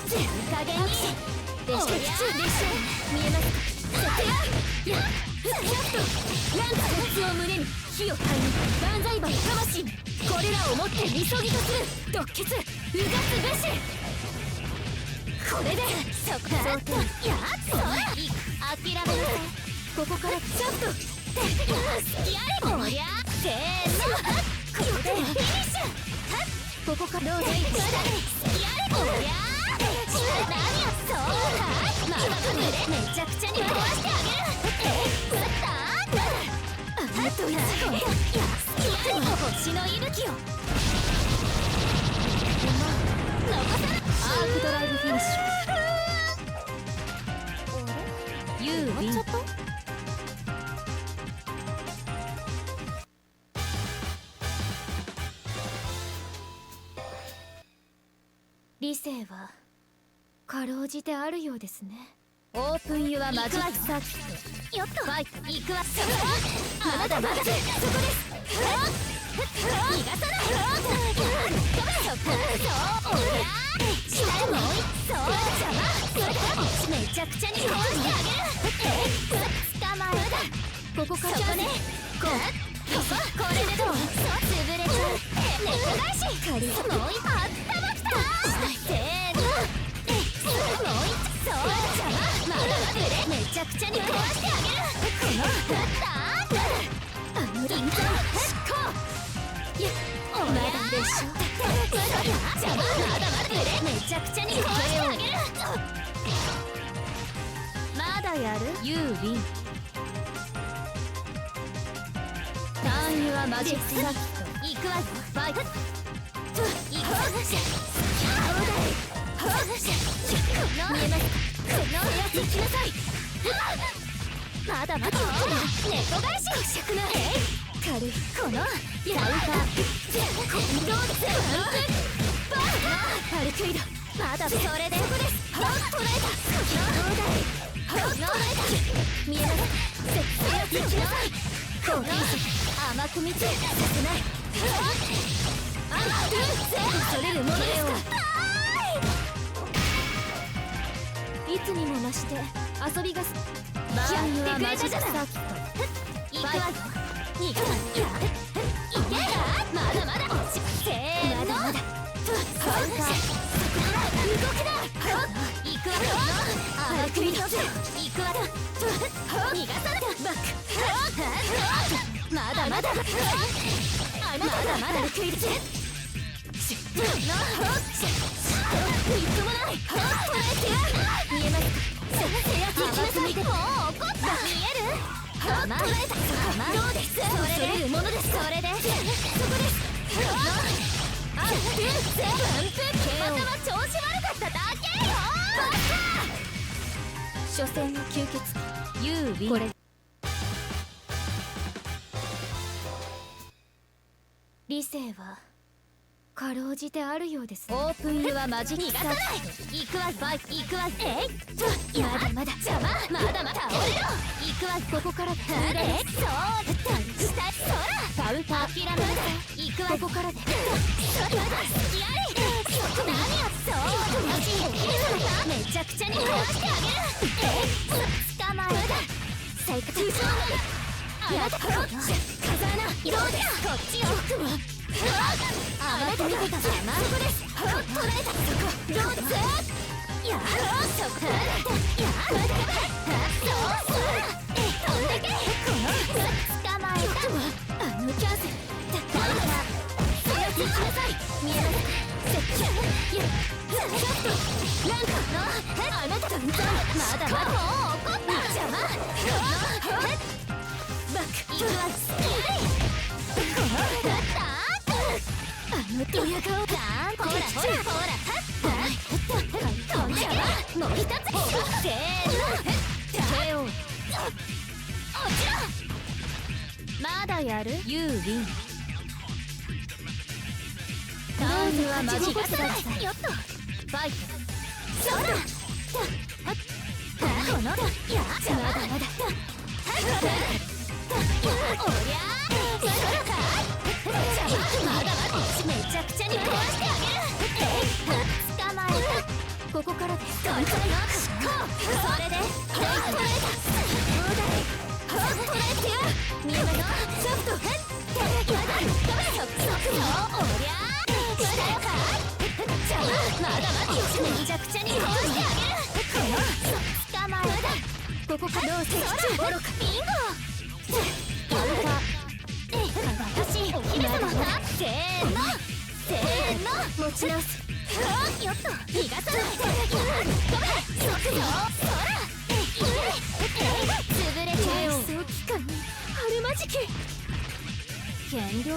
いい加減にでしてきちゅうでしょ。見えますか。ランツを胸に火を買いに万歳馬の魂にこれらをもってみそぎとする毒血うがすべし。これでそこやっとやっと諦めなさい。ここからちょっとやれおりゃせーの。これでフィニッシュ。ここからどうぞやれおりゃ何やそうか。まためちゃくちゃに壊してあげる。あと1星の息吹を残さない。アークドライブフィニッシュ。ユーウィン。理性はかろうじてあるようですね。オープンユアマジックサーキット。よっとファイト行くわ。まだまだそこです。逃がさない。めちゃくちゃに壊してあげる。捕まえだ。ここからね。これでどう。潰れちゃう猫返し。もう一発たまきた。せーの。もう一そうまだめちゃくちゃに壊してあげる。このリンク執行。まだでしょ。邪魔まだまだめちゃくちゃに壊してあげる。まだやる？ユービンターンユアマジックサーキット行くわよ。ファイト行くわよ。見えますか？このやつ行きなさい。まだまだ猫返しくない。軽いこのカウンターコントロールバーパルクイドまだそれでここです。捉えた捉えた見えます節約行きなさい。この甘く見てさせない。恐れるものですか。いつにも増して遊びがバーンはマジックサーキット行くわよ。行くわよ。いけまだまだせーのまだまだ動くな。行くわよ。甘く見て行くわよ。逃がされたバックまだまだまだまだクイズみっともない。見えますか？もう怒った。見える？どうです？それるものです。それでそこです。または調子悪かっただけよ。初戦の吸血ユービンこれ理性はかろうじてあるようです。オープンユアマジックサーキット行くわバイク行くわ。まだまだ邪魔まだまだ倒れろ。行くわここからそう下空カウンター諦めなさい。行くわここからで隙あり何をそうめちゃくちゃに壊してあげる。捕まえた生活あなたこの風穴どうですこっちよ。あなた見てたそこです。捉えたそこどうです。やそこやそう飛んでけこの捕まえたあのキャンセルだそれを行きなさい。見えますちょっとなんかあなたとまだまだもう怒った邪魔バック行くわこのだったあのドヤ顔だほら飛んでけもう一つせーの手を落ちろ。まだやるユービンターンはマジックサーキットよっとファイトそらこのまだまだおりゃそらかまだまだめちゃくちゃに壊してあげる。捕まえたここからです。それで捉えてや見えますか？ソフトおりゃまだまだめちゃくちゃに壊してあげる。捕まえたここからどうせ愚かビンゴカウンター私お姫様せーの持ち直すよっと逃がさないそら潰れちゃう早期間にあるまじき減量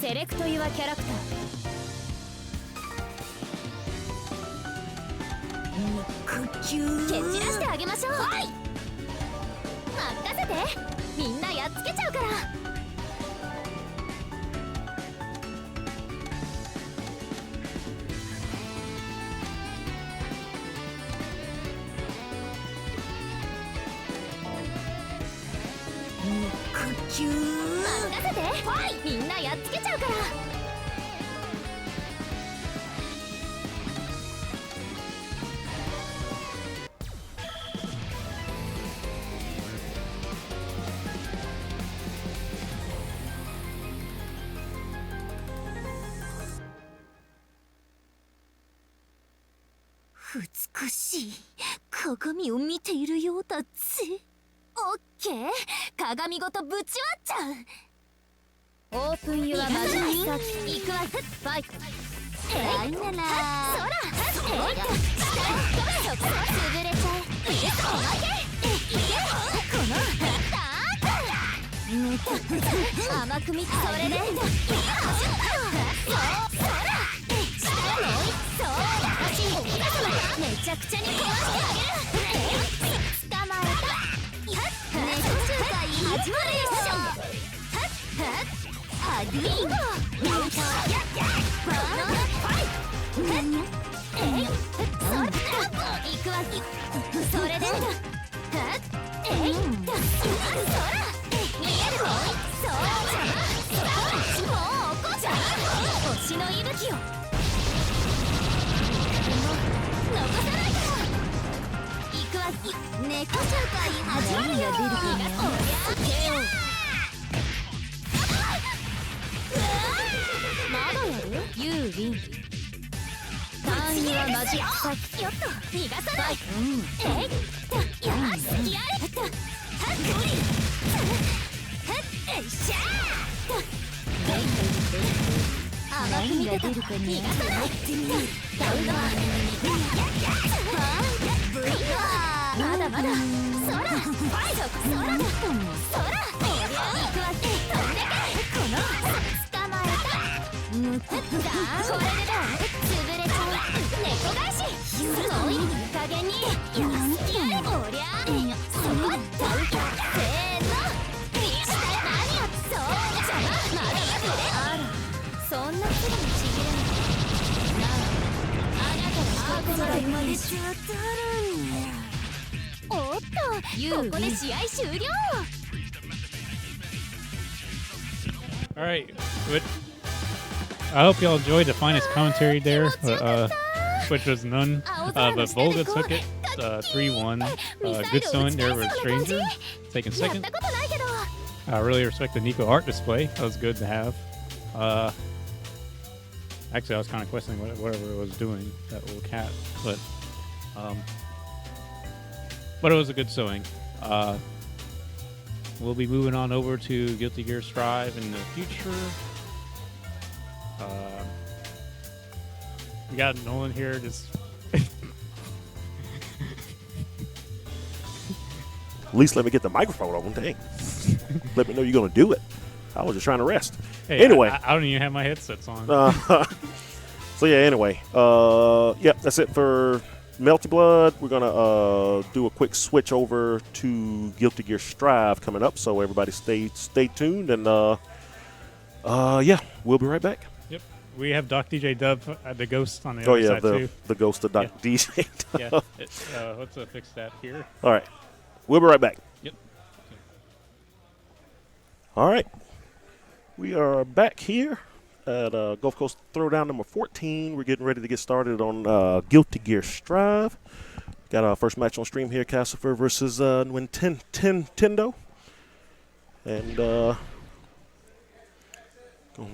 セレクトユアキャラクター蹴散らしてあげましょう。任せてみんなやっつけちゃうから。任せてみんなやっつけちゃうから。美しい鏡を見ているようだぜ。オッケー、鏡ごとぶち割っちゃう。オープンユアマジックサーキ行くわ。ファイト。ライナラー。そら。潰れちゃえ。おまけ。いけ。この。甘く見てそれで。そら。めちゃくちゃに壊してあげる。捕まえた。猫集会始まるよ。ハディーゴ。行くわ。それで。見える。そうもう怒っちゃう。星の息吹よ。残さないから。行くわ。猫集会始まるよ。まだやる？ユービン。単位はマジックサック。よっと逃がさない。よしやれ。よっしゃー。甘く見てた。逃がさない。ダウンだ。まだまだ。そら。そらだ。行くわ。飛んでけ。この。捕まえた。これでだ。潰れちゃう。猫返し。すごい。いい加減に。やれ。おりゃ。そこ。せーの。そんなすぐにちぎれない。あなたはここでまでし当たるんや。おっと、ここで試合終了。All right, but I hope y'all enjoyed the finest commentary there, which was none. But Volga took it 3-1. Good showing there with Stranger, taking second. I really respect the Nico art display. That was good to have. Actually, I was kind of questioning whatever it was doing, that little cat, but it was a good showing. We'll be moving on over to Guilty Gear Strive in the future. We got Nolan here just At least let me get the microphone on. Dang. Let me know you're going to do it. I was just trying to rest. Hey, anyway. I don't even have my headsets on. So, yeah, anyway. That's it for Melty Blood. We're going to do a quick switch over to Guilty Gear Strive coming up. So, everybody stay tuned. And, we'll be right back. Yep. We have Doc DJ Dub, the ghost on the other side, too. The ghost of Doc DJ Dub. Let's fix that here. All right. We'll be right back. Yep. All right. We are back here at Gulf Coast Throwdown number 14. We're getting ready to get started on Guilty Gear Strive. Got our first match on stream here, Castlefer versus Nintendo. And gonna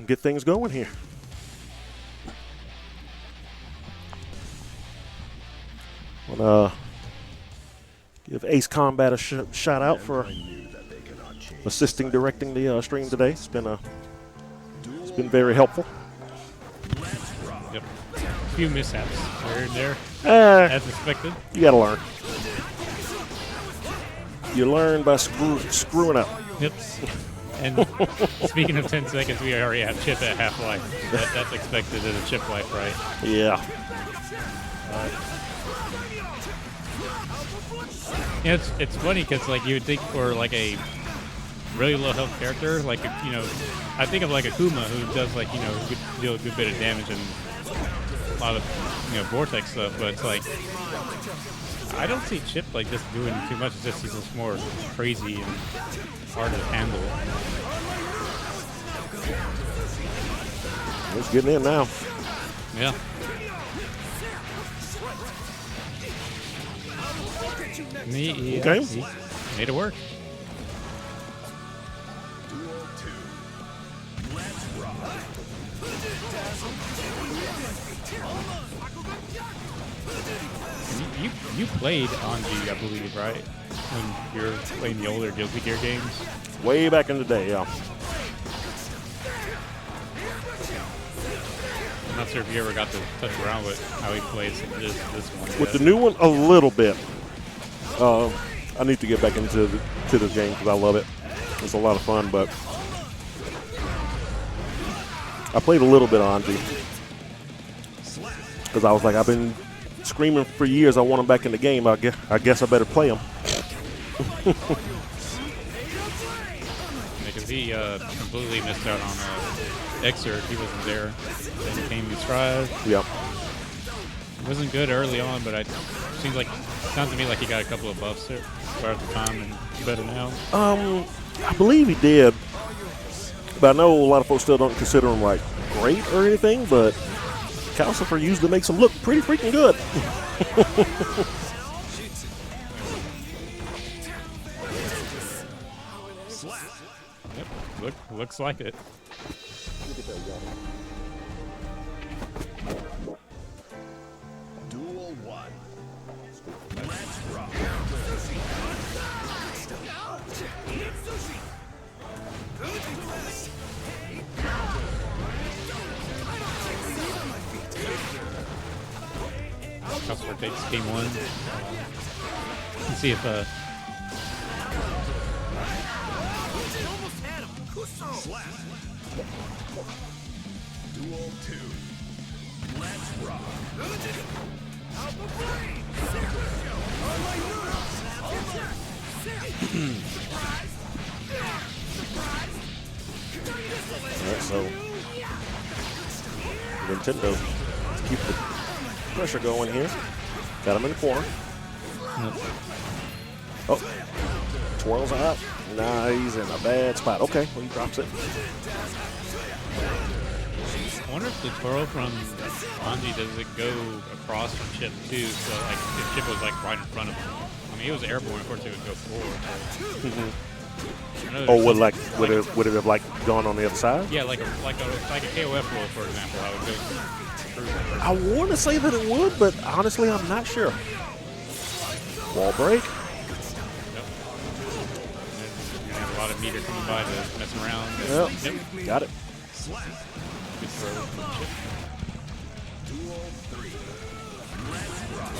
get things going here. Wanna give Ace Combat a shout out for assisting directing the stream today. It's been very helpful. Yep. A few mishaps here and there, as expected. You gotta learn. You learn by screwing up. Yep. And speaking of 10 seconds, we already have Chip at half-life. That's expected at a Chip life, right? Yeah. Yeah, it's funny because like you would think for like a really low health character, like I think of like a Kuma who does like deal a good bit of damage and a lot of vortex stuff, but it's like I don't see Chip like just doing too much. It's just he's just more crazy and hard to handle. He's getting in now. Yeah. Okay. He made it work. You You played Anji, I believe, right? When you were playing the older Guilty Gear games. Way back in the day, yeah. I'm not sure if you ever got to touch around with how he plays this one. With the new one, a little bit. I need to get back into this game because I love it. It's a lot of fun, but I played a little bit of Anji because I was like, I've been screaming for years I want him back in the game. I guess I better play him. Because he completely missed out on Exert. He wasn't there. Then he came to Strive. Yep. Wasn't good early on, but sounds to me like he got a couple of buffs there at the time and better now. I believe he did, but I know a lot of folks still don't consider him like great or anything. But Calcifer usually makes him look pretty freaking good. Yep, looks like it. Duel 1. Let's rock. Customer takes game 1. Let's see if Slap. Duel 2. Let's rock. Alright, so Nintendo, let's keep the pressure going here. Got him in the corner. Oh, twirls out. Nah, he's in a bad spot. Okay, well, he drops it. I wonder if the twirl from Anji, does it go across from Chip too? So like if Chip was like right in front of him. I mean, he was airborne, of course it would go forward. So. Oh, would it have like gone on the other side? Yeah, like a KOF roll, for example. I would go through. I want to say that it would, but honestly, I'm not sure. Wall break. Yep. And have a lot of meter coming by to mess around. Yep. Got it. Good throw from Chip. Duel 3. Let's rock.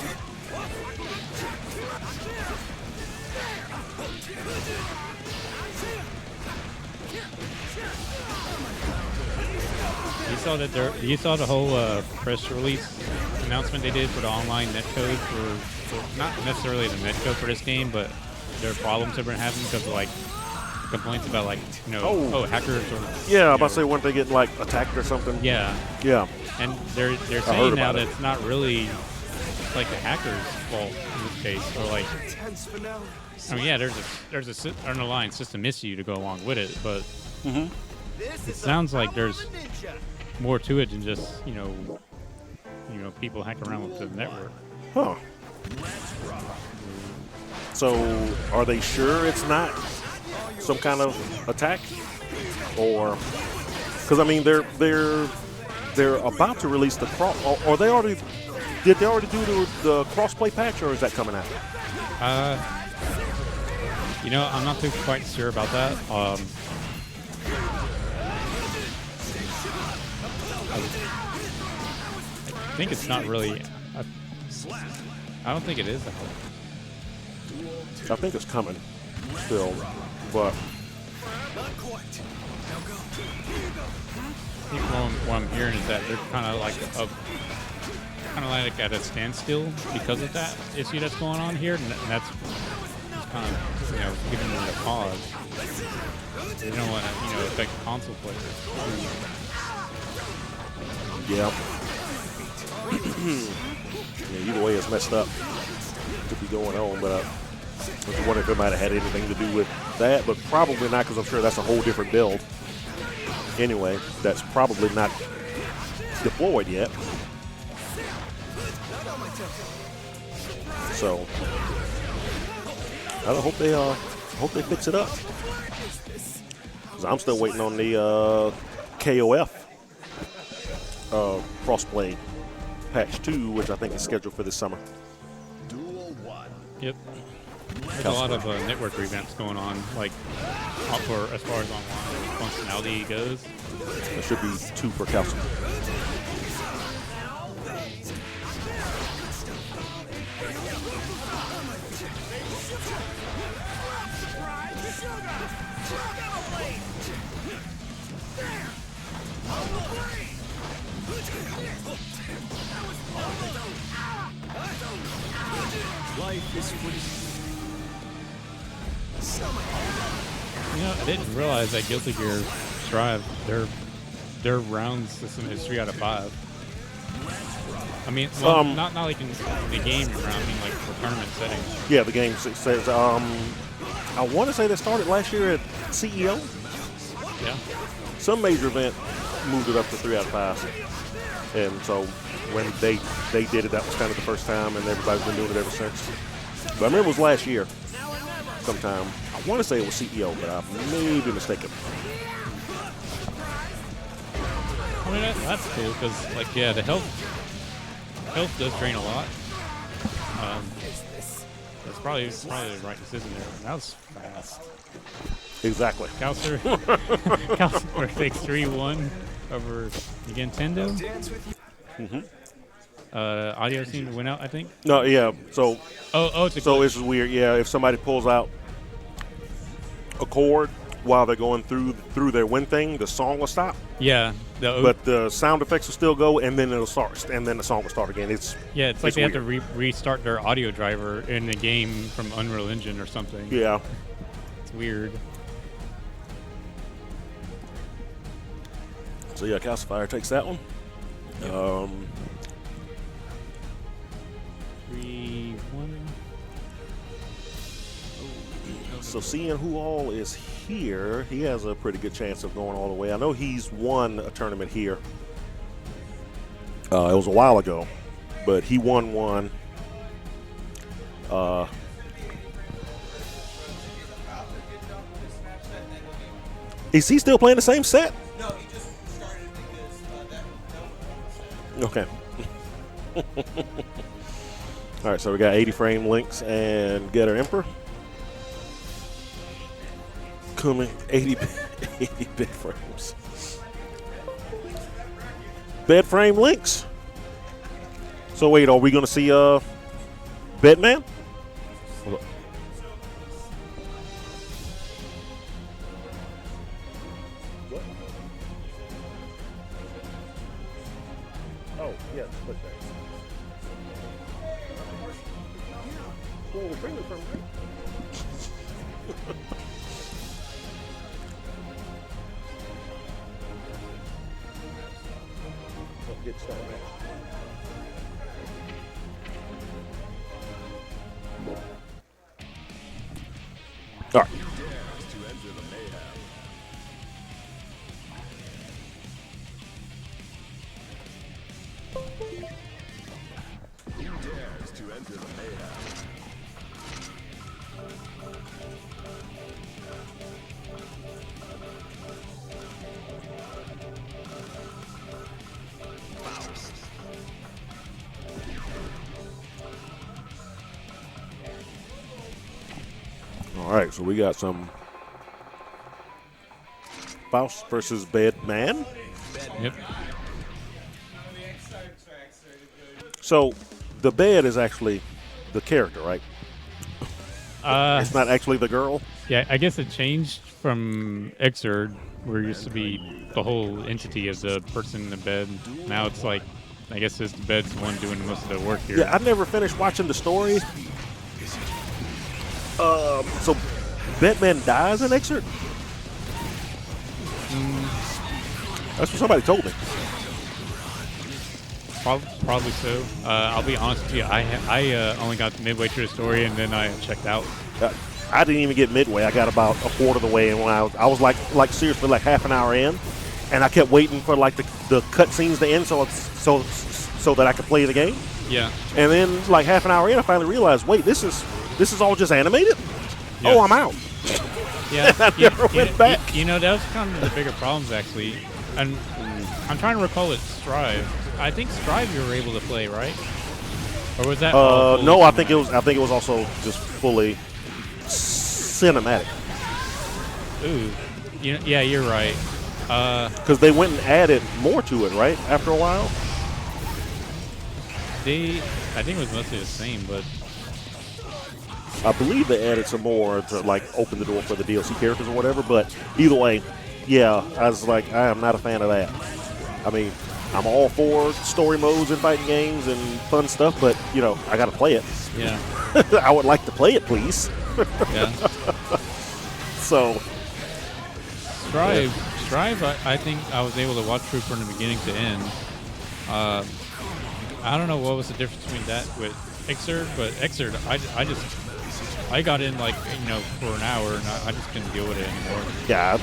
You saw the whole press release announcement they did for the online netcode for not necessarily the netcode for this game, but their problems they've been having because of like complaints about like hackers or I'm about to say weren't they getting like attacked or something? Yeah. And they're saying now that it's not really like the hackers' fault in this case, or like I mean there's a underlying system issue to go along with it, but it sounds like there's more to it than just people hacking around with the network. Huh. So are they sure it's not some kind of attack, or because I mean they're about to release the cross, or did they already do the crossplay patch, or is that coming out? I'm not too quite sure about that. I think it's not really. I don't think it is. I think it's coming still, but I think what I'm hearing is that they're kind of like at a standstill because of that issue that's going on here, and that's kind of giving them a pause. They don't want to affect console players. Yeah. Either way, it's messed up to be going on, but I was wondering if it might have had anything to do with that, but probably not, because I'm sure that's a whole different build. Anyway, that's probably not deployed yet. So I hope they fix it up. 'Cause I'm still waiting on the KOF crossplay patch 2, which I think is scheduled for this summer. Duel Yep. There's a lot of network revamps going on, like for as far as online functionality goes. There should be 2 for Calcium. Life is free. You know, I didn't realize that Guilty Gear Strive, their round system is 3 out of 5. I mean, well, not like in the game round, I mean like for tournament settings. Yeah, the game says, I want to say they started last year at CEO. Yeah. Some major event moved it up to 3 out of 5. And so when they did it, that was kind of the first time, and everybody's been doing it ever since. But I remember it was last year sometime. I want to say it was CEO, but I may be mistaken. I mean, that's cool, because, like, yeah, the health does drain a lot. That's probably the right decision there. That was fast. Exactly. Calcer takes 3-1 over the Nintendo. Mm-hmm. Audio seemed to win out, I think. No, yeah. So. It's a so glitch. it's weird. Yeah, if somebody pulls out a chord while they're going through their win thing, the song will stop. Yeah. But the sound effects will still go, and then it'll start, and then the song will start again. It's like they weird. have to restart their audio driver in the game from Unreal Engine or something. Yeah. It's weird. So yeah, Calcifier takes that one. 3-1. So seeing who all is here, he has a pretty good chance of going all the way. I know he's won a tournament here. It was a while ago, but he won one. Is he still playing the same set? No, he just started because Okay. All right, so we got 80 frame links and Getter Emperor. Coming 80 bit frames. Bed frame links. So wait, are we going to see Bedman? Hold up. Oh, yeah, put that. Well, we're bringing it from right? Get started. All right. Who dares to enter the mayhem? All right, so we got some Faust versus Bedman. Yep. So the bed is actually the character, right? It's not actually the girl. Yeah, I guess it changed from Xrd, where it used to be the whole entity of the person in the bed. Now it's like, I guess it's the bed's the one doing most of the work here. Yeah, I never finished watching the story. So Batman dies in Xrd? That's what somebody told me. Probably so. I'll be honest with you. I only got midway through the story and then I checked out. I didn't even get midway. I got about a quarter of the way, and when I was like seriously like half an hour in, and I kept waiting for like the cutscenes to end so that I could play the game. Yeah. And then like half an hour in, I finally realized, wait, this is all just animated. Yes. Oh, I'm out. Yeah. I never went back. You know, that was kind of the bigger problems actually. And I'm trying to recall it Strive. I think Strive you were able to play, right? Or was that? all fully No, I think cinematic? it was also just fully cinematic. Ooh, yeah, you're right. Because they went and added more to it, right? After a while. I think it was mostly the same, but I believe they added some more to like open the door for the DLC characters or whatever. But either way, yeah, I was like, I am not a fan of that. I mean, I'm all for story modes and fighting games and fun stuff, but you know, I got to play it. yeah, I would like to play it, please. yeah. So, Strive, I think I was able to watch through from the beginning to end. I don't know what was the difference between that with Xrd, but Xrd, I got in like, for an hour and I just couldn't deal with it anymore. yeah,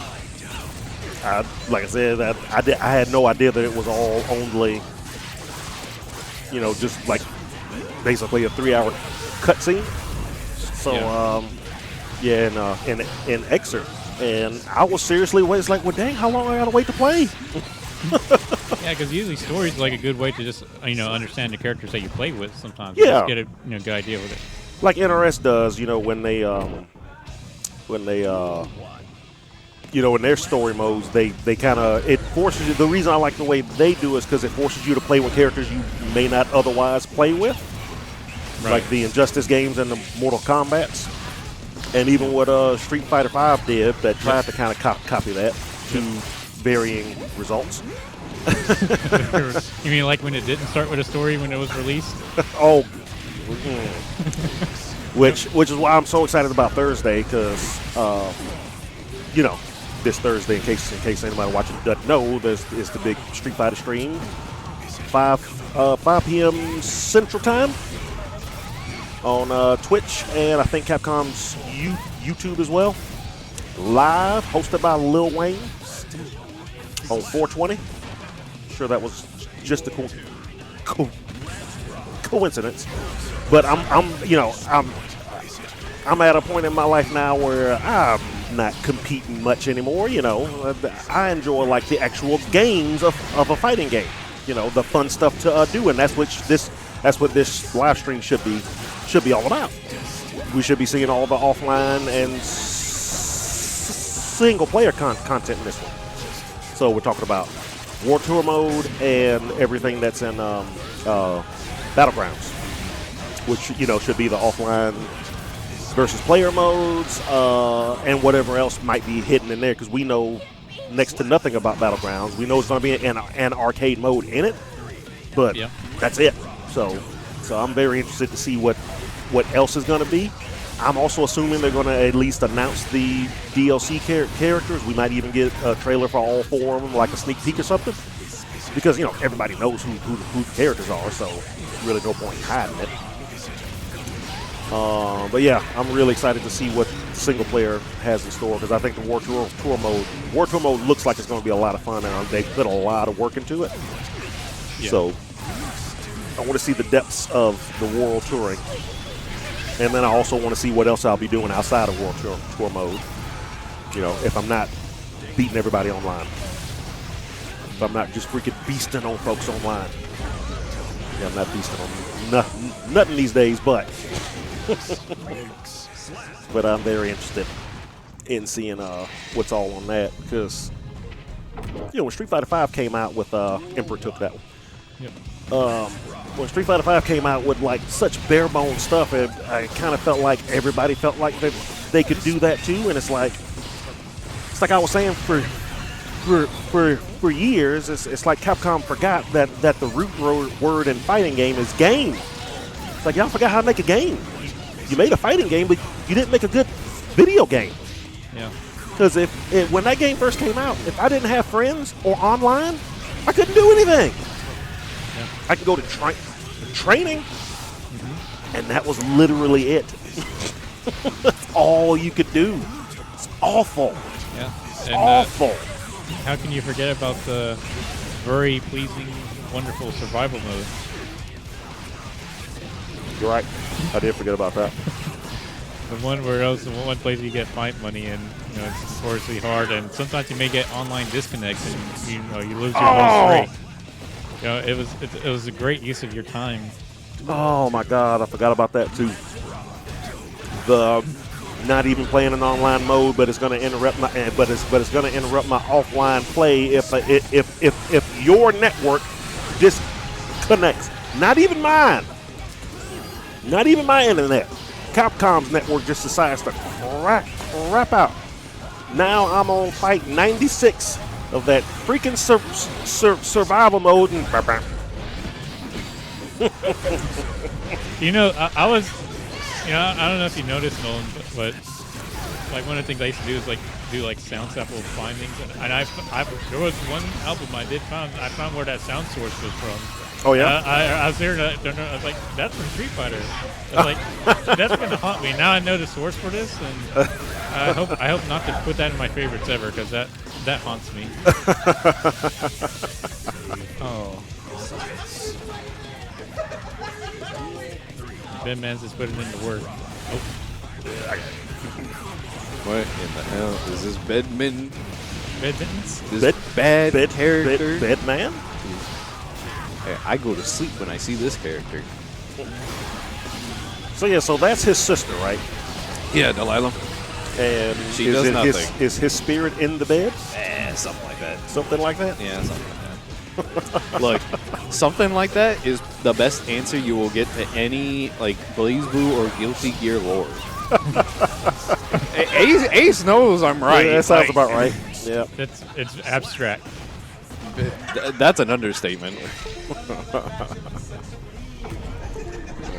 I like I said, I had no idea that it was all only, just like basically a 3-hour cutscene. So, in Xrd. And I was seriously waiting. It's like, well, dang, how long I gotta wait to play? Yeah, because usually stories is like a good way to just understand the characters that you play with. Sometimes Yeah. just get a good idea with it. Like NRS does, when they in their story modes, they kind of, it forces you. The reason I like the way they do is because it forces you to play with characters you may not otherwise play with, Right. like the Injustice games and the Mortal Kombats. And even what Street Fighter V did, that tried to kind of copy that to varying results. You mean like when it didn't start with a story when it was released? Oh, which is why I'm so excited about Thursday, because this Thursday, in case anybody watching doesn't know, is the big Street Fighter stream, 5 p.m. Central Time. On Twitch and I think Capcom's YouTube as well. Live, hosted by Lil Wayne on 420. Sure, that was just a coincidence. But I'm at a point in my life now where I'm not competing much anymore. I enjoy like the actual games of a fighting game. The fun stuff to do, and that's what this live stream should be all about. We should be seeing all the offline and single player content in this one. So we're talking about War Tour mode and everything that's in Battlegrounds, which should be the offline versus player modes and whatever else might be hidden in there, because we know next to nothing about Battlegrounds. We know it's going to be an arcade mode in it, but that's it. So I'm very interested to see what else is going to be. I'm also assuming they're going to at least announce the DLC characters. We might even get a trailer for all 4 of them, like a sneak peek or something, because everybody knows who the characters are, so there's really no point in hiding it. But yeah, I'm really excited to see what single player has in store, because I think the War Tour mode looks like it's going to be a lot of fun, and they put a lot of work into it. Yeah. So I want to see the depths of the World Touring. And then I also want to see what else I'll be doing outside of World Tour mode. If I'm not beating everybody online. If I'm not just freaking beasting on folks online. Yeah, I'm not beasting on nothing these days, but but I'm very interested in seeing what's all on that, because when Street Fighter V came out with Emperor took that one. Yep. When Street Fighter V came out with like such bare bones stuff, I kind of felt like everybody felt like they could do that too, and it's like I was saying for years, it's like Capcom forgot that the root word in fighting game is game. It's like y'all forgot how to make a game. You made a fighting game, but you didn't make a good video game. Yeah. Because when that game first came out, if I didn't have friends or online, I couldn't do anything. Yeah. I could go to training, and that was literally it. That's all you could do. It's awful. Yeah. It's And, awful. How can you forget about the very pleasing, wonderful survival mode? You're right. I did forget about that. The one where else, the one place you get fight money, and it's notoriously hard, and sometimes you may get online disconnects, and you lose your whole streak. It was a great use of your time. Oh my God, I forgot about that too. The not even playing in online mode, but it's going to interrupt my but it's going to interrupt my offline play if your network disconnects. Not even mine. Not even my internet. Capcom's network just decides to crap out. Now I'm on fight 96 of that freaking survival mode. And You know, I was, you know, I don't know if you noticed, Nolan, but like one of the things I used to do is like do like sound sample findings, and I there was one album I found where that sound source was from. Oh yeah, I was there. I was like, that's from Street Fighter. I was like, that's gonna haunt me. Now I know the source for this, and I hope not to put that in my favorites ever, because that haunts me. Oh. Ben Mans is putting in the work. Oh. What in the hell is this Bedman? Bedmans? This bad character? Bedman? Hey, I go to sleep when I see this character. So yeah, so that's his sister, right? Yeah, Delilah. And she does nothing. Is his spirit in the bed? Something like that. Something like that? Yeah, something like that. Look, something like that is the best answer you will get to any like BlazBlue or Guilty Gear lore. Ace knows I'm right. Yeah, that sounds about right. Yeah, it's abstract. That's an understatement.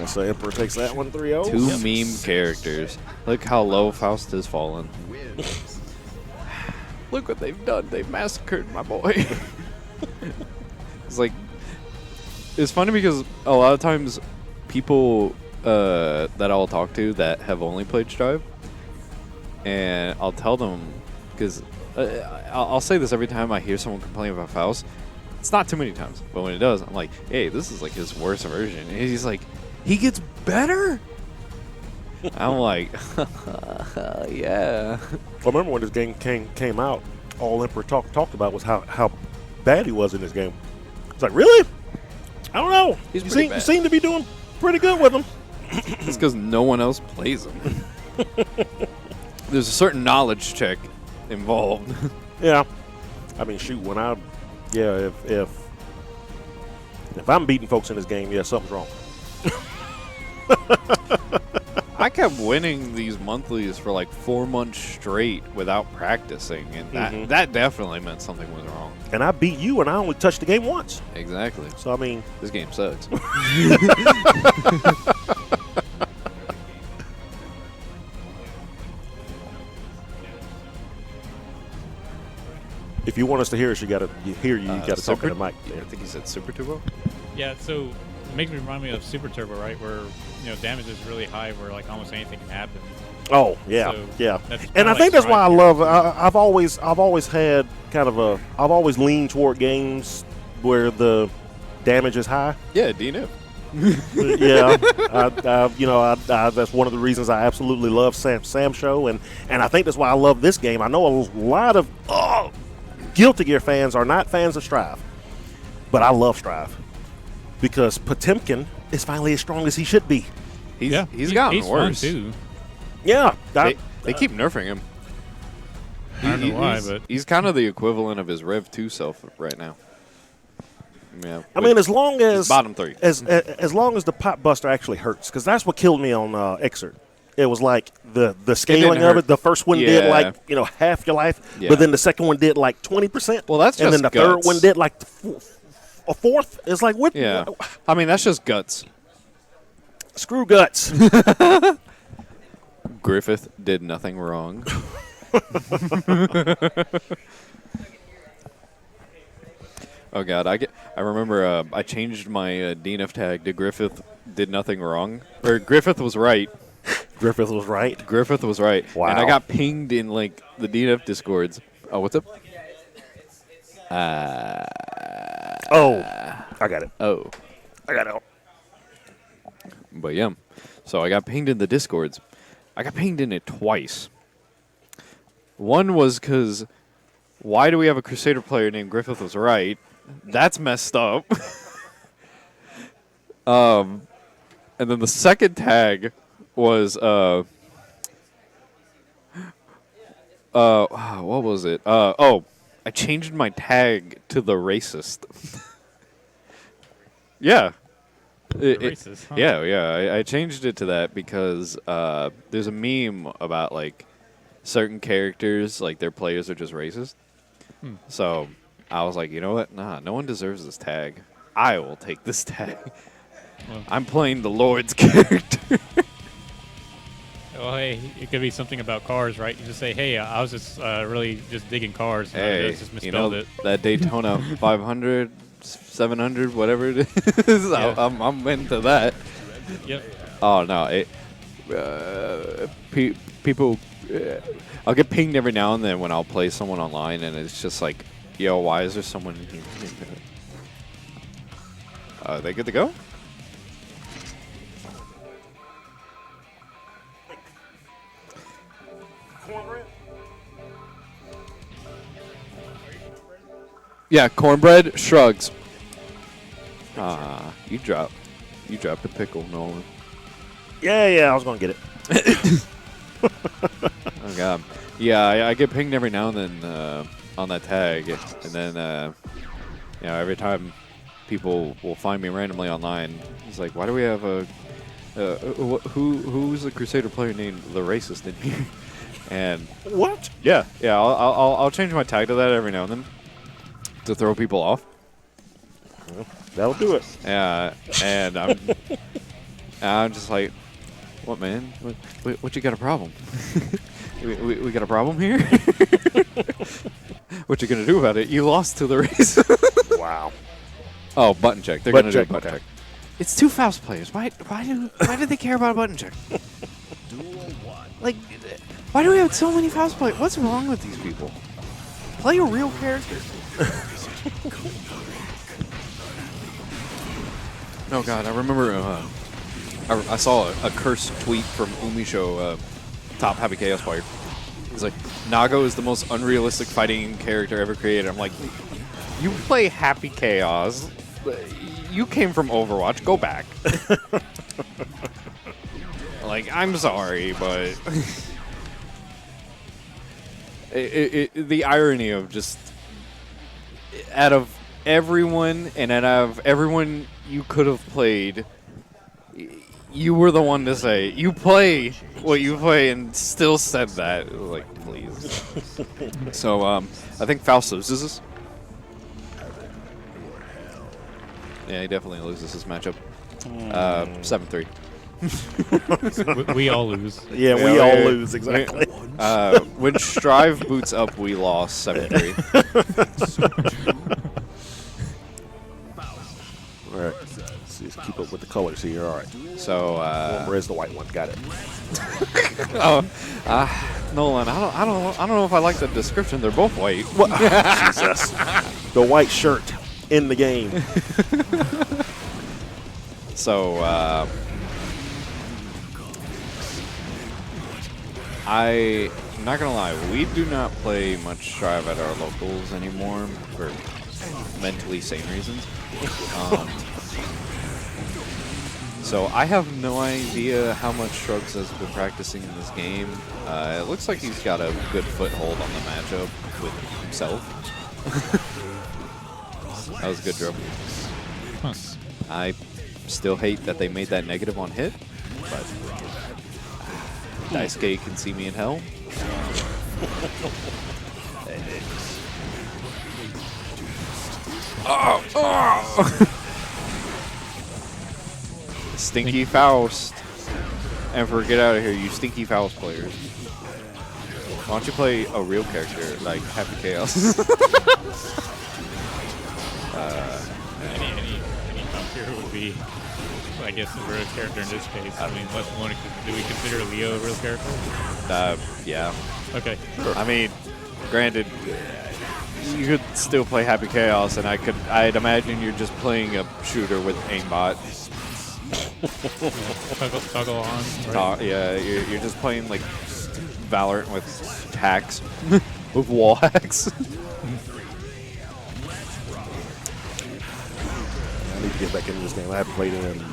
So Emperor takes that one 3-0. Two meme characters. Look how low Faust has fallen. Look what they've done. They've massacred my boy. It's like, it's funny because a lot of times people that I'll talk to that have only played Strive, and I'll tell them, because I'll say this every time I hear someone complain about Faust. It's not too many times, but when it does, I'm like, hey, this is like his worst version. And he's like, he gets better? I'm like, yeah. I remember when this game came out, all Emperor talked about was how bad he was in this game. It's like, really? I don't know. He's you seem to be doing pretty good with him. It's because no one else plays him. There's a certain knowledge check involved. Yeah. I mean, shoot, if I'm beating folks in this game, yeah, something's wrong. I kept winning these monthlies for like 4 months straight without practicing, and that definitely meant something was wrong. And I beat you, and I only touched the game once. Exactly. So, I mean, this game sucks. if you want us to hear us, you got to talk to the mic. I think he said Super Turbo. Yeah, so it makes me remind me of Super Turbo, right? Where damage is really high, where like almost anything can happen. Oh yeah, so yeah. And I think that's why I love. I've always had I've always leaned toward games where the damage is high. Yeah, DNF. Yeah, that's one of the reasons I absolutely love Sam Show, and I think that's why I love this game. I know a lot of Guilty Gear fans are not fans of Strive, but I love Strive because Potemkin is finally as strong as he should be. He's gotten worse too. Yeah, they keep nerfing him. I don't know why, but he's kind of the equivalent of his Rev 2 self right now. Yeah, I mean, as long as bottom 3, as long as the pop buster actually hurts, because that's what killed me on Exert. It was like the scaling of it. The first one did like half your life, but then the second one did like 20%. Well, that's and just then the guts. third one did like a fourth. It's like what? Yeah, I mean that's just guts. Screw guts. Griffith did nothing wrong. Oh God, I remember I changed my DNF tag to Griffith did nothing wrong, or Griffith was right. Griffith was right. Griffith was right. Wow. And I got pinged in like the DNF discords. Oh, what's up? I got it. Oh, I got it. But yeah, so I got pinged in the discords. I got pinged in it twice. One was because why do we have a Crusader player named Griffith was right? That's messed up. And then the second tag was what was it? I changed my tag to the racist. Yeah. Racist, huh? Yeah. I changed it to that because there's a meme about like certain characters, like their players are just racist. So I was like, you know what? Nah, no one deserves this tag. I will take this tag. Well. I'm playing the Lord's character. Well, hey, it could be something about cars, right? You just say, hey, I was just really just digging cars. And I Hey, just you know, misspelled it. that Daytona 500, 700, whatever it is, Yeah. I'm into that. Yep. Oh, no. People, I'll get pinged every now and then when I'll play someone online, and it's just like, yo, why is there someone here? Are they good to go? Yeah, cornbread shrugs. You dropped a pickle, Nolan. Yeah, I was gonna get it. Oh god. Yeah, I get pinged every now and then on that tag, and then every time people will find me randomly online, it's like, why do we have a who's the Crusader player named the Racist in here? And what? Yeah, I'll change my tag to that every now and then to throw people off. Well, that'll do it. Yeah, and I'm just like, what, man? What you got a problem? we got a problem here? What you gonna do about it? You lost to the race. Wow. Oh, button check. They're Button gonna check, do a button okay. check. It's two Faust players. Why do they care about a button check? Like, why do we have so many Faust players? What's wrong with these people? Play a real character. Oh god, I remember I saw a cursed tweet from Umisho, top Happy Chaos player. He's like, Nago is the most unrealistic fighting character ever created. I'm like, you play Happy Chaos. You came from Overwatch. Go back. Like, I'm sorry, but the irony of just out of everyone you could have played, you were the one to say you play what you play and still said that. It was like, please. So I think Faust loses this. Yeah, he definitely loses this matchup. 7-3. We all lose. Yeah, we all lose, exactly. When Strive boots up, we lost 7-3. All right. Let's just keep up with the colors here. All right. So where's the white one? Got it. Nolan, I don't know if I like the description. They're both white. Jesus. The white shirt in the game. So I'm not gonna lie, we do not play much Strive at our locals anymore for mentally sane reasons. So I have no idea how much Shrugs has been practicing in this game. It looks like he's got a good foothold on the matchup with himself. That was a good drill. Huh. I still hate that they made that negative on hit, but Daisuke can see me in hell. Stinky Faust. And for get out of here, you stinky Faust players. Why don't you play a real character like Happy Chaos? Any top tier would be, I guess, a real character in this case. I mean, unless we want to, do we consider Leo a real character? Yeah. Okay. I mean, granted, you could still play Happy Chaos, and I'd imagine you're just playing a shooter with aimbot. Toggle on. Right? Yeah, you're just playing like Valorant with hacks, with wall hacks. I need to get back into this game. I haven't played it in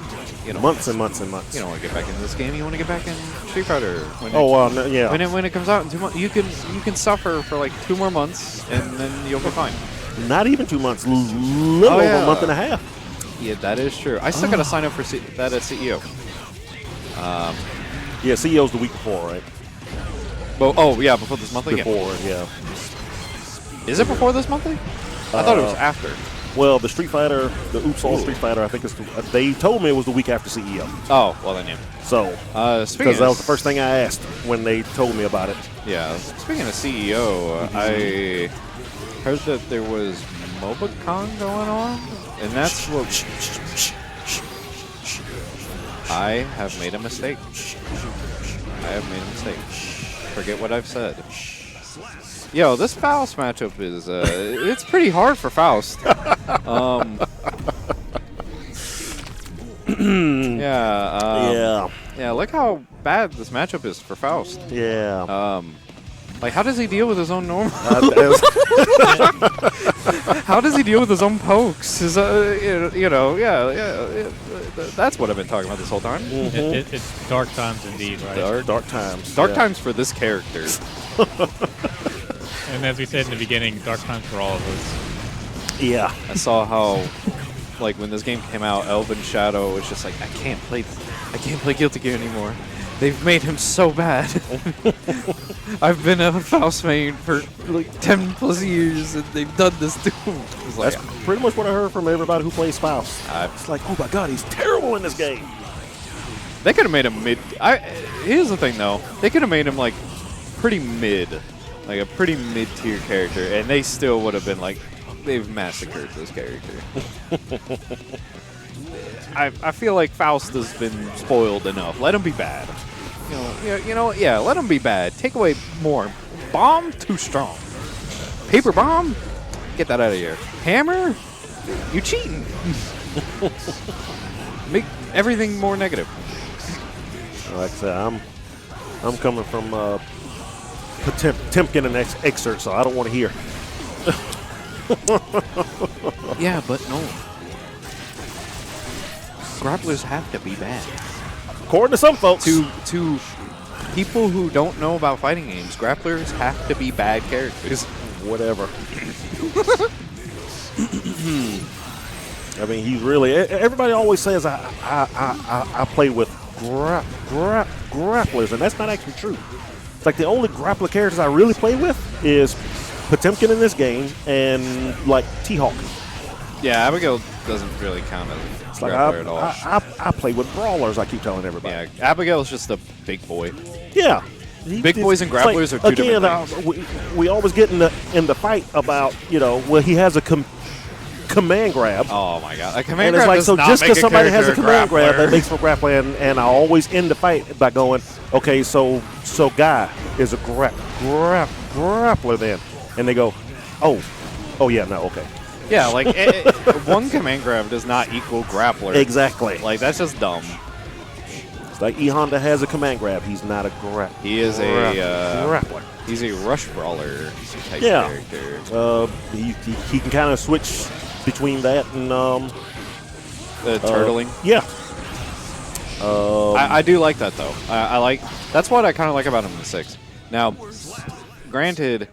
you know, months and months and months. You don't want to get back into this game. You want to get back in Street Fighter. When no, yeah. When it comes out in 2 months, you can suffer for like 2 more months, and then you'll be fine. Not even 2 months. Little over a month and a half. Yeah, that is true. I still got to sign up for that at CEO. Yeah, CEO's the week before, right? Oh, yeah, before this monthly? Before, yeah. Is it before this monthly? I thought it was after. Well, the Street Fighter, the Oops All Street Fighter, I think they told me it was the week after CEO. Oh, well then, yeah. So, because that was the first thing I asked when they told me about it. Yeah, speaking of CEO, I heard that there was MobaCon going on, and that's what... I have made a mistake. Forget what I've said. Yo, this Faust matchup is, it's pretty hard for Faust. Yeah, look how bad this matchup is for Faust. Yeah. Like, how does he deal with his own normal? How does he deal with his own pokes? That's what I've been talking about this whole time. It's dark times indeed, right? Dark times. Dark times for this character. And as we said in the beginning, dark times for all of us. Yeah. I saw how, like, when this game came out, Elven Shadow was just like, I can't play Guilty Gear anymore. They've made him so bad. I've been a Faust main for like 10 plus years, and they've done this to him. That's pretty much what I heard from everybody who plays Faust. It's like, oh my god, he's terrible in this game. They could have made him mid. Here's the thing, though. They could have made him like pretty mid, like a pretty mid-tier character, and they still would have been like, they've massacred this character. I feel like Faust has been spoiled enough. Let him be bad. Let him be bad. Take away more. Bomb, too strong. Paper bomb, get that out of here. Hammer, you cheating. Make everything more negative. Like I said, I'm coming from Potemkin and excerpt, so I don't want to hear. Yeah, but no. Grapplers have to be bad. According to some folks. To people who don't know about fighting games, grapplers have to be bad characters. Whatever. I mean, he's really... Everybody always says I play with grapplers, and that's not actually true. It's like the only grappler characters I really play with is Potemkin in this game and, like, T-Hawk. Yeah, Abigail doesn't really count as a grappler at all. I play with brawlers, I keep telling everybody. Yeah, Abigail's just a big boy. Yeah. Big boys and grapplers are two different things. We always get in the fight about, well, he has a command grab. Oh, my God. A command grab does not just make a somebody has a command grab, grappler. that makes for grappling, and I always end the fight by going, okay, so Guy is a grappler then. And they go, oh yeah, no, okay. Yeah, like, one command grab does not equal grappler. Exactly. Like, that's just dumb. It's like E Honda has a command grab. He's not a grappler. He is grappler. He's a rush brawler type character. He can kind of switch between that and turtling. Yeah. I do like that though. I like that's what I kind of like about him in the 6. Now, granted.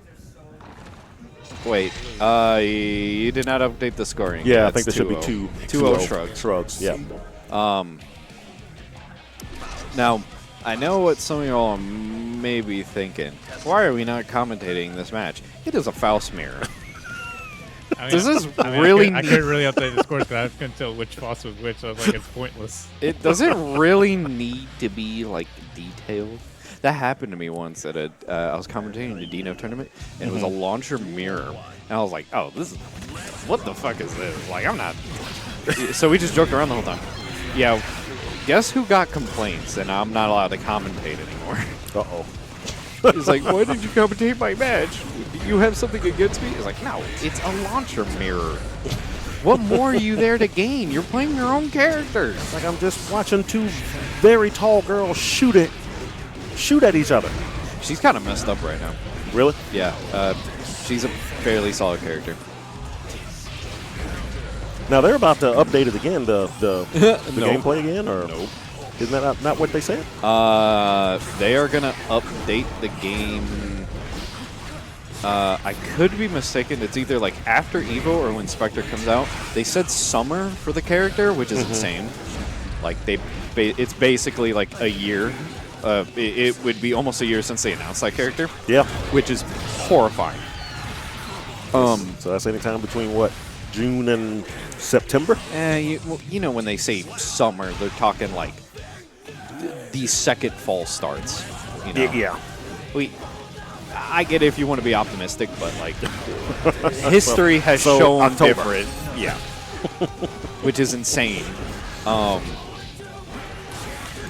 Wait, you did not update the scoring. Yeah, I think there should be 2-0 shrugs. Shrugs, yeah. Now, I know what some of y'all may be thinking. Why are we not commentating this match? It is a Faust mirror. I couldn't really update the scores because I couldn't tell which Faust was which. So I was like, it's pointless. It doesn't really need to be like detailed. That happened to me once at I was commentating the Dino tournament, and it was a launcher mirror. And I was like, oh, what the fuck is this? Like, I'm not. So we just joked around the whole time. Yeah, guess who got complaints, and I'm not allowed to commentate anymore. Uh-oh. He's like, why did you commentate my match? Do you have something against me? He's like, no, it's a launcher mirror. What more are you there to gain? You're playing your own character. It's like I'm just watching two very tall girls shoot at each other. She's kind of messed up right now. Really? Yeah. She's a fairly solid character. Now they're about to update it again, the No. gameplay again, or Nope. isn't that not what they said? They are gonna update the game. I could be mistaken. It's either like after Evo or when Spectre comes out. They said summer for the character, which is insane. Like it's basically like a year. It would be almost a year since they announced that character. Yeah. Which is horrifying. So that's any time between what, June and September? You know when they say summer, they're talking like the second fall starts. You know? Yeah. I get it if you want to be optimistic, but like history has shown October. different. Yeah. Which is insane.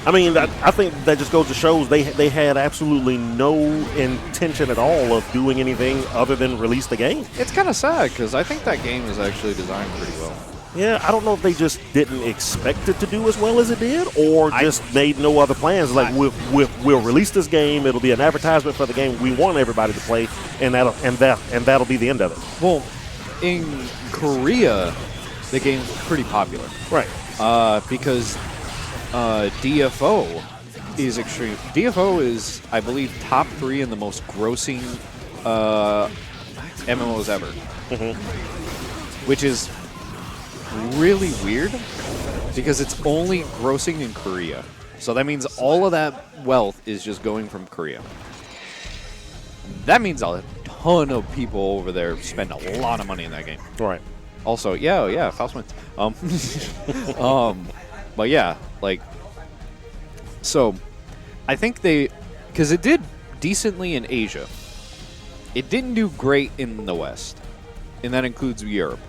I mean, I think that just goes to show they had absolutely no intention at all of doing anything other than release the game. It's kind of sad because I think that game is actually designed pretty well. Yeah, I don't know if they just didn't expect it to do as well as it did, or just made no other plans. Like we'll release this game, it'll be an advertisement for the game we want everybody to play, and that'll be the end of it. Well, in Korea, the game's pretty popular, right? Because DFO is extreme. DFO is, I believe, top 3 in the most grossing MMOs ever, which is really weird because it's only grossing in Korea. So that means all of that wealth is just going from Korea. That means a ton of people over there spend a lot of money in that game. Right. Also, yeah, Faust wins. But yeah, like, so I think because it did decently in Asia. It didn't do great in the West, and that includes Europe.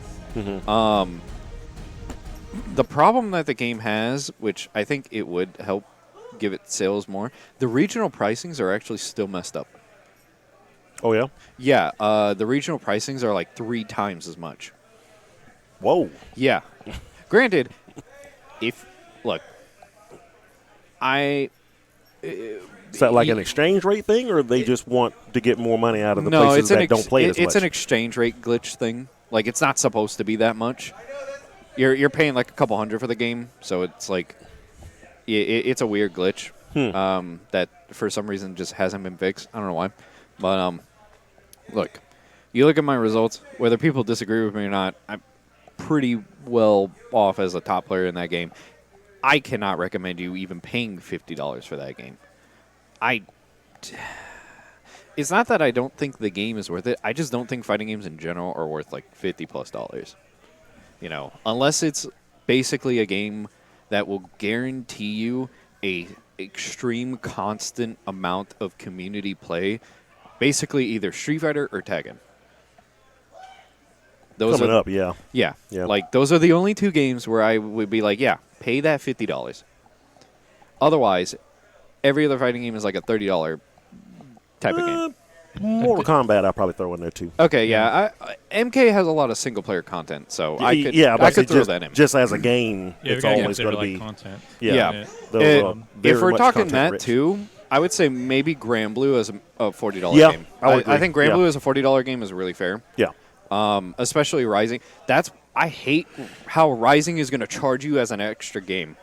The problem that the game has, which I think it would help give it sales more, the regional pricings are actually still messed up. Oh, yeah? Yeah, the regional pricings are like 3 times as much. Whoa. Yeah. Granted, look, is that like an exchange rate thing, or they just want to get more money out of the places that don't play as much? It's an exchange rate glitch thing. Like, it's not supposed to be that much. You're paying like a couple $100 for the game, so it's like it's a weird glitch that for some reason just hasn't been fixed. I don't know why, but look, you look at my results. Whether people disagree with me or not, I'm pretty well off as a top player in that game. I cannot recommend you even paying $50 for that game. It's not that I don't think the game is worth it. I just don't think fighting games in general are worth like $50+. You know, unless it's basically a game that will guarantee you a extreme constant amount of community play, basically either Street Fighter or Tekken. Coming up, yeah. Yeah. Like, those are the only 2 games where I would be like, yeah, pay that $50. Otherwise, every other fighting game is like a $30 type of game. Mortal Kombat, I'll probably throw in there too. Okay, yeah. MK has a lot of single-player content, so I could throw that in. Just as a game, Yeah, it's we gotta always going to consider, be like, content. Yeah. If we're talking that too, I would say maybe Grand Blue as a $40 game. I think Grand Blue as a $40 game is really fair. Yeah. Especially Rising. I hate how Rising is going to charge you as an extra game.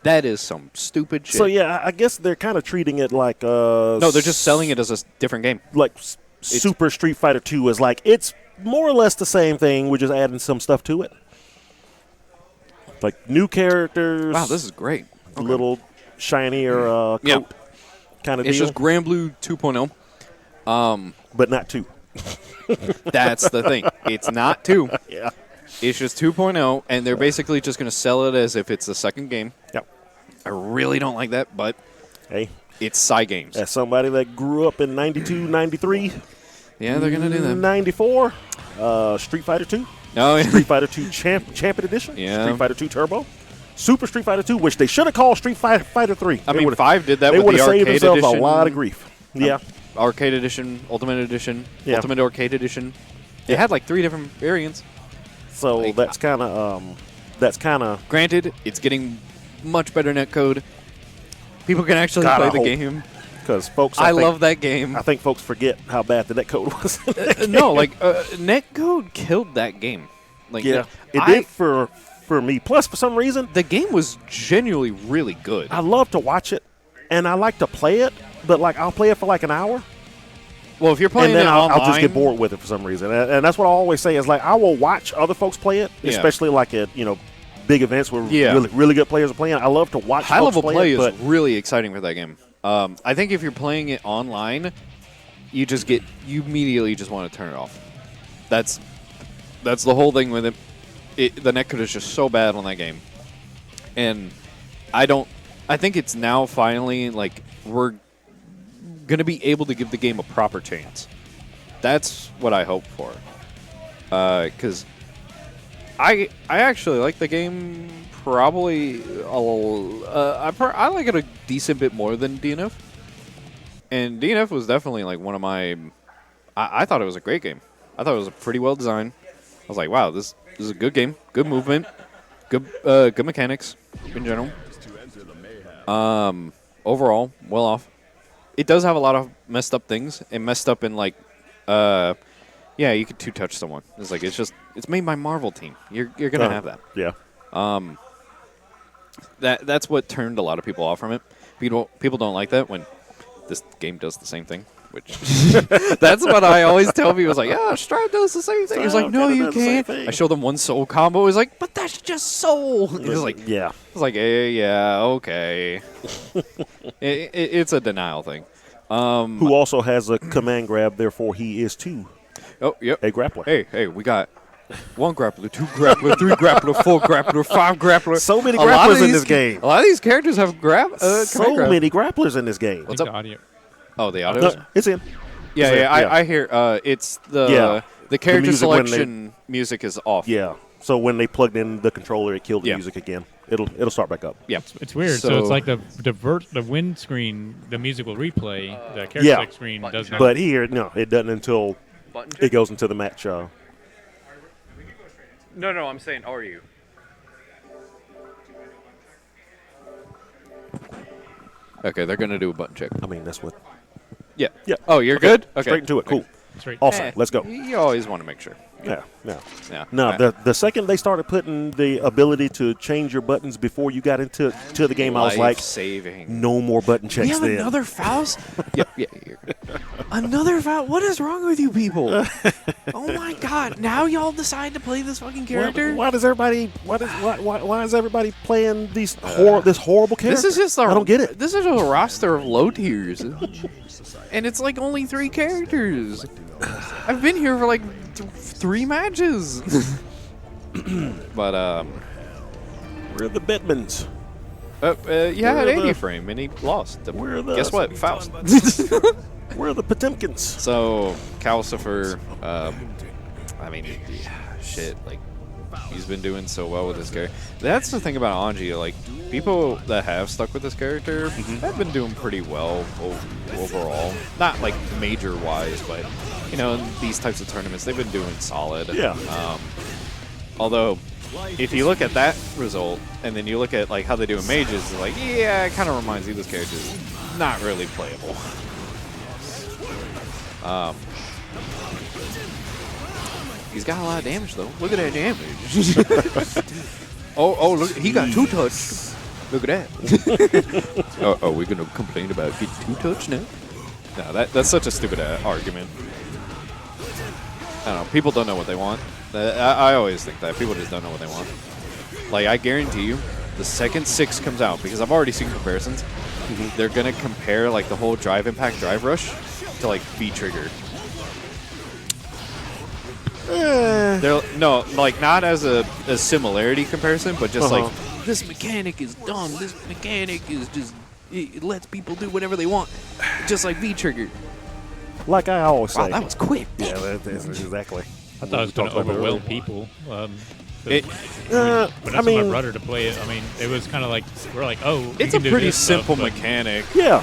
That is some stupid shit. So, yeah, I guess they're kind of treating it like no, they're just selling it as a different game. Like Super Street Fighter 2 is like, it's more or less the same thing. We're just adding some stuff to it. Like new characters. Wow, this is great. A little shinier coat kind of deal. It's just Grand Blue 2.0. But not 2. That's the thing. It's not 2. Yeah. It's just 2.0, and they're basically just going to sell it as if it's the second game. Yep. I really don't like that, but hey, it's Psy Games. As somebody that grew up in 92, 93. Yeah, they're going to do that. 94. Street Fighter 2. Oh, yeah. Street Fighter 2 Champion Edition. Yeah. Street Fighter 2 Turbo. Super Street Fighter 2, which they should have called Street Fighter 3. I mean, 5 did that with the They would have saved arcade themselves edition. a lot of grief. Yeah. Arcade Edition, Ultimate Edition, Yeah. Ultimate Arcade Edition. They had like 3 different variants. So Like, that's kind of Granted, it's getting much better netcode. People can actually play the game. Because folks, I love that game. I think folks forget how bad the netcode was. No, like netcode killed that game. Like Yeah, it did for me. Plus, for some reason, the game was genuinely really good. I love to watch it, and I like to play it, but like I'll play it for like an hour. Well, if you're playing and then it I'll online, just get bored with it for some reason, and that's what I always say is like I will watch other folks play it, Yeah. especially like at big events where really good players are playing. I love to watch high folks level play it, but is really exciting for that game. I think if you're playing it online, you immediately just want to turn it off. That's the whole thing with it. The netcode is just so bad on that game, and I think it's now finally like we're going to be able to give the game a proper chance. That's what I hope for. Because I actually like the game probably I like it a decent bit more than DNF. And DNF was definitely like one of my... I thought it was a great game. I thought it was pretty well designed. I was like, wow, this is a good game. Good movement. Good mechanics in general. Overall, well off. It does have a lot of messed up things, and messed up in like, you could two-touch someone. It's made by Marvel team. You're gonna have that. Yeah. That's what turned a lot of people off from it. People don't like that when this game does the same thing. Which that's what I always tell people. It's like, yeah, Stripe does the same thing. He's like, no, you can't. I show them one soul combo. He's like, but that's just soul. He's like, yeah. It's like, yeah, okay. It's a denial thing. Who also has a command grab, therefore he is too. Oh, yep. A grappler. Hey, we got 1 grappler, 2 grappler, 3 grappler, 4 grappler, 5 grappler. So many grapplers in this game. A lot of these characters have so many grapplers in this game. What's up? The audio. Oh, the audio? It's in. Yeah, I hear it's the character music when selection music is off. Yeah. So when they plugged in the controller, it killed the music again. It'll start back up. Yeah. It's weird. So it's like the wind screen, the music will replay, the character select screen does not. But here, no, it doesn't until it goes into the match. No, I'm saying, are you? Okay, they're going to do a button check. I mean, that's what. Yeah. Yeah. Oh, you're good? Okay. Straight into it. Cool. Awesome. Let's go. You always want to make sure. Yeah. No, the second they started putting the ability to change your buttons before you got into the game, I was like, saving. No more button checks. We have then. another Faust? yeah. Another Faust? What is wrong with you people? Oh my God! Now y'all decide to play this fucking character? Why is everybody playing this horrible character? This is just I don't get it. This is a roster of low tiers, and it's like only 3 characters. I've been here for like 3 matches. But we're the Bitmans. Yeah, had 80 frame and he lost. Guess what? Faust. We're the Potemkins. So Calcifer, I mean, shit, like he's been doing so well with this character. That's the thing about Anji. Like people that have stuck with this character have been doing pretty well overall. Not like major wise, but you know, in these types of tournaments, they've been doing solid. Yeah. Although, if you look at that result, and then you look at like how they do in mages, it's like, yeah, it kind of reminds you this character is not really playable. He's got a lot of damage though. Look at that damage. oh, look, he got 2-touched. Look at that. Are we gonna complain about getting 2-touched now? No, that's such a stupid argument. I don't know. People don't know what they want. I always think that. People just don't know what they want. Like, I guarantee you, the second 6 comes out, because I've already seen comparisons, they're going to compare, like, the whole Drive Impact, Drive Rush to, like, V-Trigger. No, like, not as a similarity comparison, but just like, this mechanic is dumb. This mechanic is just, it lets people do whatever they want. Just like V-Trigger. Like I always say. Wow, that was quick. Yeah, that's exactly. I thought it was going to overwhelm people. But I mean, my brother to play it. I mean, it was kind of like we're like, oh, it's a pretty simple mechanic. Yeah.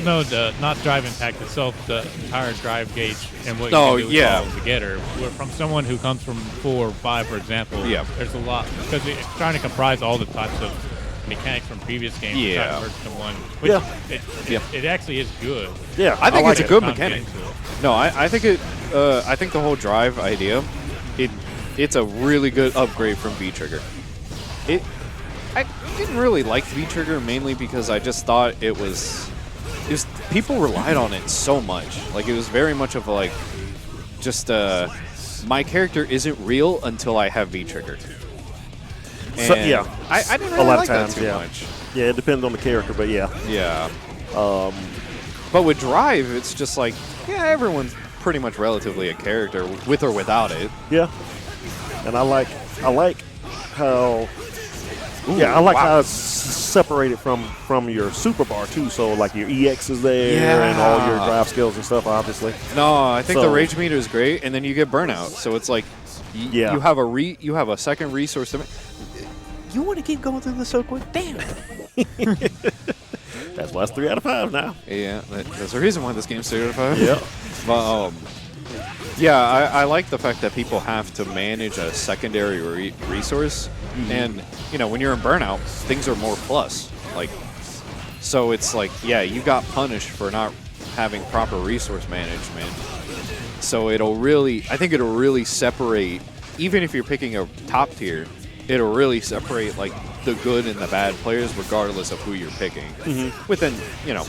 No, not Drive Impact itself. The entire drive gauge and what you can do all together. From someone who comes from 4 or 5, for example. Yeah. There's a lot because it's trying to comprise all the types of mechanics from previous games. Yeah. It actually is good. Yeah. I think it's a good mechanic. No, I think it. I think the whole drive idea, it's a really good upgrade from V-Trigger. I didn't really like V-Trigger mainly because I just thought it was people relied on it so much. Like, it was very much of like just my character isn't real until I have V-Trigger. So, yeah, I didn't really a lot like of times, that too yeah. much. Yeah, it depends on the character, but yeah. Yeah. But with Drive, it's just like, yeah, everyone's pretty much relatively a character with or without it. Yeah. And I like how how it's separated from your super bar too. So like your EX is there and all your drive skills and stuff, obviously. No, I think the rage meter is great, and then you get burnout. So it's like you have a second resource. You want to keep going through this so quick? Damn. That's why it's 3 out of 5 now. Yeah, that's the reason why this game's 3 out of 5. Yeah. But yeah, I like the fact that people have to manage a secondary resource, and you know, when you're in burnout, things are more plus. Like, so it's like, yeah, you got punished for not having proper resource management. So I think it'll really separate, even if you're picking a top tier, it'll really separate like the good and the bad players, regardless of who you're picking. Within, you know,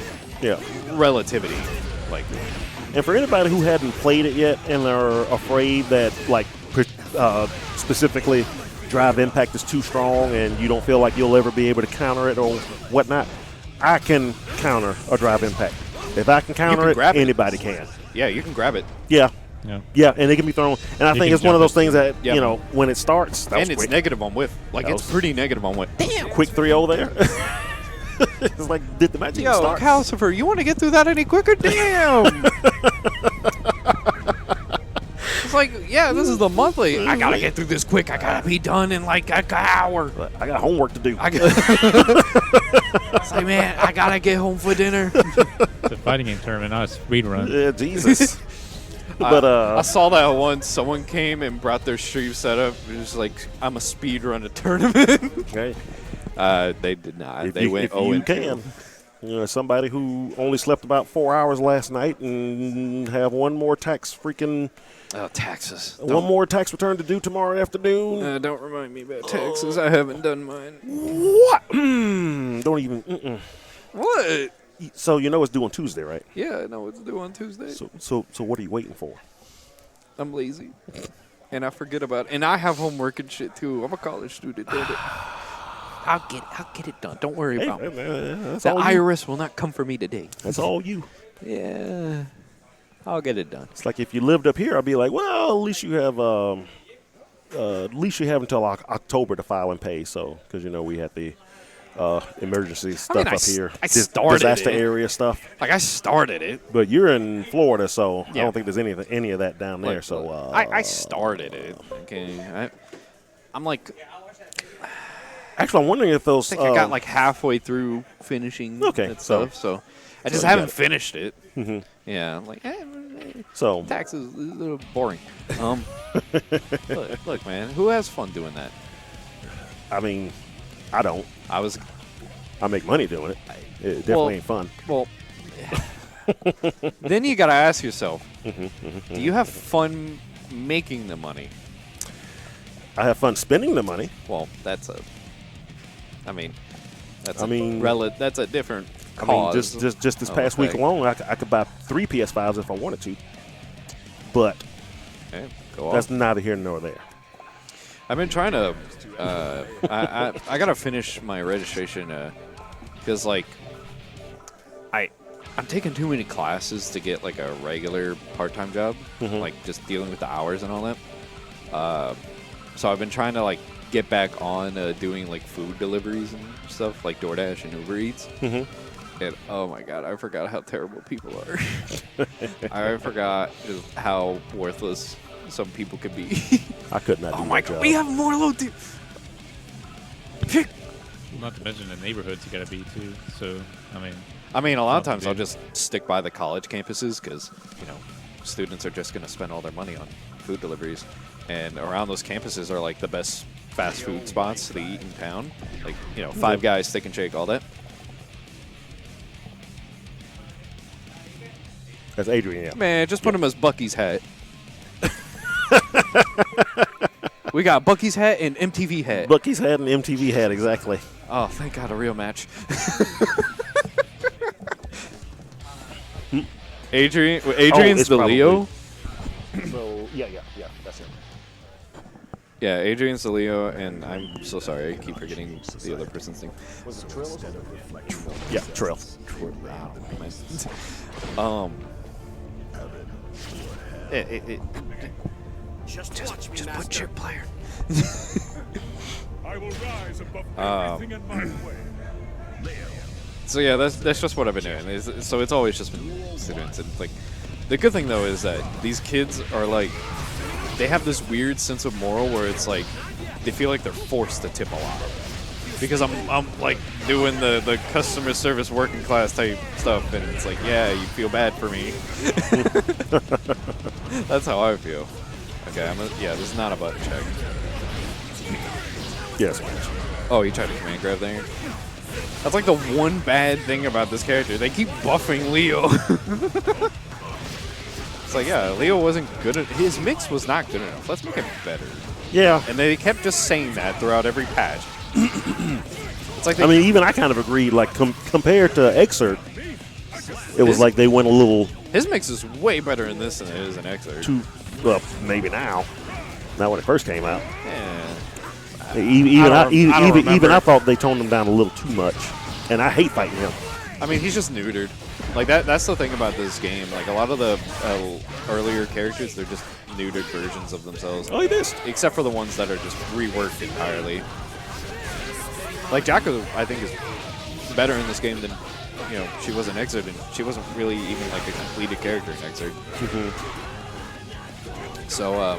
relativity, like. And for anybody who hadn't played it yet and are afraid that, like, specifically Drive Impact is too strong and you don't feel like you'll ever be able to counter it or whatnot, I can counter a Drive Impact. If I can counter it, anybody can. Yeah, you can grab it. Yeah. Yeah, and it can be thrown. And I think it's one of those things that, you know, when it starts, and it's negative on whiff. Like, it's pretty negative on whiff. Damn! Quick 3-0 there. It's like, did the magic start? Calcifer, you want to get through that any quicker? Damn! It's like, yeah, this is the monthly. I gotta get through this quick. I gotta be done in like an hour. I got homework to do. It's like, man, I gotta get home for dinner. It's a fighting game tournament, not a speed run. Yeah, Jesus. But I saw that once. Someone came and brought their stream setup. It was like, I'm a speed run a tournament. Okay. They did not. If they went 0 you can. You know, somebody who only slept about 4 hours last night and have one more taxes. One more tax return to do tomorrow afternoon. Don't remind me about taxes. I haven't done mine. What? Don't even. What? So you know it's due on Tuesday, right? Yeah, I know it's due on Tuesday. So what are you waiting for? I'm lazy, and I forget about it. And I have homework and shit too. I'm a college student. Damn it. I'll get it done. Don't worry about it. The IRS will not come for me today. That's all you. Yeah, I'll get it done. It's like if you lived up here, I'd be like, well, at least you have until October to file and pay. So because you know we had the emergency stuff up here, disaster area stuff. Like I started it, but you're in Florida, so I don't think there's any of that down there. So I started it. Okay, I'm like. Actually, I'm wondering if those. I think I got like halfway through finishing that stuff, so I just haven't finished it. Yeah, I'm like, so taxes is a little boring. Look, man, who has fun doing that? I mean, I don't. I make money doing it. It definitely ain't fun. Well, then you got to ask yourself, do you have fun making the money? I have fun spending the money. Well, that's a different cause. I mean, just this past week alone, I could buy 3 PS5s if I wanted to. But that's neither here nor there. I've been trying to. I gotta finish my registration because like I'm taking too many classes to get like a regular part-time job, like just dealing with the hours and all that. So I've been trying to like get back on doing like food deliveries and stuff like DoorDash and Uber Eats. And oh my god, I forgot how terrible people are. I forgot just how worthless some people could be. I could not. Oh my god, we have more low. Not to mention the neighborhoods you gotta be too. So I mean, a lot of times I'll just stick by the college campuses because you know students are just gonna spend all their money on food deliveries, and around those campuses are like the best fast food spots to eat in town. Like you know, Five Guys, Steak and Shake, all that. That's Adrian, yeah. Man, just put him as Bucky's hat. We got Bucky's hat and MTV hat. Bucky's hat and MTV hat, exactly. Oh, thank God, a real match. Adrian's it's the Leo. So yeah, that's it. Yeah, Adrian's the Leo, and I'm so sorry, I keep forgetting the other person's name. Was it Trill? Yeah, Trill. Just watch me, Just put Master. chip player. I will rise above everything in my way. So yeah, that's just what I've been doing. So it's always just been students, and like the good thing though is that these kids are like they have this weird sense of moral where it's like they feel like they're forced to tip a lot because I'm like doing the customer service working class type stuff, and it's like, yeah, you feel bad for me. That's how I feel. Okay, yeah, this is not a button check. Yes. Oh, you tried to command grab there. That's like the one bad thing about this character. They keep buffing Leo. It's like, yeah, Leo wasn't good at his mix was not good enough. Let's make him better. Yeah. And they kept just saying that throughout every patch. It's like I mean, even I kind of agreed. Like compared to Excerpt, it was like they went a little. His mix is way better in this than it is in Excerpt. Too, well, maybe now. Not when it first came out. Yeah. Even remember. I thought they toned him down a little too much, and I hate fighting him. I mean, he's just neutered. Like that's the thing about this game. Like a lot of the earlier characters, they're just neutered versions of themselves. Oh, he missed. Except for the ones that are just reworked entirely. Like Jacko, I think is better in this game than she was in Excerpt, and she wasn't really even like a completed character in Excerpt. So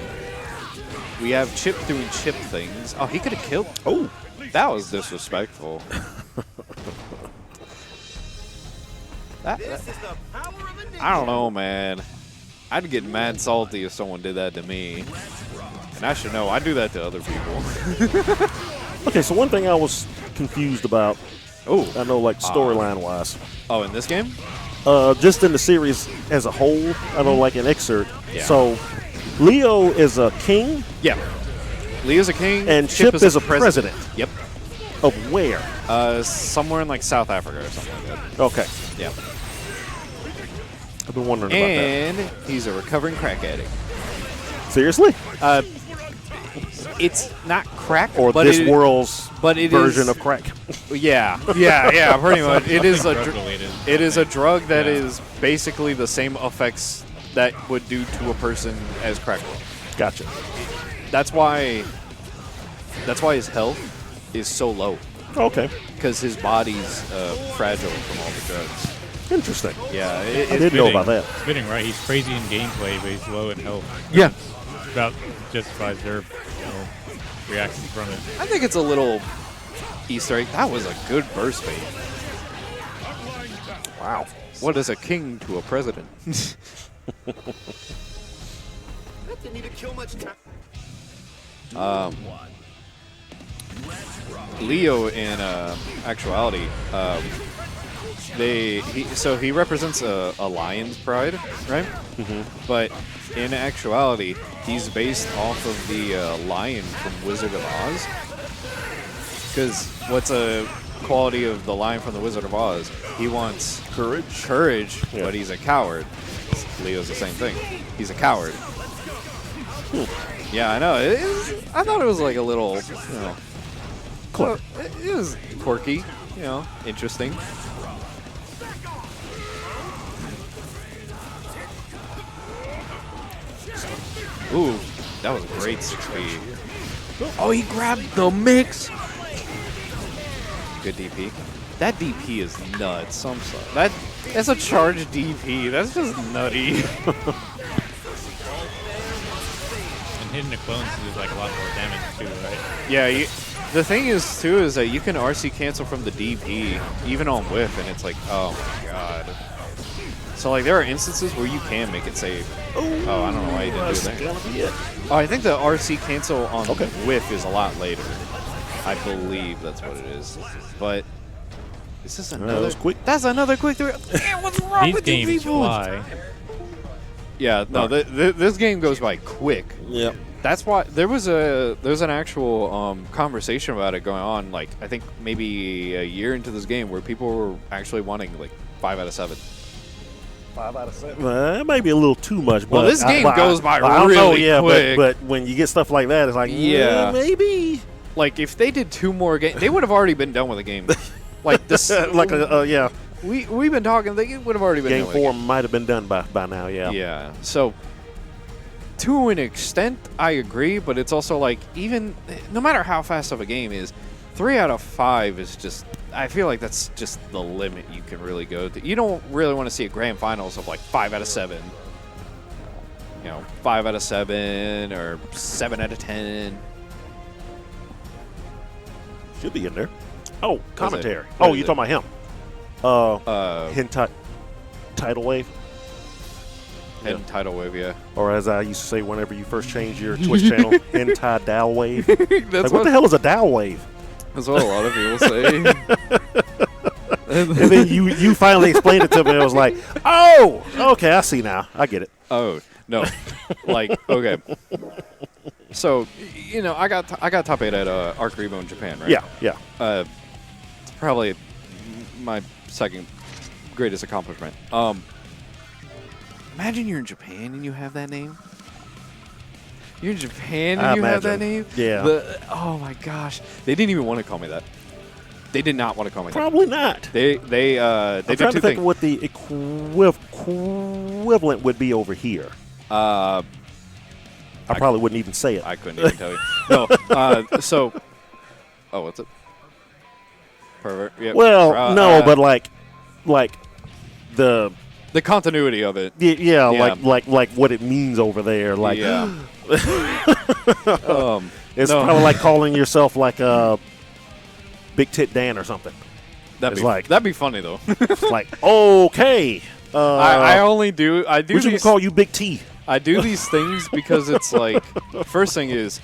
we have Chip doing Chip things. Oh, he could have killed. Oh, that was disrespectful. I don't know, man. I'd get mad salty if someone did that to me. And I should know. I do that to other people. Okay, so one thing I was confused about. Oh, I know, like storyline wise. Oh, in this game? Just in the series as a whole. I know, like in Excerpt. Yeah. So Leo is a king. Yeah. Leo's a king. And Chip is a president. Yep. Of where? Somewhere in like South Africa or something like that. Okay. Yeah. I've been wondering about that. And he's a recovering crack addict. Seriously? It's not crack, or but this world's version is, of crack. Yeah, pretty much. It is a drug that is basically the same effects that would do to a person as crack will. Gotcha. That's why his health is so low. Okay. Because his body's fragile from all the drugs. Interesting. Yeah, I didn't know about that. It's fitting, right? He's crazy in gameplay, but he's low in health. Yeah. About justifies their reaction from it. I think it's a little Easter egg. That was a good burst bait. Wow. What is a king to a president? Didn't need to kill much time. Leo in actuality, he represents a lion's pride, right? But in actuality, he's based off of the lion from Wizard of Oz. Because what's a quality of the lion from the Wizard of Oz? He wants courage, Yeah. but he's a coward. Leo's the same thing. He's a coward. Yeah, I know. I thought it was like a little, Clever. It was quirky, interesting. Ooh, that was a great 6P. Oh, he grabbed the mix. Good DP. That DP is nuts. I'm sorry. That's a charged DP. That's just nutty. And hitting the clones is like a lot more damage too, right? Yeah, the thing is too is that you can RC cancel from the DP even on whiff, and it's like, oh my god. So like there are instances where you can make it safe. Oh, I don't know why you didn't do that. Oh, I think the RC cancel on whiff is a lot later. I believe that's what it is. But is this another quick? That's another quick three. Man, what's wrong These with you games people? fly. Yeah, no, this game goes by quick. Yep. That's why there's an actual conversation about it going on. Like I think maybe a year into this game, where people were actually wanting like 5 out of 7. 5 out of 7. That might be a little too much. Well, but this game goes by I don't know, really yeah, quick. But when you get stuff like that, it's like, yeah, maybe. Like if they did 2 more games, they would have already been done with the game. Like this, like yeah. We've been talking. They would have already been Game done 4 might have been done by now. Yeah. Yeah. So to an extent, I agree, but it's also like even no matter how fast of a game is, 3 out of 5 is just. I feel like that's just the limit you can really go to. You don't really want to see a grand finals of like 5 out of 7. 5 out of 7 or 7 out of 10. Should be in there. Oh, commentary. What Oh, is you it? talking about him? Hentai Tidal Wave. And Tidal Wave, yeah. Or as I used to say whenever you first changed your Twitch channel, Hentai Dial Wave. That's like, what the hell is a dial wave? That's what a lot of people say. And then you finally explained it to me. I was like, oh, okay, I see now. I get it. Oh, no. Like, okay. So, I got top 8 at Arcaribo in Japan, right? Yeah. It's probably my second greatest accomplishment. Imagine you're in Japan and you have that name. You're in Japan and you have that name? Yeah. Oh my gosh. They didn't even want to call me that. They did not want to call me Probably that. not. They I'm did trying 2 to think things. of what the equivalent would be over here. I probably wouldn't even say it. I couldn't even tell you. No. So. Oh, what's it? Pervert. Yep. Well, no, but like the continuity of it. Yeah. Like what it means over there. Like, yeah. It's kind of like calling yourself like a Big Tit Dan or something. That'd be funny though. It's like, okay. I do Would you these, call you Big T? I do these things because it's like, first thing is,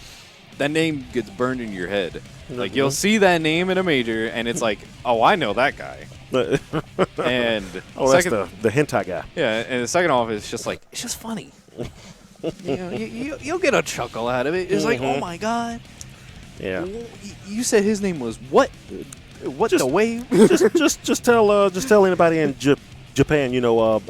that name gets burned in your head. Like, you'll see that name in a major, and it's like, oh, I know that guy. And that's the hentai guy. Yeah, and the second off, it's just like, it's just funny. You'll get a chuckle out of it. It's like, oh my god. Yeah. You said his name was what? What the wave? just tell anybody in Japan, oh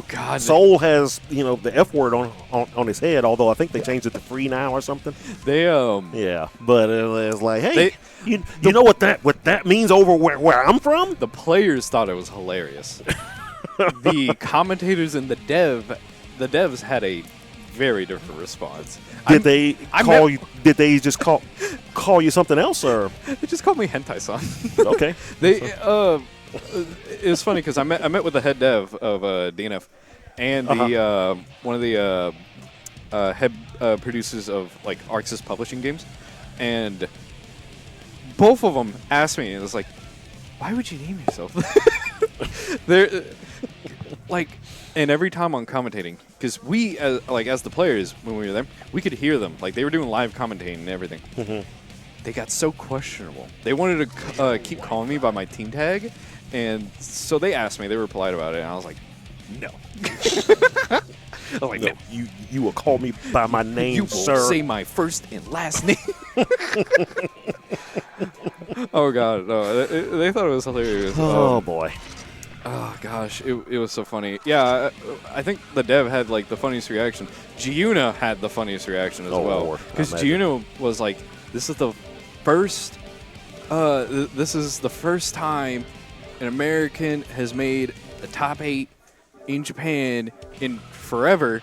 god, Soul has the F word on his head. Although I think they changed it to free now or something. They yeah, but it's like, hey, you know what that means over where I'm from? The players thought it was hilarious. The commentators and the devs had a very different response. Did they call you? Did they just call you something else, or they just called me hentai-san? Okay. It was funny because I met with the head dev of DNF and the one of the head producers of like Arxis Publishing Games, and both of them asked me, and it was like, "Why would you name yourself?" They're like, and every time I'm commentating, because we as the players when we were there, we could hear them like they were doing live commentating and everything. Mm-hmm. They got so questionable. They wanted to keep calling me by my team tag. And so they asked me. They were polite about it, and I was like, "No." I was like, "No, you will call me by my name, you sir. won't say my first and last name." Oh god, no! They thought it was hilarious. Oh boy. Oh gosh, it was so funny. Yeah, I think the dev had like the funniest reaction. Giuna had the funniest reaction as well, because Giuna was like, "This is the first. This is the first time an American has made a top 8 in Japan in forever,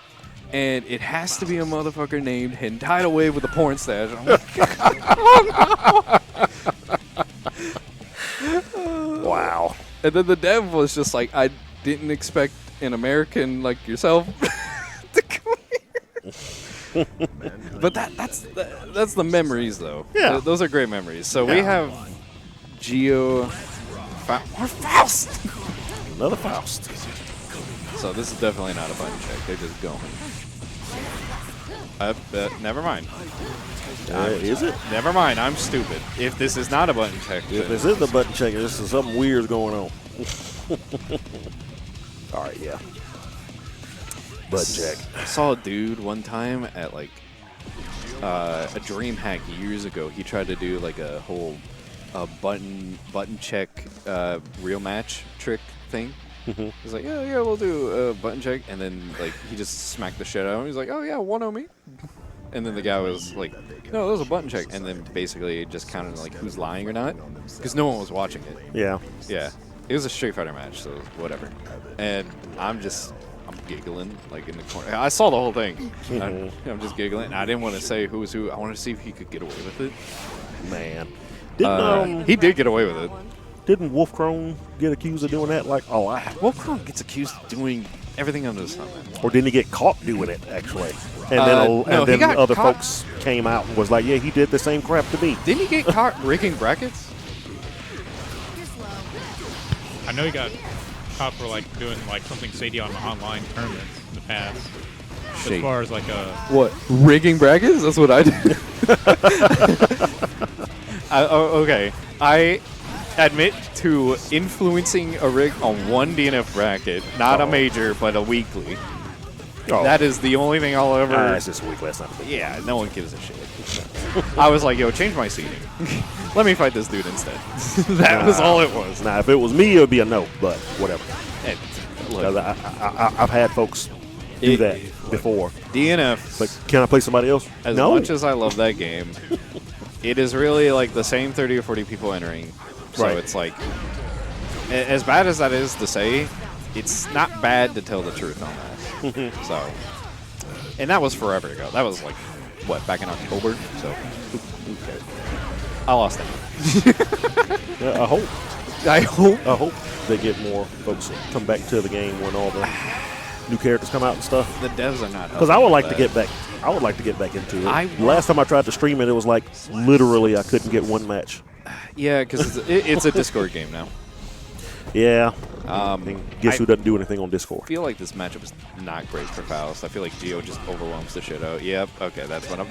and it has to be a motherfucker named Hentai Wave with a porn stash." I'm like, wow. And then the dev was just like, "I didn't expect an American like yourself to come here." But that's the memories, though. Yeah. Those are great memories. So we have Geo. More Faust! Another Faust. So this is definitely not a button check. They're just going. Never mind. Is it? Never mind. I'm stupid. If this is not a button check. If this is the button checker, this is something weird going on. All right, yeah. Butt check. I saw a dude one time at like a DreamHack years ago. He tried to do like a whole button check real match trick thing. He's like, yeah, we'll do a button check, and then like he just smacked the shit out of him. He's like, oh yeah, 1-0 me. And then the guy was like, no, that was a button check, and then basically it just counted like who's lying or not, because no one was watching it. Yeah. Yeah. It was a Street Fighter match, so whatever. And I'm giggling like in the corner. I saw the whole thing. I'm just giggling. I didn't want to say who was who. I wanted to see if he could get away with it. Man. He did get away with it. Didn't Wolf Crone get accused of doing that like a lot? Wolf Crone gets accused of doing everything under the sun. Or didn't he get caught doing it, actually? And then other folks came out and was like, yeah, he did the same crap to me. Didn't he get caught rigging brackets? I know he got caught for like doing like something shady on online tournaments in the past. Shady. As far as like what, rigging brackets? That's what I did. Okay, I admit to influencing a rig on one DNF bracket, not a major, but a weekly. That is the only thing I'll ever. It's just a week last night. Yeah, no one gives a shit. I was like, yo, change my seating. Let me fight this dude instead. That was all it was. Now, if it was me, it would be a no, but whatever. Look, I've had folks do that before. DNF. Like, can I play somebody else? As no. much as I love that game, it is really like the same 30 or 40 people entering. So it's like, as bad as that is to say, it's not bad to tell the truth on that. So, and that was forever ago. That was like, what, back in October? So, I lost that. I hope they get more folks come back to the game when all the new characters come out and stuff. The devs are not. Because I would like to get back. I would like to get back into it. Last time I tried to stream it, it was like literally I couldn't get one match. Yeah, because it's a Discord game now. Yeah. Guess who doesn't do anything on Discord? I feel like this matchup is not great for Faust. I feel like Gio just overwhelms the shit out. Yep. Okay, that's what I'm.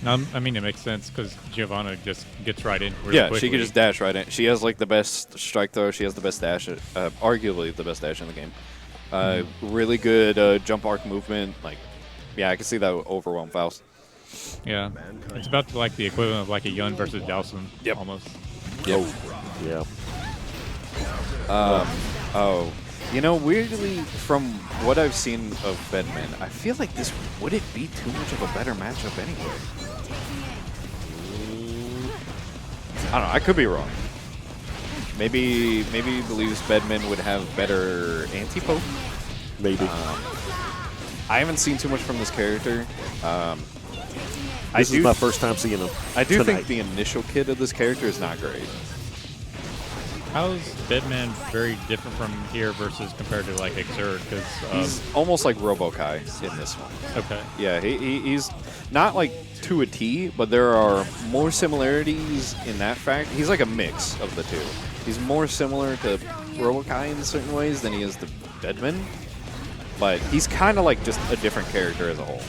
No, I mean, it makes sense because Giovanna just gets right in really quickly. She can just dash right in. She has like the best strike throw. She has the best dash, arguably the best dash in the game. Really good jump arc movement. Like, yeah, I can see that would overwhelm Faust. Yeah, it's about like the equivalent of like a Yun versus Dowson. Yep. Almost. Yep. Yeah. You know, weirdly, from what I've seen of Bedman, I feel like this wouldn't be too much of a better matchup anyway. I don't know. I could be wrong. Maybe he believes Bedman would have better anti-poke. Maybe. I haven't seen too much from this character. This is my first time seeing him. I do tonight. think the initial kit of this character is not great. How is Bedman very different from here versus compared to like Exert? Because he's almost like Robo-Kai in this one. Okay. Yeah, he's not like to a T, but there are more similarities in that fact. He's like a mix of the two. He's more similar to Robo-Kai in certain ways than he is to Bedman, but he's kind of like just a different character as a whole.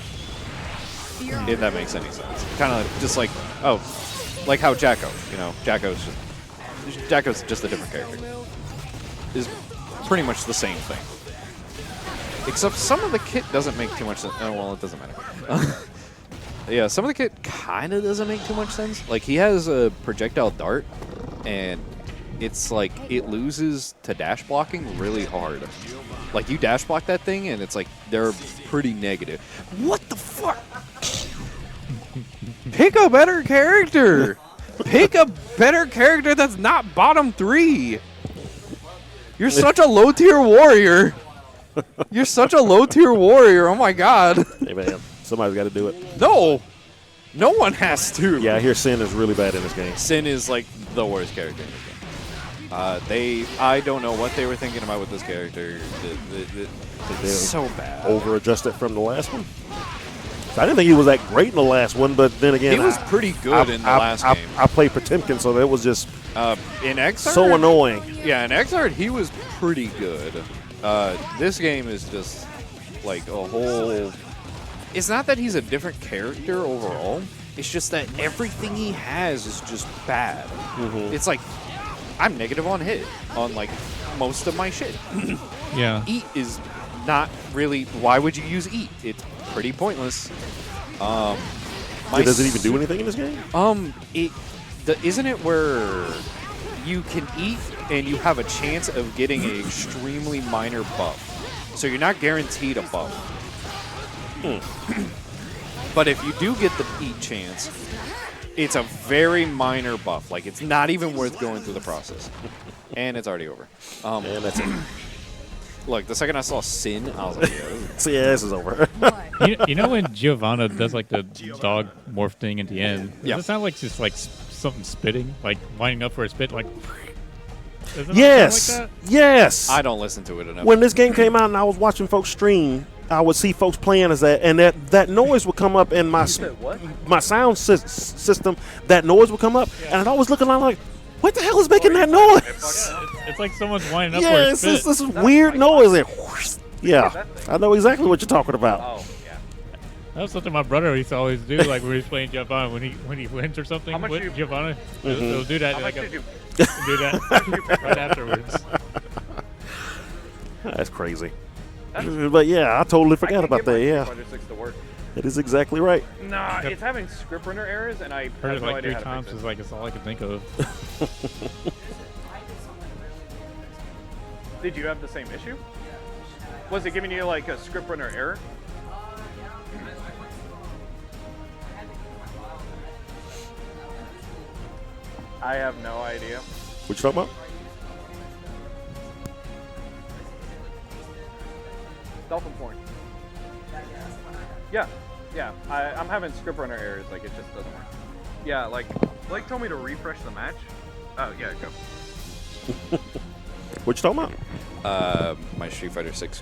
If that makes any sense. Kind of just like, like how Jacko, you know, Jacko's just a different character. Is pretty much the same thing. Except some of the kit doesn't make too much sense. Oh, well, it doesn't matter. Yeah, some of the kit kind of doesn't make too much sense. Like, he has a projectile dart, and it's like it loses to dash blocking really hard. Like, you dash block that thing, and it's like they're pretty negative. What the fuck? Pick a better character! Pick a better character that's not bottom 3! You're such a low-tier warrior! You're such a low-tier warrior, oh my god. Hey man, somebody's got to do it. No! No one has to! Yeah, I hear Sin is really bad in this game. Sin is like the worst character in this game. I don't know what they were thinking about with this character. It's so bad. Over-adjusted from the last one? I didn't think he was that great in the last one, but then again, he was pretty good in the last game. I played Potemkin, so that was just in Exart, so annoying. Yeah, in Exart, he was pretty good. This game is just like a whole. It's not that he's a different character overall. It's just that everything he has is just bad. It's like I'm negative on hit on like most of my shit. Yeah. Eat is not really. Why would you use eat? It's pretty pointless. Does it even do anything in this game? Isn't it where you can eat and you have a chance of getting an extremely minor buff? So you're not guaranteed a buff. But if you do get the eat chance, it's a very minor buff. Like, it's not even worth going through the process. And it's already over. And that's it. Look, the second I saw Sin, I was like, so yeah, this is over. You know when Giovanna does like the dog morph thing at the end? Does it sound like just like something spitting? Like lining up for a spit? Like, does it yes. sound like that? Yes. I don't listen to it enough. When this game came out and I was watching folks stream, I would see folks playing as that, and that noise would come up in my sound system. That noise would come up, and I'd always look around like, what the hell is making that noise? It's like someone's winding up for Yeah, a it's spit. this weird noise. And whoosh. Yeah, I know exactly what you're talking about. That was something my brother used to always do, like when he was playing Giovanna, when he wins or something with Giovanna, he'll do that. Like do that right afterwards. That's crazy. But yeah, I totally forgot about that. Yeah, it is exactly right. Nah, it's having script runner errors, and I Heard have it no like idea 3 how to times fix is like it's all I can think of. Did you have the same issue? Was it giving you like a script runner error? I have no idea. What you talking about? Self-informed. Yeah, I'm having script runner errors. Like it just doesn't work. Yeah, like Blake told me to refresh the match. Oh yeah, go. What you talking about? My Street Fighter 6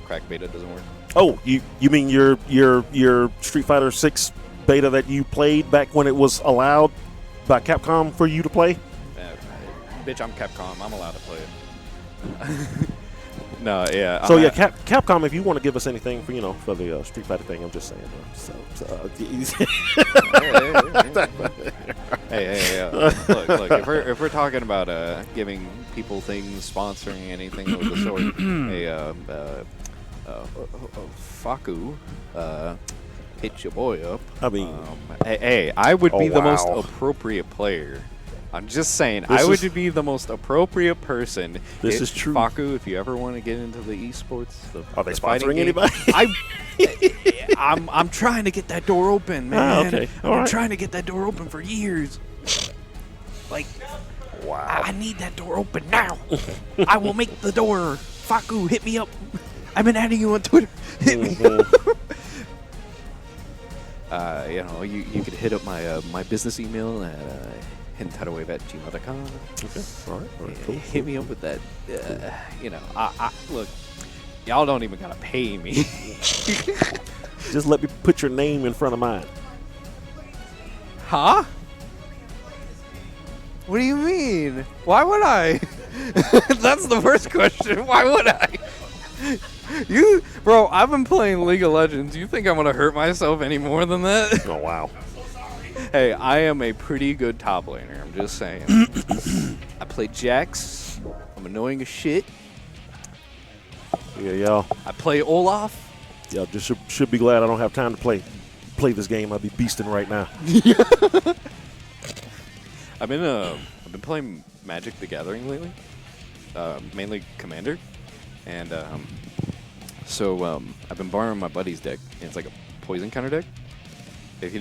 crack beta doesn't work. Oh, you mean your Street Fighter 6 beta that you played back when it was allowed by Capcom for you to play? Bitch, I'm Capcom. I'm allowed to play it. No, yeah. So yeah, Capcom, if you want to give us anything for for the Street Fighter thing, I'm just saying. Hey, look. If we're talking about giving people things, sponsoring anything of the sort, Faku, hit your boy up. I mean, hey, I would be the most appropriate player. I'm just saying, I would be the most appropriate person. This is true. Faku, if you ever want to get into the esports, are they sponsoring anybody? I'm trying to get that door open, man. Okay. I've been trying to get that door open for years. Like, wow. I need that door open now. I will make the door. Faku, hit me up. I've been adding you on Twitter. Hit me up. You could hit up my business email at hintadawave@gmail.com. Okay. All right. Cool. Hit me up with that. I look, y'all don't even gotta pay me. Just let me put your name in front of mine. Huh? What do you mean? Why would I? That's the first question. Why would I? Bro, I've been playing League of Legends. You think I'm gonna hurt myself any more than that? Oh wow. Hey, I am a pretty good top laner. I'm just saying. I play Jax. I'm annoying as shit. Yeah, y'all. I play Olaf. Y'all just should be glad I don't have time to play this game. I'll be beasting right now. I've been playing Magic the Gathering lately. Mainly Commander, and I've been borrowing my buddy's deck. And it's like a poison counter deck. If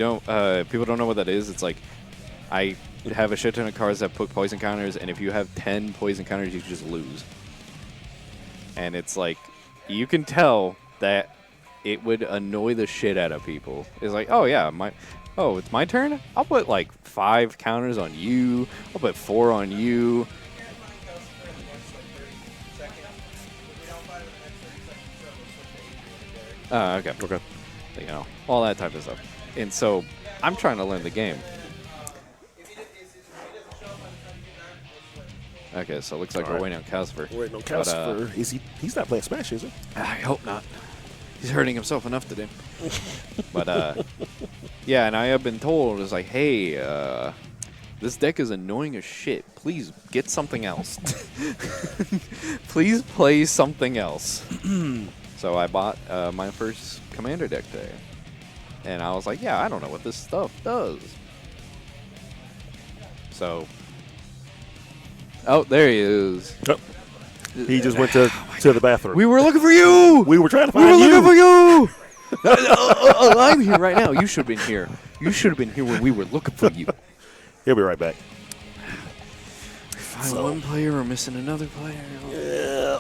people don't know what that is, it's like I have a shit ton of cards that put poison counters, and if you have 10 poison counters, you just lose. And it's like, you can tell that it would annoy the shit out of people. It's like, oh yeah, it's my turn? I'll put like 5 counters on you. I'll put 4 on you. Okay. All that type of stuff. And so, I'm trying to learn the game. Okay, so it looks like we're waiting on Casper. We're waiting on Casper. He's not playing Smash, is he? I hope not. He's hurting himself enough today. But, yeah, and I have been told, it's like, hey, this deck is annoying as shit. Please get something else. Please play something else. So So I bought my first Commander deck today. And I was like, yeah, I don't know what this stuff does. So, oh, there he is. Oh. He just went to the bathroom. We were looking for you. We were trying to find you. We were you. looking for you. I'm here right now. You should have been here. You should have been here when we were looking for you. He'll be right back. Find one player, we're missing another player. Yeah.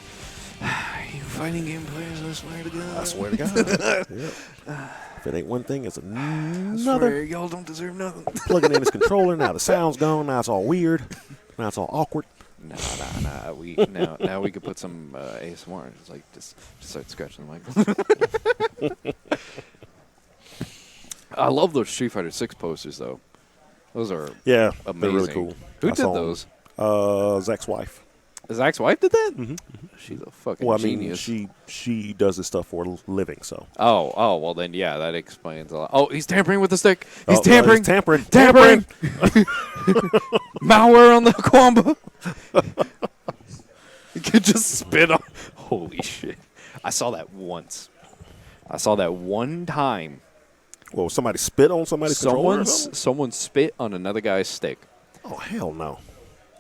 You fighting game players, I swear to God. I swear to God. Yep. If it ain't one thing, it's another. Y'all don't deserve nothing. Plugging in his controller, now the sound's gone, now it's all weird. Now it's all awkward. Nah. Now we could put some ASMR. It's like just start scratching the mic. I love those Street Fighter 6 posters though. Those are amazing. They're really cool. Who did those? Zach's wife. Zach's wife did that? Mm-hmm. She's a fucking well, I genius. mean, she does this stuff for a living, so. Oh, well then, yeah, that explains a lot. Oh, he's tampering with the stick. He's tampering. Tampering. Malware on the Kwamba. You could just spit on. Holy shit! I saw that once. I saw that one time. Well, somebody spit on somebody's controller or something? Someone spit on another guy's stick. Oh hell no!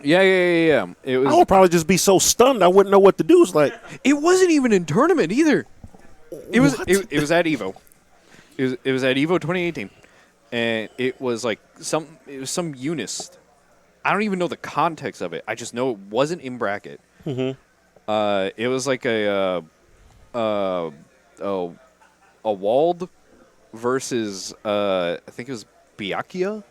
Yeah. It was. I would probably just be so stunned I wouldn't know what to do. It's like it wasn't even in tournament either. It was. What? It was at Evo. It was at Evo 2018, and it was like some Eunice. I don't even know the context of it. I just know it wasn't in bracket. Mm-hmm. It was like a Wald versus I think it was Byakuya.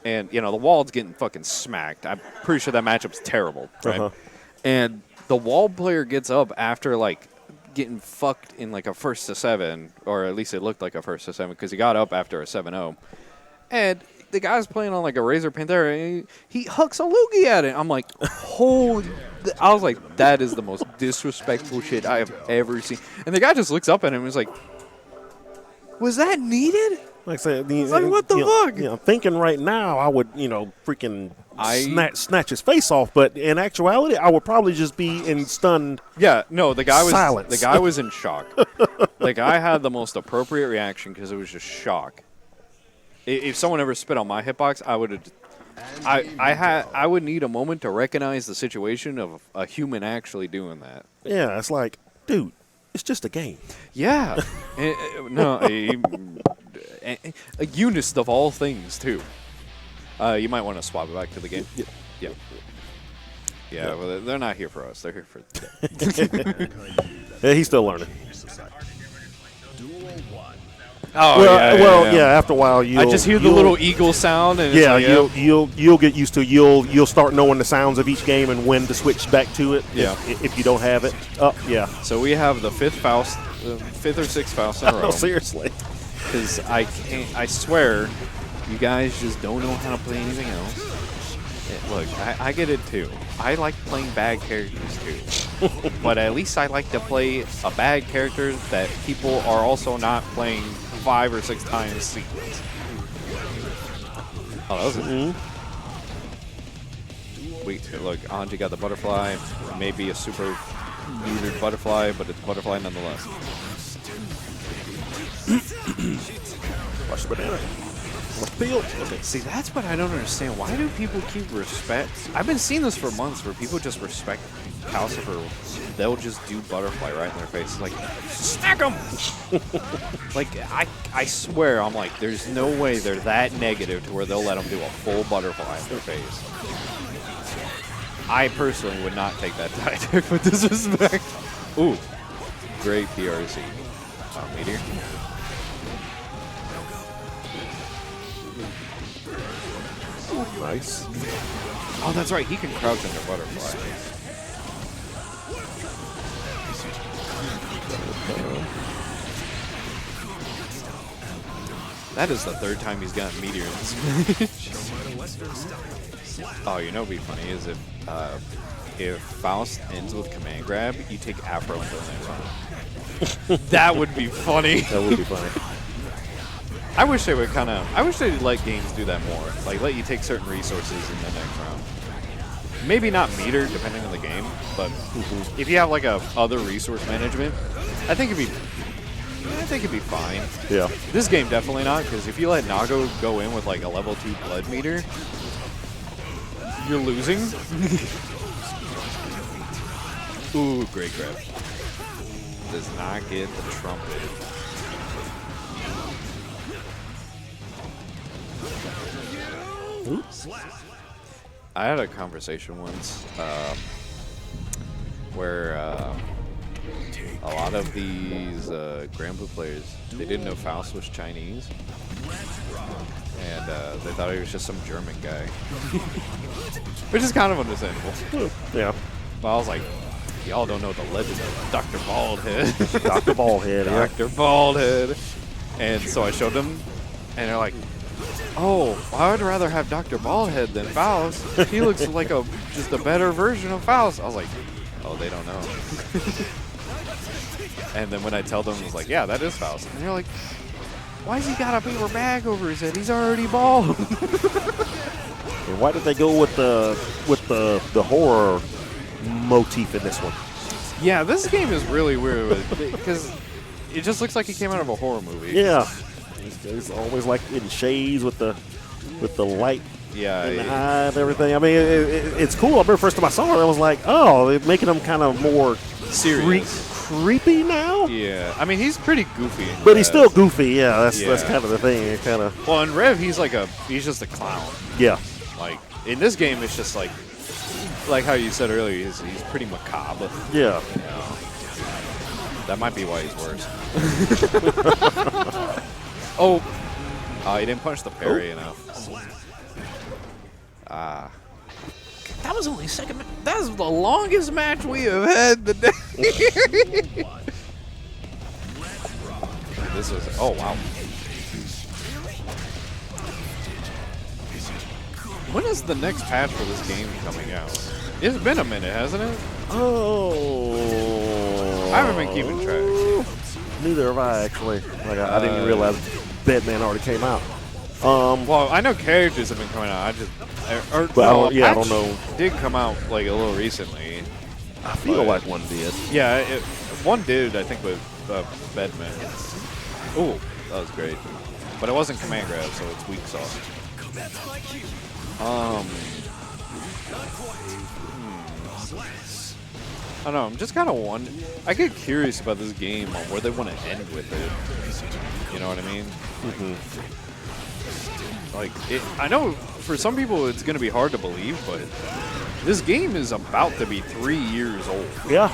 And, you know, the Wald's getting fucking smacked. I'm pretty sure that matchup's terrible, right? Uh-huh. And the Wald player gets up after, like, getting fucked in, like, a 1-7, or at least it looked like a 1-7, because he got up after a 7-0. And the guy's playing on, like, a Razor Panthera, and he hucks a loogie at it. I'm like, holy... I was like, that is the most disrespectful shit I have ever seen. And the guy just looks up at him and is like, was that needed? Like I said, like, what the fuck? You know, thinking right now, I would, freaking snatch his face off. But in actuality, I would probably just be in stunned. Yeah, no, the guy was silence. The guy was in shock. The guy had the most appropriate reaction because it was just shock. If someone ever spit on my hitbox, I would have. I would need a moment to recognize the situation of a human actually doing that. Yeah, it's like, dude, it's just a game. Yeah, no, a Eunice of all things too. You might want to swap it back to the game. Yeah. Yeah, well, they're not here for us. They're here for. Yeah, he's still learning. Oh, yeah. After a while, I just hear the little eagle sound, and yeah, it's like, you'll get used to. You'll start knowing the sounds of each game and when to switch back to it. Yeah. If you don't have it. Oh, yeah. So we have the fifth or sixth Faust in a row. Oh, seriously. Because I swear, you guys just don't know how to play anything else. Look, I get it too. I like playing bad characters too. But at least I like to play a bad character that people are also not playing 5 or 6 times sequence. Oh, that was it. Wait, look, Anji got the butterfly. Maybe a super neutered butterfly, but it's a butterfly nonetheless. Watch the banana. Field. Okay. See, that's what I don't understand. Why do people keep respect? I've been seeing this for months where people just respect Calcifer. They'll just do butterfly right in their face. It's like, smack them! Like, I swear, I'm like, there's no way they're that negative to where they'll let them do a full butterfly in their face. I personally would not take that tactic with disrespect. Ooh, great PRC. Meteor. Nice. Oh, that's right. He can crouch under butterfly. That is the 3rd time he's gotten Meteor in this match. Oh, you know what'd be funny is if Faust ends with command grab, you take Afro until next round. That would be funny. That would be funny. I wish they would I wish they'd let games do that more. Like, let you take certain resources in the next round. Maybe not meter, depending on the game, but if you have, like, a other resource management, I think it'd be fine. Yeah. This game definitely not, because if you let Nago go in with like a level 2 blood meter, you're losing. Ooh, great grab. Does not get the trumpet. Oops. I had a conversation once where a lot of these Grand Blue players, they didn't know Faust was Chinese, and they thought he was just some German guy, which is kind of understandable. Yeah. But I was like, y'all don't know the legend of Dr. Baldhead. Dr. Baldhead, yeah. Dr. Baldhead. And so I showed them, and they're like, oh, I would rather have Dr. Baldhead than Faust. He looks like just a better version of Faust. I was like, oh, they don't know. And then when I tell them, I was like, yeah, that is Faust. And they're like, why's he got a paper bag over his head? He's already bald. And why did they go with the horror motif in this one? Yeah, this game is really weird because it just looks like it came out of a horror movie. Yeah. It's always like in shades with the light in the eye and everything. I mean, it's cool. I remember the first time I saw it, I was like, oh, they're making them kind of more serious, creepy now. Yeah, I mean, he's pretty goofy, but he's still goofy. Yeah, that's kind of the thing. It kind of. Well, in Rev, he's just a clown. Yeah. Like in this game, it's just like how you said earlier, he's pretty macabre. Yeah. You know? That might be why he's worse. Oh, he didn't punch the parry enough. That was only second. That was the longest match we have had today. This was. Oh wow. When is the next patch for this game coming out? It's been a minute, hasn't it? Oh. I haven't been keeping track. Neither have I, actually. Like I didn't even realize Batman already came out. Well, I know characters have been coming out. I don't know. Did come out like a little recently. I feel like one did. Yeah, one did. I think with Bedman. Oh, that was great. But it wasn't command grab, so it's weak sauce. I don't know. I'm just kind of wondering. I get curious about this game on where they want to end with it. You know what I mean? Mm-hmm. Like, I know for some people it's going to be hard to believe, but this game is about to be 3 years old. Yeah.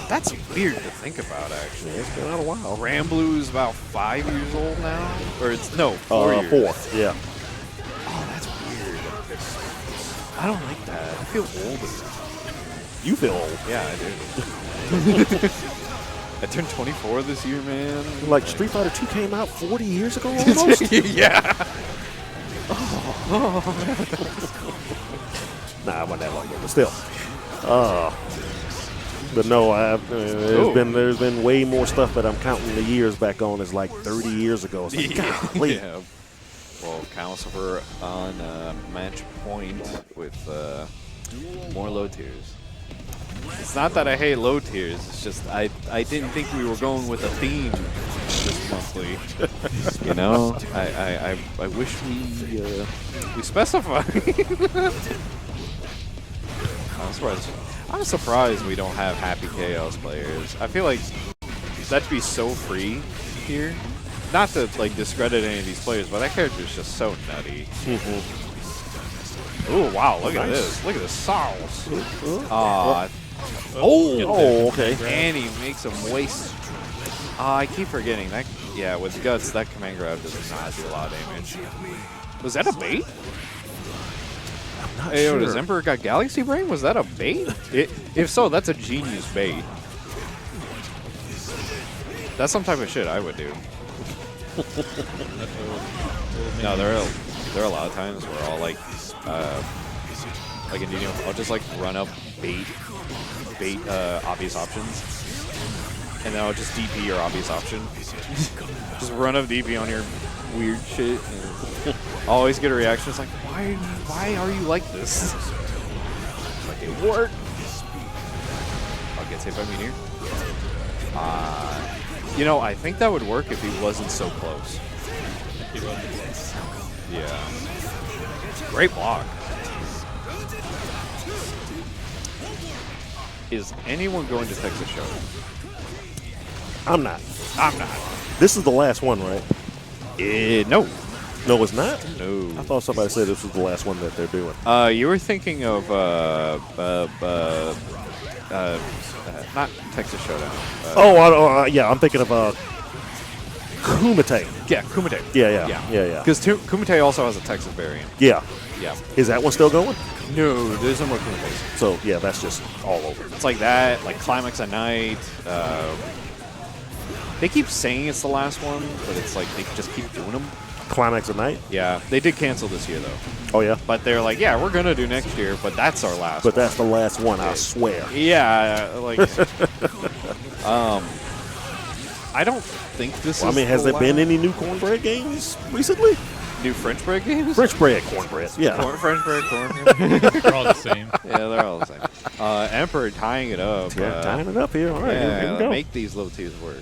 That's weird to think about, actually. It's been out a while. Granblue's about 5 years old now? Or it's, no, 4 years. 4, yeah. Oh, that's weird. I don't like that. I feel old. You feel old. Yeah, I do. I turned 24 this year, man. Like Street Fighter 2 came out 40 years ago almost? Yeah. Nah, I wasn't that long ago, but still. But no, there's been way more stuff that I'm counting the years back on as like 30 years ago. It's like, golly. Yeah. Well, Calcifer on match point with more low tiers. It's not that I hate low tiers. It's just I didn't think we were going with a theme this monthly. You know, I wish we specified. I'm surprised we don't have Happy Chaos players. I feel like that'd be so free here. Not to like discredit any of these players, but that character is just so nutty. Oh wow! Look at this! Look at this sauce! Okay. And he makes him waste. I keep forgetting that. Yeah, with guts, that command grab does not do a lot of damage. Was that a bait? Hey, sure. Does Emperor got Galaxy Brain? Was that a bait? If so, that's a genius bait. That's some type of shit I would do. No, there are a lot of times where I'll like in Dino, I'll just like run up bait obvious options, and then I'll just DP your obvious option. Just run up DP on your weird shit. And always get a reaction. It's like, why are you like this? Like, it worked. I'll gets hit by Meteor. You know, I think that would work if he wasn't so close. Yeah. Great block. Is anyone going to Texas Showdown? I'm not. I'm not. This is the last one, right? No. No, it's not? No. I thought somebody said this was the last one that they're doing. You were thinking of not Texas Showdown. Yeah, I'm thinking of Kumite. Yeah, Kumite. Yeah. Because Kumite also has a Texas variant. Yeah. Yeah. Is that one still going? No, there's no more Kumites. So, yeah, that's just all over. It's like that, like Climax at Night. They keep saying it's the last one, but it's like they just keep doing them. Climax at Night? Yeah. They did cancel this year, though. Oh, yeah? But they're like, yeah, we're going to do next year, but that's our last But one. that's the last one, I swear. Yeah, like... I don't think this is has there been any new cornbread games recently? New French bread games? French bread, cornbread, yeah. French bread, cornbread. They're all the same. Yeah, they're all the same. Emperor tying it up. Yeah, tying it up here. All right, yeah, here we go. Make these low twos work.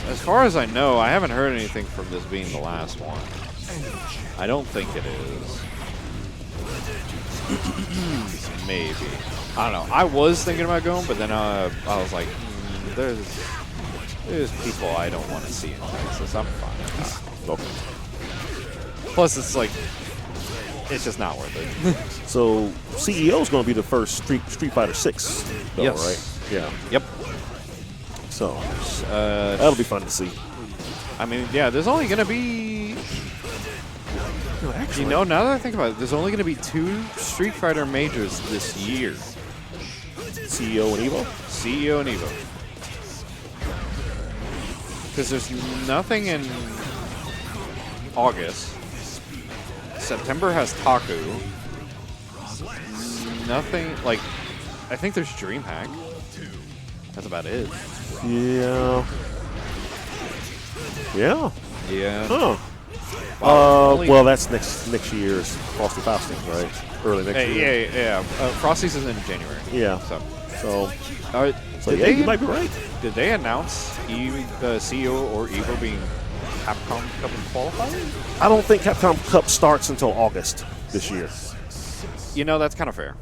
As far as I know, I haven't heard anything from this being the last one. I don't think it is. Maybe. I don't know. I was thinking about going, but then I was like, there's people I don't want to see in Texas. I'm fine. Okay. Plus, it's like, it's just not worth it. So, CEO is going to be the first Street Fighter 6, though, yes. right? Yeah. Yep. So, that'll be fun to see. I mean, yeah, there's only going to be... Actually, now that I think about it, there's only going to be 2 Street Fighter majors this year. CEO and Evo? CEO and Evo. Because there's nothing in August. September has Taku. Nothing, like, I think there's DreamHack. That's about it. Yeah. Yeah. Yeah. Huh. Well, that's next year's Frosty Faustings, right? Early next year. Yeah. Frosty's is in January. Yeah. So yeah, you might be right. Did they announce CEO or Evo being Capcom Cup qualifiers? I don't think Capcom Cup starts until August this year. You know, that's kind of fair.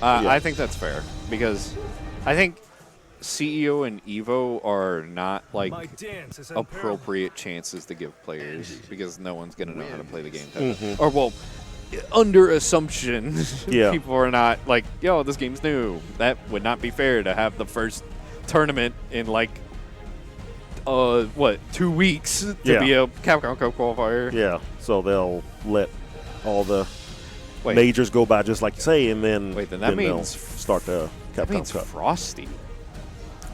Yeah. I think that's fair because I think CEO and Evo are not like appropriate chances to give players because no one's going to know how to play the game. Mm-hmm. Or, well, under assumption, yeah. people are not like, yo, this game's new. That would not be fair to have the first tournament in like, 2 weeks to be a Capcom Cup qualifier. Yeah, so they'll let all the majors go by just like you say, and then, then that means they'll start the Capcom Cup. Frosty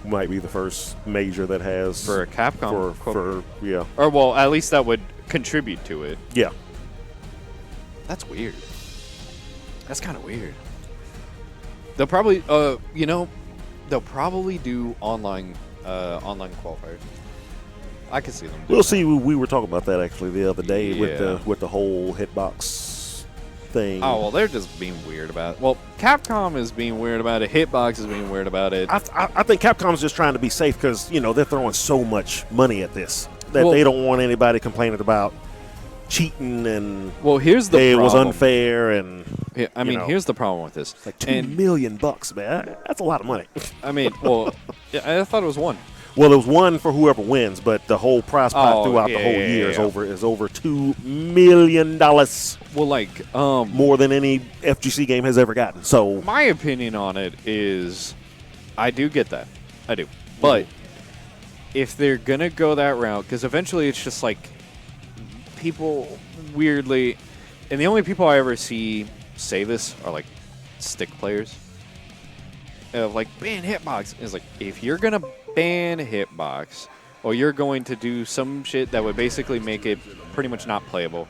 might be the first major that has for a Capcom for yeah. Or well, at least that would contribute to it. Yeah. That's weird. That's kind of weird. They'll probably they'll probably do online qualifiers. I can see them doing We'll see. We were talking about that actually the other day Yeah. with the whole hitbox thing. Oh, well, they're just being weird about it. Well, Capcom is being weird about it. Hitbox is being weird about it. I think Capcom's just trying to be safe because, they're throwing so much money at this that they don't want anybody complaining about cheating and here's the it problem. was unfair and here's the problem with this. Like $2 million, man. That's a lot of money. I mean, I thought it was 1. Well, it was 1 for whoever wins, but the whole prize pot throughout the whole year is over $2 million. Well, more than any FGC game has ever gotten. So my opinion on it is, I do get that, I do, but if they're gonna go that route, because eventually it's just like people weirdly, and the only people I ever see say this are like stick players. Like ban hitbox. It's like if you're gonna ban hitbox, or you're going to do some shit that would basically make it pretty much not playable,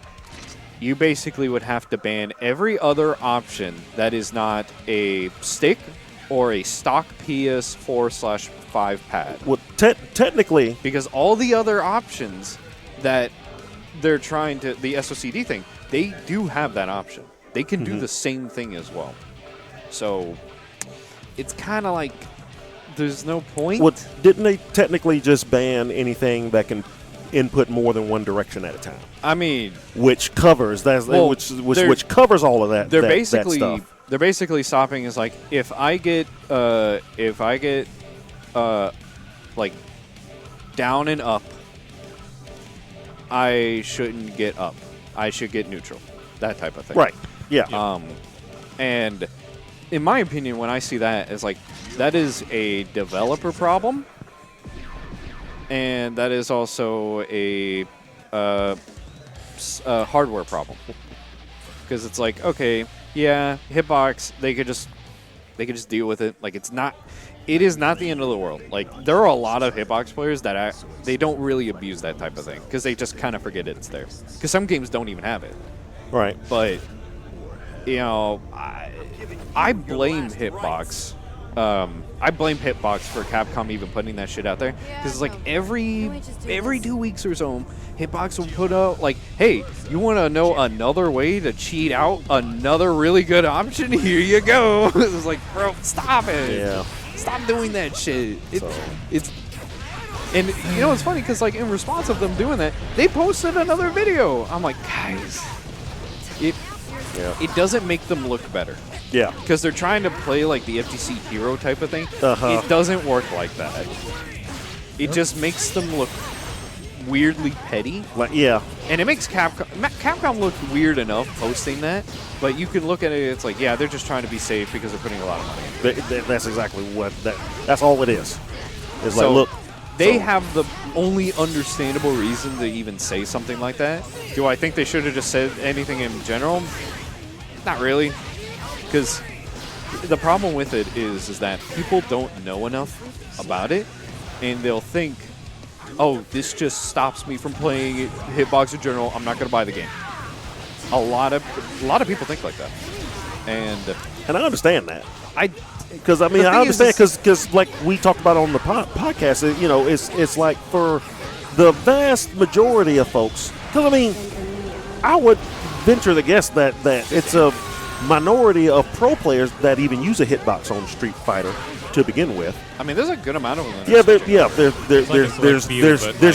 you basically would have to ban every other option that is not a stick or a stock PS4/5 pad. Well, technically, because all the other options that they're trying to, the SOCD thing, they do have that option. They can do the same thing as well. So it's kind of like there's no point. Well, didn't they technically just ban anything that can input more than one direction at a time? I mean, which covers which covers all of that. They're that basically stuff. they're basically stopping is like if I get like down and up, I shouldn't get up. I should get neutral. That type of thing. Right. Yeah. And in my opinion, when I see that, it's like that is a developer problem, and that is also a hardware problem. Because it's like, okay, yeah, hitbox, they could just deal with it. Like it is not the end of the world. Like there are a lot of hitbox players that they don't really abuse that type of thing because they just kind of forget it's there. Because some games don't even have it. Right. But you know, I blame hitbox. I blame hitbox for Capcom even putting that shit out there because it's like every 2 weeks or so, hitbox will put out like, hey, you want to know another way to cheat out another really good option? Here you go. It's like, bro, stop it. Yeah. Stop doing that shit. It's and you know it's funny because like in response of them doing that, they posted another video. I'm like, guys, it doesn't make them look better. Yeah. Because they're trying to play like the FTC hero type of thing. Uh-huh. It doesn't work like that. It just makes them look weirdly petty. Like, yeah. And it makes Capcom look weird enough posting that, but you can look at it, it's like, yeah, they're just trying to be safe because they're putting a lot of money into it. That's exactly what that's all it is. It's so like, look. They have the only understandable reason to even say something like that. Do I think they should have just said anything in general? Not really. Because the problem with it is that people don't know enough about it, and they'll think, oh, this just stops me from playing hitbox in general. I'm not going to buy the game. A lot of people think like that, and I understand that. I understand because like we talked about on the podcast, you know, it's like for the vast majority of folks. Because I mean, I would venture to guess that it's a minority of pro players that even use a hitbox on Street Fighter to begin with. I mean, there's a good amount of them. Yeah, there's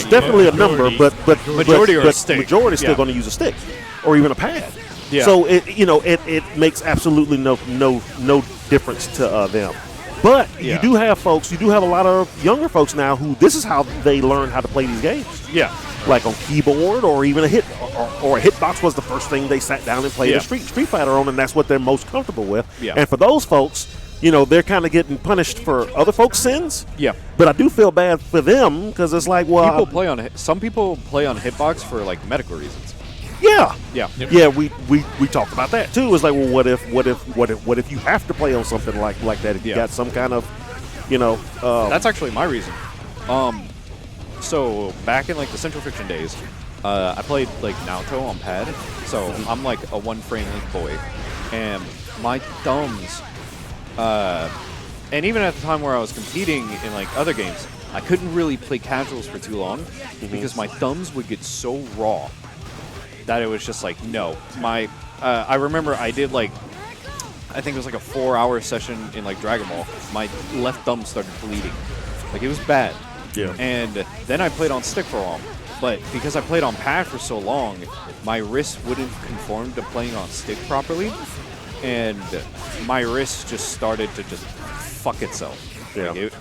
definitely a number, but majority majority still going to use a stick or even a pad. Yeah. So it makes absolutely no difference to them. But you do have a lot of younger folks now who this is how they learn how to play these games. Yeah. Like on keyboard or even a hitbox was the first thing they sat down and played a Street Fighter on, and that's what they're most comfortable with. Yeah. And for those folks, you know, they're kind of getting punished for other folks' sins. Yeah. But I do feel bad for them because it's like, well, some people play on hitbox for like medical reasons. Yeah. Yeah. Yeah. We talked about that too. It's like, well, what if you have to play on something like that? If you got some kind of, you know. That's actually my reason. So back in like the Central Fiction days, I played like Naruto on pad. So I'm like a one frame link boy, and my thumbs. And even at the time where I was competing in like other games, I couldn't really play casuals for too long because my thumbs would get so raw that it was just like, no. I remember I did like, I think it was like a 4-hour session in like Dragon Ball. My left thumb started bleeding. Like it was bad. Yeah. And then I played on stick for a while. But because I played on pad for so long, my wrist wouldn't conform to playing on stick properly. And my wrist just started to just fuck itself. Yeah. Like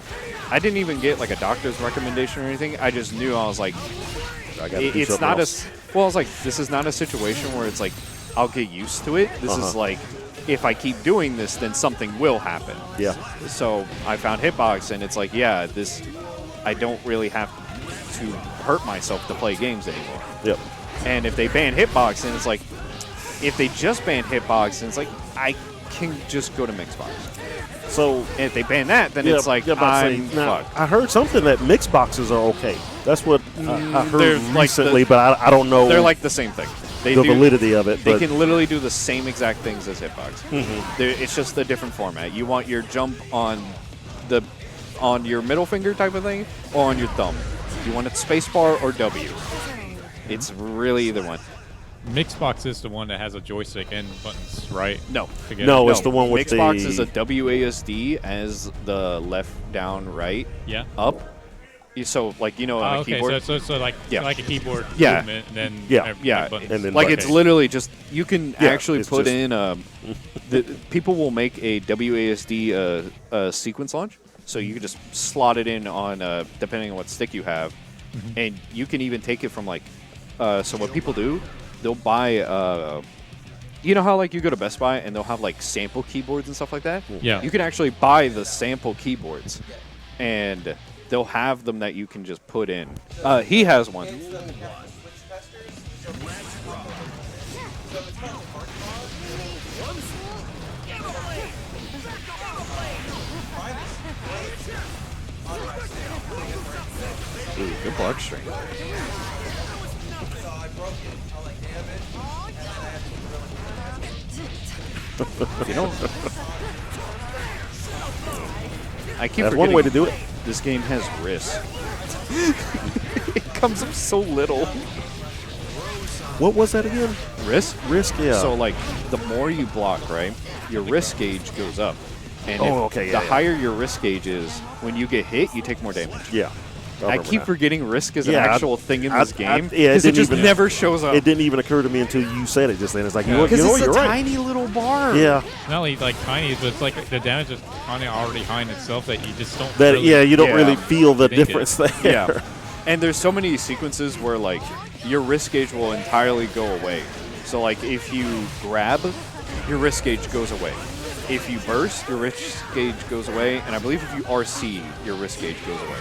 I didn't even get like a doctor's recommendation or anything. I just knew I was like, it's not well, I was like, this is not a situation where it's like, I'll get used to it. This is like, if I keep doing this, then something will happen. Yeah. So I found hitbox, and it's like, yeah, I don't really have to hurt myself to play games anymore. Yep. And if they ban hitbox, then it's like, if they just ban hitbox, then it's like, I can just go to Mixbox. So and if they ban that, then it's like, I'm fucked. I heard something that mixed boxes are okay. That's what I heard like recently, but I don't know. They're like the same thing. The validity of it. They can literally do the same exact things as hitbox. It's just a different format. You want your jump on your middle finger type of thing, or on your thumb. You want it spacebar or W. It's really either one. Mixbox is the one that has a joystick and buttons, right? No. Together. No, it's the one with Mixbox the- is a WASD as the left, down, right, Yeah. up. So, like, on a Okay, keyboard. so like like a keyboard Yeah. movement, and then Yeah. buttons. And then like buttons. it's literally just you can Yeah, actually it's put just- in people will make a WASD sequence launch, so you can just slot it in on depending on what stick you have, and you can even take it from like so what people do, they'll buy you know how like you go to Best Buy and they'll have like sample keyboards and stuff like that? Yeah. You can actually buy the sample keyboards and they'll have them that you can just put in. He has one. Ooh, good block string. You know, I keep That's one way to do it. This game has risk. It comes up so little. What was that again? Risk? Risk, yeah. So, like, the more you block, right, your risk gauge goes up. And okay, the higher your risk gauge is, when you get hit, you take more damage. Yeah. I keep forgetting risk is an Yeah, actual thing in this game. Yeah, because it just never shows up. It didn't even occur to me until you said it just then. It's like, you know what, Because it's you're a right. tiny little bar. Yeah. Not only like tiny, but it's like the damage is kind of already high in itself that you just don't. That really you don't really feel the think it. difference there. Yeah. And there's so many sequences where, like, your risk gauge will entirely go away. So, like, if you grab, your risk gauge goes away. If you burst, your risk gauge goes away. And I believe if you RC, your risk gauge goes away.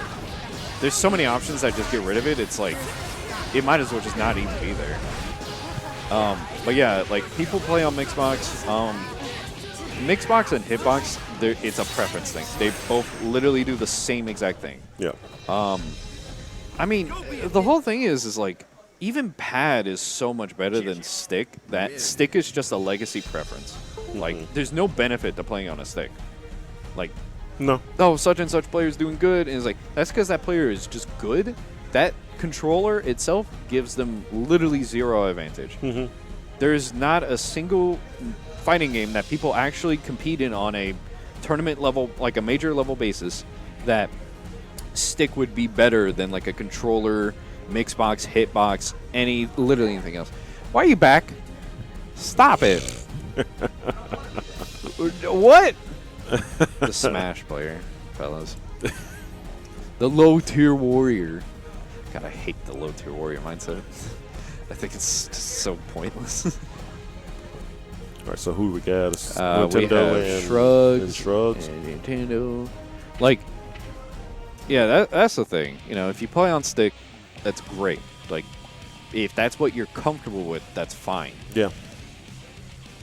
There's so many options that just get rid of it. It's like, it might as well just not even be there. But yeah, like, people play on Mixbox. Mixbox and Hitbox, it's a preference thing. They both literally do the same exact thing. Yeah. I mean, the whole thing is like, even pad is so much better than stick. That stick is just a legacy preference. Like, there's no benefit to playing on a stick. Like, no. Oh, such and such player is doing good. And it's like, that's because that player is just good. That controller itself gives them literally zero advantage. There's not a single fighting game that people actually compete in on a tournament level, like a major level basis, that stick would be better than like a controller, Mixbox, Hitbox, literally anything else. Why are you back? Stop it. What? The Smash player, fellas. The low tier warrior. God, I hate the low tier warrior mindset. I think it's just so pointless. All right, so who we got? It's We Nintendo have and Shrugs, and Shrugs. and Nintendo. Like, yeah, that's the thing. You know, if you play on stick, that's great. Like, if that's what you're comfortable with, that's fine. Yeah.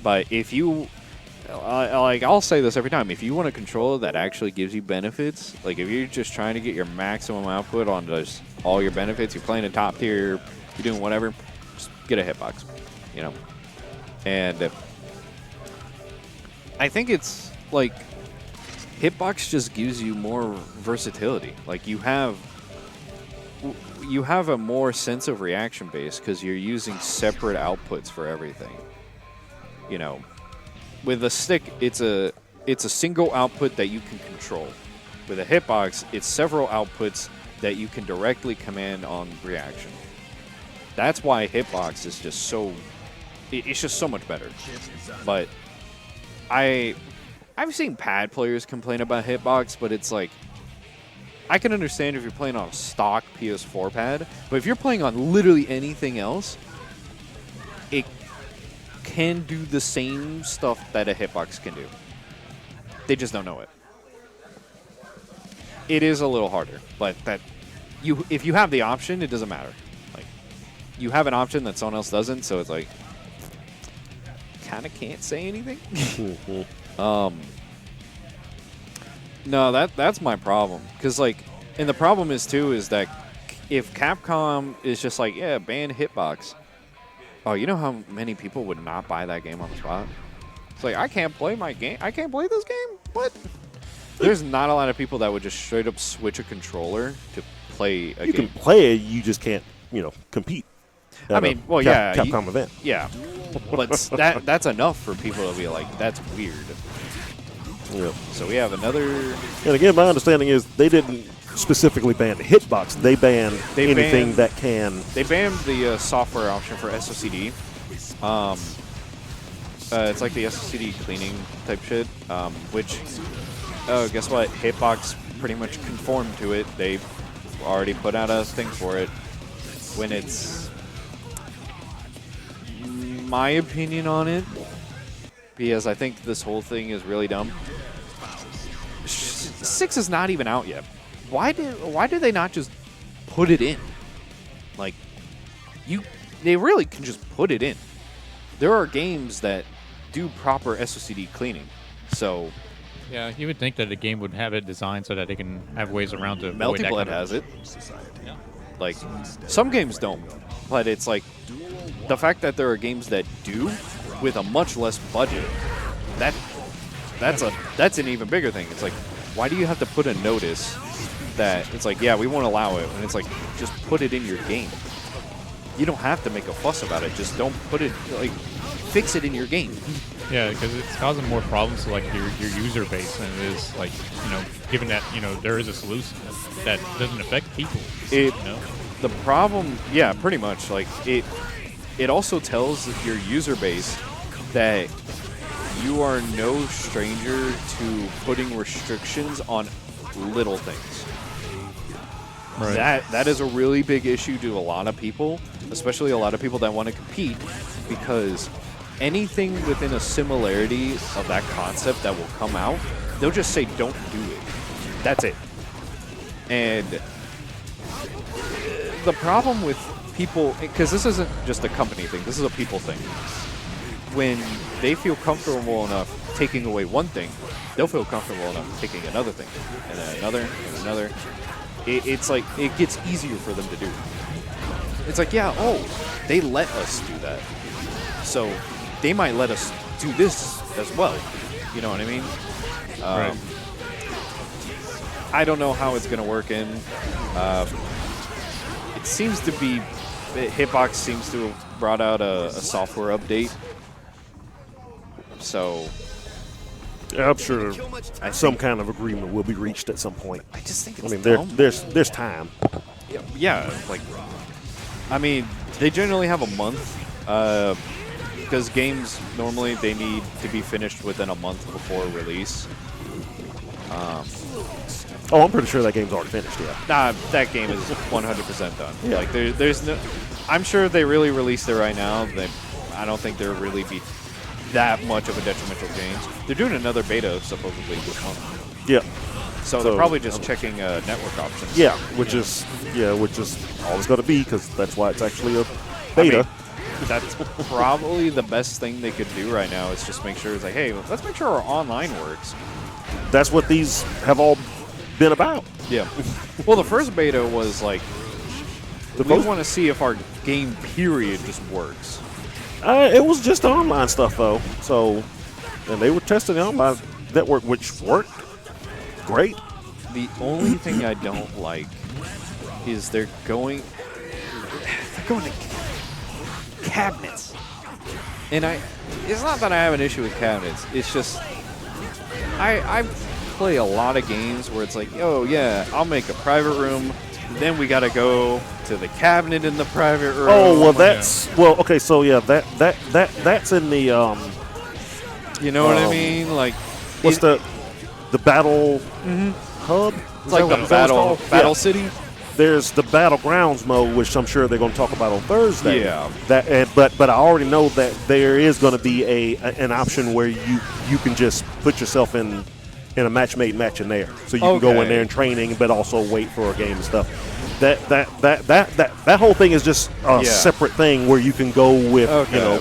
But if you, like, I'll say this every time. If you want a controller that actually gives you benefits, like if you're just trying to get your maximum output on just all your benefits, you're playing a top tier, you're doing whatever, just get a Hitbox, you know. And I think it's like Hitbox just gives you more versatility. Like you have a more sense of reaction base because you're using separate outputs for everything. You know, with a stick, it's a single output that you can control. With a Hitbox, it's several outputs that you can directly command on reaction. That's why Hitbox is just so, it's just so much better. But I've seen pad players complain about Hitbox, but it's like, I can understand if you're playing on a stock PS4 pad, but if you're playing on literally anything else, it can do the same stuff that a Hitbox can do. They just don't know it. It is a little harder, but if you have the option, it doesn't matter. Like, you have an option that someone else doesn't, so it's like, kind of can't say anything. No, that's my problem. Because, like, and the problem is, too, is that if Capcom is just like, yeah, ban Hitbox. Oh, you know how many people would not buy that game on the spot? It's like, I can't play my game. I can't play this game? What? There's not a lot of people that would just straight up switch a controller to play a game. You can play it, you just can't, compete. at I mean, a well, yeah, Capcom event. Yeah, but that's enough for people to be like, that's weird. Yeah. So we have another. And again, my understanding is they didn't specifically ban the hitbox. They banned anything that can. They banned the software option for SOCD. It's like the SOCD cleaning type shit, which, guess what? Hitbox pretty much conformed to it. They've already put out a thing for it. When it's my opinion on it, because I think this whole thing is really dumb. 6 is not even out yet. Why did they not just put it in? Like, they really can just put it in. There are games that do proper SOCD cleaning, so. Yeah, you would think that a game would have it designed so that they can have ways around to avoid Melty that Blood kind of has it. Yeah. Like, some games don't, but it's like the fact that there are games that do with a much less budget. That's an even bigger thing. It's like, why do you have to put a notice that it's like, yeah, we won't allow it, and it's like, just put it in your game. You don't have to make a fuss about it. Just don't put it, like, fix it in your game. Yeah, because it's causing more problems to like your user base than it is like, given that there is a solution that doesn't affect people. The problem, yeah, pretty much. Like it also tells your user base that you are no stranger to putting restrictions on little things. Right. That is a really big issue to a lot of people, especially a lot of people that want to compete, because anything within a similarity of that concept that will come out, they'll just say don't do it. That's it. And the problem with people, because this isn't just a company thing, this is a people thing. When they feel comfortable enough taking away one thing, they'll feel comfortable enough taking another thing, and then another, and another. It's like, it gets easier for them to do. It's like, yeah, they let us do that. So they might let us do this as well. You know what I mean? Right. I don't know how it's going to work in. It seems to be, Hitbox seems to have brought out a software update. So I'm sure some kind of agreement will be reached at some point. I just think it's dumb. there's time. Yeah, like, I mean, they generally have a month, because games normally they need to be finished within a month before release. I'm pretty sure that game's already finished. Yeah. Nah, that game is 100% done. Yeah. Like there's no. I'm sure if they really released it right now, I don't think there would really be that much of a detrimental change. They're doing another beta supposedly this month. Yeah. So they're probably just checking network options. Yeah, which is always going to be, because that's why it's actually a beta. I mean, that's probably the best thing they could do right now is just make sure it's like, hey, let's make sure our online works. That's what these have all been about. Yeah. Well, the first beta was like, we want to see if our game period just works. It was just online stuff though. So, and they were testing the online network, which worked great. The only thing I don't like is they're going to cabinets. And it's not that I have an issue with cabinets. It's just I play a lot of games where it's like, oh yeah, I'll make a private room, then we gotta go to the cabinet in the private room. Oh well, okay. So yeah, that's in the you know what I mean? Like, what's the battle hub? It's like the battle city. There's the battlegrounds mode, which I'm sure they're going to talk about on Thursday. Yeah. But I already know that there is going to be an option where you can just put yourself in a match-made match in there, so you can go in there and training, but also wait for a game and stuff. That whole thing is just a separate thing where you can go with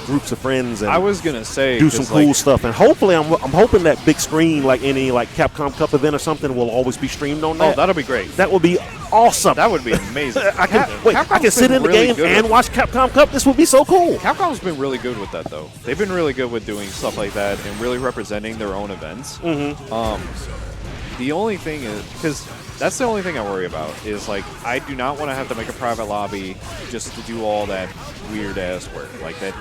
groups of friends and I was gonna say do some cool stuff, and hopefully I'm hoping that big screen, like any Capcom Cup event or something, will always be streamed on that. Oh, that'll be great. That would be awesome. That would be amazing. I can sit in the game and watch Capcom Cup. This would be so cool. Capcom's been really good with that, though. They've been really good with doing stuff like that and really representing their own events. The only thing is, because that's the only thing I worry about, is like, I do not want to have to make a private lobby just to do all that weird ass work. Like that,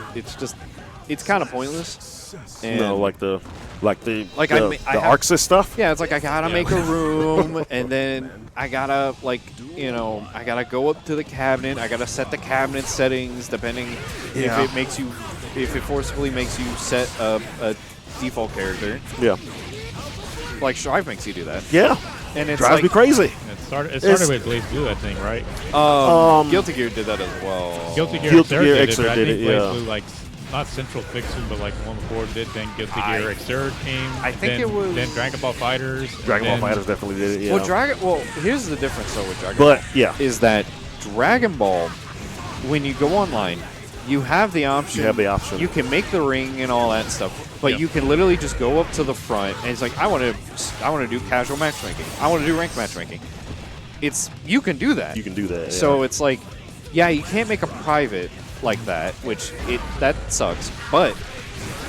it's kind of pointless. And like the I Arxis stuff. Yeah, it's like I gotta make a room, and then I gotta I gotta go up to the cabinet. I gotta set the cabinet settings depending if it forcibly makes you set a default character. Yeah. Like Strive makes you do that. Yeah. And it drives me crazy. It started with Blaze Blue, I think, right? Guilty Gear did that as well. Guilty Gear Xrd did it, but I think Blaze Blue, not Central Fiction, but the one before did. Then Guilty Gear Xrd came. I think it was. Then Dragon Ball Fighters. Dragon Ball Fighters definitely did it. Yeah. Well, here's the difference though with Dragon Ball. Is that Dragon Ball, when you go online, you have the option. You have the option. You can make the ring and all that stuff. But you can literally just go up to the front and it's like, I want to do casual matchmaking. I want to do ranked matchmaking. You can do that. You can do that. So it's like, yeah, you can't make a private like that, which that sucks. But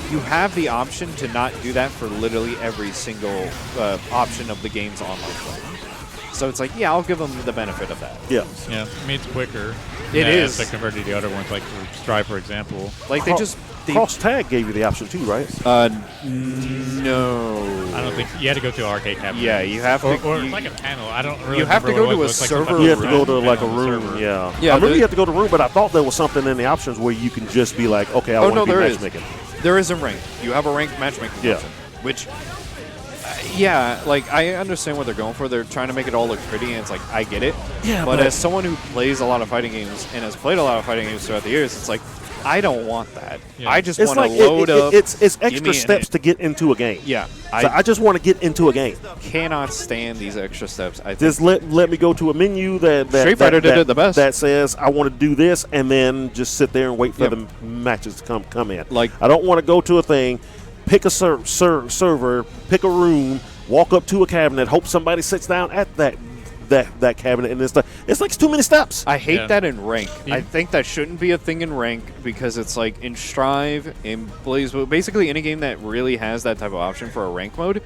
you have the option to not do that for literally every single option of the game's online play. So it's like, yeah, I'll give them the benefit of that. Yeah. Yeah, I mean, it's quicker. It is. Compared to the other ones, like for Strive, for example. Like Cross Tag gave you the option too, right? No. I don't think you had to go to an arcade cabinet. Yeah, you have to. Or it's like a panel. I don't really. You have to go to a server. You have to go to like a room. Yeah. I remember you have to go to a room, but I thought there was something in the options where you can just be like, okay, I want to be matchmaking. There is a rank. You have a ranked matchmaking option, which. Yeah, like I understand what they're going for. They're trying to make it all look pretty, and it's like I get it. Yeah, but as someone who plays a lot of fighting games and has played a lot of fighting games throughout the years, it's like I don't want that. Yeah. I just want to load up. It's extra steps to get into a game. Yeah, so I just want to get into a game. Cannot stand these extra steps. I just let me go to a menu that Street Fighter did it the best. That says I want to do this, and then just sit there and wait for the matches to come in. Like I don't want to go to a thing. Pick a server, pick a room, walk up to a cabinet, hope somebody sits down at that cabinet, and it's like too many steps. I hate that in rank. I think that shouldn't be a thing in rank because it's like in Strive, in Blaze, basically any game that really has that type of option for a rank mode,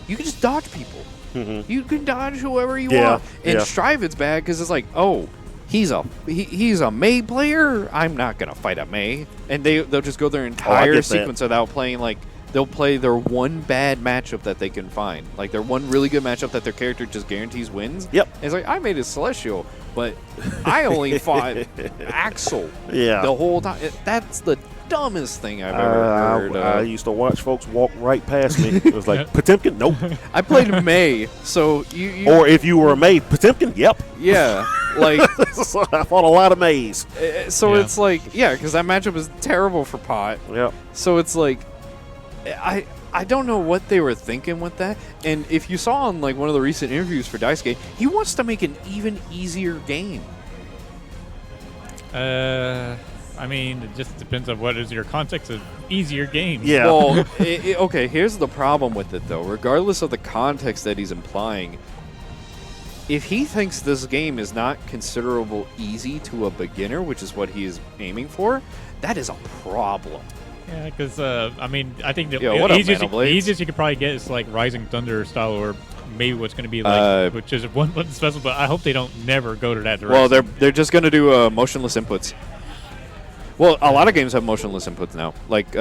you can just dodge people. Mm-hmm. You can dodge whoever you want. In Strive, it's bad because it's like, oh, he's a Mei player. I'm not gonna fight a Mei, and they'll just go their entire sequence without playing like. They'll play their one bad matchup that they can find. Like their one really good matchup that their character just guarantees wins. Yep. And it's like, I made a Celestial, but I only fought Axel the whole time. That's the dumbest thing I've ever heard of. I used to watch folks walk right past me. It was like, Potemkin? Nope. I played Mei, so you... Or if you were a Mei, Potemkin? Yep. Yeah. Like so I fought a lot of Meis. So it's like, yeah, because that matchup is terrible for Pot. Yep. So it's like... I don't know what they were thinking with that. And if you saw on like one of the recent interviews for Daisuke, he wants to make an even easier game. I mean, it just depends on what is your context of easier game. Yeah. Well, okay, here's the problem with it though. Regardless of the context that he's implying, if he thinks this game is not considerable easy to a beginner, which is what he is aiming for, that is a problem. Yeah, because, I mean, I think the easiest you could probably get is like Rising Thunder style, or maybe what's going to be like, which is one button special, but I hope they don't never go to that direction. Well, they're just going to do motionless inputs. Well, a lot of games have motionless inputs now. Like,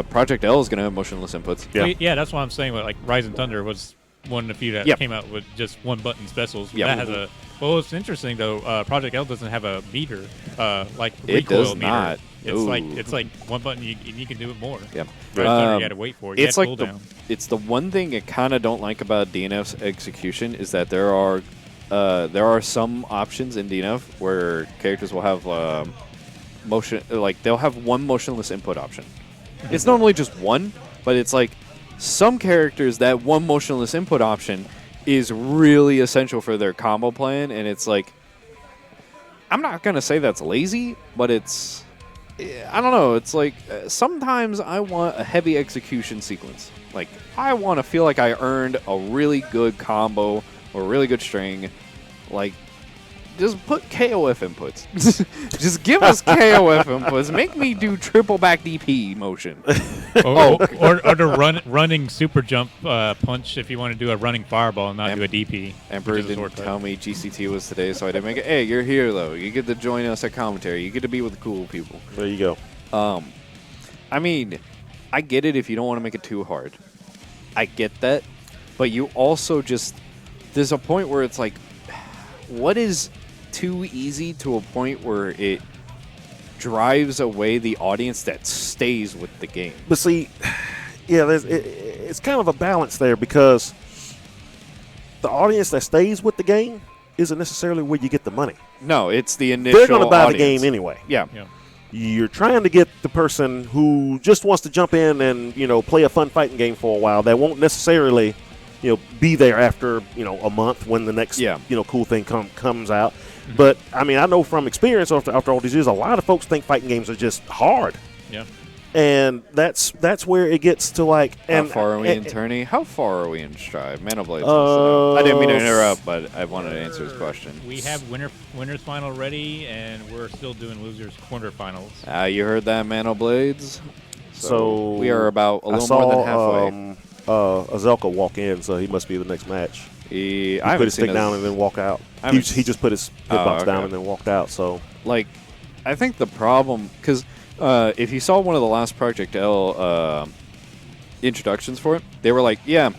Project L is going to have motionless inputs. Yeah, yeah, that's what I'm saying. Like, Rising Thunder was one of the few that came out with just one button specials. Yeah. That has a... Well, it's interesting, though. Project L doesn't have a meter, like it recoil does meter. Not. It's like one button, you can do it more. Yeah. You got to wait for it. It's like it's the one thing I kind of don't like about DNF's execution is that there are some options in DNF where characters will have motion, like they'll have one motionless input option. It's normally just one, but it's like some characters that one motionless input option is really essential for their combo plan, and it's like I'm not gonna say that's lazy, but it's. I don't know. It's like sometimes I want a heavy execution sequence. Like I want to feel like I earned a really good combo or a really good string. Like just put KOF inputs. Just give us KOF inputs. Make me do triple back DP motion. or the running super jump punch if you want to do a running fireball and not do a DP. Emperor didn't tell me GCT was today, so I didn't make it. Hey, you're here, though. You get to join us at commentary. You get to be with the cool people. There you go. I mean, I get it if you don't want to make it too hard. I get that. But you also just... There's a point where it's like, what is too easy to a point where it drives away the audience that stays with the game? But see, yeah, it's kind of a balance there because the audience that stays with the game isn't necessarily where you get the money. No, it's the initial They're going to buy audience. the game anyway. Yeah. You're trying to get the person who just wants to jump in and, play a fun fighting game for a while that won't necessarily, be there after, a month when the next, cool thing comes out. Mm-hmm. But, I mean, I know from experience after all these years, a lot of folks think fighting games are just hard. Yeah. And that's where it gets to like. How far are we in tourney? How far are we in Strive? Man of Blades. I didn't mean to interrupt, but I wanted to answer his question. We have winners final ready, and we're still doing losers quarterfinals. You heard that, Man of Blades. So we are about a little more than halfway. Azelka walk in, so he must be the next match. He put his stick down and then walk out. He just put his hitbox down and then walked out. So, I think the problem because. If you saw one of the last Project L introductions for it, they were like, yeah,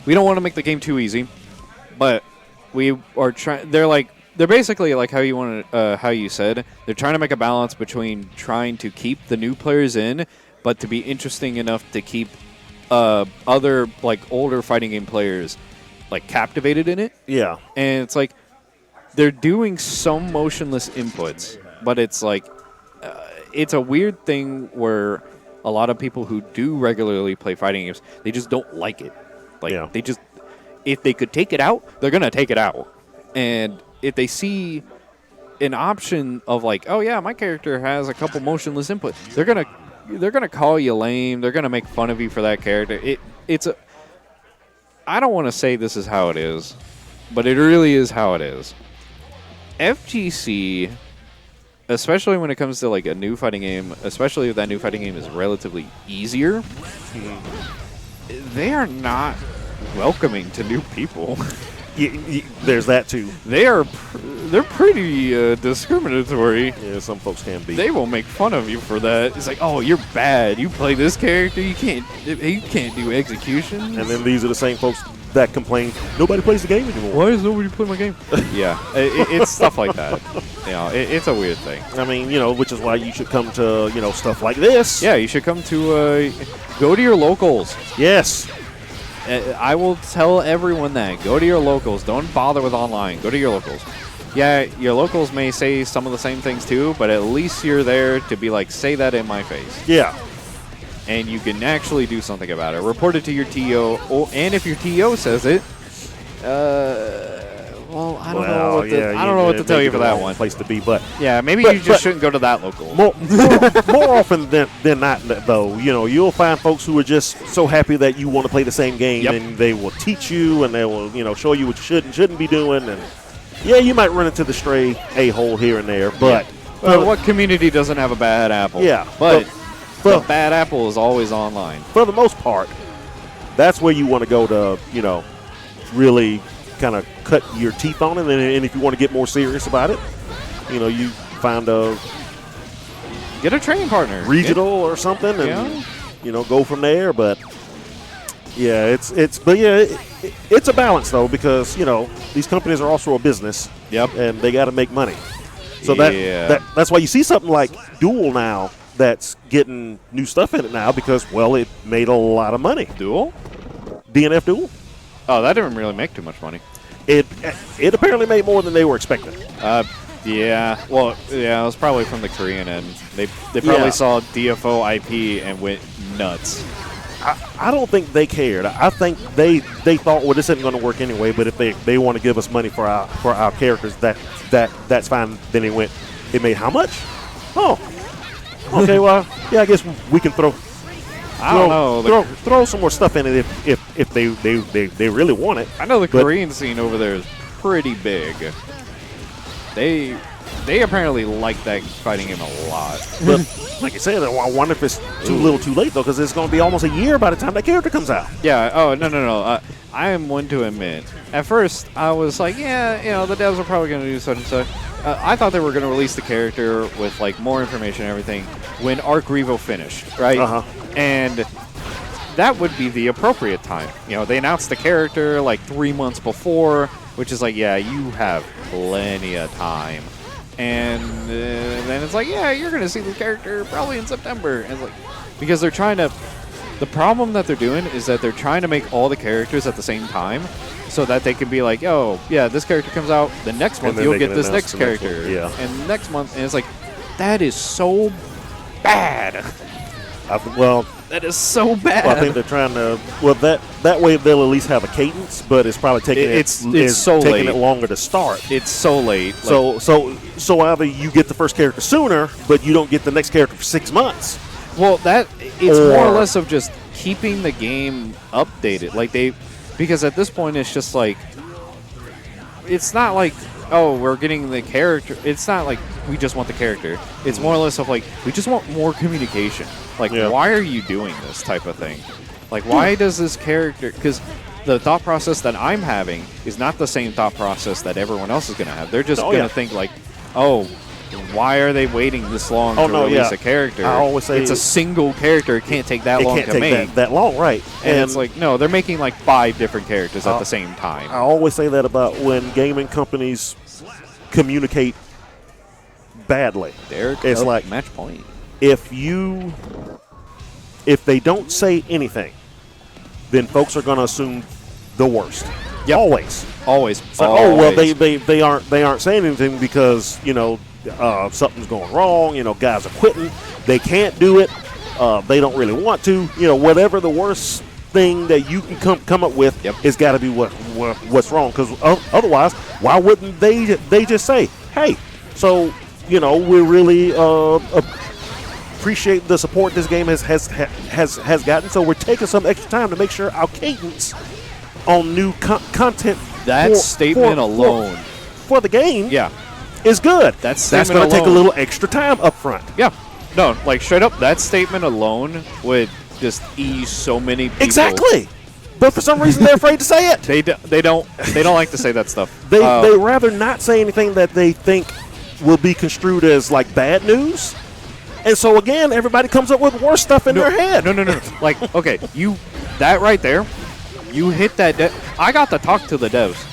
we don't want to make the game too easy, but we are trying. They're basically like how you said. They're trying to make a balance between trying to keep the new players in, but to be interesting enough to keep other older fighting game players captivated in it. Yeah, and it's like they're doing some motionless inputs, but it's like. It's a weird thing where a lot of people who do regularly play fighting games, they just don't like it. They just, if they could take it out, they're going to take it out. And if they see an option of oh yeah, my character has a couple motionless inputs, they're going to call you lame. They're going to make fun of you for that character. I don't want to say this is how it is, but it really is how it is. FGC... Especially when it comes to a new fighting game, especially if that new fighting game is relatively easier, they are not welcoming to new people. There's that too. They're pretty discriminatory. Yeah, some folks can be. They will make fun of you for that. It's like, oh, you're bad. You play this character. You can't do execution. And then these are the same folks that complain nobody plays the game anymore. Why is nobody playing my game? Yeah, it's stuff like that. It's a weird thing. I mean, which is why you should come to stuff like this. Yeah, you should come to go to your locals. Yes. I will tell everyone that. Go to your locals. Don't bother with online. Go to your locals. Yeah, your locals may say some of the same things too, but at least you're there to be say that in my face. Yeah. And you can actually do something about it. Report it to your TO, and if your TO says it, well, I don't know what to tell you for that one. Place to be, but yeah, maybe you just shouldn't go to that local. More often than not, though, you'll find folks who are just so happy that you want to play the same game, and they will teach you, and they will, show you what you should and shouldn't be doing, and yeah, you might run into the stray a-hole here and there, but what community doesn't have a bad apple? Yeah, but the bad apple is always online. For the most part, that's where you want to go to, really kind of cut your teeth on it. And if you want to get more serious about it, you find get a training partner, regional or something, and go from there. But yeah, it's a balance though, because these companies are also a business. Yep, and they got to make money. So that's why you see something like Duel now that's getting new stuff in it now, because it made a lot of money. Duel? DNF Duel? Oh, that didn't really make too much money. It apparently made more than they were expecting. Yeah. Well, yeah, it was probably from the Korean end. They probably saw DFO IP and went nuts. I don't think they cared. I think they thought, well, this isn't going to work anyway, but if they want to give us money for our characters, that's fine. Then it made how much? Oh. Okay, well, yeah, I guess we can throw some more stuff in it if they really want it. I know the Korean scene over there is pretty big. they apparently like that fighting game a lot. But like I said, I wonder if it's too little, too late though, because it's going to be almost a year by the time that character comes out. Yeah. Oh no. I am one to admit. At first, I was like, yeah, you know, the devs are probably going to do such and such. I thought they were going to release the character with like more information and everything when Arc Revo finished, right? And that would be the appropriate time. You know, they announced the character like 3 months before, which is like, yeah, you have plenty of time. And then it's like, yeah, you're going to see the character probably in September. And it's like, because they're trying to, the problem that they're doing is that they're trying to make all the characters at the same time so that they can be like, oh, yeah, this character comes out, the next month you'll get this next character. Yeah. And next month, and it's like, that is so bad. That is so bad. Well, I think they're trying to. Well, that way they'll at least have a cadence, but it's probably taking it longer to start. It's so late. So either you get the first character sooner, but you don't get the next character for 6 months. Well, it's more or less of just keeping the game updated. Like because at this point it's just like, it's not like, oh, we're getting the character. It's not like we just want the character. It's more or less of like, we just want more communication. Like, why are you doing this type of thing? Like, why does this character... Because the thought process that I'm having is not the same thought process that everyone else is going to have. They're just going to think like, oh, why are they waiting this long to release a character? I always say it's a single character. It can't take that long to make. That long, right. And it's like, no, they're making like 5 different characters at the same time. I always say that about when gaming companies communicate badly. It's like match point. If they don't say anything, then folks are going to assume the worst. Yep. Always. It's like, oh well, they aren't saying anything because something's going wrong. Guys are quitting. They can't do it. They don't really want to. Whatever the worst thing that you can come up with has got to be what's wrong. Because otherwise, why wouldn't they just say, hey, so we really appreciate the support this game has gotten. So we're taking some extra time to make sure our cadence on new content. That statement alone for the game, is good. That's going to take a little extra time up front. Yeah, no, like straight up, that statement alone would just ease so many people. Exactly, but for some reason they're afraid to say it. They don't like to say that stuff. They rather not say anything that they think will be construed as like bad news. And so again, everybody comes up with worse stuff in their head. No. Like, okay, that right there, you hit that. I got to talk to the devs.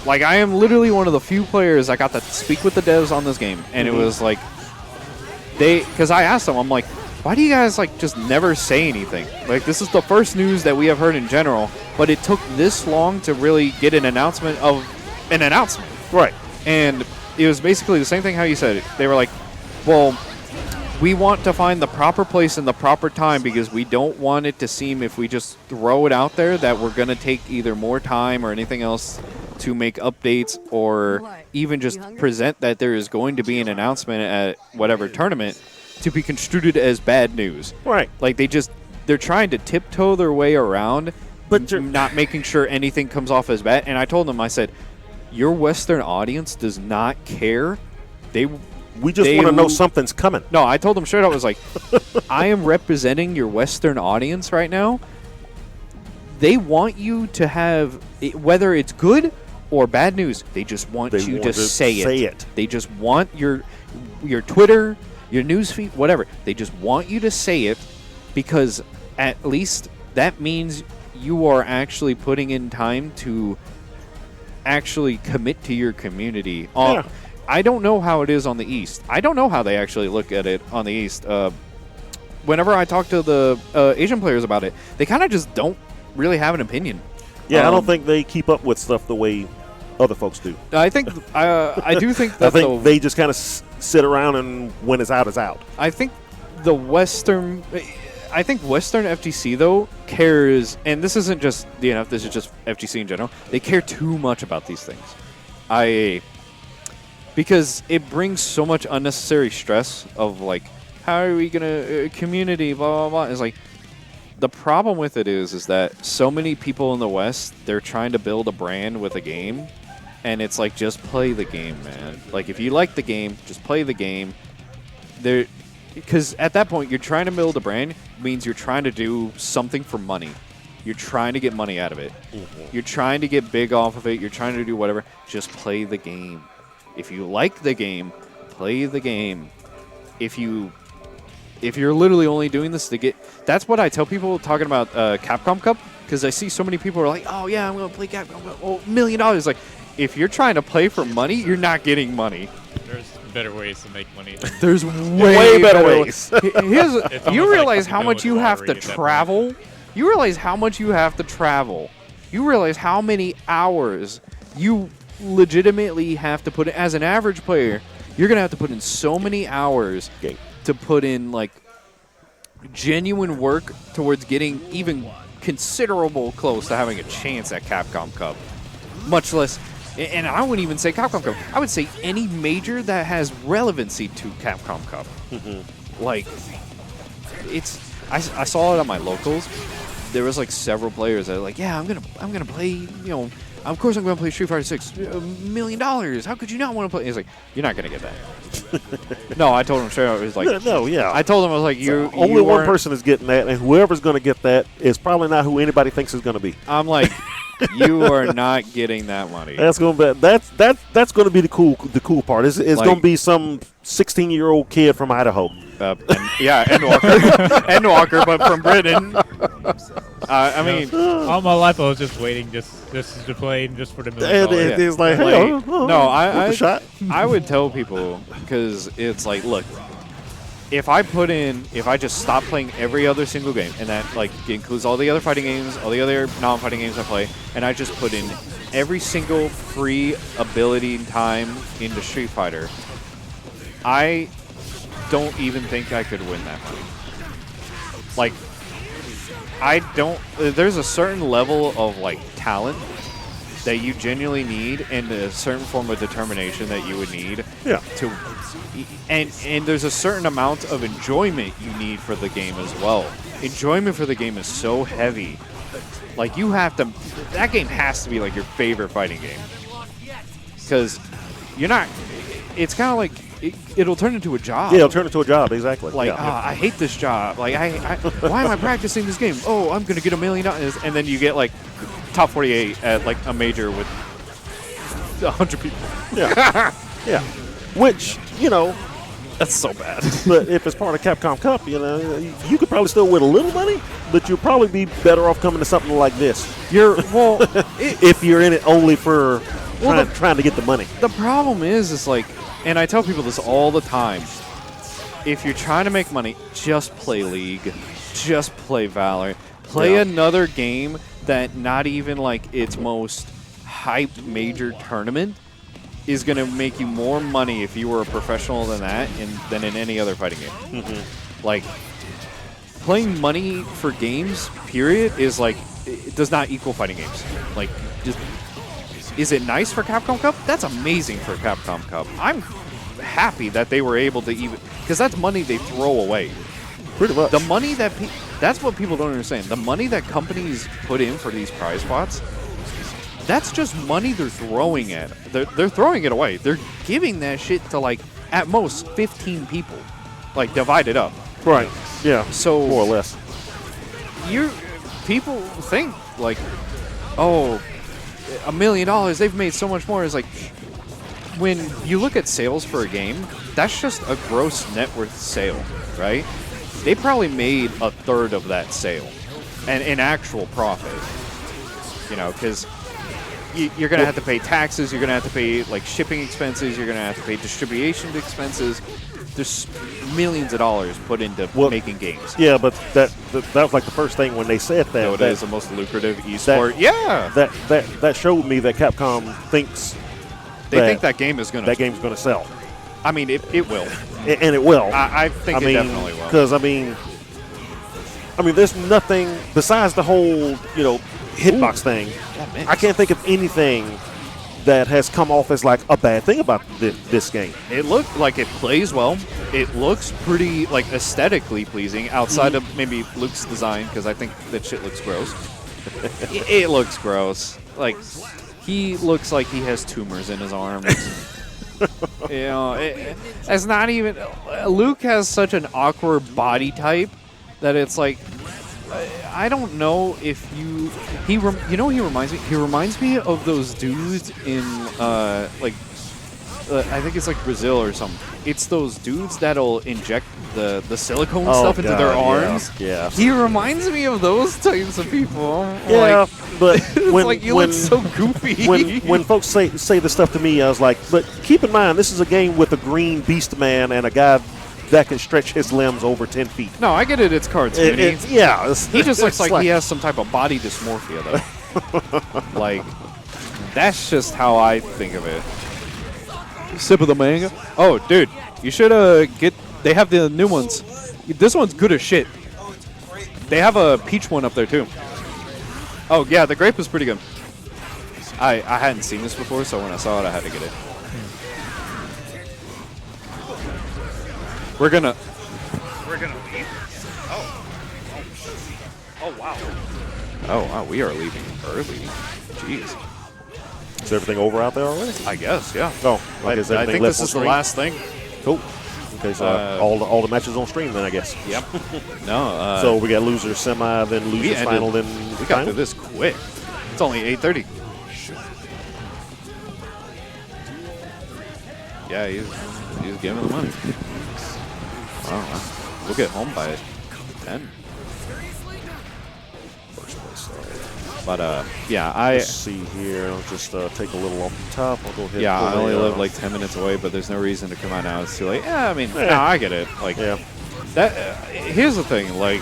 Like, I am literally one of the few players I got to speak with the devs on this game, and it was like because I asked them, I'm like, why do you guys like just never say anything? Like, this is the first news that we have heard in general, but it took this long to really get an announcement of an announcement, right? And it was basically the same thing how you said it. They were like, well, we want to find the proper place and the proper time because we don't want it to seem, if we just throw it out there, that we're going to take either more time or anything else to make updates or even just present that there is going to be an announcement at whatever tournament to be construed as bad news. Right. Like, they're trying to tiptoe their way around, but not making sure anything comes off as bad. And I told them, I said, your Western audience does not care. We just want to know something's coming. No, I told them straight up, I was like, I am representing your Western audience right now. They want you to have, whether it's good or bad news, they just want you to say it. They just want your Twitter, your newsfeed, whatever. They just want you to say it because at least that means you are actually putting in time to actually commit to your community. Yeah. I don't know how it is on the East. I don't know how they actually look at it on the East. Whenever I talk to the Asian players about it, they kind of just don't really have an opinion. Yeah, I don't think they keep up with stuff the way other folks do. I think I do think that I think they just kind of sit around and when it's out, it's out. I think Western FGC though cares, and this isn't just DNF. This is just FGC in general. They care too much about these things. Because it brings so much unnecessary stress of like, how are we gonna community blah blah blah. It's like, the problem with it is that so many people in the West, they're trying to build a brand with a game, and it's like, just play the game, man. Like, if you like the game, just play the game. Because at that point, you're trying to build a brand, means you're trying to do something for money. You're trying to get money out of it. You're trying to get big off of it. You're trying to do whatever. Just play the game. If you like the game, play the game. If you're literally only doing this to get... That's what I tell people talking about Capcom Cup, because I see so many people are like, oh, yeah, I'm going to play Capcom Cup. Oh, $1 million. Like, if you're trying to play for money, you're not getting money. There's better ways to make money. There's way better ways. You realize how much you have to travel? You realize how much you have to travel. You realize how many hours you legitimately have to put in. As an average player, you're going to have to put in so many hours to put in, like, genuine work towards getting even considerable close to having a chance at Capcom Cup. Much less... And I wouldn't even say Capcom Cup. I would say any major that has relevancy to Capcom Cup. Like, I saw it on my locals. There was like several players that were like, yeah, I'm gonna play. You know, of course I'm gonna play Street Fighter 6. $1 million. How could you not want to play? He's like, you're not gonna get that. No, I told him straight up. It was like, no, yeah. I told him I was like, you only one person is getting that, and whoever's gonna get that is probably not who anybody thinks is gonna be. I'm like. You are not getting that money. That's gonna be that's gonna be the cool part. It's like, gonna be some 16-year-old kid from Idaho. And Walker, but from Britain. I mean, all my life I was just waiting, just to play, just for the $1 million. It's like, hey, I would tell people, because it's like, look. If I just stop playing every other single game, and that like includes all the other fighting games, all the other non-fighting games I play, and I just put in every single free ability and time into Street Fighter, I don't even think I could win that money. Like, I don't. There's a certain level of like talent that you genuinely need, and a certain form of determination that you would need to. And there's a certain amount of enjoyment you need for the game as well. Enjoyment for the game is so heavy. Like, you have to... That game has to be, like, your favorite fighting game. Because you're not... It's kind of like... It'll turn into a job. Yeah, it'll turn into a job, exactly. Like, I hate this job. Like, why am I practicing this game? Oh, I'm going to get $1 million. And then you get, like, top 48 at, like, a major with 100 people. Yeah. Yeah. Which, you know, that's so bad. But if it's part of Capcom Cup, you know, you could probably still win a little money, but you'll probably be better off coming to something like this. If you're in it only for trying to get the money. The problem is like, and I tell people this all the time, if you're trying to make money, just play League, just play Valor, play another game that not even like its most hyped major tournament is going to make you more money if you were a professional than that than in any other fighting game. Like, playing money for games, period, is like, it does not equal fighting games. Like, just, is it nice for Capcom Cup? That's amazing for Capcom Cup. I'm happy that they were able to even, because that's money they throw away. Pretty much. The money that, that's what people don't understand. The money that companies put in for these prize spots, that's just money they're throwing at. They're throwing it away. They're giving that shit to, like, at most 15 people, like, divided up. Right. Yeah. So more or less. People think like, oh, $1 million. They've made so much more. It's like, when you look at sales for a game, that's just a gross net worth sale, right? They probably made a third of that sale, and in actual profit. You know, because you're going to have to pay taxes, you're going to have to pay, like, shipping expenses, you're going to have to pay distribution expenses. There's millions of dollars put into making games. Yeah, but that was like the first thing when they said that. No, it is the most lucrative esport. That showed me that Capcom thinks they think that game is going to sell. I mean, it will. And it will. I think it definitely will. Because, I mean, there's nothing besides the whole, you know, hitbox thing. I can't think of anything that has come off as like a bad thing about this game. It looked like it plays well. It looks pretty, like, aesthetically pleasing outside of maybe Luke's design, because I think that shit looks gross. It looks gross. Like, he looks like he has tumors in his arms. You know, it's not even. Luke has such an awkward body type that it's like, I don't know if you. You know what he reminds me? He reminds me of those dudes in like. I think it's like Brazil or something. It's those dudes that'll inject the silicone stuff into their arms. Yeah. He reminds me of those types of people. Yeah, but when like you look so goofy. When folks say this stuff to me, I was like, but keep in mind, this is a game with a green beast man and a guy that can stretch his limbs over 10 feet. No, I get it. It's cartoony. He just looks like he has some type of body dysmorphia, though. Like, that's just how I think of it. Sip of the mango. Oh, dude, you should get. They have the new ones. This one's good as shit. They have a peach one up there too. Oh yeah, the grape is pretty good. I hadn't seen this before, so when I saw it, I had to get it. We're gonna leave. Oh wow. Oh wow, we are leaving early. Jeez. Is everything over out there already? I guess, yeah. Oh, I think this is the last thing. Cool. Okay, so all the matches on stream then, I guess. Yep. No. So we got losers semi, then losers final, then we got through this quick. It's only 8:30. Yeah, he's giving the money. I don't know. We'll get home by 10. But yeah, let's see here. I'll just take a little off the top. I'll go ahead. Yeah, I only live like 10 minutes away, but there's no reason to come out now. It's too late. Yeah, I mean, no, I get it. Like, that. Here's the thing. Like,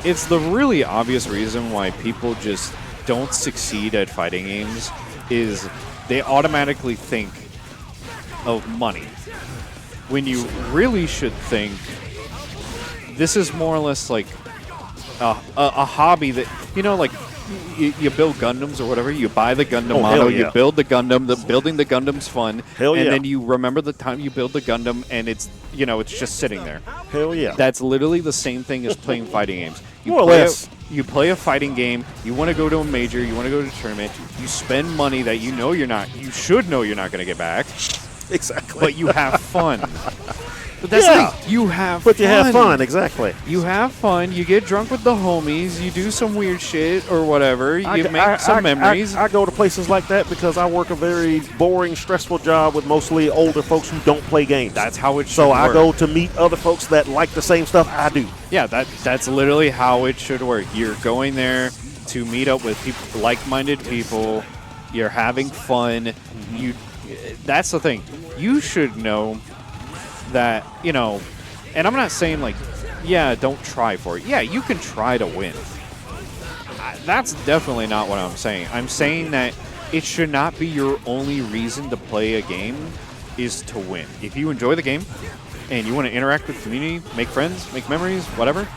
it's the really obvious reason why people just don't succeed at fighting games is they automatically think of money when you really should think this is more or less like a hobby that, you know, like you build Gundams or whatever. You buy the Gundam model, you build the Gundam. Building the Gundam's fun, and then you remember the time you build the Gundam, and it's, you know, it's just sitting there. Hell yeah! That's literally the same thing as playing fighting games. You play a fighting game. You want to go to a major. You want to go to a tournament. You spend money that you should know you're not going to get back. Exactly. But you have fun. But that's the thing. You have fun. But you have fun, exactly. You have fun. You get drunk with the homies. You do some weird shit or whatever. You make some memories. I go to places like that because I work a very boring, stressful job with mostly older folks who don't play games. That's how it should So work. I go to meet other folks that like the same stuff I do. Yeah, that's literally how it should work. You're going there to meet up with people, like-minded people. You're having fun. That's the thing. You should know that, you know, and I'm not saying like, yeah, don't try for it. Yeah, you can try to win. That's definitely not what I'm saying. I'm saying that it should not be your only reason to play a game is to win. If you enjoy the game and you want to interact with the community, make friends, make memories, whatever,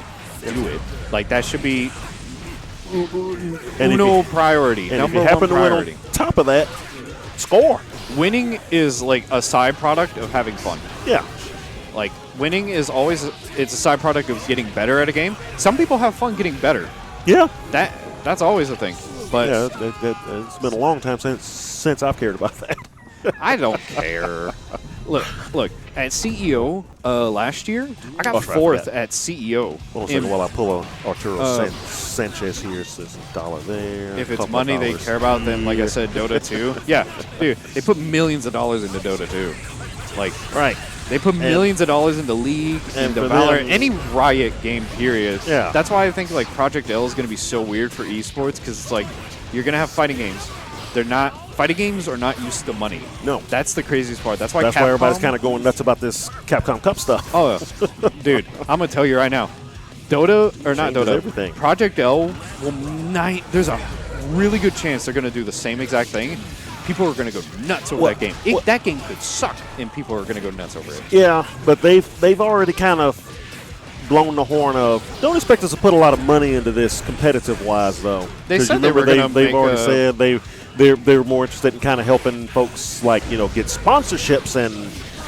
do it. Like, that should be priority. And number if you happen one to win priority. on top of that, score. Winning is like a side product of having fun. Yeah. Like, winning is always, it's a side product of getting better at a game. Some people have fun getting better. Yeah. That's always a thing. But it's been a long time since I've cared about that. I don't care. Look, at CEO last year, I got fourth at CEO. Hold on a second while I pull Arturo Sanchez here. Says $1 there. If it's money they care about, then, like I said, Dota 2. Yeah, dude, they put millions of dollars into Dota 2. Like, right. They put millions of dollars into League, into Valorant, any Riot game, period. Yeah. That's why I think, like, Project L is going to be so weird for esports, because it's like, you're going to have fighting games. Fighting games are not used to money. No. That's the craziest part. That's why everybody's kind of going nuts about this Capcom Cup stuff. Oh, dude, I'm going to tell you right now. Everything. Project L there's a really good chance they're going to do the same exact thing. People are going to go nuts over that game. That game could suck, and people are going to go nuts over it. Yeah, but they've already kind of blown the horn of, don't expect us to put a lot of money into this competitive-wise, though. They said they were going to They've already said they're more interested in kind of helping folks, like, you know, get sponsorships and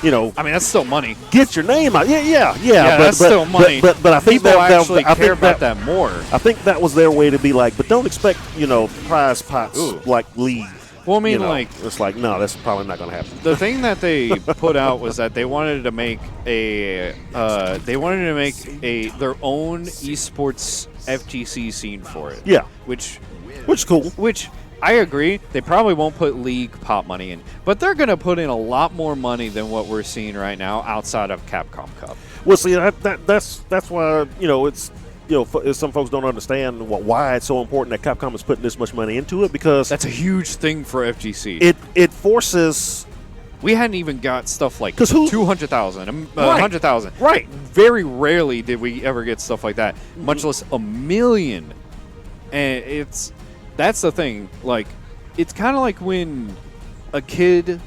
you know, I mean, that's still money. get your name out. Yeah. Yeah, but, that's still money. But I think people that actually I care think about that more. I think that was their way to be like, but don't expect, you know, prize pots like league. Well, I mean, You know, like, it's like, no, that's probably not going to happen. the thing that they put out was that they wanted to make their own esports FGC scene for it. Yeah. Which is cool. Which I agree. They probably won't put league pot money in, but they're going to put in a lot more money than what we're seeing right now outside of Capcom Cup. Well, see, that's why, you know, it's, you know, some folks don't understand why it's so important that Capcom is putting this much money into it, because that's a huge thing for FGC. It forces. We hadn't even got stuff like 200,000, 100,000. Right. Very rarely did we ever get stuff like that, much less a million. And that's the thing. Like, it's kind of like when a kid,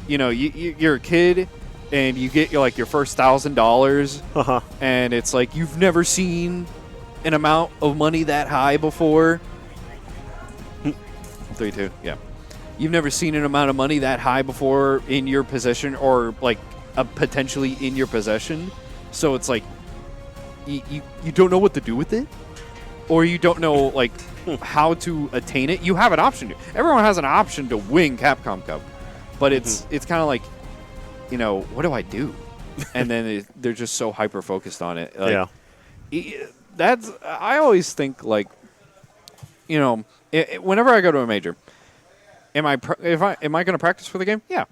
you know, you're a kid and you get your first $1,000, and it's like you've never seen an amount of money that high before. 3-2, yeah. You've never seen an amount of money that high before in your possession, or like potentially in your possession. So it's like you don't know what to do with it, or you don't know like how to attain it. You have an option. Everyone has an option to win Capcom Cup, but it's kind of like, you know, what do I do? And then they're just so hyper focused on it. Like, that's, I always think, like, you know, whenever I go to a major, am I going to practice for the game? Yeah,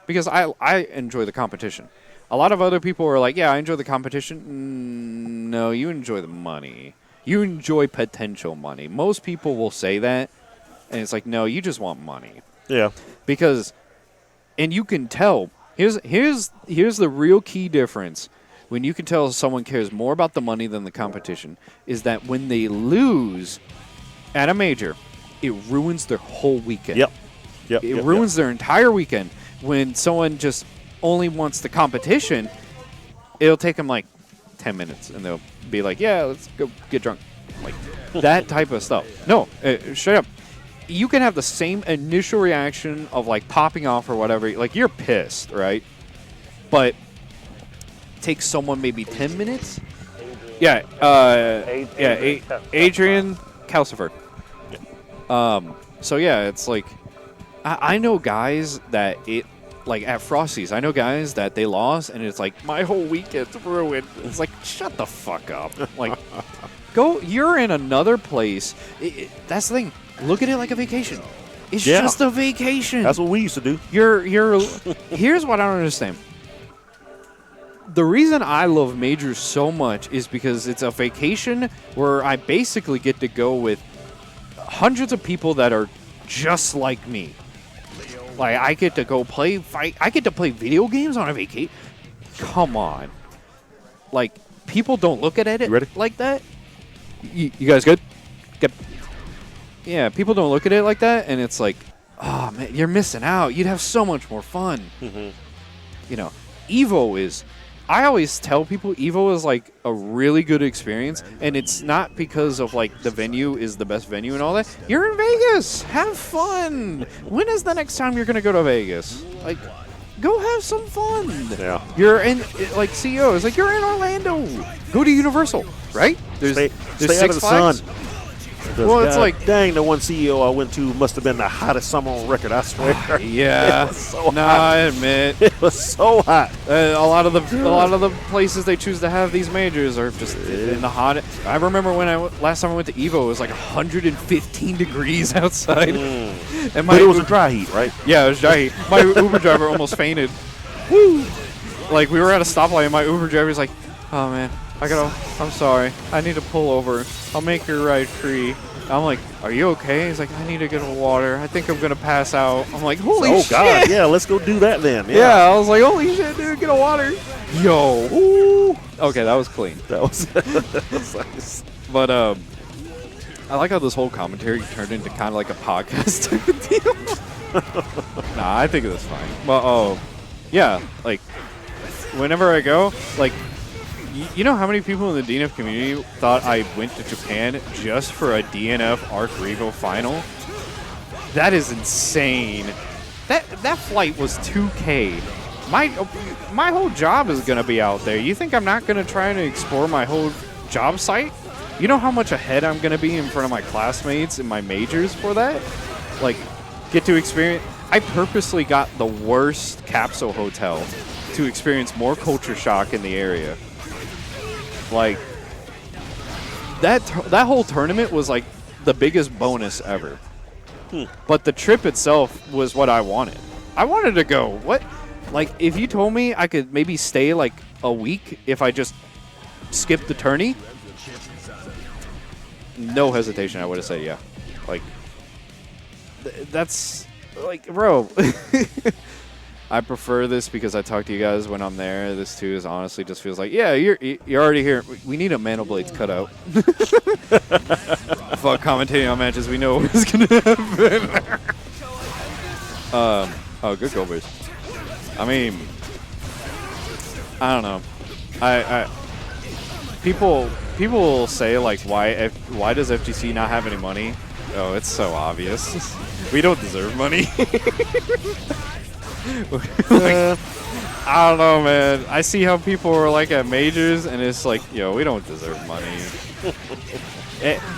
because I enjoy the competition. A lot of other people are like, yeah, I enjoy the competition. No, you enjoy the money. You enjoy potential money. Most people will say that, and it's like, no, you just want money. Yeah. Because, and you can tell. Here's the real key difference. When you can tell someone cares more about the money than the competition, is that when they lose at a major, it ruins their whole weekend. It ruins their entire weekend. When someone just only wants the competition, it'll take them like 10 minutes, and they'll be like, yeah, let's go get drunk. Like, that type of stuff. No, straight up. You can have the same initial reaction of like popping off or whatever. Like, you're pissed, right? But it takes someone maybe 10 minutes. Yeah, Adrian Calcifer. So yeah, it's like I know guys that like at Frosty's, I know guys that they lost, and it's like, my whole weekend's ruined. It's like, shut the fuck up. Like, you're in another place. That's the thing. Look at it like a vacation. It's just a vacation. That's what we used to do. Here's what I don't understand. The reason I love majors so much is because it's a vacation where I basically get to go with hundreds of people that are just like me. Like, I get to go fight. I get to play video games on a vacation. Come on. Like, people don't look at it like that. You guys good? Good. Yeah, people don't look at it like that, and it's like, oh, man, you're missing out. You'd have so much more fun. You know, Evo is... I always tell people Evo is like a really good experience, and it's not because of like the venue is the best venue and all that. You're in Vegas. Have fun. When is the next time you're going to go to Vegas? Like, go have some fun. Yeah. You're in, like, CEO is like, you're in Orlando. Go to Universal, right? Stay Six out of the Flags? sun. Well, it's like, dang, the one CEO I went to must have been the hottest summer on record, I swear. Yeah. It was so hot. I admit. It was so hot. A lot of the places they choose to have these majors are just in the hot. I remember when last time I went to Evo, it was like 115 degrees outside. And but it was a dry heat, right? Yeah, it was dry heat. My Uber driver almost fainted. Woo! Like, we were at a stoplight, and my Uber driver was like, oh, man, I'm sorry. I need to pull over. I'll make your ride free. I'm like, are you okay? He's like, I need to get a water. I think I'm going to pass out. I'm like, holy shit. Oh, God, yeah, let's go do that then. Yeah, I was like, holy shit, dude, get a water. Yo. Ooh. Okay, that was clean. That was nice. But, I like how this whole commentary turned into kind of like a podcast type of deal. Nah, I think it was fine. Well, yeah, like, whenever I go, like, you know how many people in the DNF community thought I went to Japan just for a DNF Arc Revo final? That is insane. That flight was $2K my whole job is gonna be out there. You think I'm not gonna try to explore my whole job site? You know how much ahead I'm gonna be in front of my classmates in my majors for that? Like, get to experience. I purposely got the worst capsule hotel to experience more culture shock in the area. Like, that whole tournament was like the biggest bonus ever. But the trip itself was what I wanted. I wanted to go. What? Like, if you told me I could maybe stay like a week if I just skipped the tourney, no hesitation, I would have said yeah. Like, that's like, bro. I prefer this because I talk to you guys when I'm there. This too is honestly just feels like, yeah, you're already here. We need a Mana Blades cutout. Fuck commentating on matches. We know what's gonna happen. Oh, good Goldbergs. I mean, I don't know. People will say like, why does FGC not have any money? Oh, it's so obvious. We don't deserve money. Like, I don't know, man. I see how people are like at majors, and it's like, yo, we don't deserve money.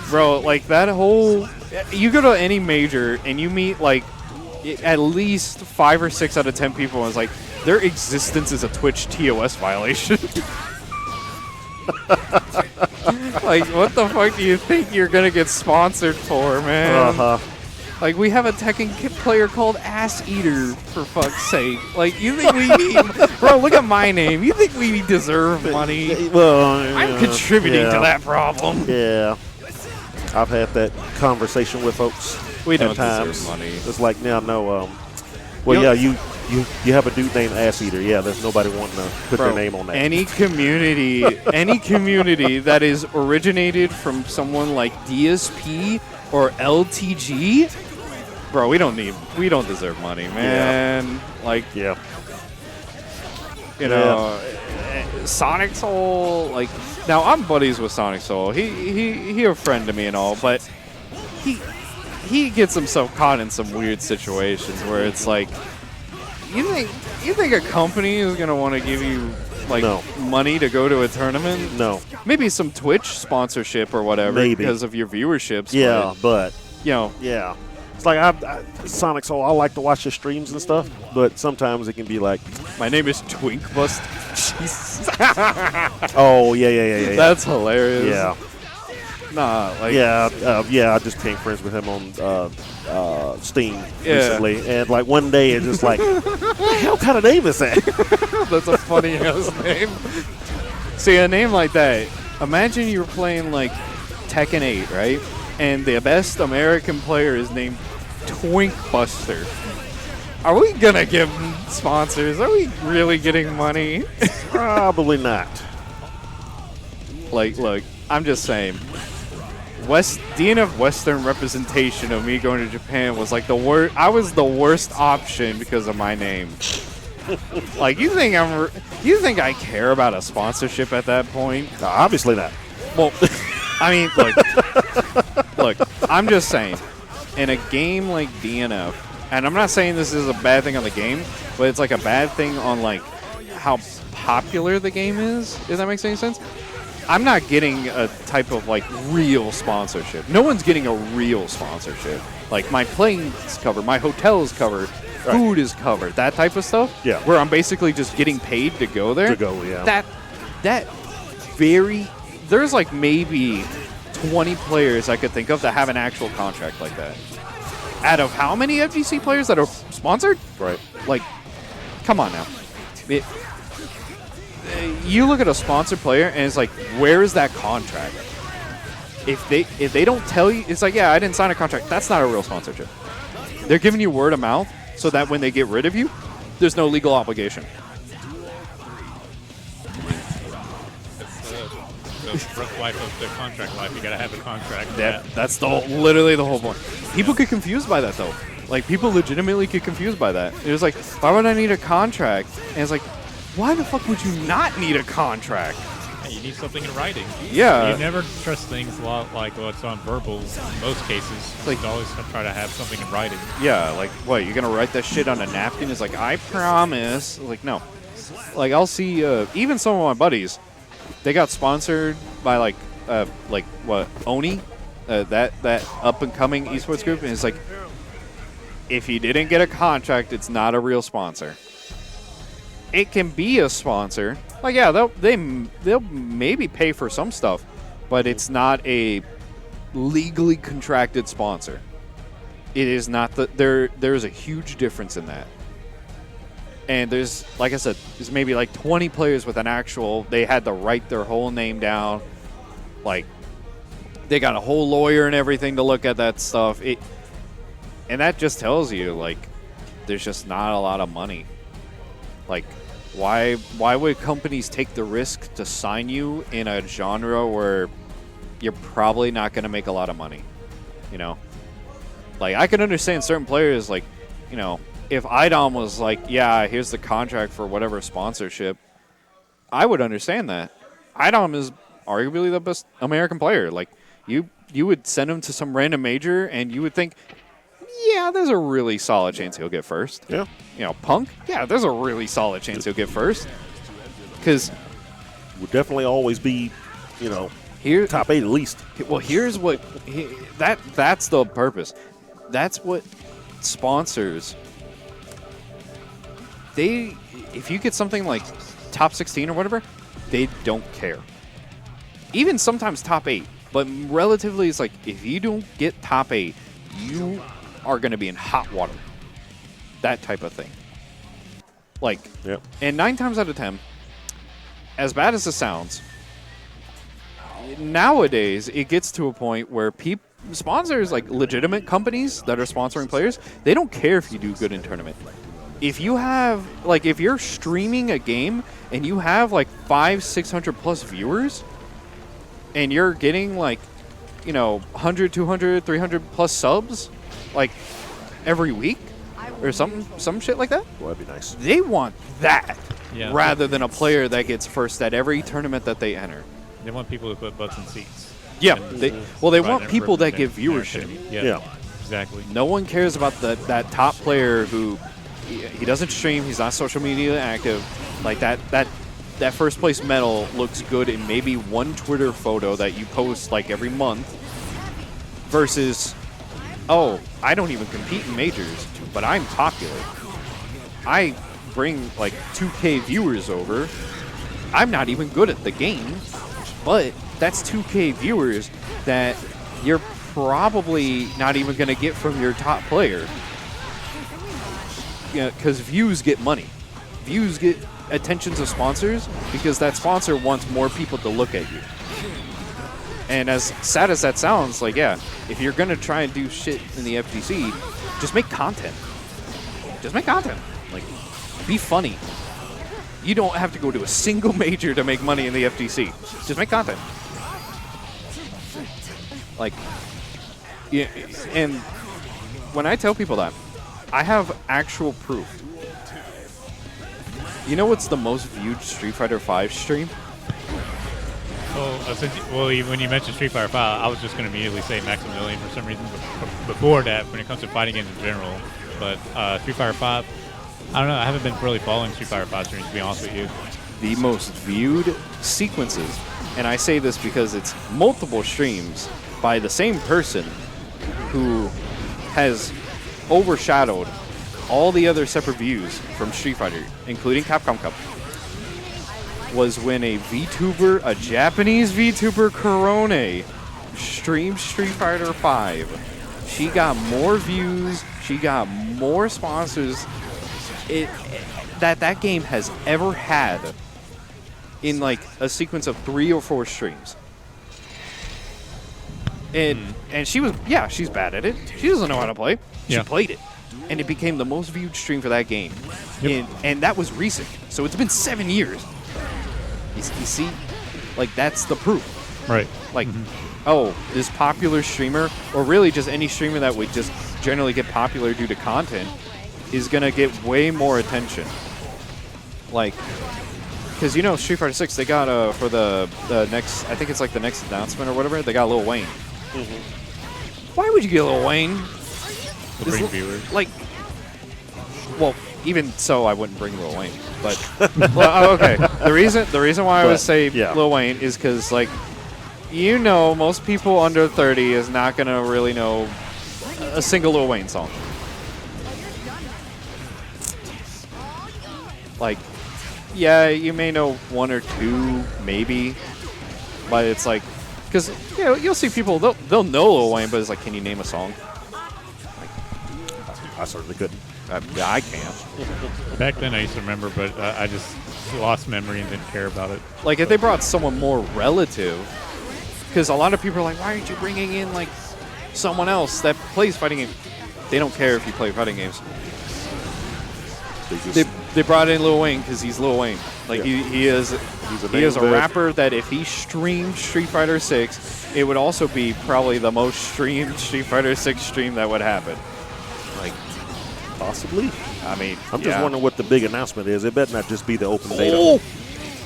Bro, like that whole... You go to any major, and you meet like at least 5 or 6 out of 10 people, and it's like, their existence is a Twitch TOS violation. Like, what the fuck do you think you're gonna get sponsored for, man? Like, we have a Tekken player called Ass Eater, for fuck's sake. Like, you think we need... Bro, look at my name. You think we deserve money? Well, I'm contributing to that problem. Yeah. I've had that conversation with folks. We don't times. deserve money. It's like, now, no, well, yeah, you have a dude named Ass Eater. Yeah, there's nobody wanting to put their name on that. Any community that is originated from someone like DSP or LTG, bro, we don't deserve money, man. Yeah. Like, yeah, you know, Sonic Soul. Like, now I'm buddies with Sonic Soul. He a friend to me and all, but he gets himself caught in some weird situations where it's like, you think a company is gonna want to give you like money to go to a tournament? No. Maybe some Twitch sponsorship or whatever, Maybe. because of your viewerships. Yeah, but you know, yeah, it's like I Sonic Soul. I like to watch the streams and stuff, but sometimes it can be like, my name is Twink Bust. Jesus. Oh yeah. That's hilarious. Yeah. Nah, like, yeah. I just became friends with him on Steam recently, and like one day it's just like, what the hell kind of name is that? That's a funny ass name. See, a name like that. Imagine you were playing like Tekken 8, right? And the best American player is named Twink Buster. Are we gonna give sponsors? Are we really getting money? Probably not. Like, look, I'm just saying. DNF Western representation of me going to Japan was like the worst. I was the worst option because of my name. Like, you think I care about a sponsorship at that point? No, obviously not. Well, I mean, look, I'm just saying, in a game like DNF, and I'm not saying this is a bad thing on the game, but it's like a bad thing on like how popular the game is, if that makes any sense. I'm not getting a type of like real sponsorship. No one's getting a real sponsorship. Like, my plane is covered, my hotel is covered, food is covered, that type of stuff. Yeah. Where I'm basically just getting paid to go there. To go, yeah. There's like maybe 20 players I could think of that have an actual contract like that. Out of how many FGC players that are sponsored? Right. Like, come on now. You look at a sponsored player and it's like, where is that contract? If they don't tell you, it's like, yeah, I didn't sign a contract. That's not a real sponsorship. They're giving you word of mouth so that when they get rid of you, there's no legal obligation. The rough life of the contract life. You gotta have a contract. That's literally the whole point. People get confused by that though. Like, people legitimately get confused by that. It was like, why would I need a contract? And it's like, why the fuck would you not need a contract? You need something in writing. Yeah. You never trust things a lot like what's on verbal in most cases. Like, you always try to have something in writing. Yeah, like, what, you're going to write that shit on a napkin? It's like, I promise. Like, no. Like, I'll see, even some of my buddies, they got sponsored by, like what, Oni? That up-and-coming esports group. And it's like, if you didn't get a contract, it's not a real sponsor. It can be a sponsor. Like, yeah, they'll maybe pay for some stuff, but it's not a legally contracted sponsor. It is not there's a huge difference in that. And there's, like I said, there's maybe like 20 players with an actual, they had to write their whole name down. Like, they got a whole lawyer and everything to look at that stuff. And that just tells you, like, there's just not a lot of money. Like, why would companies take the risk to sign you in a genre where you're probably not going to make a lot of money? You know? Like, I can understand certain players, like, you know, if IDOM was like, yeah, here's the contract for whatever sponsorship, I would understand that. IDOM is arguably the best American player. Like, you would send him to some random major, and you would think, yeah, there's a really solid chance he'll get first. Yeah. You know, Punk, yeah, there's a really solid chance he'll get first. Because would definitely always be, you know, here top 8 at least. Well, here's what that's the purpose. That's what sponsors. If you get something like top 16 or whatever, they don't care. Even sometimes top 8, but relatively, it's like if you don't get top 8, you are going to be in hot water. That type of thing. Like, yep. And 9 times out of 10, as bad as it sounds, nowadays it gets to a point where sponsors, like legitimate companies that are sponsoring players, they don't care if you do good in tournament. If you have, like, if you're streaming a game and you have like 500-600 plus viewers and you're getting like, you know, 100, 200, 300 plus subs like every week or some shit like that. Well, that'd be nice. They want that rather than a player that gets first at every tournament that they enter. They want people to put butts in seats. Yeah, they want people that give viewership. Yeah, exactly. No one cares about that top player who he doesn't stream, he's not social media active. Like that first place medal looks good in maybe one Twitter photo that you post like every month versus, oh, I don't even compete in majors, but I'm popular. I bring like 2K viewers over. I'm not even good at the game, but that's 2K viewers that you're probably not even going to get from your top player. Because views get money. Views get attentions of sponsors because that sponsor wants more people to look at you. And as sad as that sounds, like, yeah, if you're going to try and do shit in the FGC, just make content. Just make content. Like, be funny. You don't have to go to a single major to make money in the FGC. Just make content. Like, yeah, and when I tell people that, I have actual proof. You know what's the most viewed Street Fighter V stream? Well, when you mentioned Street Fighter V, I was just going to immediately say Maximilian for some reason before that when it comes to fighting games in general. But Street Fighter V, I don't know. I haven't been really following Street Fighter V streams, to be honest with you. The most viewed sequences, and I say this because it's multiple streams by the same person who has overshadowed all the other separate views from Street Fighter, including Capcom Cup, was when a VTuber, a Japanese VTuber, Korone, streamed Street Fighter V. She got more views, she got more sponsors that game has ever had in like a sequence of 3 or 4 streams. And she was, yeah, she's bad at it. She doesn't know how to play. She played it. And it became the most viewed stream for that game. Yep. And that was recent. So it's been 7 years. You see? Like, that's the proof. Right. Like, oh, this popular streamer, or really just any streamer that would just generally get popular due to content, is going to get way more attention. Like, because you know Street Fighter 6, they got for the next, I think it's like the next announcement or whatever, they got Lil Wayne. Why would you get Lil Wayne? To bring viewers. Like, well, even so, I wouldn't bring Lil Wayne. But well, okay, the reason why I would say Lil Wayne is because, like, you know, most people under 30 is not gonna really know a single Lil Wayne song. Like, yeah, you may know one or two, maybe, but it's like, because you'll see people, they'll know Lil Wayne, but it's like, can you name a song? I certainly couldn't. I can't. Back then I used to remember, but I just lost memory and didn't care about it. Like, if they brought someone more relative, because a lot of people are like, why aren't you bringing in, like, someone else that plays fighting games? They don't care if you play fighting games. They brought in Lil Wayne because he's Lil Wayne. Like, he is a rapper that if he streamed Street Fighter 6, it would also be probably the most streamed Street Fighter 6 stream that would happen. Like, possibly. I mean, I'm just wondering what the big announcement is. It better not just be the open beta. Oh!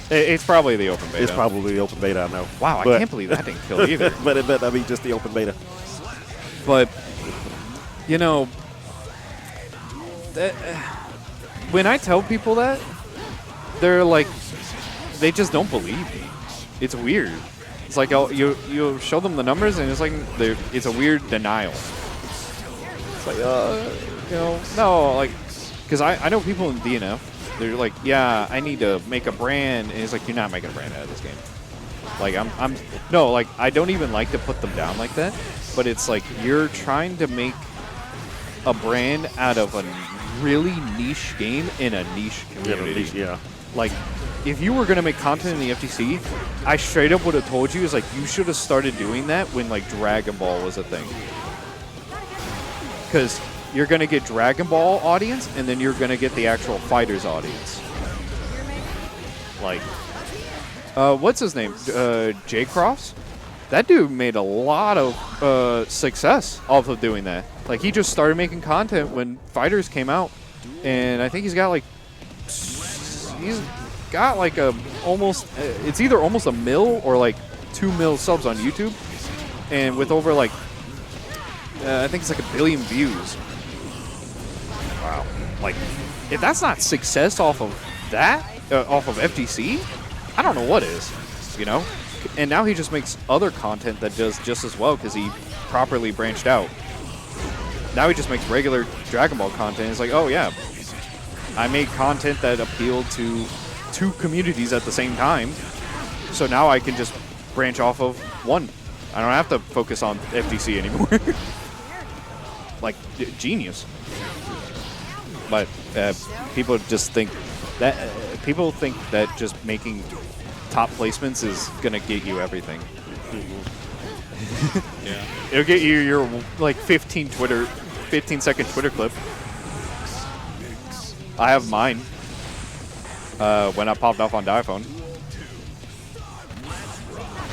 It's probably the open beta. It's probably the open beta, I know. Wow, I can't believe that didn't kill either. But it better not be just the open beta. But, you know, when I tell people that, they're like, they just don't believe me. It's weird. It's like you show them the numbers, and it's like it's a weird denial. It's like, you know, no, like, because I know people in DNF. They're like, yeah, I need to make a brand, and it's like, you're not making a brand out of this game. Like, no, like, I don't even like to put them down like that, but it's like you're trying to make a brand out of a really niche game in a niche community. Yeah. Like, if you were going to make content in the FTC, I straight up would have told you, is like, you should have started doing that when, like, Dragon Ball was a thing. Because you're going to get Dragon Ball audience, and then you're going to get the actual fighters audience. Like, what's his name? Jay Crofts? That dude made a lot of success off of doing that. Like, he just started making content when Fighters came out, and I think he's got like almost it's either almost a mil or like 2 mil subs on YouTube, and with over like I think it's like 1 billion views. Wow! Like, if that's not success off of that, off of FTC, I don't know what is. You know. And now he just makes other content that does just as well because he properly branched out. Now he just makes regular Dragon Ball content. It's like, oh yeah, I made content that appealed to 2 communities at the same time. So now I can just branch off of one. I don't have to focus on FTC anymore. Like, genius. But people just think that just making top placements is gonna get you everything. Yeah. It'll get you your like 15-second Twitter clip. I have mine when I popped off on the iPhone.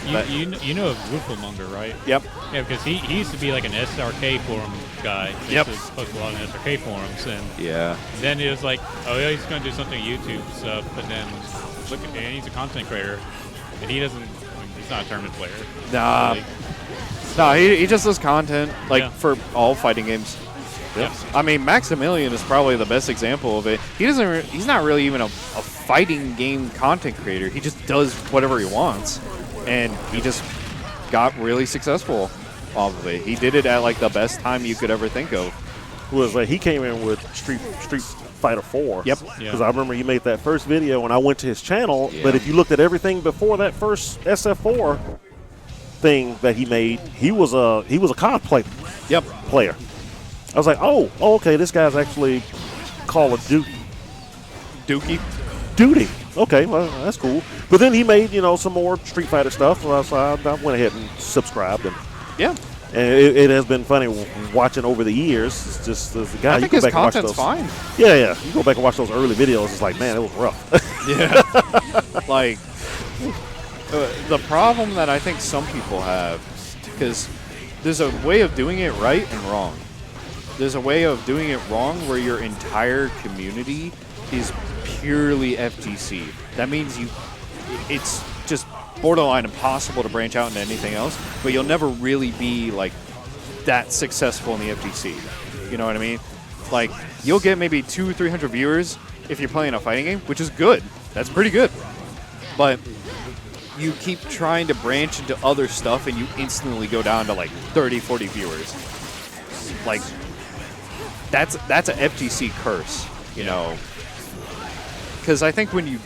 You know of Wolfmonger, right? Yep. Yeah, because he used to be like an SRK forum guy. He Yep. used to post a lot on SRK forums, and yeah. Then it was like, oh yeah, he's gonna do something YouTube stuff, but then look at, and he's a content creator, and he doesn't. I mean, he's not a tournament player. Nah. Like, No, he just does content like Yeah. for all fighting games. Yeah. I mean, Maximilian is probably the best example of it. He's not really even a fighting game content creator. He just does whatever he wants, and he just got really successful off of it. He did it at like the best time you could ever think of. Was like he came in with Street Fighter 4. Yep. Because I remember he made that first video, and I went to his channel. Yeah. But if you looked at everything before that first SF4 thing that he made, he was a cosplay player. I was like, oh, okay, this guy's actually Call of Duty. Duty. Okay, well, that's cool. But then he made, some more Street Fighter stuff. So I went ahead and subscribed. And yeah. And it has been funny watching over the years. It's just the guy. I think his content's fine. Yeah. You go back and watch those early videos. It's like, man, it was rough. Yeah. Like, the problem that I think some people have, because there's a way of doing it right and wrong. there's a way of doing it wrong where your entire community is purely FGC. That means it's just borderline impossible to branch out into anything else, but you'll never really be like that successful in the FGC. You know what I mean? Like, you'll get maybe 200-300 viewers if you're playing a fighting game, which is good. That's pretty good. But you keep trying to branch into other stuff and you instantly go down to like 30-40 viewers. Like, that's an FGC curse, you know? Because I think when you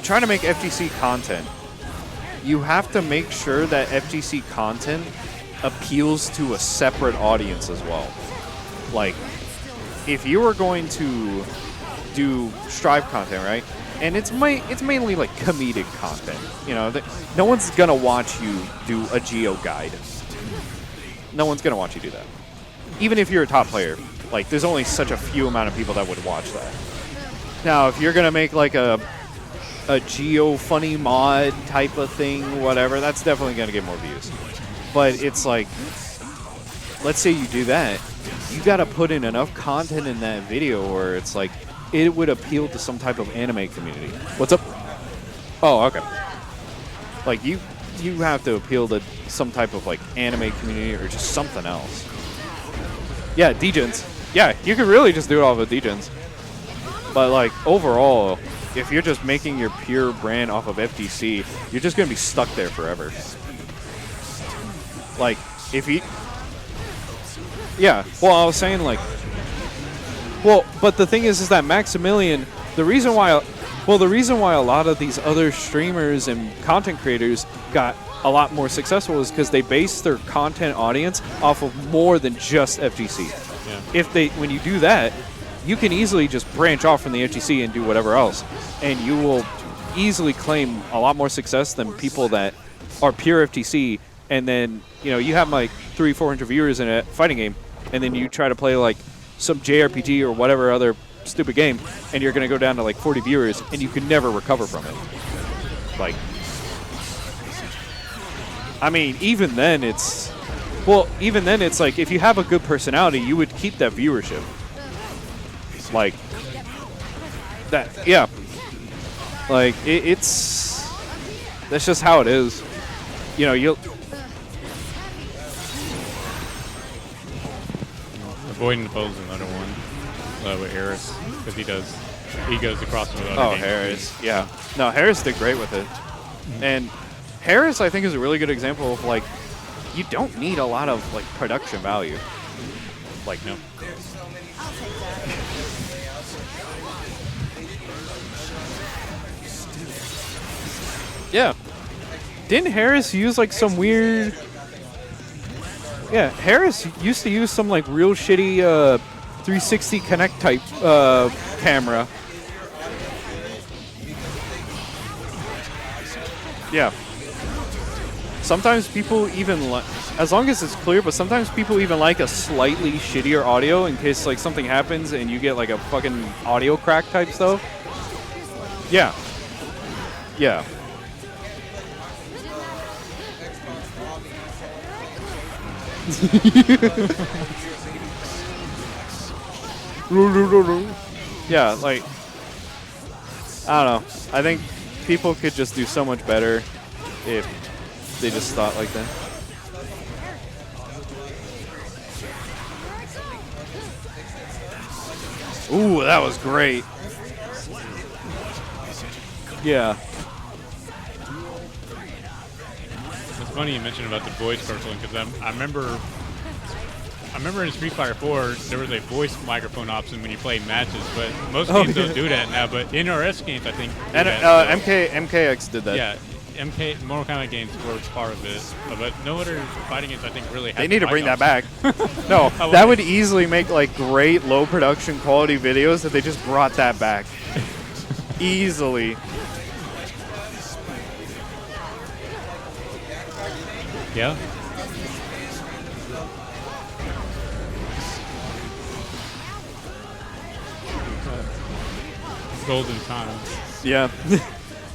try to make FGC content, you have to make sure that FGC content appeals to a separate audience as well. Like, if you were going to do Strive content, right? And it's mainly like comedic content. You know, no one's gonna watch you do a Geo guide. No one's gonna watch you do that. Even if you're a top player, like there's only such a few amount of people that would watch that. Now, if you're gonna make like a Geo funny mod type of thing, whatever, that's definitely gonna get more views. But it's like, let's say you do that, you gotta put in enough content in that video where it's like, it would appeal to some type of anime community. What's up? Oh, okay. Like, you have to appeal to some type of, like, anime community or just something else. Yeah, Degens. Yeah, you could really just do it off of Degens. But, like, overall, if you're just making your pure brand off of FGC, you're just going to be stuck there forever. Like, if you... Yeah, well, I was saying, like... Well, but the thing is that Maximilian, the reason why a lot of these other streamers and content creators got a lot more successful is because they base their content audience off of more than just FGC. Yeah. When you do that, you can easily just branch off from the FGC and do whatever else, and you will easily claim a lot more success than people that are pure FGC. And then you have like 300-400 viewers in a fighting game, and then you try to play like some JRPG or whatever other stupid game, and you're going to go down to like 40 viewers, and you can never recover from it. Like, I mean, even then it's like if you have a good personality, you would keep that viewership. Like that, yeah. Like that's just how it is. You'll. Avoiding the foes is another one with Harris, because he goes across with other games. Harris, yeah. No, Harris did great with it. And Harris, I think, is a really good example of, like, you don't need a lot of, like, production value. Like, no. Yeah. Didn't Harris use, like, some weird... Yeah, Harris used to use some like real shitty 360 Connect type camera. Yeah. Sometimes people even as long as it's clear, but sometimes people even like a slightly shittier audio in case like something happens and you get like a fucking audio crack type stuff. Yeah. Yeah. Yeah, like, I don't know. I think people could just do so much better if they just thought like that. Ooh, that was great. Yeah. It's funny you mentioned about the voice virtual, because I remember in Street Fighter 4 there was a voice microphone option when you play matches, but most games don't do that now. But NRS games, I think, do that. MKX did that. Yeah, Mortal Kombat games were part of it, but no other fighting games I think really have. They need to bring that back. No, that would easily make like great low production quality videos if they just brought that back. Easily. Yeah. Golden times. Yeah.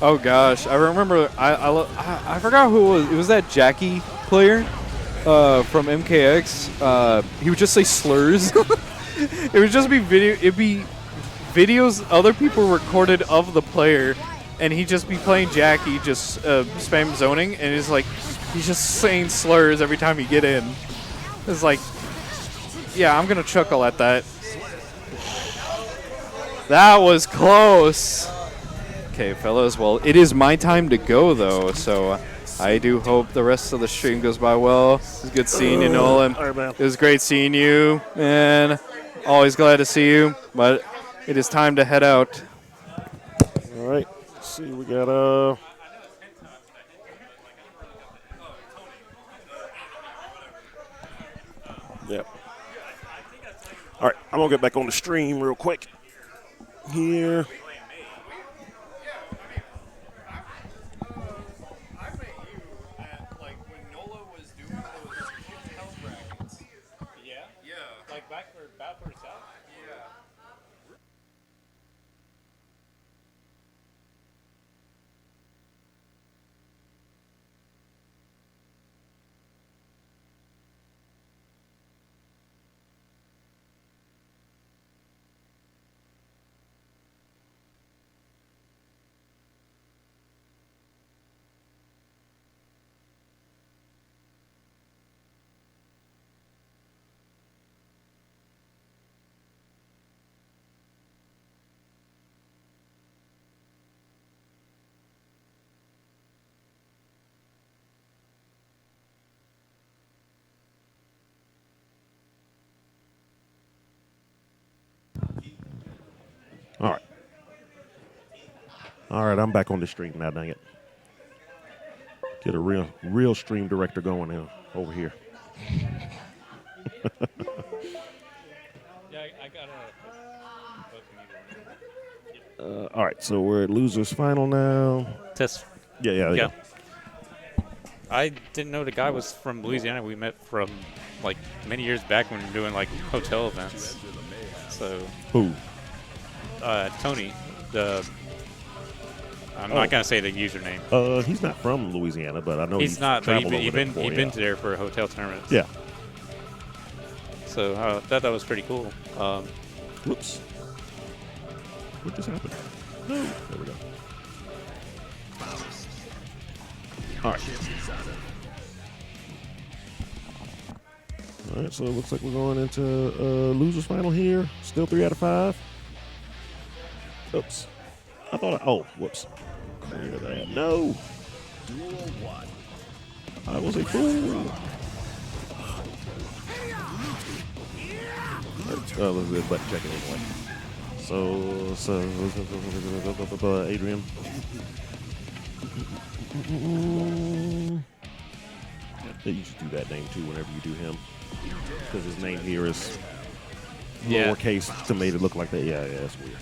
Oh gosh, I remember. I forgot who it was. It was that Jackie player. from MKX, he would just say slurs. It would just be it'd be videos other people recorded of the player, and he'd just be playing Jackie, just spam zoning, and it's like he's just saying slurs every time you get in. It's like, yeah, I'm gonna chuckle at that. That was close. Okay, fellas. Well, it is my time to go though, so I do hope the rest of the stream goes by well. It was good seeing you, Nolan. It was great seeing you, man. Always glad to see you, but it is time to head out. All right. Let's see, we got Yep. All right, I'm gonna get back on the stream real quick here. All right. All right, I'm back on the stream now, dang it. Get a real stream director going now over here. Yeah, I got All right, so we're at losers final now. Test. Yeah. I didn't know the guy was from Louisiana. We met from like many years back when we were doing like hotel events. So who? Tony. I'm not gonna say the username. He's not from Louisiana, but I know he's not. But he's been been there for hotel tournaments. Yeah. So I thought that was pretty cool. Whoops. What just happened? No. There we go. All right. All right, so it looks like we're going into losers final here. Still 3 out of 5. Oops. I thought whoops. Clear that. No. I was a fool. Let's do button checking anyway. So Adrian. You should do that name too whenever you do him, because his name here is lowercase to make it look like that. Yeah, that's weird.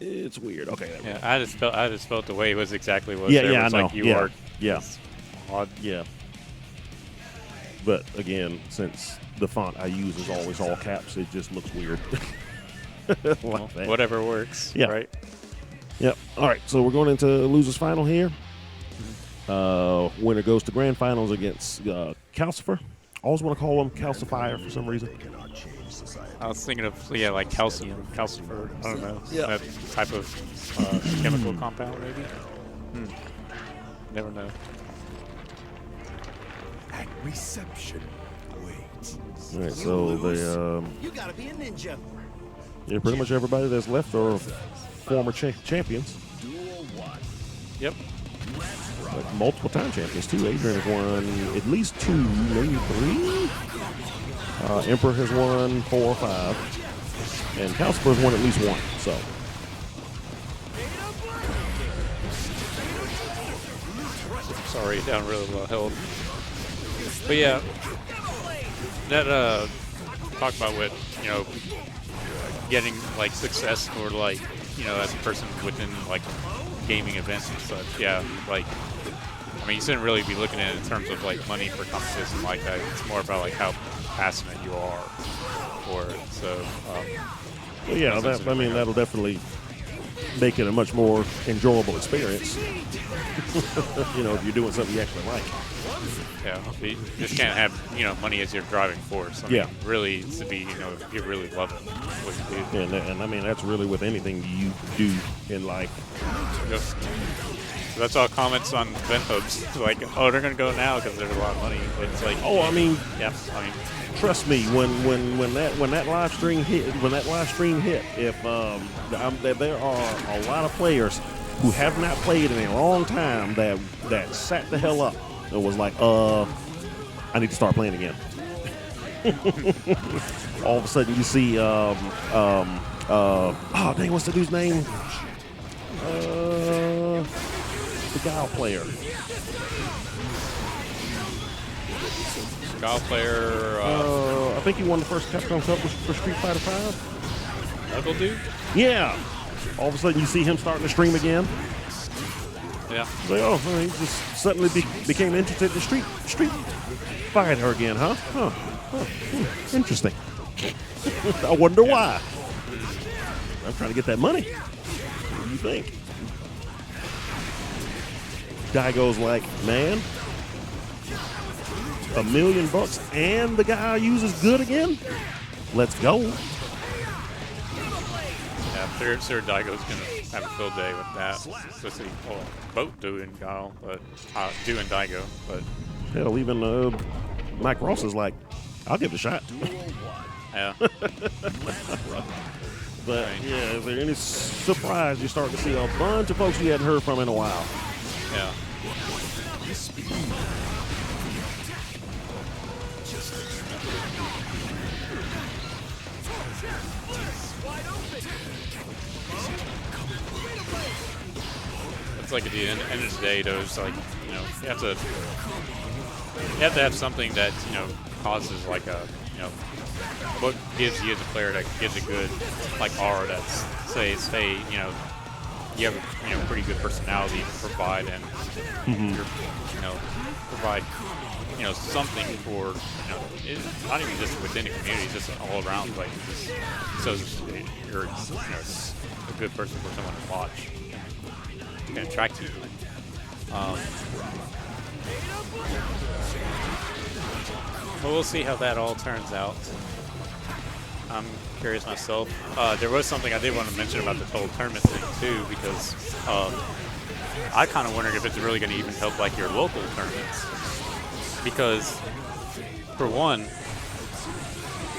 It's weird. Okay. Yeah, I just felt the way it was exactly what Yeah, there yeah, was I know. like you are. Yeah. Odd. Yeah. But again, since the font I use is always all caps, it just looks weird. Like that. Whatever works. Yeah. Right. Yep. All right. So we're going into losers final here. Winner goes to grand finals against Calcifer. I always want to call him Calcifier for some reason. I was thinking of like calcium, calcifer. I don't know. Yeah. That type of chemical compound, maybe. Never know. At reception, wait. All right. So they You gotta be a ninja. yeah, pretty much everybody that's left are former champions. Yep. Like multiple time champions too. Adrian has won at least 2, maybe 3. Emperor has won 4 or 5, and Calcifer has won at least 1. So. Sorry, down really well held. But yeah, that talk about with getting like success or like as a person within like gaming events and such. Yeah, like I mean you shouldn't really be looking at it in terms of like money for competition like that. It's more about like how passionate you are for it. So well, yeah, that'll definitely make it a much more enjoyable experience. You know, if you're doing something you actually like. Yeah, you just can't have money as your driving force. I mean, really, it's to be if you really love it, what you do. And I mean that's really with anything you do in life. Yep. So that's all comments on event hubs. Like, oh, they're gonna go now because there's a lot of money. It's like, oh, I mean, yeah, I mean, trust me, when that live stream hit, if there are a lot of players who have not played in a long time that sat the hell up and was like, I need to start playing again. All of a sudden you see, oh dang, what's the dude's name? The Guile player. Guile player. I think he won the first Capcom Cup for Street Fighter V. Knuckle dude? Yeah. All of a sudden you see him starting to stream again. Yeah. Like, oh, he just suddenly became interested in Street Fighter again, huh? Interesting. I wonder why. I'm trying to get that money. What do you think? Daigo's like, man, $1 million and the guy I use is good again? Let's go. Yeah, I'm sure Daigo's gonna have a field day with that. Especially, well, both doing Guile, but doing Daigo, but hell, even Mike Ross is like, I'll give it a shot. Yeah. But yeah, is there any surprise you're starting to see a bunch of folks you hadn't heard from in a while? Yeah. It's like at the end of the day, those like you have to have something that causes like a what gives you as a player that gives a good like aura that's say you have a pretty good personality to provide and you're, provide something for it's not even just within the community, it's just all around, like just so you're a good person for someone to watch, can attract you. Well, we'll see how that all turns out. I'm curious myself. There was something I did want to mention about the whole tournament thing too, because I kind of wondered if it's really going to even help like your local tournaments. Because, for one,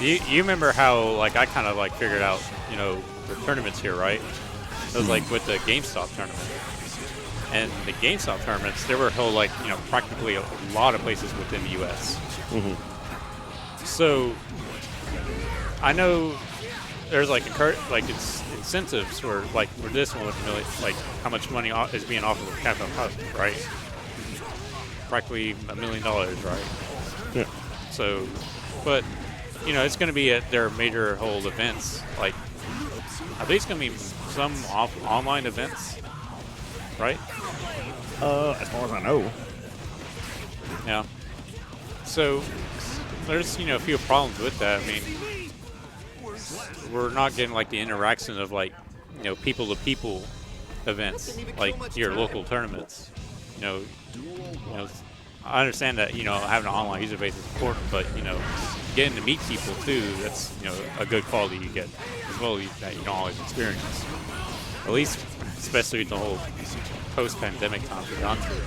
you remember how like I kind of like figured out the tournaments here, right? It was like with the GameStop tournament. And the GameStop tournaments, there were held like practically a lot of places within the U.S. Mm-hmm. So I know there's like it's incentives for this one with like how much money is being offered with Capcom Cup, right? Practically $1 million, right? Yeah. So, but it's going to be at their major hold events. Like, are these going to be some online events, right? As far as I know. Yeah. So there's a few problems with that. I mean, we're not getting like the interaction of like people to people events like your local tournaments. I understand that having an online user base is important, but getting to meet people too, that's a good quality you get as well that you don't always experience. At least, especially with the whole post-pandemic times we've gone through.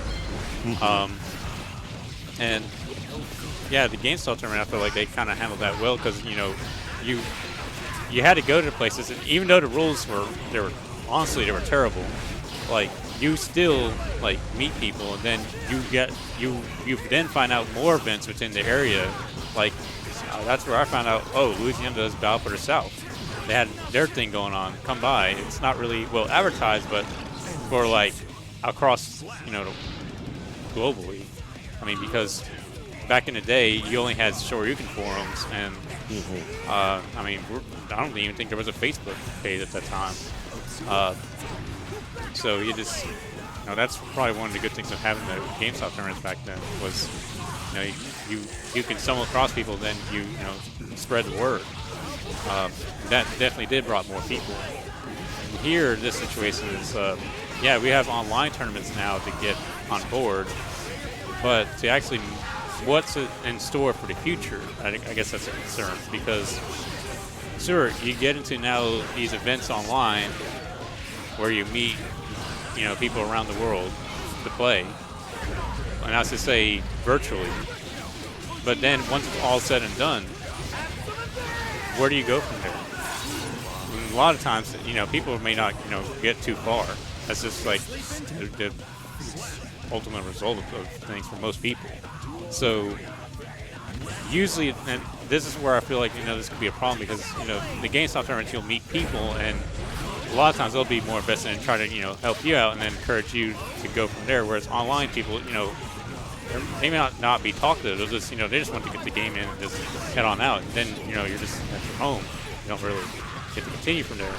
And yeah, the GameStop tournament, I feel like they kind of handled that well because you had to go to places, and even though the rules were honestly terrible, like you still like meet people, and then you then find out more events within the area. Like that's where I found out. Oh, Louisiana does Battle for the South. They had their thing going on. Come by. It's not really well advertised, but for like across globally. I mean, because back in the day, you only had Shoryuken forums, and I mean, I don't even think there was a Facebook page at that time. So you just, that's probably one of the good things of having the GameStop tournaments back then was, you can stumble across people, then you spread the word. That definitely did brought more people. here, this situation is, yeah, we have online tournaments now to get on board, but to actually what's in store for the future, I guess that's a concern, because sure, you get into now these events online where you meet, you know, people around the world to play, and I was to say virtually, but then once it's all said and done, where do you go from there? And a lot of times, you know, people may not, you know, get too far. That's just like the ultimate result of things for most people. So usually, and this is where I feel like, you know, this could be a problem, because, you know, the GameStop tournaments, you'll meet people, and a lot of times they'll be more invested in trying to, you know, help you out and then encourage you to go from there. Whereas online people, you know, they may not be talkative. They'll just, you know, they just want to get the game in and just head on out. And then, you know, you're just at your home. You don't really get to continue from there.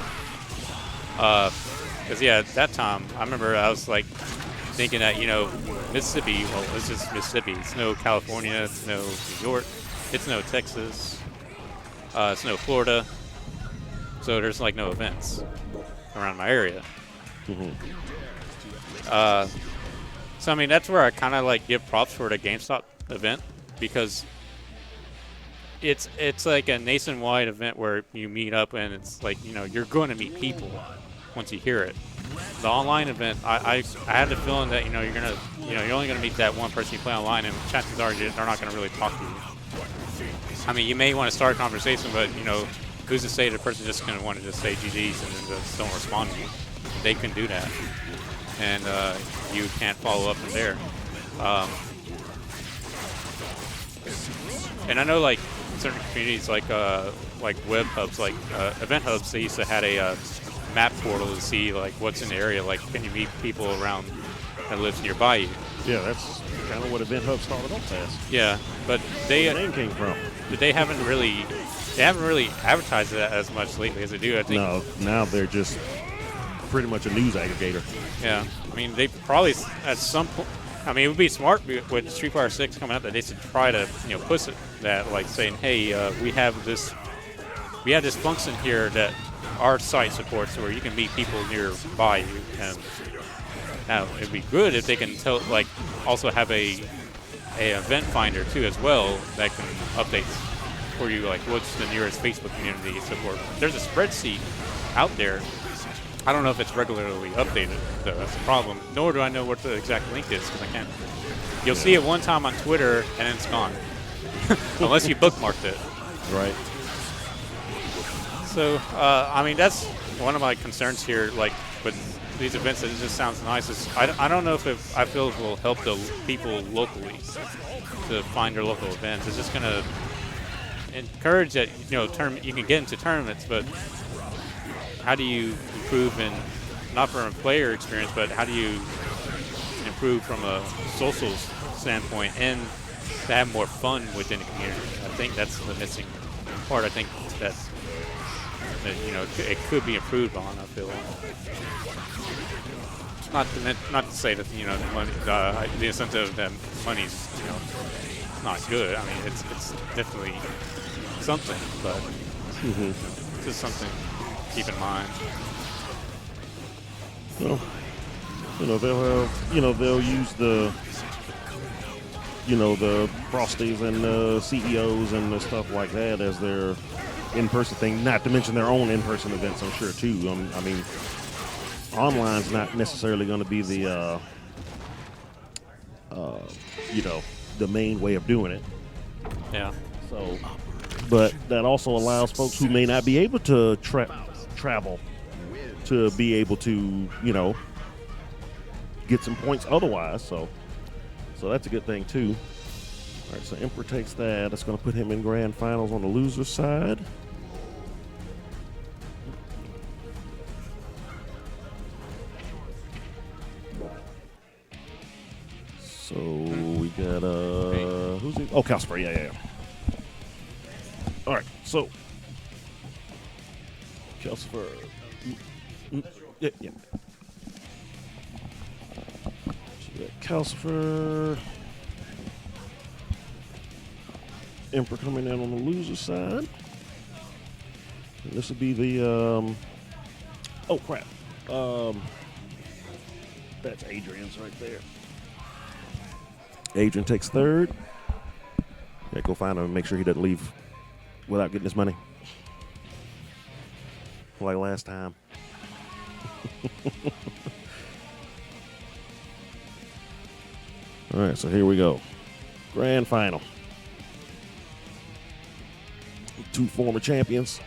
Because, yeah, at that time, I remember I was, like, thinking that, you know, Mississippi, well, it's just Mississippi. It's no California. It's no New York. It's no Texas. It's no Florida. So there's, like, no events around my area. So, I mean, that's where I kind of, like, give props for the GameStop event, because it's like a nationwide event where you meet up, and it's like, you know, you're going to meet people once you hear it. The online event, I had the feeling that, you know, you're only going to meet that one person you play online, and chances are they're not going to really talk to you. I mean, you may want to start a conversation, but, you know, who's to say the person just going to want to just say GG's and then just don't respond to you? They can do that. And you can't follow up from there. And I know, like, certain communities, like web hubs, like event hubs, they used to had a map portal to see, like, what's in the area. Like, can you meet people around that lives nearby you? Yeah, that's kind of what event hubs started off as. Yeah, but they Where the name came from. But they haven't really advertised that as much lately as they do. I think. No, now they're just pretty much a news aggregator. Yeah, I mean, they probably at some point. I mean, it would be smart with Street Fighter 6 coming out that they should try to, you know, push it that, like, saying, hey, we have this function here that our site supports where you can meet people nearby you. And now it'd be good if they can also have a event finder too as well that can update for you, like what's the nearest Facebook community support. There's a spreadsheet out there. I don't know if it's regularly updated, though. That's the problem. Nor do I know what the exact link is, because I can't. You'll see it one time on Twitter, and then it's gone. Unless you bookmarked it. Right. So, I mean, that's one of my concerns here, like, with these events. It just sounds nice. I don't know if I feel it will help the people locally to find their local events. It's just going to encourage that, you know, you can get into tournaments, but how do you improve not from a player experience, but how do you improve from a social standpoint and to have more fun within the community? I think that's the missing part. I think that you know, it could be improved on. I feel not to say that, you know, the incentive that money's, you know, not good. I mean, it's definitely something, but it's just something to keep in mind. Well, you know, they'll use the, you know, the Frosties and the CEOs and the stuff like that as their in-person thing, not to mention their own in-person events, I'm sure, too. I mean, online's not necessarily going to be the, you know, the main way of doing it. Yeah. So, but that also allows folks who may not be able to travel to be able to, you know, get some points otherwise. So that's a good thing, too. All right, so Emperor takes that. That's going to put him in grand finals on the loser side. So we got who's he? Oh, Calcifer. Yeah. All right, so Calcifer. Yeah. So we got Calcifer. Emperor coming in on the loser side. And this would be the Oh, crap. That's Adrian's right there. Adrian takes third. Yeah, go find him and make sure he doesn't leave without getting his money. Like last time. All right, so here we go. Grand final. 2 former champions.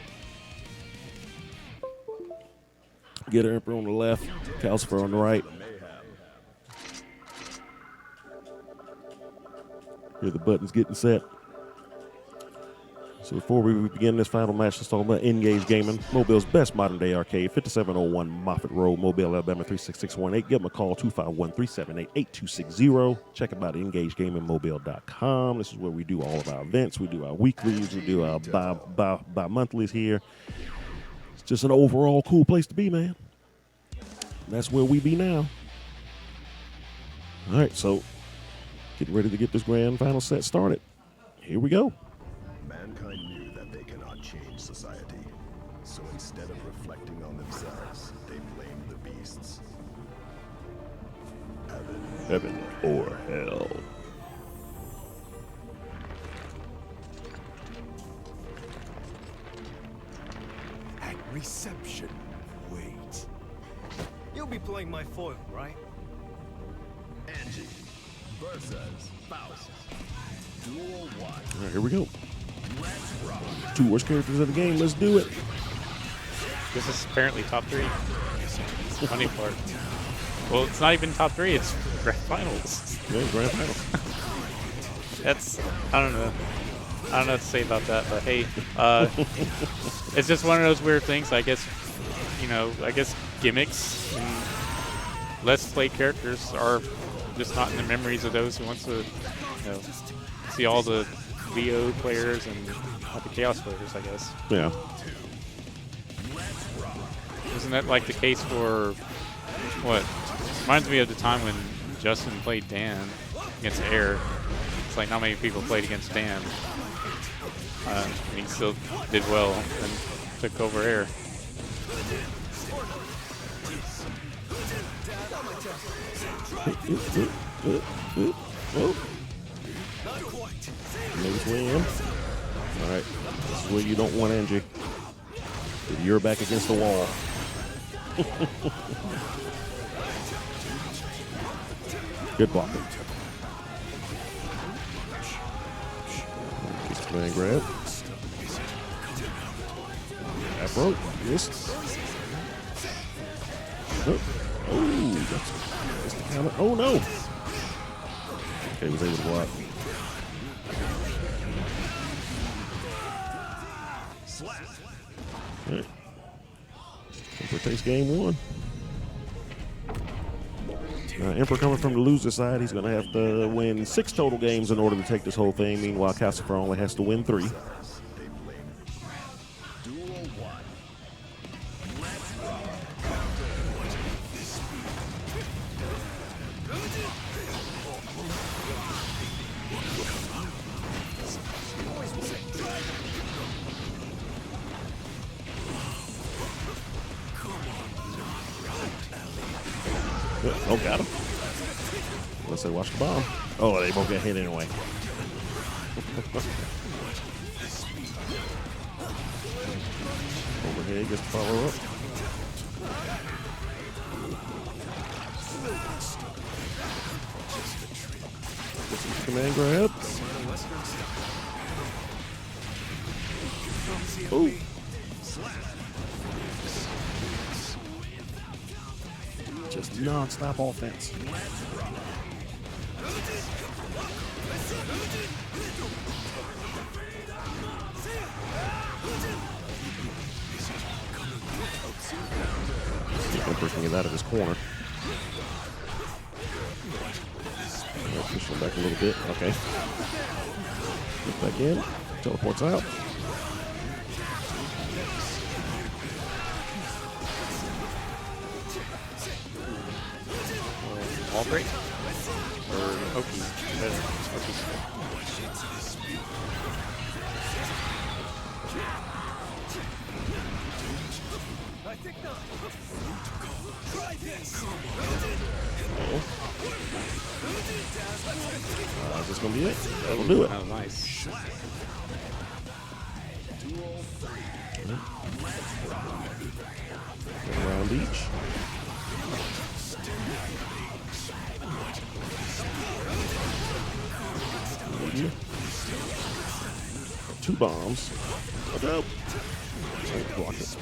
Get Emperor on the left, Calcifer on the right. Here the buttons getting set. So before we begin this final match, let's talk about Engage Gaming, Mobile's best modern-day arcade, 5701 Moffett Road, Mobile, Alabama 36618. Give them a call, 251-378-8260. Check them out at EngageGamingMobile.com. This is where we do all of our events. We do our weeklies. We do our bi-monthlies here. It's just an overall cool place to be, man. That's where we be now. All right, so getting ready to get this grand final set started. Here we go. Mankind knew that they cannot change society, so instead of reflecting on themselves, they blamed the beasts. Heaven or hell. At reception, wait. You'll be playing my foil, right? Angie versus Faust. Duel 1. All right, here we go. 2 worst characters of the game. Let's do it. This is apparently top 3. Funny part. Well, it's not even top 3. It's grand finals. Yeah, grand finals. That's, I don't know what to say about that, but hey, it's just one of those weird things. I guess, I guess gimmicks and Let's Play characters are just not in the memories of those who wants to, see all the VO players and not the Chaos players, I guess. Yeah. Isn't that like the case for what? Reminds me of the time when Justin played Dan against Air. It's like not many people played against Dan. And he still did well and took over Air. Maybe swim. All right. This is where you don't want Angie. You're back against the wall. Good blocking. Kiss command grab. Afro. Missed. Oh, that's the counter. Oh no. Okay, was able to block. All right. Emperor takes game 1. Emperor coming from the loser side, he's going to have to win 6 total games in order to take this whole thing. Meanwhile, Calcifer only has to win 3. Oh, got him. Unless they watch the bomb. Oh, they both got hit anyway. Overhead gets the follow up. Command grab. Oh. Just non-stop offense. Emperor can get out of his corner. Push him back a little bit. Okay. Get back in. Teleports out. Wall break? Or Oki? gonna be it. That'll do it. Oh, nice. One round each. Two bombs. Look out. Oh, block it.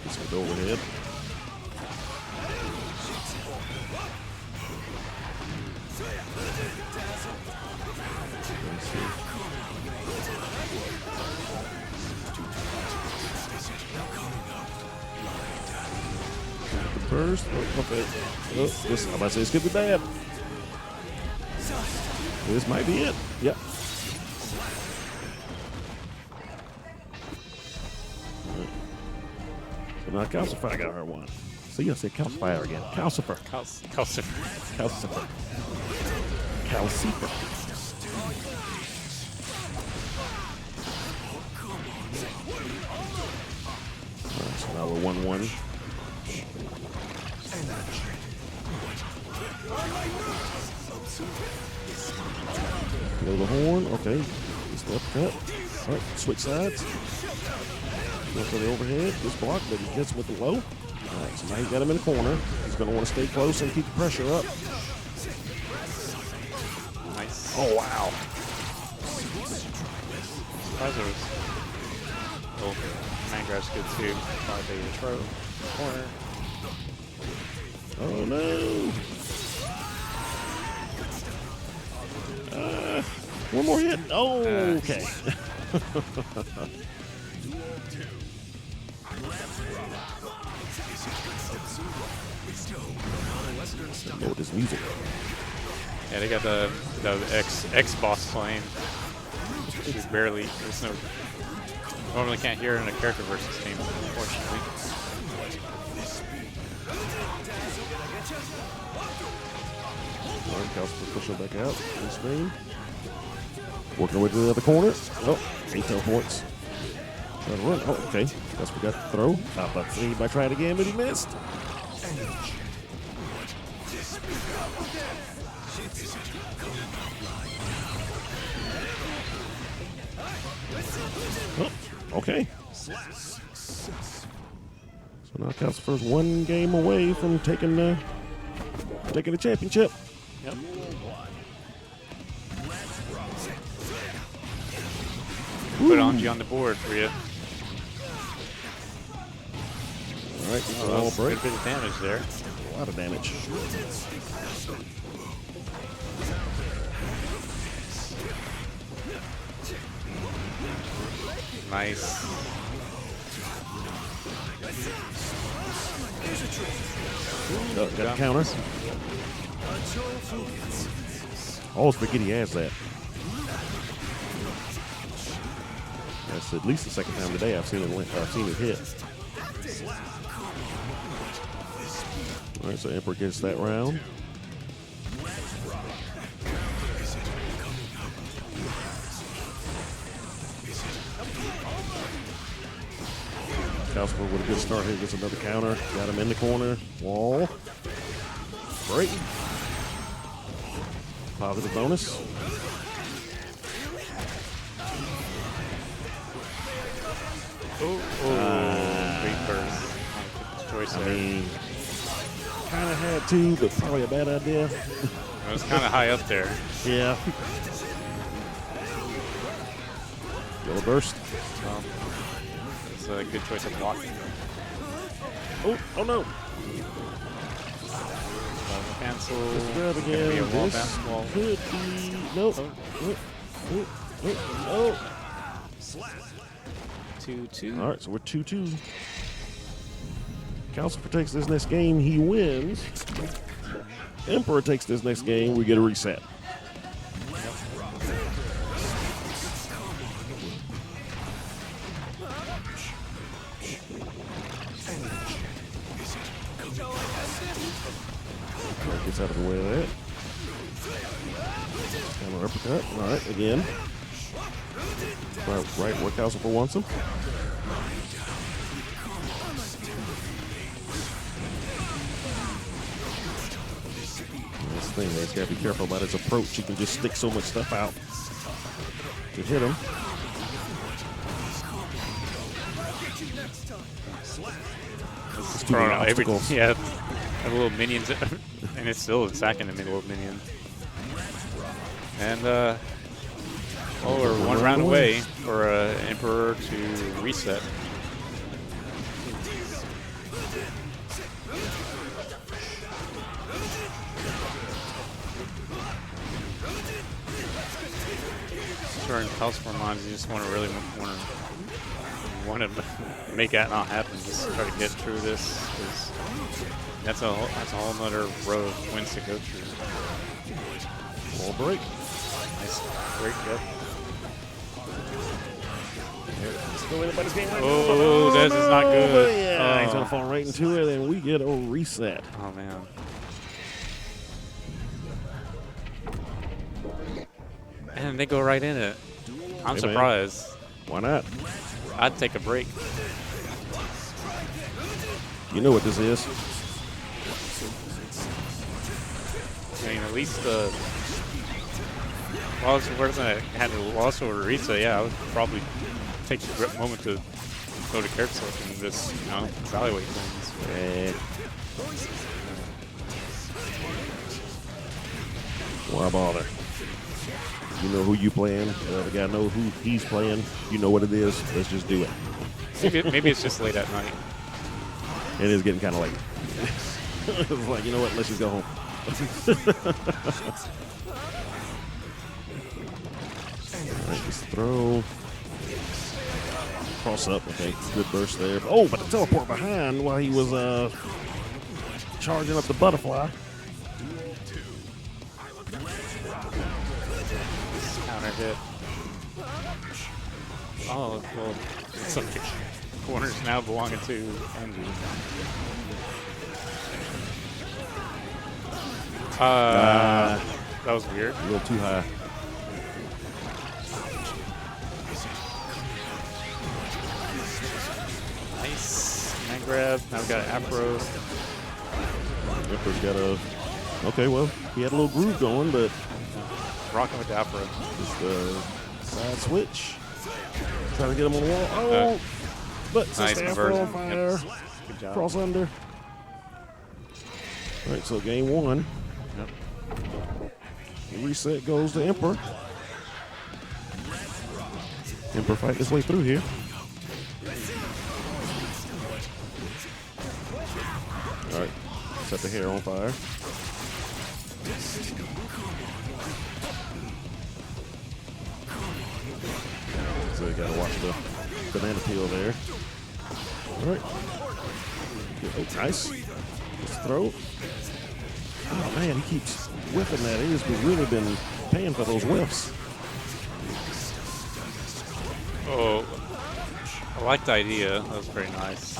This will go overhead. Let's see. First, okay. Oh, this, I'm about to say this could be bad. This might be it. Yep. So now Calcifer got her one. So you gotta say Calcifer again. Calcifer. Calcifer. Calcifer. Calcifer. Alright, so now we're 1-1. Go to the horn. Okay. Just left cut. All right. Switch sides. Go for the overhead. This block, but he gets with the low. All right. So now he's got him in the corner. He's going to want to stay close and keep the pressure up. Nice. Oh, wow. Surprise. Oh, man grab's good too. Probably take a throw. Corner. Oh, no. One more hit. Oh, okay. Oh, this music. Yeah, they got the X boss playing. She's barely. There's no. Normally can't hear it in a character versus team, unfortunately. All right, Calcifer pushing back out. In screen. Working away to the other corner. Oh, he teleports. Trying to run. Oh, okay. Guess we got the throw. He might try it again, but he missed. Oh, okay. So now Calcifer's one game away from taking the championship. Yep. Put Anji on the board for you. All right, oh, all that's break. a good bit of damage there. A lot of damage. Nice. Got a counter. Oh, spaghetti has that. That's at least the second time today I've seen it hit. All right, so Emperor gets that round. Calcifer with a good start here, gets another counter. Got him in the corner. Wall. Break. Positive bonus. Great burst. Choice I there. mean, kind of had to, but probably a bad idea. It was kind of high up there. Yeah. Yellow burst. It's a good choice of blocking. Oh no. Cancel. Let's grab Gonna again. be a wall This bounce wall. could be. Nope. Oh. 2-2. All right, so we're 2-2. Calcifer takes this next game, he wins. Emperor takes this next game, we get a reset. Gets out of the way of that. Counter uppercut. All right, again. Right, Workhouse for once. This thing, he's got to be careful about his approach. He can just stick so much stuff out to hit him. It's throwing out obstacles. yeah, the little minions, and it's still attacking the little minion. And oh, we're one round away for Emperor to reset. Sure, in Hellstorm lines, you just want to really want to make that not happen. Just try to get through this, because that's a whole nother row of wins to go through. Ball break. Nice break, yep. Oh, this is not good. Yeah, he's gonna fall right into it, and we get a reset. Oh man. And they go right in it. I'm Hey, man. surprised. Why not? I'd take a break. You know what this is. I mean, at least Wallace had a loss over Risa. Yeah, I would probably take a moment to go to character selection and just, you know, evaluate things. Why bother? You know who you playing. The other guy know who he's playing. You know what it is. Let's just do it. Maybe it's just late at night. It is getting kind of late. It's like, you know what? Let's just go home. All right, just throw. Cross up. Okay, good burst there. Oh, but the teleport behind while he was charging up the butterfly. Counter hit. Oh, well, some corners now belonging to Angie. That was weird. A little too high. Nice. Man grab. Now we got an Afro. Ripper's got a. Okay, well, he had a little groove going, but. Rocking with the Afro. Just side switch. Trying to get him on the wall. Oh! But since the Afro on fire. Yep. Good job. Cross under. All right, so game one. Yep. The reset goes to Emperor. Emperor fighting his way through here. All right, set the hair on fire. So you gotta watch the banana peel there. All right. Oh, nice. Let's throw. Oh man, he keeps whipping that. He's really been paying for those whiffs. Oh, I like the idea. That was very nice.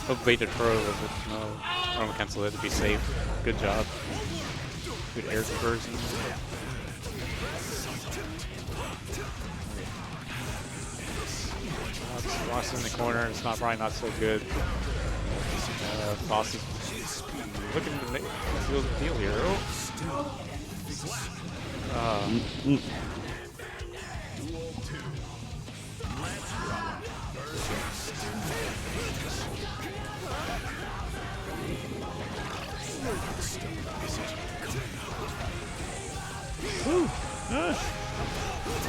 Hope baited pro was it. No, I'm gonna cancel it to be safe. Good job. Good air conversion. Boss in the corner. It's probably not so good. Boss is looking to seal the deal here. All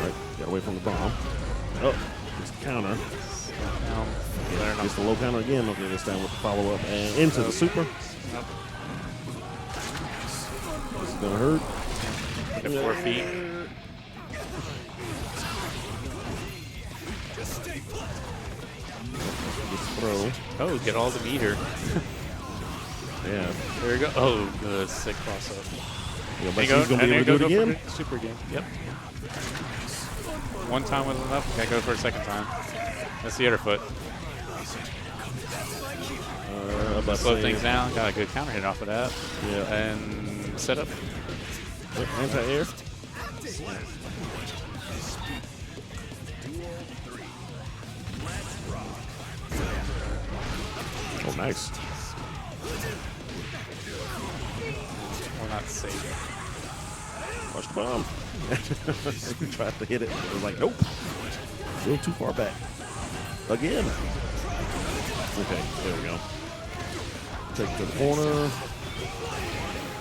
right, got away from the bomb. Oh, just counter. Just the low counter again. Okay, this time with the follow up and into the super. This is gonna hurt. At 4 feet. Just throw. Oh, get all the meter. Yeah. There we go. Oh, good. Sick cross up. Yeah, but he's gonna be able to do it again. Super again. Yep. One time was enough. Gotta go for a second time. That's the other foot. Slow things down. Got a good counter hit off of that. Yeah. And set up. Anti-air. Oh, nice. We're not safe. Watch the bomb. He tried to hit it. It was like, nope. Still too far back. Again. Okay, there we go. Take it to the corner.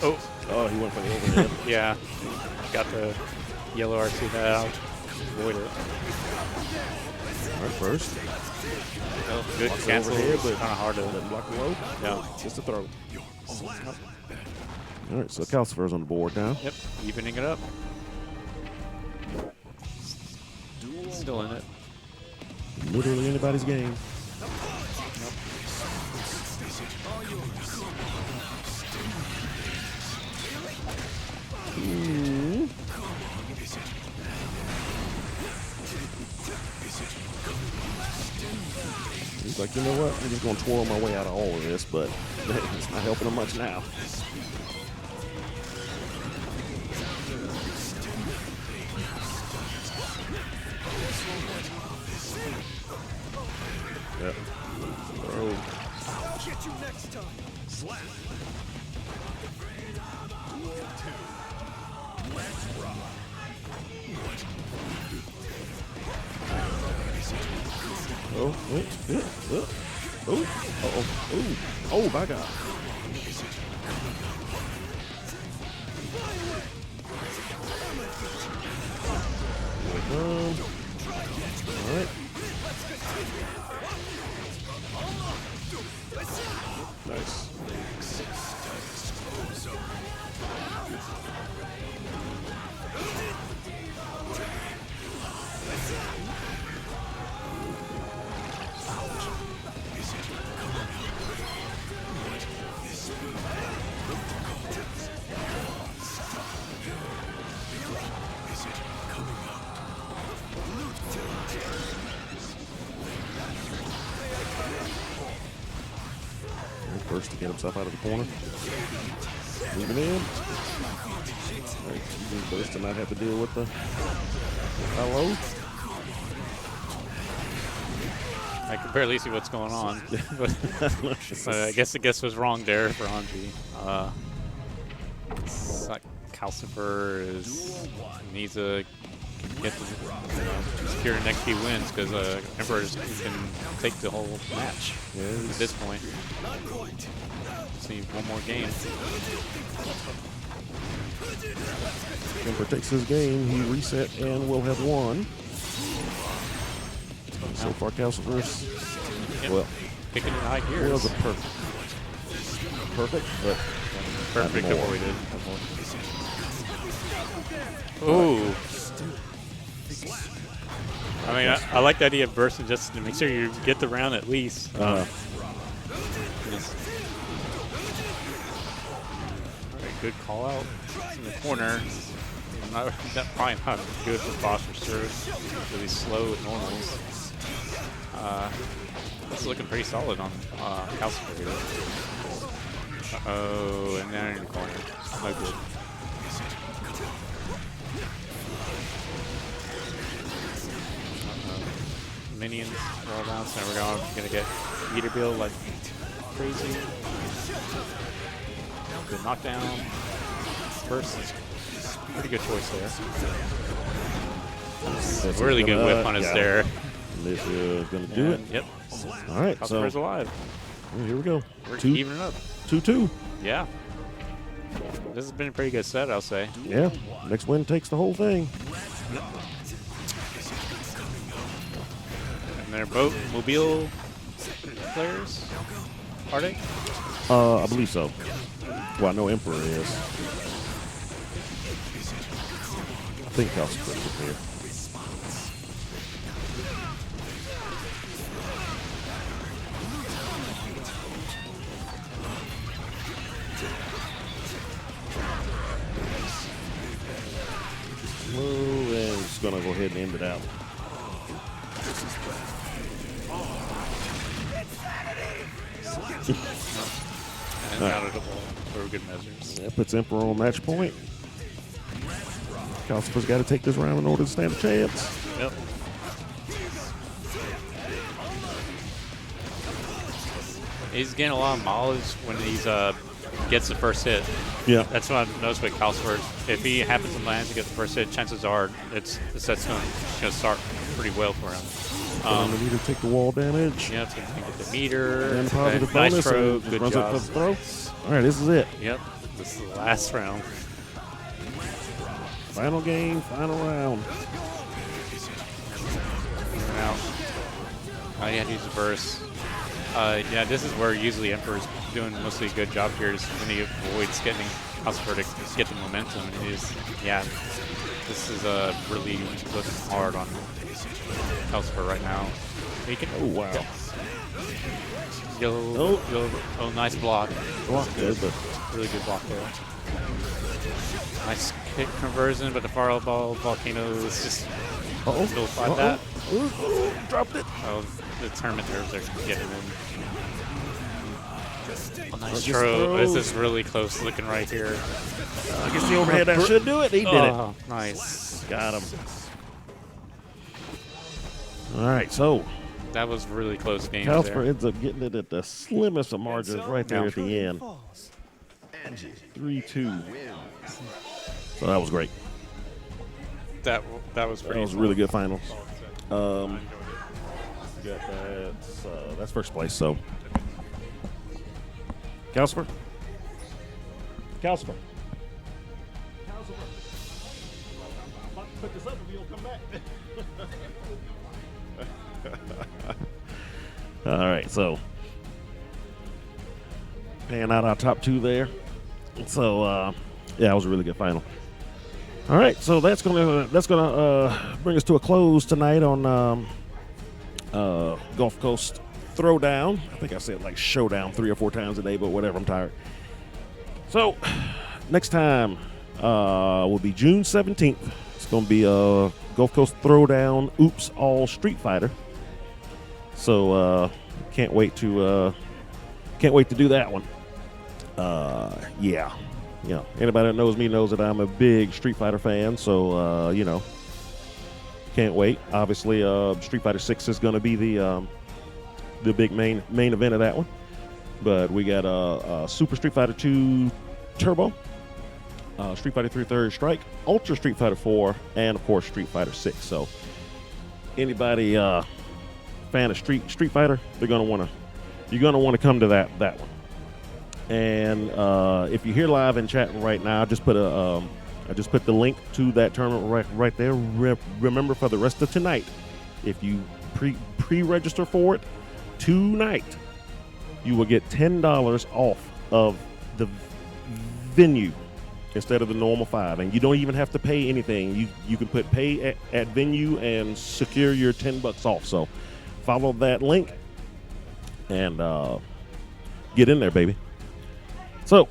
Oh, he went for the overhead. Yeah. Got the yellow R2 out. Avoid it. All right, first. Oh, good Blocks cancel. overhead, But kind of hard to block the low. Yeah. Just a throw. All right, so Calcifer's on the board now. Yep, evening it up. Still in it. Literally anybody's game. Ooh. He's like, you know what? I'm just going to twirl my way out of all of this, but it's not helping him much now. Yep. I'll get you next time. Slap. Oh, wait, oh, oh, my God. All right. Nice. First to get himself out of the corner. Moving in. All right, first to not have to deal with the hello. I can barely see what's going on. But I guess was wrong there for Anji. Calcifer needs to get the secure the next few wins because Emperor can take the whole match at this point. See one more game. Emperor takes his game. He reset and will have won. So far, Calcifer's well, kicking it high here. Was a perfect, but perfect avoided. Ooh. I mean, I like the idea of bursting just to make sure you get the round at least. Right, good call out in the corner. Probably not good for Foster serve. Really slow at normals. It's looking pretty solid on Calcifer here. Uh-oh, and now in the corner. No good. Minions roll down, so we're gonna get Eater Bill like crazy. Good knockdown. First is pretty good choice there. That's really good whip on his there. This is gonna do it. Yep. All right, Calcifer's alive. Well, here we go. We're evening up. 2-2. Yeah. This has been a pretty good set, I'll say. Yeah. Next win takes the whole thing. And they're both mobile players, are they? I believe so. Well, I know Emperor is. I think Calcifer's here. And just gonna go ahead and end it out. And out of the ball for good measures. That puts Emperor on match point. Calcifer's got to take this round in order to stand a chance. He's getting a lot of mileage when he's gets the first hit. Yeah. That's what I've noticed with Calcifer. If he happens to land to get the first hit, chances are the set's going to start pretty well for him. We need to take the wall damage. Yeah, so you can get the meter. And positive nice bonus. throw. And just Good runs job. up for the throw. All right, this is it. Yep. This is the last round. Final game, final round. Out. Oh, you had to use the burst. Yeah, this is where usually Emperor's doing mostly a good job here is when he avoids getting Calcifer to get the momentum. And this is really looking hard on Calcifer right now. He can, oh, wow. Oh, nice block. Block good, but really good block there. Nice kick conversion, but the fireball volcano is just nullified that. Dropped it. Oh, the tournament nerves are getting in. Oh, nice Just throw. throws. This is really close looking right here. I guess the overhead that should do it. He did it. Nice. Got him. All right, so That was really close game Calcifer there. ends up getting it at the slimmest of margins right there at the end. 3-2. So that was great. That was pretty. That was a really good finals. Got that's first place. So Calcifer. I'm about to pick this up if you don't come back. All right, so paying out our top two there. So yeah, it was a really good final. All right, so that's gonna bring us to a close tonight on Gulf Coast Throwdown. I think I said like Showdown 3 or 4 times a day, but whatever. I'm tired. So next time will be June 17th. It's gonna be Gulf Coast Throwdown. Oops, all Street Fighter. So can't wait to do that one. Yeah. You know, anybody that knows me knows that I'm a big Street Fighter fan, so you know, can't wait. Obviously, Street Fighter 6 is going to be the big main event of that one. But we got Super Street Fighter 2 Turbo, Street Fighter 3 Third Strike, Ultra Street Fighter 4, and of course Street Fighter 6. So anybody fan of Street Fighter, you're gonna want to come to that one. And if you're here live and chatting right now, I just put the link to that tournament right there. Remember, for the rest of tonight, if you pre-register for it tonight, you will get $10 off of the venue instead of the normal $5, and you don't even have to pay anything. You can put pay at venue and secure your $10 off. So follow that link and get in there, baby. So,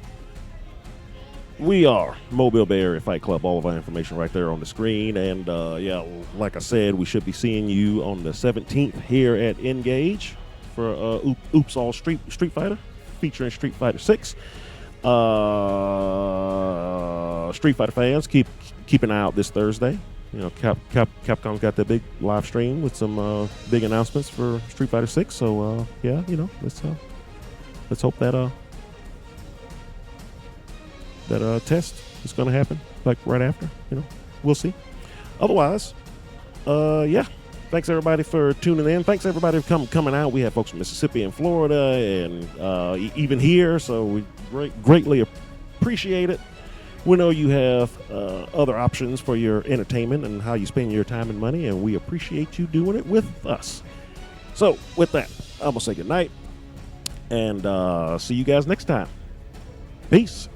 we are Mobile Bay Area Fight Club. All of our information right there on the screen. And, yeah, like I said, we should be seeing you on the 17th here at Engage for Oops All Street Fighter, featuring Street Fighter 6. Street Fighter fans, keep an eye out this Thursday. You know, Capcom's got that big live stream with some big announcements for Street Fighter 6. So, yeah, you know, let's hope that test is going to happen like right after. You know, we'll see. Otherwise, yeah. Thanks everybody for tuning in. Thanks everybody for coming out. We have folks from Mississippi and Florida, and even here. So we greatly appreciate it. We know you have other options for your entertainment and how you spend your time and money, and we appreciate you doing it with us. So with that, I'm gonna say goodnight, and see you guys next time. Peace.